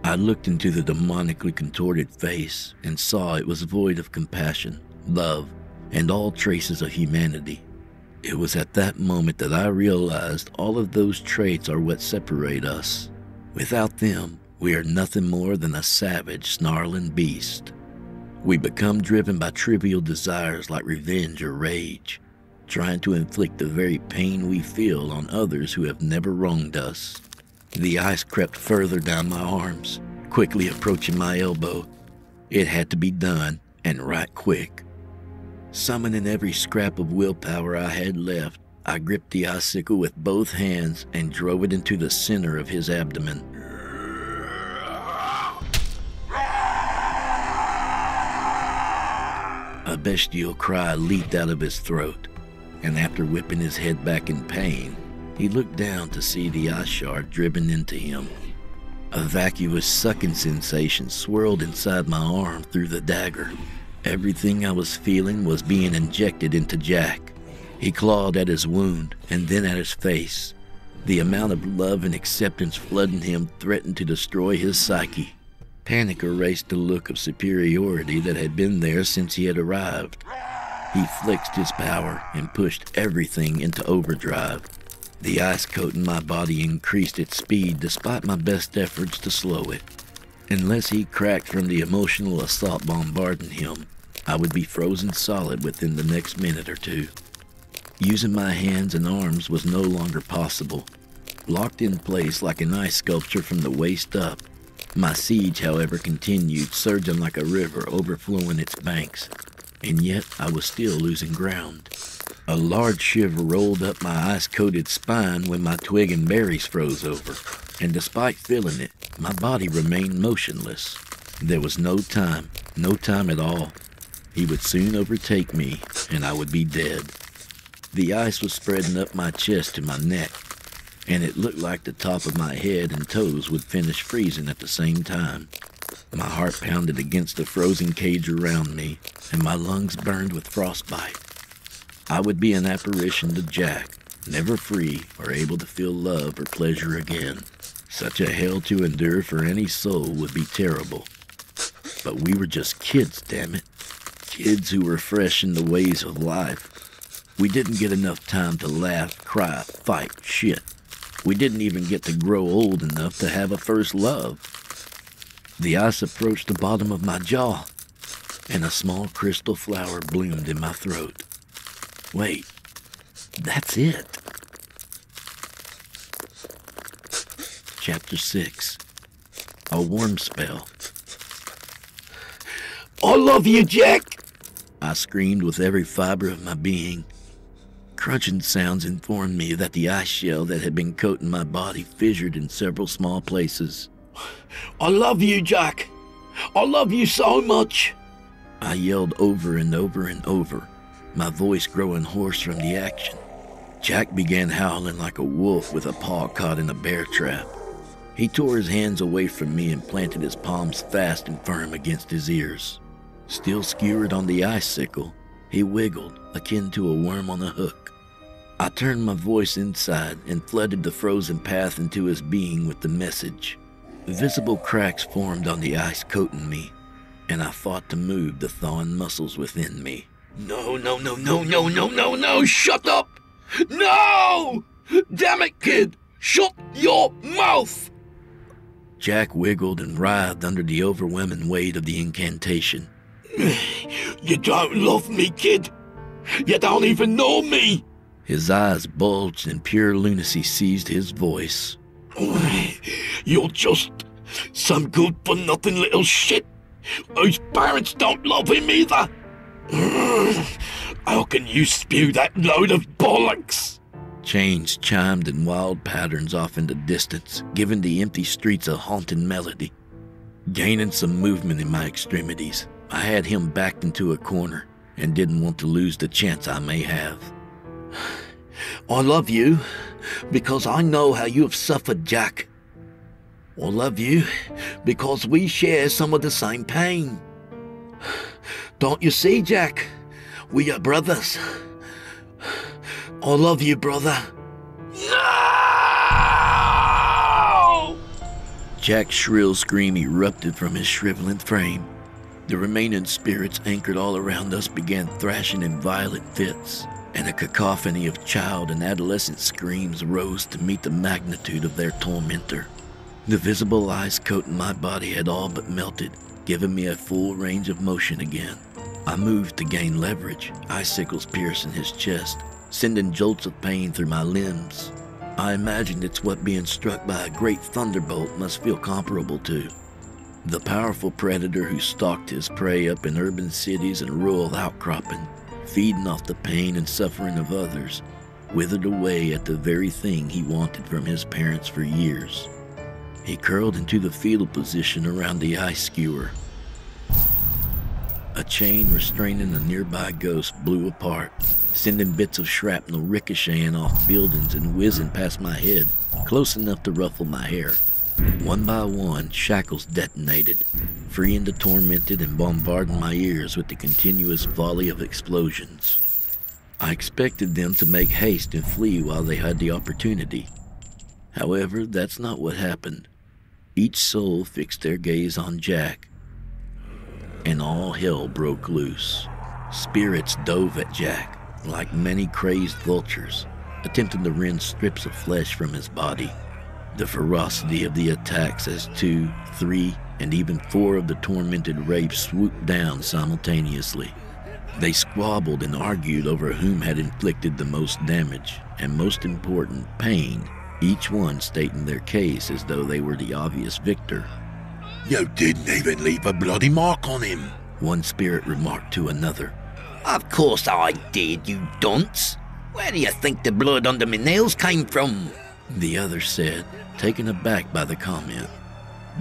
I looked into the demonically contorted face and saw it was void of compassion, love, and all traces of humanity. It was at that moment that I realized all of those traits are what separate us. Without them, we are nothing more than a savage, snarling beast. We become driven by trivial desires like revenge or rage, trying to inflict the very pain we feel on others who have never wronged us. The ice crept further down my arms, quickly approaching my elbow. It had to be done, and right quick. Summoning every scrap of willpower I had left, I gripped the icicle with both hands and drove it into the center of his abdomen. A bestial cry leaped out of his throat, and after whipping his head back in pain, he looked down to see the ice shard driven into him. A vacuous sucking sensation swirled inside my arm through the dagger. Everything I was feeling was being injected into Jack. He clawed at his wound and then at his face. The amount of love and acceptance flooding him threatened to destroy his psyche. Panic erased the look of superiority that had been there since he had arrived. He flexed his power and pushed everything into overdrive. The ice coat in my body increased its speed despite my best efforts to slow it. Unless he cracked from the emotional assault bombarding him, I would be frozen solid within the next minute or two. Using my hands and arms was no longer possible. Locked in place like an ice sculpture from the waist up, my siege, however, continued, surging like a river overflowing its banks. And yet I was still losing ground. A large shiver rolled up my ice-coated spine when my twig and berries froze over, and despite feeling it, my body remained motionless. There was no time at all. He would soon overtake me, and I would be dead. The ice was spreading up my chest to my neck, and it looked like the top of my head and toes would finish freezing at the same time. My heart pounded against the frozen cage around me, and my lungs burned with frostbite. I would be an apparition to Jack, never free or able to feel love or pleasure again. Such a hell to endure for any soul would be terrible. But we were just kids, damn it. Kids who were fresh in the ways of life. We didn't get enough time to laugh, cry, fight, shit. We didn't even get to grow old enough to have a first love. The ice approached the bottom of my jaw, and a small crystal flower bloomed in my throat. Wait, that's it. Chapter 6. A Worm Spell. I love you, Jack! I screamed with every fiber of my being. Crunching sounds informed me that the ice shell that had been coating my body fissured in several small places. I love you, Jack! I love you so much! I yelled over and over and over, my voice growing hoarse from the action. Jack began howling like a wolf with a paw caught in a bear trap. He tore his hands away from me and planted his palms fast and firm against his ears. Still skewered on the icicle, he wiggled, akin to a worm on a hook. I turned my voice inside and flooded the frozen path into his being with the message. Visible cracks formed on the ice coating me, and I fought to move the thawing muscles within me. No, shut up! No! Damn it, kid! Shut your mouth! Jack wiggled and writhed under the overwhelming weight of the incantation. You don't love me, kid! You don't even know me! His eyes bulged and pure lunacy seized his voice. You're just some good-for-nothing little shit whose parents don't love him either! How can you spew that load of bollocks? Chains chimed in wild patterns off in the distance, giving the empty streets a haunting melody. Gaining some movement in my extremities, I had him backed into a corner and didn't want to lose the chance I may have. I love you because I know how you have suffered, Jack. I love you because we share some of the same pain. Don't you see, Jack? We are brothers. I love you, brother. No! Jack's shrill scream erupted from his shriveling frame. The remaining spirits anchored all around us began thrashing in violent fits, and a cacophony of child and adolescent screams rose to meet the magnitude of their tormentor. The visible ice coating my body had all but melted, giving me a full range of motion again. I moved to gain leverage, icicles piercing his chest, sending jolts of pain through my limbs. I imagined it's what being struck by a great thunderbolt must feel comparable to. The powerful predator who stalked his prey up in urban cities and rural outcropping, feeding off the pain and suffering of others, withered away at the very thing he wanted from his parents for years. He curled into the fetal position around the ice skewer. A chain restraining a nearby ghost blew apart, sending bits of shrapnel ricocheting off buildings and whizzing past my head, close enough to ruffle my hair. One by one, shackles detonated, freeing the tormented and bombarding my ears with the continuous volley of explosions. I expected them to make haste and flee while they had the opportunity. However, that's not what happened. Each soul fixed their gaze on Jack, and all hell broke loose. Spirits dove at Jack, like many crazed vultures, attempting to rend strips of flesh from his body. The ferocity of the attacks as 2, 3, and even 4 of the tormented wraiths swooped down simultaneously. They squabbled and argued over whom had inflicted the most damage, and most important, pain, each one stating their case as though they were the obvious victor. You didn't even leave a bloody mark on him, one spirit remarked to another. Of course I did, you dunce. Where do you think the blood under my nails came from? The other said, taken aback by the comment.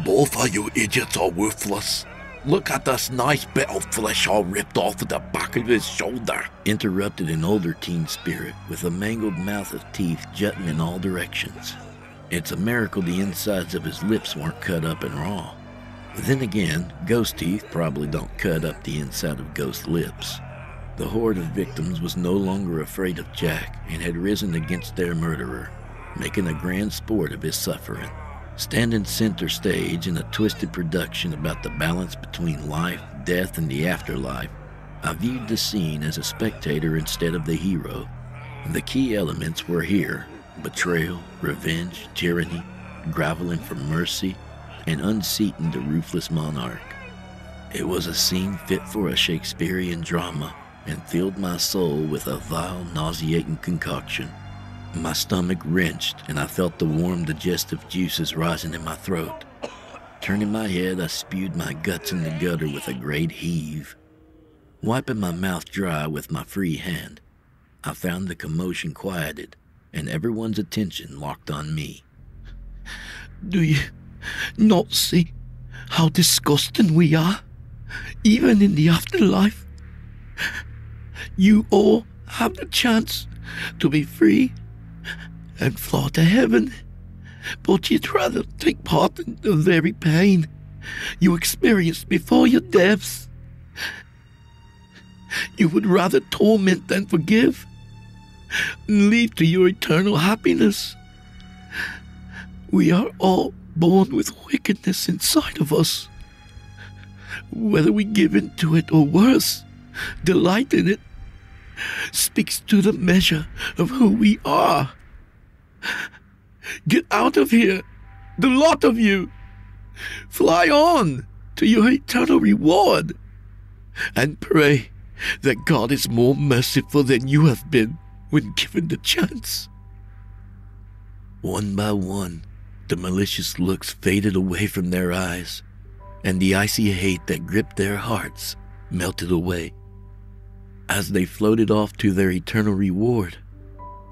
Both of you idiots are worthless. Look at this nice bit of flesh all ripped off of the back of his shoulder, interrupted an older teen spirit with a mangled mouth of teeth jutting in all directions. It's a miracle the insides of his lips weren't cut up and raw. Then again, ghost teeth probably don't cut up the inside of ghost lips. The horde of victims was no longer afraid of Jack and had risen against their murderer, making a grand sport of his suffering. Standing center stage in a twisted production about the balance between life, death, and the afterlife, I viewed the scene as a spectator instead of the hero. The key elements were here: betrayal, revenge, tyranny, groveling for mercy, and unseating the ruthless monarch. It was a scene fit for a Shakespearean drama and filled my soul with a vile, nauseating concoction. My stomach wrenched, and I felt the warm digestive juices rising in my throat. Turning my head, I spewed my guts in the gutter with a great heave. Wiping my mouth dry with my free hand, I found the commotion quieted and everyone's attention locked on me. Do you not see how disgusting we are, even in the afterlife? You all have the chance to be free and fly to heaven, but you'd rather take part in the very pain you experienced before your deaths. You would rather torment than forgive, and lead to your eternal happiness. We are all born with wickedness inside of us. Whether we give in to it or worse, delight in it, speaks to the measure of who we are. Get out of here, the lot of you. Fly on to your eternal reward, and pray that God is more merciful than you have been when given the chance. One by one, the malicious looks faded away from their eyes, and the icy hate that gripped their hearts melted away. As they floated off to their eternal reward,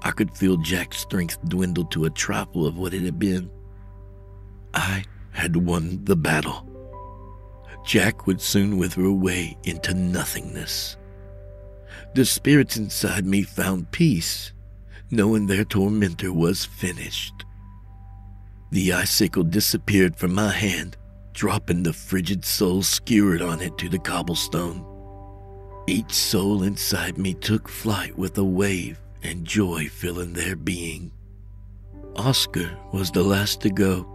I could feel Jack's strength dwindle to a trifle of what it had been. I had won the battle. Jack would soon wither away into nothingness. The spirits inside me found peace, knowing their tormentor was finished. The icicle disappeared from my hand, dropping the frigid soul skewered on it to the cobblestone. Each soul inside me took flight with a wave and joy filling their being. Oscar was the last to go.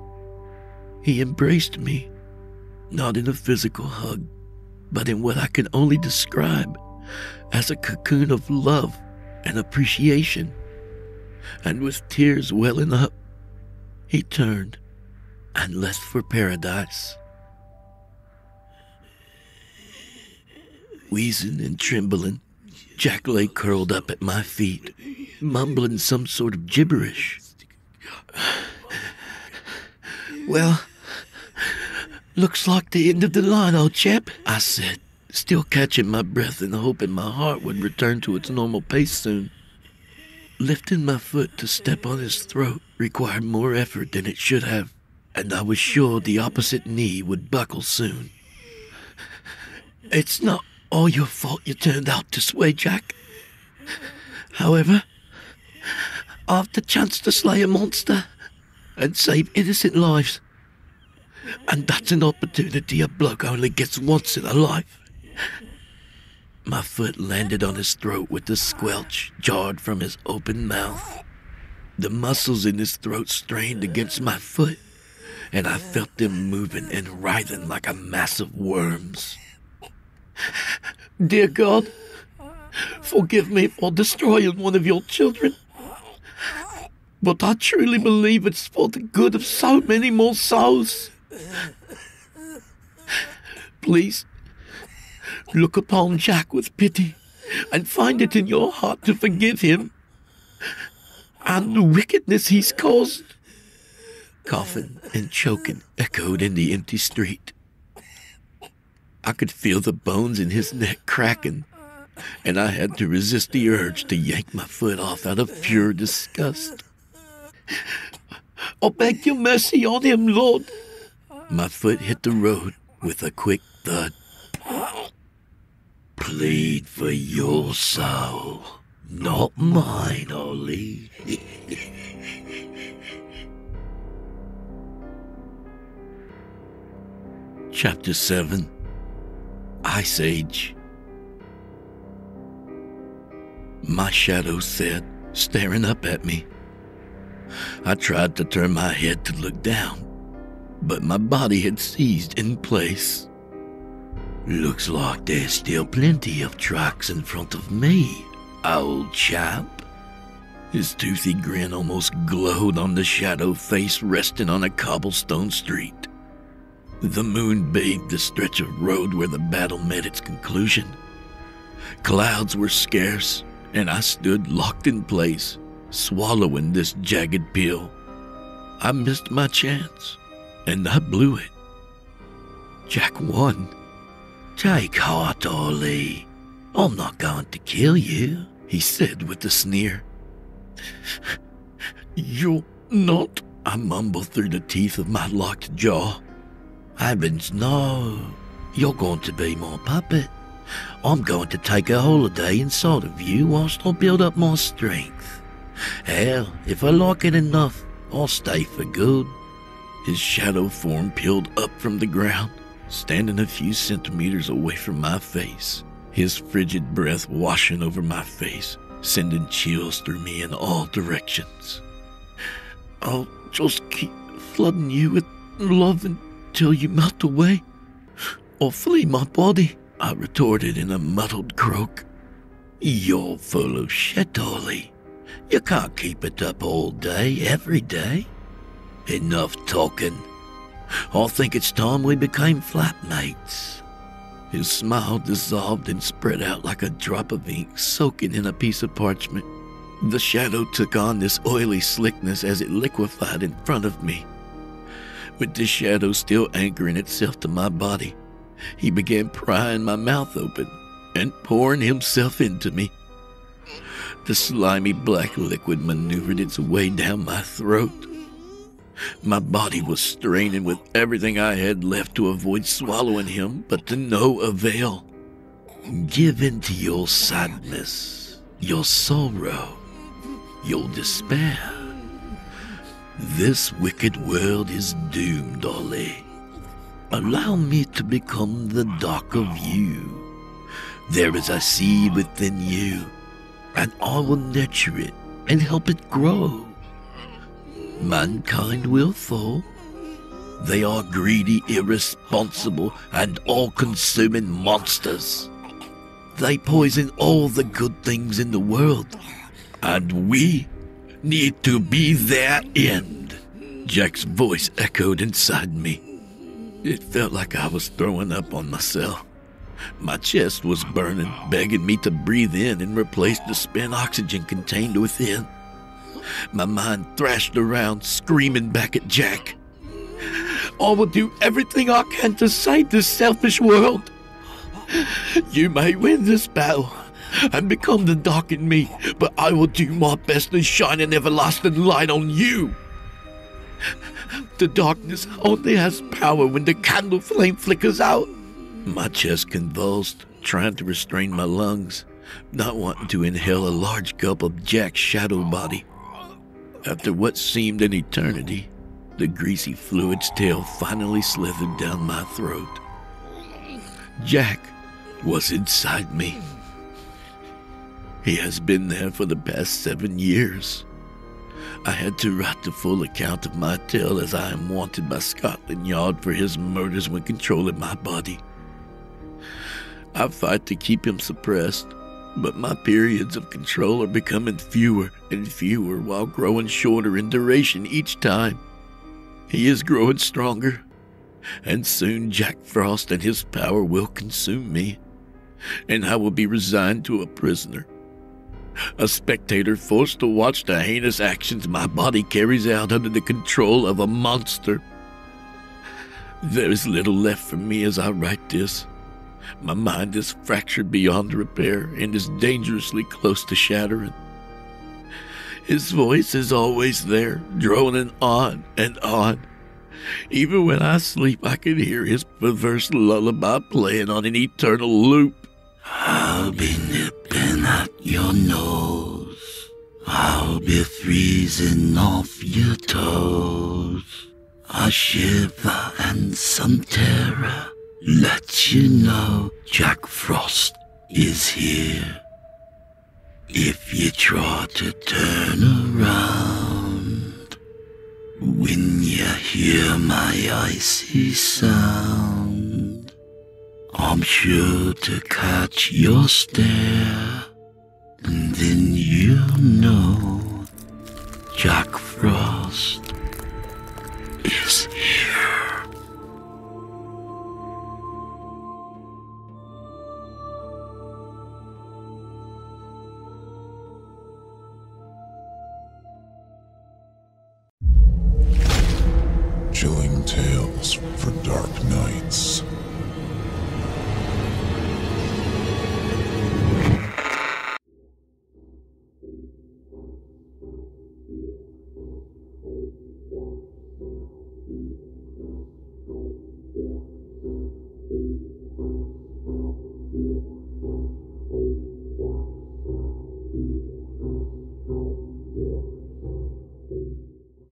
He embraced me, not in a physical hug, but in what I can only describe as a cocoon of love and appreciation. And with tears welling up, he turned and left for paradise. Wheezing and trembling, Jack lay curled up at my feet, mumbling some sort of gibberish. Well, looks like the end of the line, old chap, I said, still catching my breath and hoping my heart would return to its normal pace soon. Lifting my foot to step on his throat required more effort than it should have, and I was sure the opposite knee would buckle soon. It's not all your fault you turned out this way, Jack. However, I've the chance to slay a monster and save innocent lives, and that's an opportunity a bloke only gets once in a life. My foot landed on his throat with a squelch jarred from his open mouth. The muscles in his throat strained against my foot, and I felt them moving and writhing like a mass of worms. Dear God, forgive me for destroying one of your children, but I truly believe it's for the good of so many more souls. Please, look upon Jack with pity and find it in your heart to forgive him and the wickedness he's caused. Coughing and choking echoed in the empty street. I could feel the bones in his neck cracking, and I had to resist the urge to yank my foot off out of pure disgust. I beg your mercy on him, Lord. My foot hit the road with a quick thud. Plead for your soul, not mine, Ollie. Chapter 7, Ice Age. My shadow said, staring up at me. I tried to turn my head to look down, but my body had seized in place. Looks like there's still plenty of tracks in front of me, old chap. His toothy grin almost glowed on the shadow face resting on a cobblestone street. The moon bathed the stretch of road where the battle met its conclusion. Clouds were scarce, and I stood locked in place, swallowing this jagged pill. I missed my chance, and I blew it. Jack won. Take heart, Ollie. I'm not going to kill you, he said with a sneer. You're not, I mumbled through the teeth of my locked jaw. Heavens, no. You're going to be my puppet. I'm going to take a holiday inside of you whilst I build up my strength. Hell, if I like it enough, I'll stay for good. His shadow form peeled up from the ground, standing a few centimeters away from my face, his frigid breath washing over my face, sending chills through me in all directions. I'll just keep flooding you with love until you melt away, or flee my body, I retorted in a muddled croak. You're full of shit, Ollie. You can't keep it up all day, every day. Enough talking. I think it's time we became flatmates. His smile dissolved and spread out like a drop of ink soaking in a piece of parchment. The shadow took on this oily slickness as it liquefied in front of me. With the shadow still anchoring itself to my body, he began prying my mouth open and pouring himself into me. The slimy black liquid maneuvered its way down my throat. My body was straining with everything I had left to avoid swallowing him, but to no avail. Give in to your sadness, your sorrow, your despair. This wicked world is doomed, Ollie. Allow me to become the dark of you. There is a seed within you, and I will nurture it and help it grow. Mankind will fall. They are greedy, irresponsible, and all-consuming monsters. They poison all the good things in the world, and we need to be their end. Jack's voice echoed inside me. It felt like I was throwing up on myself. My chest was burning, begging me to breathe in and replace the spent oxygen contained within. My mind thrashed around, screaming back at Jack. I will do everything I can to save this selfish world. You may win this battle and become the dark in me, but I will do my best to shine an everlasting light on you. The darkness only has power when the candle flame flickers out. My chest convulsed, trying to restrain my lungs, not wanting to inhale a large gulp of Jack's shadow body. After what seemed an eternity, the greasy fluid's tail finally slithered down my throat. Jack was inside me. He has been there for the past 7 years. I had to write the full account of my tale as I am wanted by Scotland Yard for his murders when controlling my body. I fight to keep him suppressed, but my periods of control are becoming fewer and fewer while growing shorter in duration each time. He is growing stronger, and soon Jack Frost and his power will consume me, and I will be resigned to a prisoner. A spectator forced to watch the heinous actions my body carries out under the control of a monster. There is little left for me as I write this. My mind is fractured beyond repair and is dangerously close to shattering. His voice is always there, droning on and on. Even when I sleep, I can hear his perverse lullaby playing on an eternal loop. I'll be nipping at your nose. I'll be freezing off your toes. A shiver and some terror let you know Jack Frost is here. If you try to turn around, when you hear my icy sound, I'm sure to catch your stare, and then you'll know Jack Frost is here. Chilling tales for dark nights.